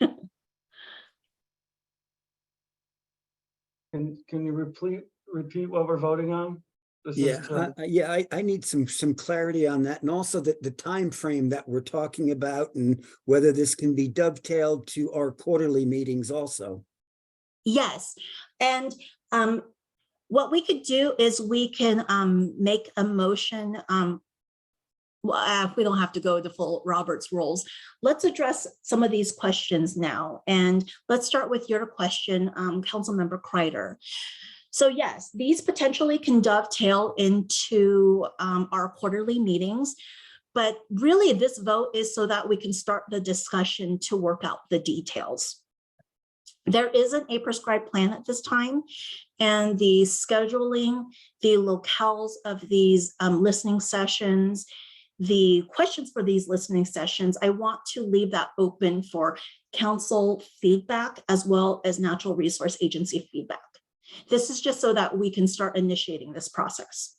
Can you repeat what we're voting on? This is Yeah, I need some clarity on that, and also the time frame that we're talking about, and whether this can be dovetailed to our quarterly meetings also. Yes, and what we could do is we can make a motion. We don't have to go to full Robert's rules. Let's address some of these questions now. And let's start with your question, Councilmember Kreider. So yes, these potentially can dovetail into our quarterly meetings, but really this vote is so that we can start the discussion to work out the details. There isn't a prescribed plan at this time, and the scheduling, the locales of these listening sessions, the questions for these listening sessions, I want to leave that open for council feedback as well as Natural Resource Agency feedback. This is just so that we can start initiating this process.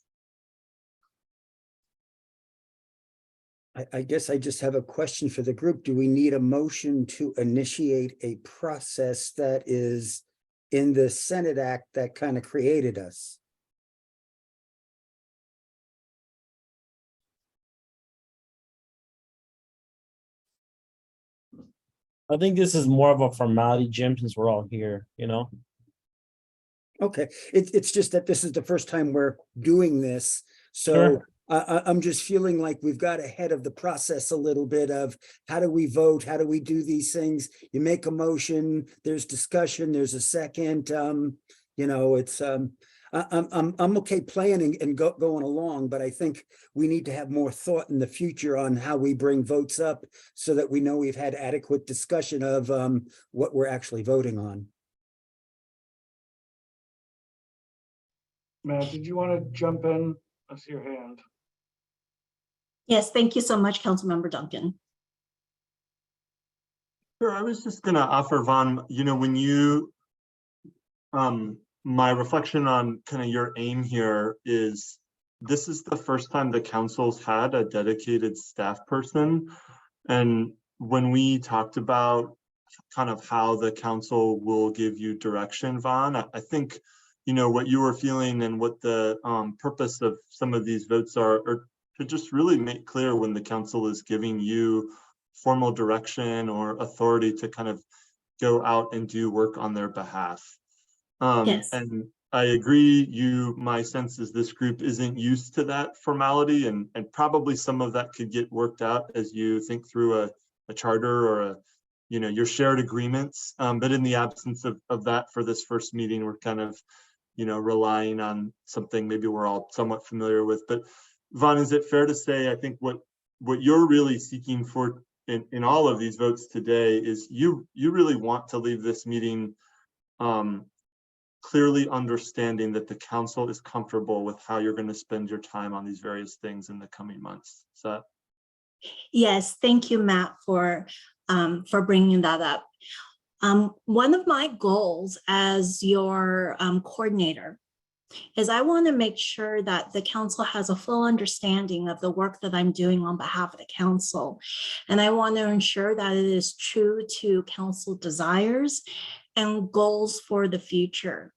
I guess I just have a question for the group. Do we need a motion to initiate a process that is in the Senate Act that kind of created us? I think this is more of a formality, Jim, since we're all here, you know? Okay, it's just that this is the first time we're doing this. So Sure. I'm just feeling like we've got ahead of the process a little bit of how do we vote? How do we do these things? You make a motion, there's discussion, there's a second, you know, it's, I'm okay planning and going along, but I think we need to have more thought in the future on how we bring votes up so that we know we've had adequate discussion of what we're actually voting on. Matt, did you want to jump in? I see your hand. Yes, thank you so much, Councilmember Duncan. Sure, I was just gonna offer, Vaughn, you know, when you, my reflection on kind of your aim here is, this is the first time the council's had a dedicated staff person. And when we talked about kind of how the council will give you direction, Vaughn, I think, you know, what you were feeling and what the purpose of some of these votes are to just really make clear when the council is giving you formal direction or authority to kind of go out and do work on their behalf. Yes. And I agree, my sense is this group isn't used to that formality, and probably some of that could get worked out as you think through a charter or you know, your shared agreements. But in the absence of that for this first meeting, we're kind of, you know, relying on something maybe we're all somewhat familiar with. But Vaughn, is it fair to say, I think what you're really seeking for in all of these votes today is you really want to leave this meeting clearly understanding that the council is comfortable with how you're going to spend your time on these various things in the coming months. Is that? Yes, thank you, Matt, for bringing that up. One of my goals as your coordinator is I want to make sure that the council has a full understanding of the work that I'm doing on behalf of the council. And I want to ensure that it is true to council desires and goals for the future.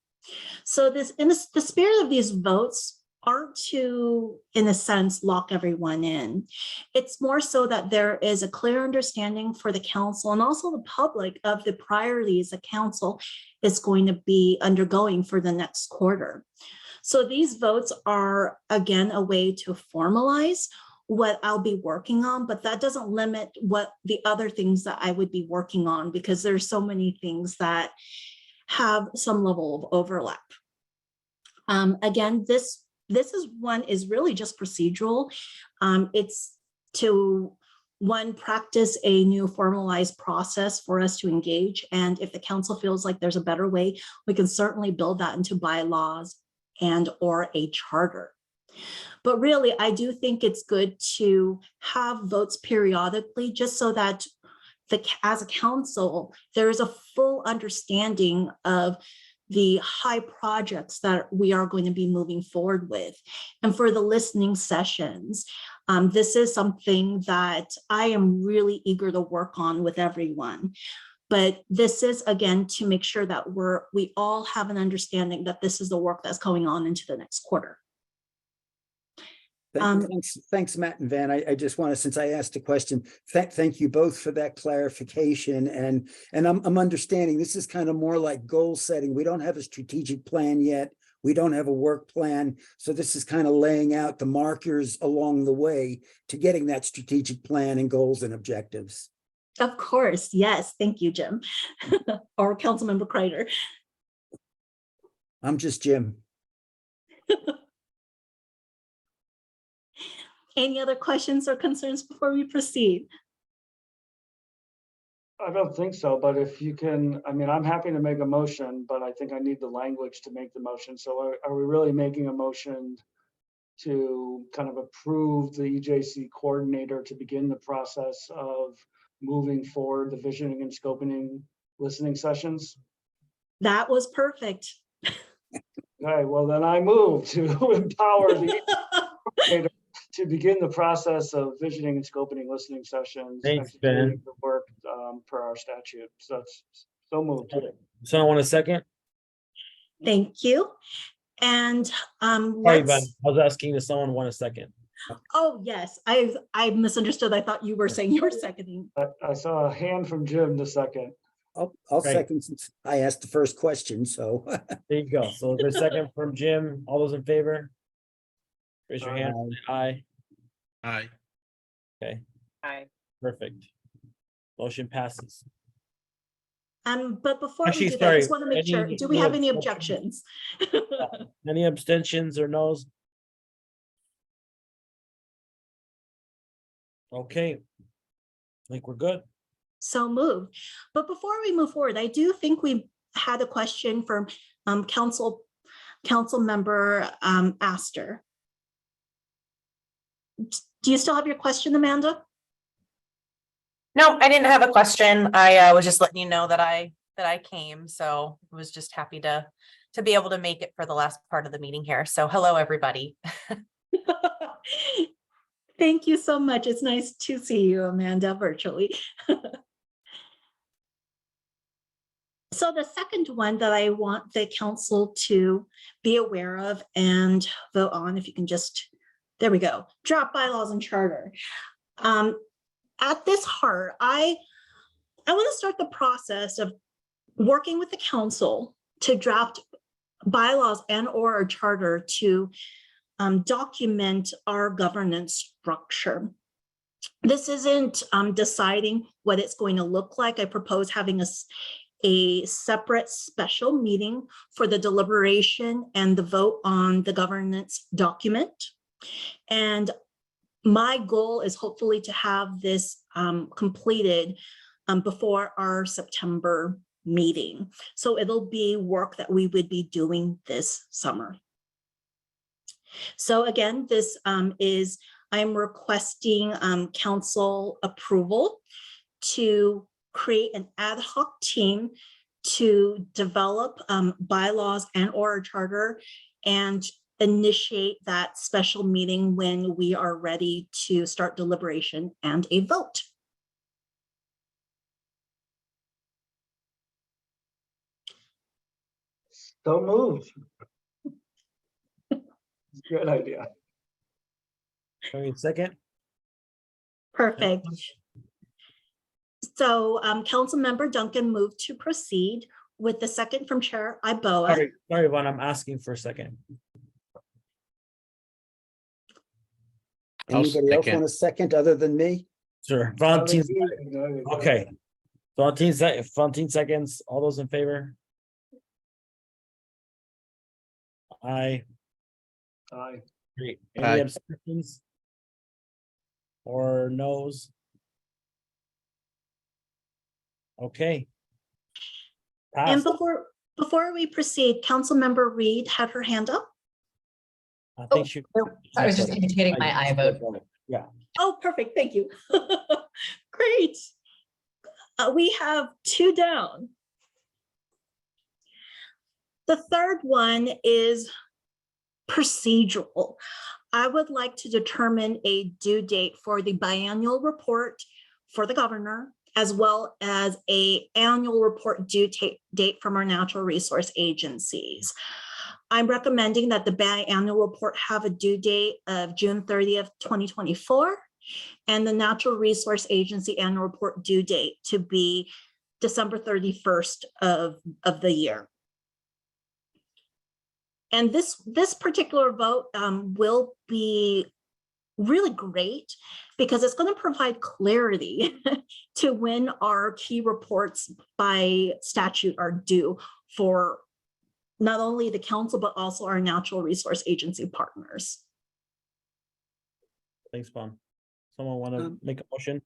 So this, in the spirit of these votes, aren't to, in a sense, lock everyone in. It's more so that there is a clear understanding for the council and also the public of the priorities the council is going to be undergoing for the next quarter. So these votes are, again, a way to formalize what I'll be working on, but that doesn't limit what the other things that I would be working on, because there's so many things that have some level of overlap. Again, this is really just procedural. It's to practice a new formalized process for us to engage. And if the council feels like there's a better way, we can certainly build that into bylaws and or a charter. But really, I do think it's good to have votes periodically, just so that as a council, there is a full understanding of the high projects that we are going to be moving forward with. And for the listening sessions, this is something that I am really eager to work on with everyone. But this is, again, to make sure that we all have an understanding that this is the work that's going on into the next quarter. Thanks, Matt and Van. I just want to, since I asked a question, thank you both for that clarification. And I'm understanding this is kind of more like goal setting. We don't have a strategic plan yet. We don't have a work plan. So this is kind of laying out the markers along the way to getting that strategic plan and goals and objectives. Of course, yes. Thank you, Jim. Or Councilmember Kreider. I'm just Jim. Any other questions or concerns before we proceed? I don't think so, but if you can, I mean, I'm happy to make a motion, but I think I need the language to make the motion. So are we really making a motion to kind of approve the EJC coordinator to begin the process of moving forward the visioning and scoping listening sessions? That was perfect. Okay, well then I move to empower the coordinator to begin the process of visioning and scoping listening sessions. Thanks, executing Ben. the work per our statute. So that's so moved. Someone want a second? Thank you. And Sorry, Ben. I was asking if someone want a second. oh yes, I misunderstood. I thought you were saying you were seconding. I saw a hand from Jim the second. I'll Right. second since I asked the first question. So There you go. So there's a second from Jim. All those in favor? Raise your hand. Aye. Aye. Okay, Aye. perfect. Motion passes. But before Actually, we do that, I just sorry, want to make sure, any- do we have any no objections? Any abstentions or no's? Okay. I think we're good. So moved. But before we move forward, I do think we had a question from council member Astor. Do you still have your question, Amanda? No, I didn't have a question. I was just letting you know that I came, so I was just happy to be able to make it for the last part of the meeting here. So hello, everybody. Thank you so much. It's nice to see you, Amanda, virtually. So the second one that I want the council to be aware of and vote on, if you can just, there we go, draft bylaws and charter. At this heart, I want to start the process of working with the council to draft bylaws and or a charter to document our governance structure. This isn't deciding what it's going to look like. I propose having a separate special meeting for the deliberation and the vote on the governance document. And my goal is hopefully to have this completed before our September meeting. So it'll be work that we would be doing this summer. So again, this is, I'm requesting council approval to create an ad hoc team to develop bylaws and or a charter and initiate that special meeting when we are ready to start deliberation and a vote. So moved. Good idea. Wait, second. Perfect. So Councilmember Duncan moved to proceed with the second from Chair Iboa. Sorry, Vaughn, I'm asking for a second. Anybody else second. want a second other than me? Sure, Valentin. Okay. Valentin seconds. All those in favor? Aye. Aye. Great. Aye. Any abstentions? Or noes? Okay. And Passed. before we proceed, Councilmember Reed had her hand up. I think she. I was just indicating my aye vote. Yeah. Oh, perfect. Thank you. Great. We have 2 down. The third one is procedural. I would like to determine a due date for the biannual report for the governor, as well as an annual report due date from our natural resource agencies. I'm recommending that the biannual report have a due date of June 30th, 2024, and the Natural Resource Agency annual report due date to be December 31st of the year. And this particular vote will be really great because it's going to provide clarity to when our key reports by statute are due for not only the council, but also our natural resource agency partners. Thanks, Vaughn. Someone want to make a motion?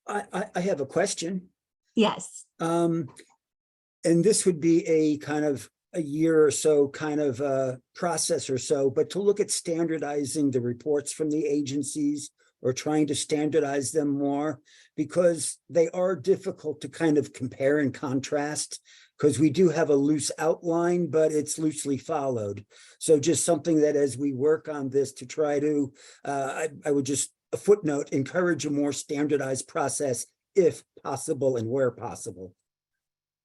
I have a question. Yes. And this would be a kind of a year or so kind of process or so, but to look at standardizing the reports from the agencies or trying to standardize them more, because they are difficult to kind of compare and contrast, because we do have a loose outline, but it's loosely followed. So just something that as we work on this to try to, I would just, a footnote, encourage a more standardized process if possible and where possible.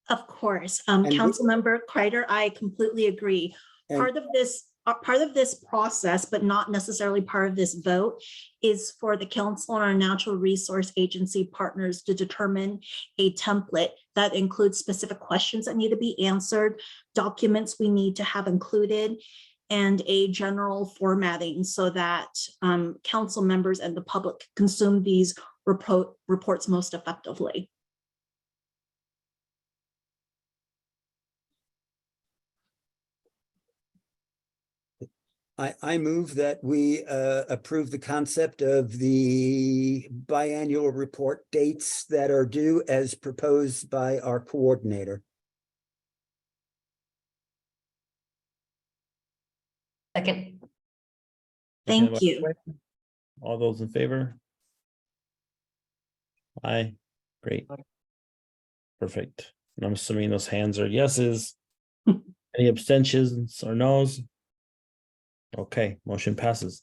Of course, And Councilmember Kreider, I completely agree. Part of this process, but not necessarily part of this vote, is for the council and our natural resource agency partners to determine a template that includes specific questions that need to be answered, documents we need to have included, and a general formatting so that council members and the public consume these reports most effectively. I move that we approve the concept of the biannual report dates that are due as proposed by our coordinator. Second. Thank you. All those in favor? Aye. Great. Perfect. And I'm assuming those hands are yeses. Any abstentions or noes? Okay, motion passes.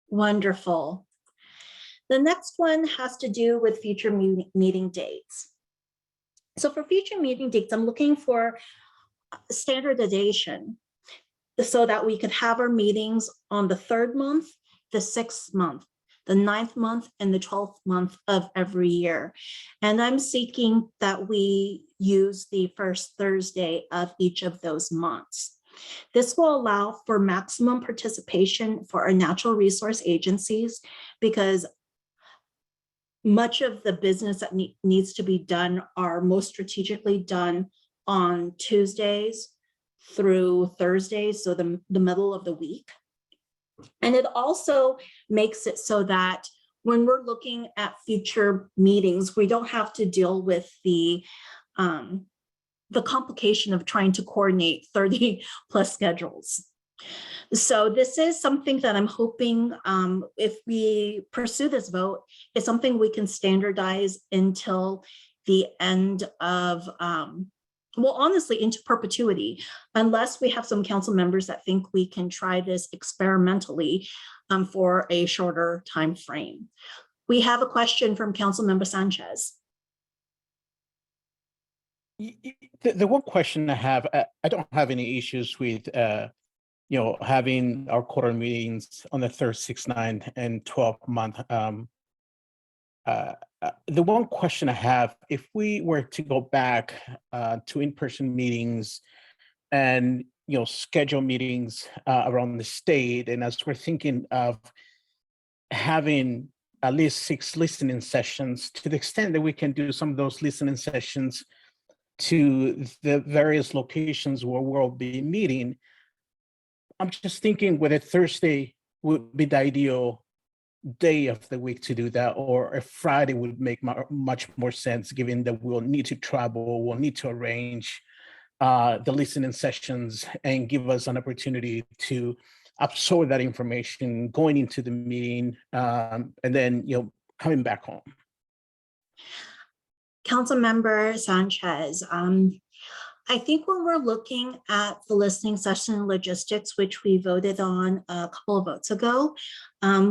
Wonderful. The next one has to do with future meeting dates. So for future meeting dates, I'm looking for standardization so that we could have our meetings on the 3rd month, the 6th month, the 9th month, and the 12th month of every year. And I'm seeking that we use the first Thursday of each of those months. This will allow for maximum participation for our natural resource agencies, because much of the business that needs to be done are most strategically done on Tuesdays through Thursdays, so the middle of the week. And it also makes it so that when we're looking at future meetings, we don't have to deal with the complication of trying to coordinate 30 plus schedules. So this is something that I'm hoping, if we pursue this vote, is something we can standardize until the end of, well, honestly, into perpetuity, unless we have some council members that think we can try this experimentally for a shorter time frame. We have a question from Councilmember Sanchez. The one question I have, I don't have any issues with, having our quarter meetings on the third, 6th, 9th, and 12th month. The one question I have, if we were to go back to in-person meetings and schedule meetings around the state, and as we're thinking of having at least 6 listening sessions, to the extent that we can do some of those listening sessions to the various locations where we'll be meeting, I'm just thinking whether Thursday would be the ideal day of the week to do that, or if Friday would make much more sense, given that we'll need to travel, we'll need to arrange the listening sessions and give us an opportunity to absorb that information going into the meeting, and then coming back home. Councilmember Sanchez, I think when we're looking at the listening session logistics, which we voted on a couple of votes ago,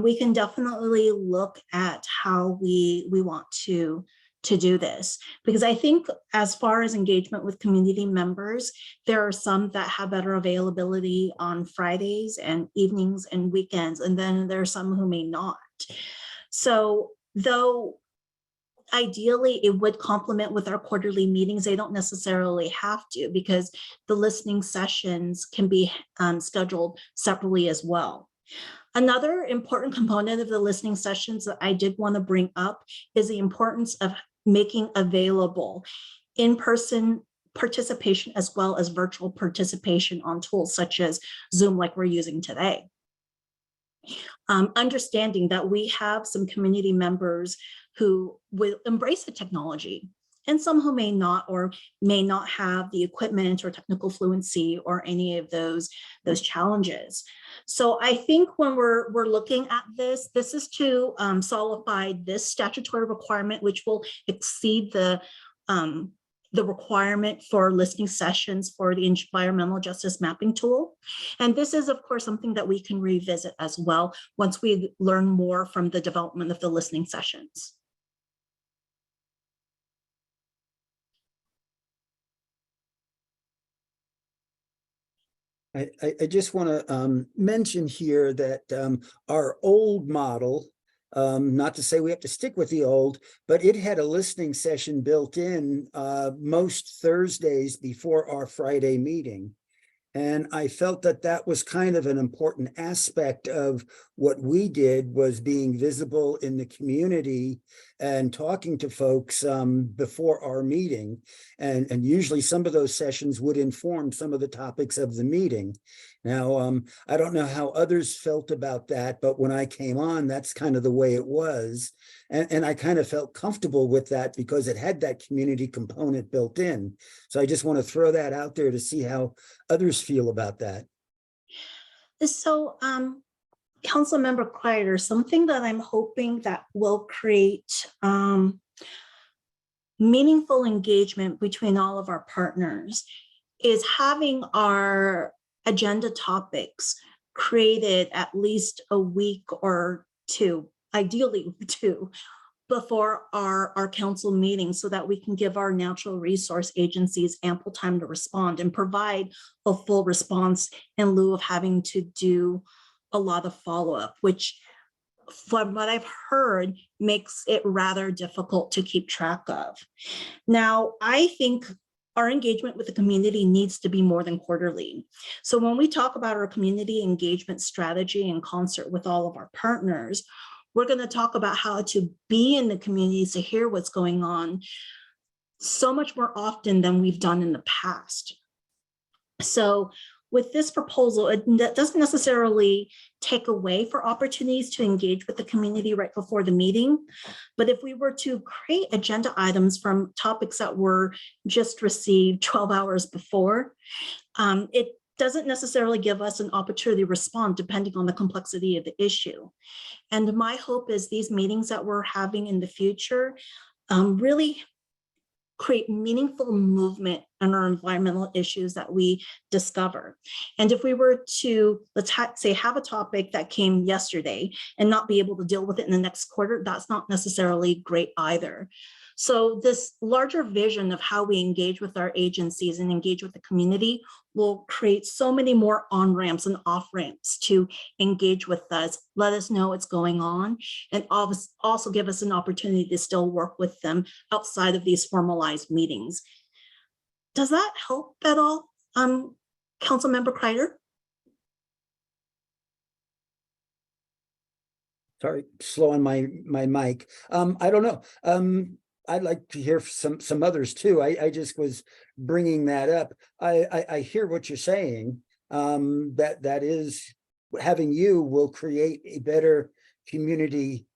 we can definitely look at how we want to do this. Because I think as far as engagement with community members, there are some that have better availability on Fridays and evenings and weekends, and then there are some who may not. So though ideally, it would complement with our quarterly meetings. They don't necessarily have to, because the listening sessions can be scheduled separately as well. Another important component of the listening sessions that I did want to bring up is the importance of making available in-person participation as well as virtual participation on tools such as Zoom, like we're using today. Understanding that we have some community members who will embrace the technology, and some who may not, or may not have the equipment or technical fluency or any of those challenges. So I think when we're looking at this is to solidify this statutory requirement, which will exceed the requirement for listening sessions for the environmental justice mapping tool. And this is, of course, something that we can revisit as well once we learn more from the development of the listening sessions. I just want to mention here that our old model, not to say we have to stick with the old, but it had a listening session built in most Thursdays before our Friday meeting. And I felt that that was kind of an important aspect of what we did, was being visible in the community and talking to folks before our meeting. And usually some of those sessions would inform some of the topics of the meeting. Now, I don't know how others felt about that, but when I came on, that's kind of the way it was. And I kind of felt comfortable with that because it had that community component built in. So I just want to throw that out there to see how others feel about that. So, Councilmember Kreider, something that I'm hoping that will create meaningful engagement between all of our partners is having our agenda topics created at least a week or two, ideally 2, before our council meeting, so that we can give our natural resource agencies ample time to respond and provide a full response in lieu of having to do a lot of follow-up, which from what I've heard makes it rather difficult to keep track of. Now, I think our engagement with the community needs to be more than quarterly. So when we talk about our community engagement strategy in concert with all of our partners, we're going to talk about how to be in the communities to hear what's going on so much more often than we've done in the past. So with this proposal, it doesn't necessarily take away for opportunities to engage with the community right before the meeting. But if we were to create agenda items from topics that were just received 12 hours before, it doesn't necessarily give us an opportunity to respond depending on the complexity of the issue. And my hope is these meetings that we're having in the future really create meaningful movement and our environmental issues that we discover. And if we were to, let's say, have a topic that came yesterday and not be able to deal with it in the next quarter, that's not necessarily great either. So this larger vision of how we engage with our agencies and engage with the community will create so many more on-ramps and off-ramps to engage with us, let us know what's going on, and also give us an opportunity to still work with them outside of these formalized meetings. Does that help at all, Councilmember Kreider? Sorry, slow on my mic. I don't know. I'd like to hear some others too. I just was bringing that up. I hear what you're saying. That is, having you will create a better community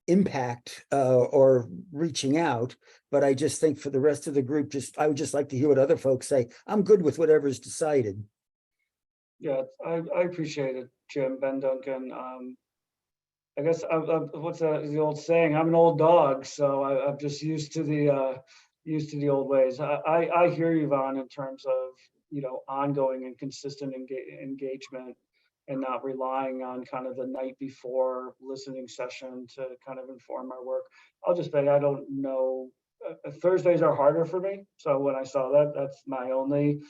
impact or reaching out. But I just think for the rest of the group, I would just like to hear what other folks say. I'm good with whatever's decided. Yeah, I appreciate it, Jim, Ben Duncan. I guess what's the old saying? I'm an old dog, so I'm just used to the old ways. I hear you, Vaughn, in terms of, you know, ongoing and consistent engagement, and not relying on kind of the night before listening session to kind of inform our work. I'll just say I don't know. Thursdays are harder for me, so when I saw that, that's my only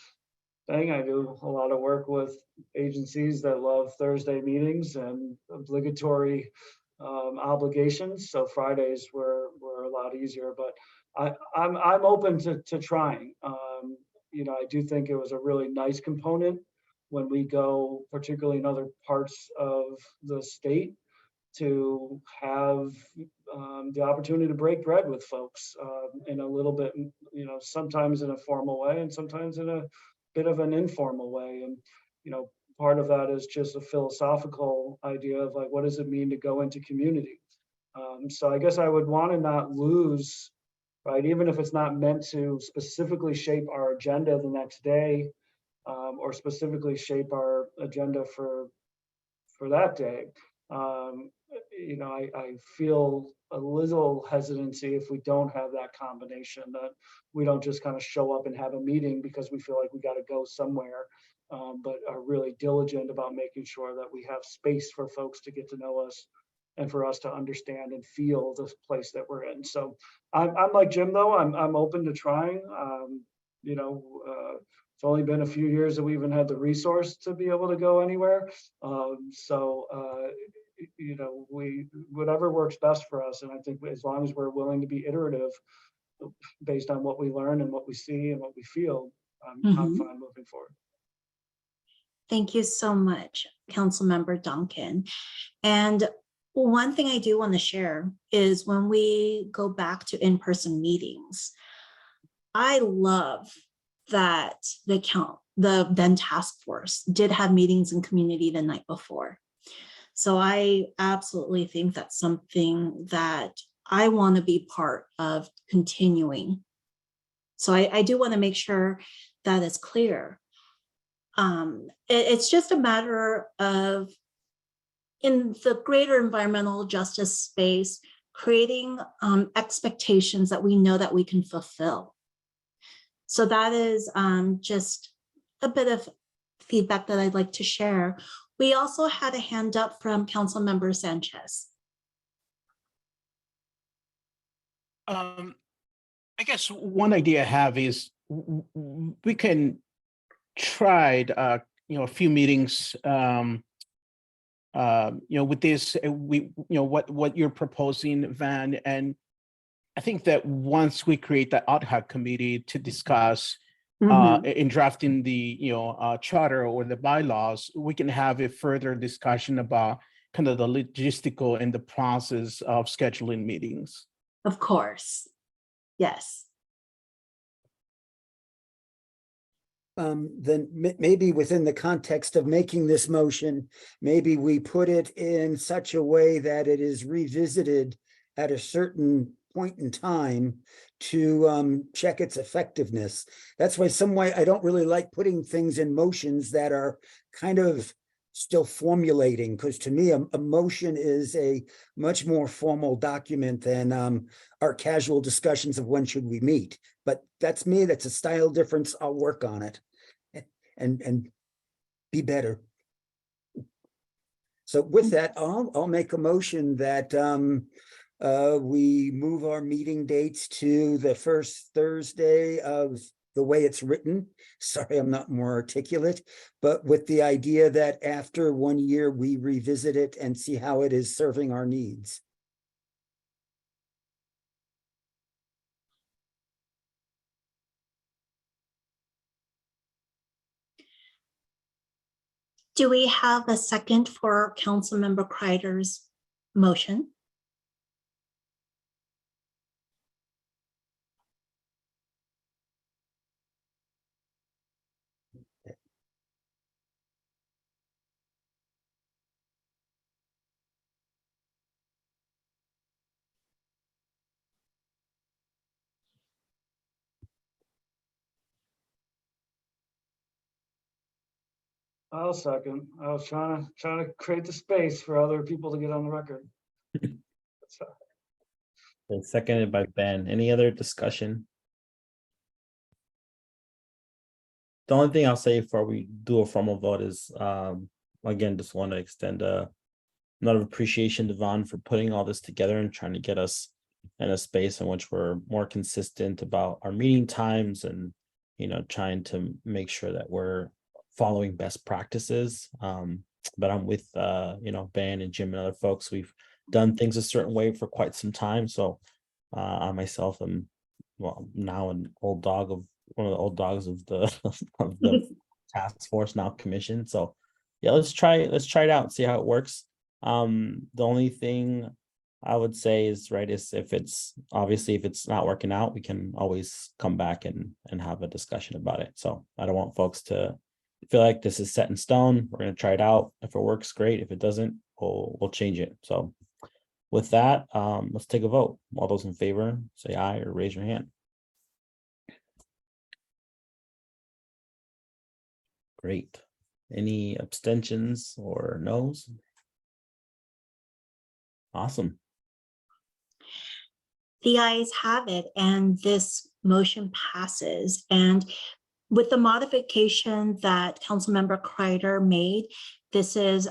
thing. I do a lot of work with agencies that love Thursday meetings and obligatory obligations. So Fridays were a lot easier, but I'm open to trying. You know, I do think it was a really nice component when we go, particularly in other parts of the state, to have the opportunity to break bread with folks in a little bit, you know, sometimes in a formal way and sometimes in a bit of an informal way. And, you know, part of that is just a philosophical idea of like, what does it mean to go into community? So I guess I would want to not lose, right, even if it's not meant to specifically shape our agenda the next day, or specifically shape our agenda for that day. You know, I feel a little hesitancy if we don't have that combination, that we don't just kind of show up and have a meeting because we feel like we got to go somewhere, but are really diligent about making sure that we have space for folks to get to know us and for us to understand and feel the place that we're in. So I'm like Jim, though, I'm open to trying. You know, it's only been a few years that we even had the resource to be able to go anywhere. You know, whatever works best for us. And I think as long as we're willing to be iterative based on what we learn and what we see and what we feel, I'm fine moving forward. Thank you so much, Councilmember Duncan. And one thing I do want to share is when we go back to in-person meetings, I love that the then task force did have meetings in community the night before. So I absolutely think that's something that I want to be part of continuing. So I do want to make sure that it's clear. It's just a matter of, in the greater environmental justice space, creating expectations that we know that we can fulfill. So that is just a bit of feedback that I'd like to share. We also had a hand up from Councilmember Sanchez. I guess one idea I have is we can try, you know, a few meetings, you know, with this, you know, what you're proposing, Van, and I think that once we create that ad hoc committee to discuss in drafting the, you know, charter or the bylaws, we can have a further discussion about kind of the logistical and the process of scheduling meetings. Of course, yes. Then maybe within the context of making this motion, maybe we put it in such a way that it is revisited at a certain point in time to check its effectiveness. That's why some way I don't really like putting things in motions that are kind of still formulating, because to me, a motion is a much more formal document than our casual discussions of when should we meet. But that's me, that's a style difference. I'll work on it and be better. So with that, I'll make a motion that we move our meeting dates to the first Thursday of the way it's written. Sorry, I'm not more articulate, but with the idea that after 1 year, we revisit it and see how it is serving our needs. Do we have a second for Councilmember Kreider's motion? I'll second. I was trying to create the space for other people to get on the record. And seconded by Ben. Any other discussion? The only thing I'll say before we do a formal vote is, again, just want to extend a note of appreciation to Vaughn for putting all this together and trying to get us in a space in which we're more consistent about our meeting times and, you know, trying to make sure that we're following best practices. But I'm with, you know, Ben and Jim and other folks. We've done things a certain way for quite some time. So I myself am, well, now an old dog of one of the old dogs of the of the task force, now commission. So yeah, let's try it out and see how it works. The only thing I would say is, right, is if it's not working out, we can always come back and have a discussion about it. So I don't want folks to feel like this is set in stone. We're going to try it out. If it works, great. If it doesn't, we'll change it. So with that, let's take a vote. All those in favor, say aye or raise your hand. Great. Any abstentions or no's? Awesome. The ayes have it, and this motion passes. And with the modification that Councilmember Kreider made, this is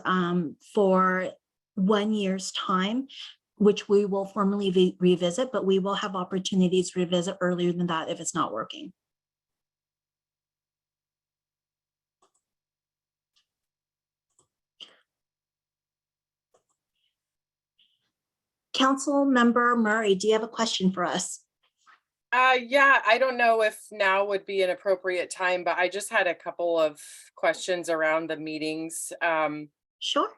for 1 year's time, which we will formally revisit, but we will have opportunities to revisit earlier than that if it's not working. Councilmember Murray, do you have a question for us? Yeah, I don't know if now would be an appropriate time, but I just had a couple of questions around the meetings. Sure.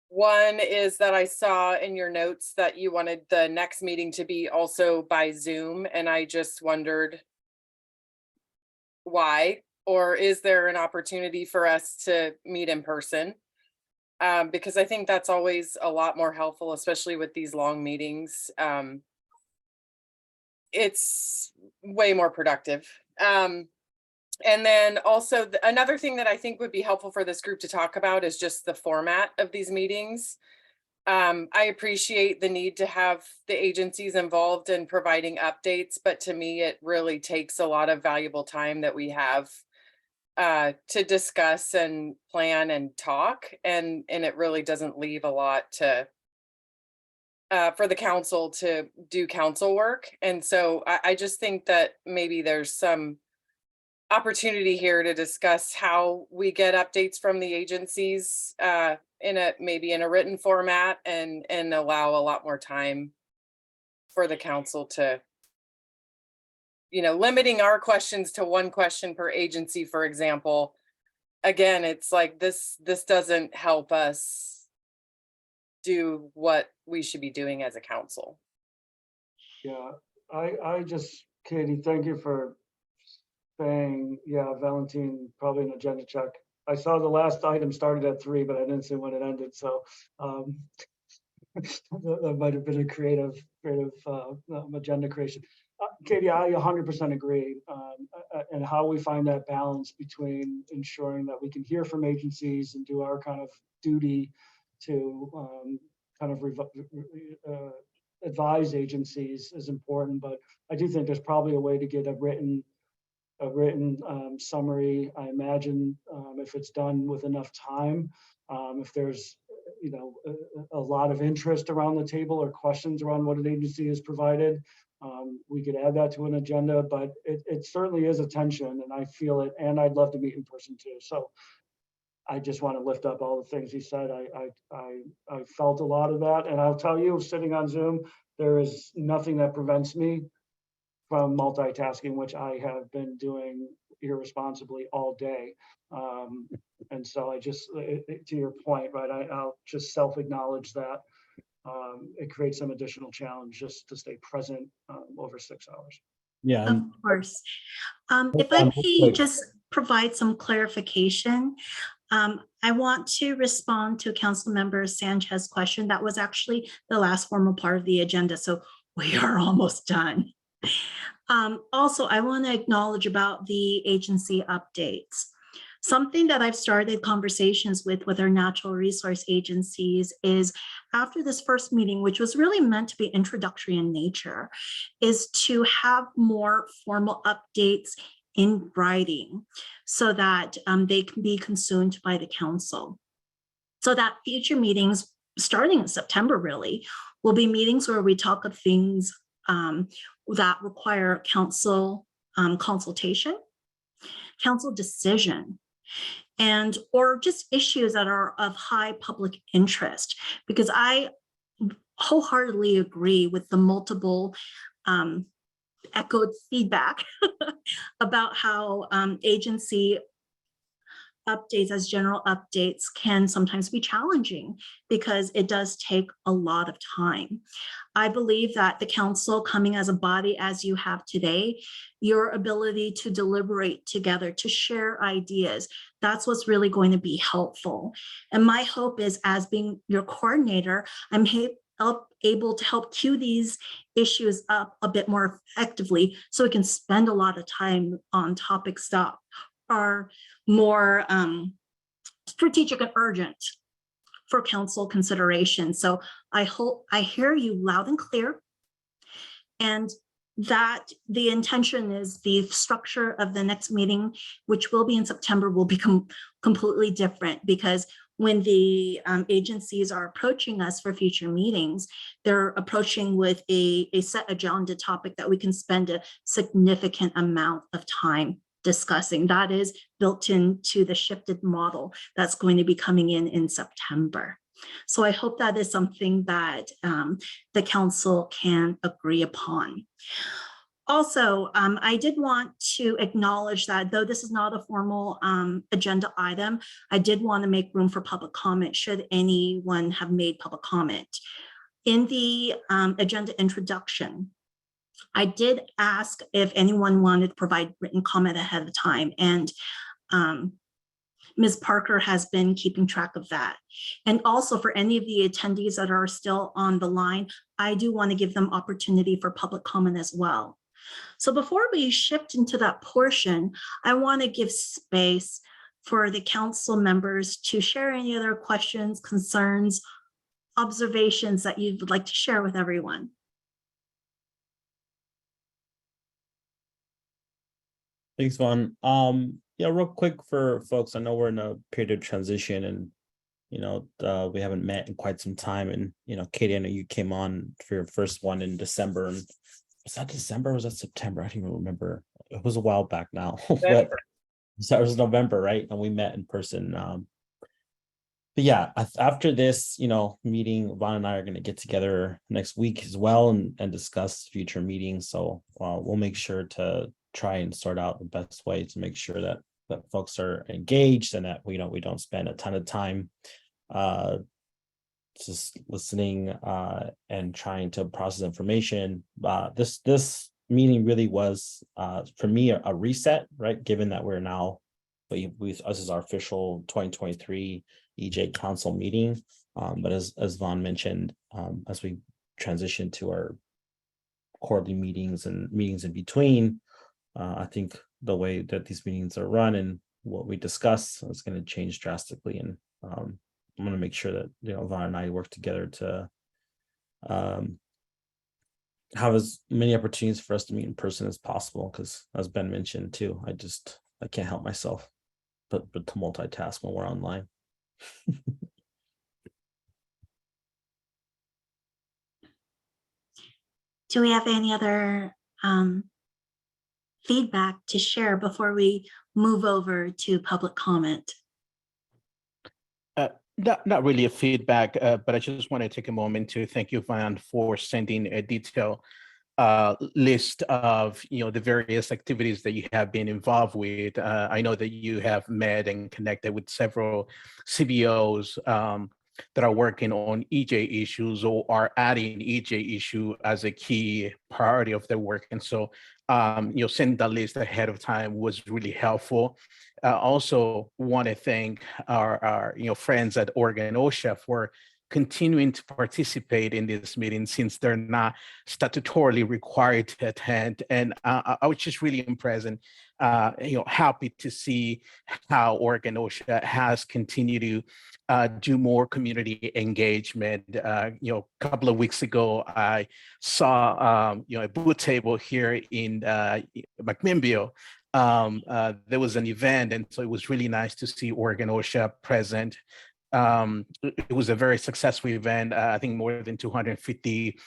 One is that I saw in your notes that you wanted the next meeting to be also by Zoom, and I just wondered why, or is there an opportunity for us to meet in person? Because I think that's always a lot more helpful, especially with these long meetings. It's way more productive. And then also another thing that I think would be helpful for this group to talk about is just the format of these meetings. I appreciate the need to have the agencies involved in providing updates, but to me, it really takes a lot of valuable time that we have to discuss and plan and talk, and it really doesn't leave a lot to for the council to do council work. And so I just think that maybe there's some opportunity here to discuss how we get updates from the agencies maybe in a written format and allow a lot more time for the council to, you know, limiting our questions to one question per agency, for example. Again, it's like this doesn't help us do what we should be doing as a council. Yeah, I just, Katie, thank you for saying, yeah, Valentine, probably an agenda check. I saw the last item started at 3, but I didn't see when it ended. So that might have been a creative agenda creation. Katie, I 100% agree. And how we find that balance between ensuring that we can hear from agencies and do our kind of duty to kind of advise agencies is important. But I do think there's probably a way to get a written summary. I imagine if it's done with enough time, if there's a lot of interest around the table or questions around what an agency has provided, we could add that to an agenda, but it certainly is a tension, and I feel it, and I'd love to meet in person too. So I just want to lift up all the things he said. I felt a lot of that, and I'll tell you, sitting on Zoom, there is nothing that prevents me from multitasking, which I have been doing irresponsibly all day. And so I just, to your point, right, I'll just self-acknowledge that it creates some additional challenge just to stay present over 6 hours. Yeah. Of course. If I may just provide some clarification, I want to respond to Councilmember Sanchez's question. That was actually the last formal part of the agenda, so we are almost done. Also, I want to acknowledge about the agency updates. Something that I've started conversations with our natural resource agencies is after this first meeting, which was really meant to be introductory in nature, is to have more formal updates in writing so that they can be consumed by the council. So that future meetings, starting in September really, will be meetings where we talk of things that require council consultation, council decision, and or just issues that are of high public interest, because I wholeheartedly agree with the multiple echoed feedback about how agency updates as general updates can sometimes be challenging because it does take a lot of time. I believe that the council coming as a body as you have today, your ability to deliberate together, to share ideas, that's what's really going to be helpful. And my hope is, as being your coordinator, I'm able to help cue these issues up a bit more effectively so we can spend a lot of time on topics that are more strategic and urgent for council consideration. So I hope I hear you loud and clear, and that the intention is the structure of the next meeting, which will be in September, will become completely different, because when the agencies are approaching us for future meetings, they're approaching with a set agenda topic that we can spend a significant amount of time discussing. That is built into the shifted model that's going to be coming in September. So I hope that is something that the council can agree upon. Also, I did want to acknowledge that though this is not a formal agenda item, I did want to make room for public comment should anyone have made public comment. In the agenda introduction, I did ask if anyone wanted to provide written comment ahead of time, and Ms. Parker has been keeping track of that. And also for any of the attendees that are still on the line, I do want to give them opportunity for public comment as well. So before we shift into that portion, I want to give space for the council members to share any other questions, concerns, observations that you would like to share with everyone. Thanks, Vaughn. Yeah, real quick for folks, I know we're in a period of transition, and we haven't met in quite some time. And Katie, I know you came on for your first one in December. And was that December or was that September? I don't even remember. It was a while back now. But so it was November, right? And we met in person. But yeah, after this, meeting, Vaughn and I are going to get together next week as well and discuss future meetings. So we'll make sure to try and sort out the best way to make sure that folks are engaged and that we don't spend a ton of time just listening and trying to process information. This meeting really was for me a reset, right? Given that we're now, this is our official 2023 EJ Council meeting. But as Vaughn mentioned, as we transition to our quarterly meetings and meetings in between. I think the way that these meetings are run and what we discuss is going to change drastically. And I'm going to make sure that, Vaughn and I work together to have as many opportunities for us to meet in person as possible. Because as Ben mentioned too, I can't help myself but to multitask when we're online. Do we have any other feedback to share before we move over to public comment? Not really a feedback, but I just want to take a moment to thank you, Van, for sending a detailed list of the various activities that you have been involved with. I know that you have met and connected with several CBOs that are working on EJ issues or are adding EJ issue as a key priority of their work. And so sending that list ahead of time was really helpful. Also want to thank our friends at Oregon OSHA for continuing to participate in this meeting since they're not statutorily required to attend. And I was just really impressed and happy to see how Oregon OSHA has continued to do more community engagement. A couple of weeks ago, I saw a booth table here in McMinnville. There was an event, and so it was really nice to see Oregon OSHA present. It was a very successful event. I think more than 250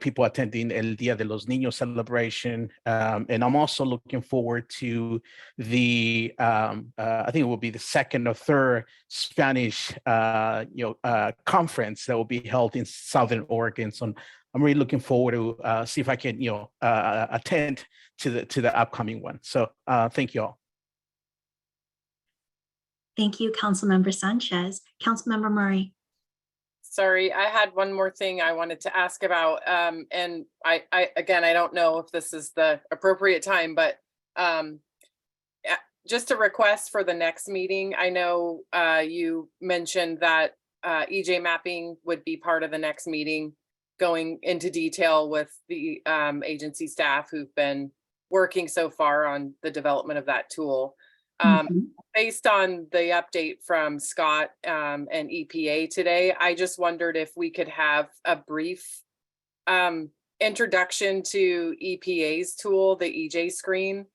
people attending El Día de los Niños celebration. And I'm also looking forward to the, I think it will be the second or third Spanish, conference that will be held in Southern Oregon. So I'm really looking forward to see if I can, attend to the upcoming one. So thank you all. Thank you, Councilmember Sanchez. Councilmember Murray. Sorry, I had one more thing I wanted to ask about. And I don't know if this is the appropriate time, but just a request for the next meeting. I know you mentioned that EJ mapping would be part of the next meeting, going into detail with the agency staff who've been working so far on the development of that tool. Based on the update from Scott and EPA today, I just wondered if we could have a brief introduction to EPA's tool, the EJ screen,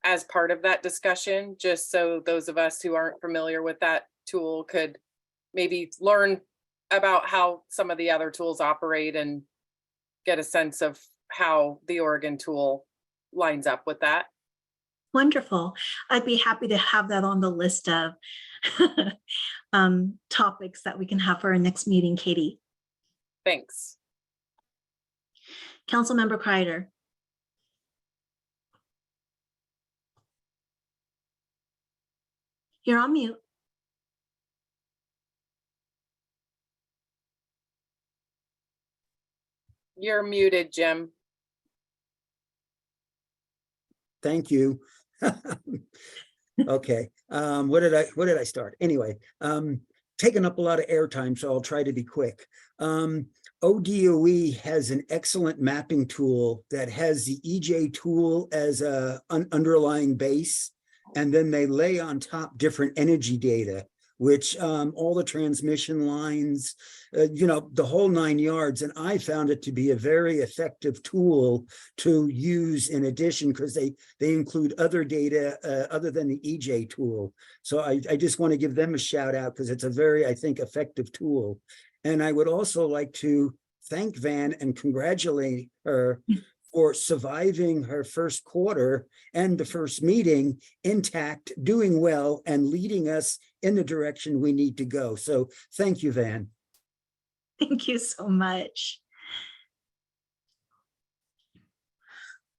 as part of that discussion, just so those of us who aren't familiar with that tool could maybe learn about how some of the other tools operate and get a sense of how the Oregon tool lines up with that. Wonderful. I'd be happy to have that on the list of topics that we can have for our next meeting, Katie. Thanks. Councilmember Kreider. You're on mute. You're muted, Jim. Thank you. Okay. What did I start? Anyway, taking up a lot of airtime, so I'll try to be quick. ODOE has an excellent mapping tool that has the EJ tool as a underlying base, and then they lay on top different energy data, which all the transmission lines, the whole 9 yards. And I found it to be a very effective tool to use in addition, because they include other data other than the EJ tool. So I just want to give them a shout out because it's a very, I think, effective tool. And I would also like to thank Van and congratulate her for surviving her first quarter and the first meeting intact, doing well, and leading us in the direction we need to go. So thank you, Van. Thank you so much.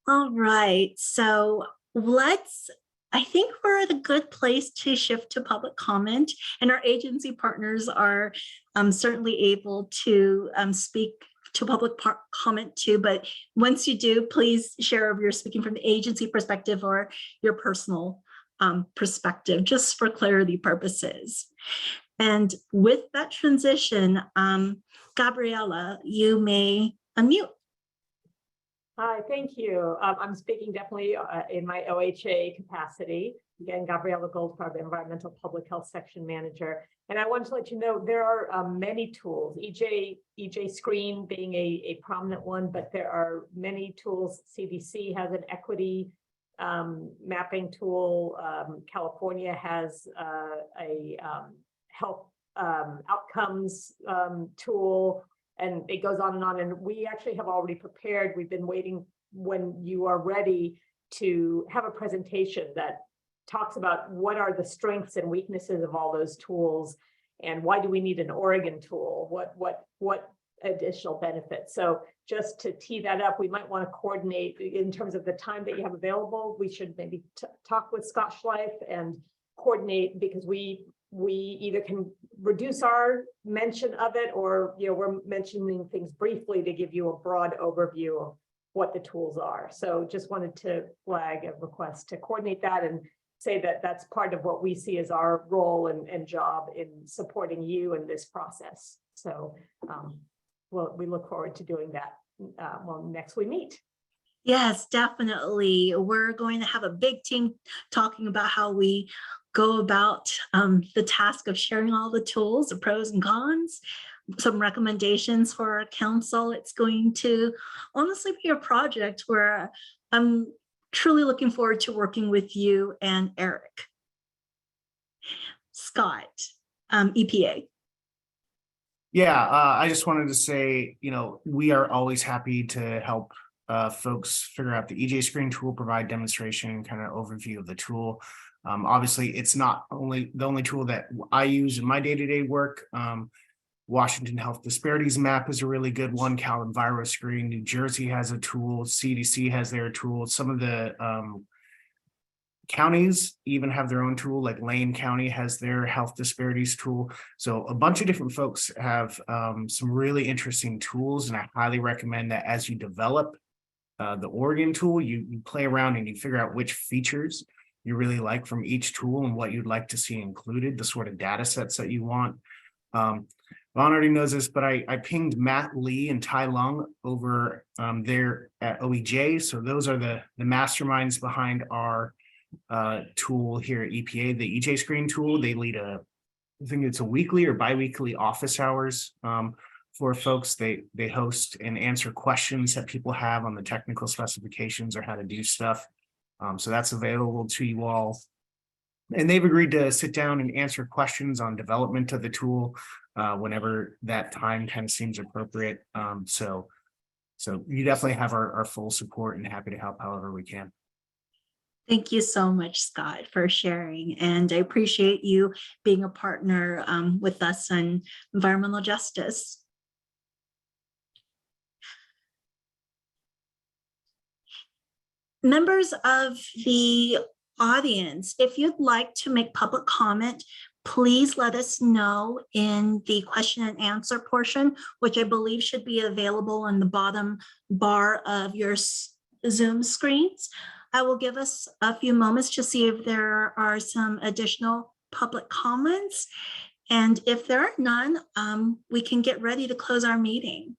All right, so I think we're at a good place to shift to public comment, and our agency partners are certainly able to speak to public comment too. But once you do, please share if you're speaking from the agency perspective or your personal perspective, just for clarity purposes. And with that transition, Gabriela, you may unmute. Hi, thank you. I'm speaking definitely in my OHA capacity. Again, Gabriella Goldfarb, Environmental Public Health Section Manager. And I wanted to let you know there are many tools, EJ Screen being a prominent one, but there are many tools. CDC has an equity mapping tool. California has a health outcomes tool. And it goes on. And we actually have already prepared. We've been waiting when you are ready to have a presentation that talks about what are the strengths and weaknesses of all those tools and why do we need an Oregon tool? What additional benefits? So just to tee that up, we might want to coordinate in terms of the time that you have available. We should maybe talk with Scott Schleif and coordinate, because we either can reduce our mention of it, or we're mentioning things briefly to give you a broad overview of what the tools are. So just wanted to flag a request to coordinate that and say that that's part of what we see as our role and job in supporting you in this process. So we look forward to doing that next we meet. Yes, definitely. We're going to have a big team talking about how we go about the task of sharing all the tools, the pros and cons, some recommendations for our council. It's going to honestly be a project where I'm truly looking forward to working with you and Eric. Scott, EPA. Yeah, I just wanted to say, we are always happy to help folks figure out the EJ Screen tool, provide demonstration, kind of overview of the tool. Obviously, it's not only the only tool that I use in my day-to-day work. Washington Health Disparities Map is a really good one. Cal EnviroScreen, New Jersey has a tool. CDC has their tool. Some of the counties even have their own tool, like Lane County has their health disparities tool. So a bunch of different folks have some really interesting tools, and I highly recommend that as you develop the Oregon tool, you play around and you figure out which features you really like from each tool and what you'd like to see included, the sort of data sets that you want. Vaughn already knows this, but I pinged Matt Lee and Tai Lung over there at OEJ. So those are the masterminds behind our tool here at EPA, the EJ Screen tool. They lead I think it's a weekly or bi-weekly office hours for folks. They host and answer questions that people have on the technical specifications or how to do stuff. So that's available to you all. And they've agreed to sit down and answer questions on development of the tool whenever that time kind of seems appropriate. So you definitely have our full support and happy to help however we can. Thank you so much, Scott, for sharing. And I appreciate you being a partner with us on environmental justice. Members of the audience, if you'd like to make public comment, please let us know in the question and answer portion, which I believe should be available on the bottom bar of your Zoom screens. I will give us a few moments to see if there are some additional public comments. And if there are none, we can get ready to close our meeting.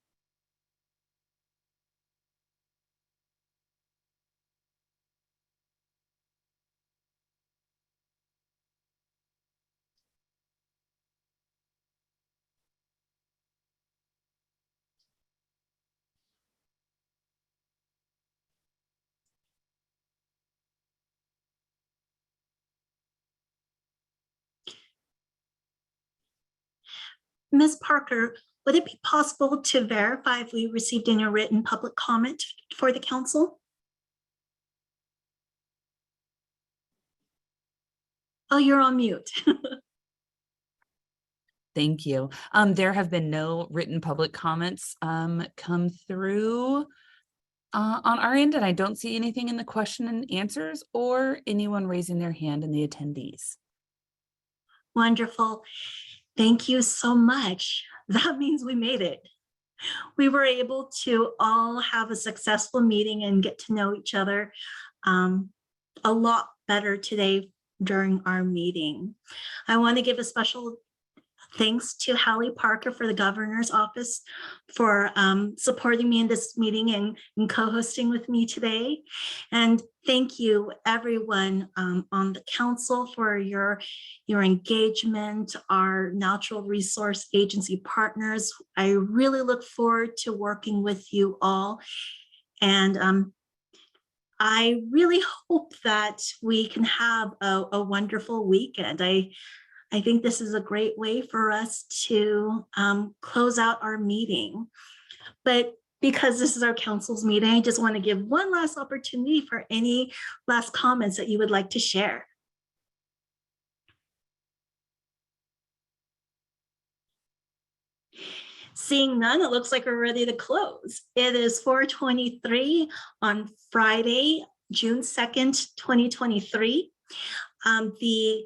Ms. Parker, would it be possible to verify if we received any written public comment for the council? Oh, you're on mute. Thank you. There have been no written public comments come through on our end, and I don't see anything in the question and answers or anyone raising their hand in the attendees. Wonderful. Thank you so much. That means we made it. We were able to all have a successful meeting and get to know each other a lot better today during our meeting. I want to give a special Thanks to Hallie Parker for the governor's office for supporting me in this meeting and co-hosting with me today. And thank you everyone on the council for your engagement, our natural resource agency partners. I really look forward to working with you all. And I really hope that we can have a wonderful weekend. I think this is a great way for us to close out our meeting. But because this is our council's meeting, I just want to give one last opportunity for any last comments that you would like to share. Seeing none, it looks like we're ready to close. It is 4:23 on Friday, June 2nd, 2023. The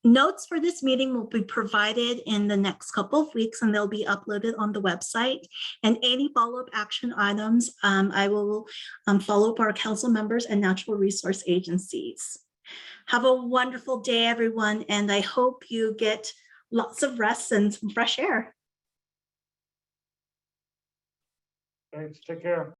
notes for this meeting will be provided in the next couple of weeks and they'll be uploaded on the website. And any follow-up action items, I will follow up our council members and natural resource agencies. Have a wonderful day, everyone, and I hope you get lots of rest and some fresh air. Thanks, take care.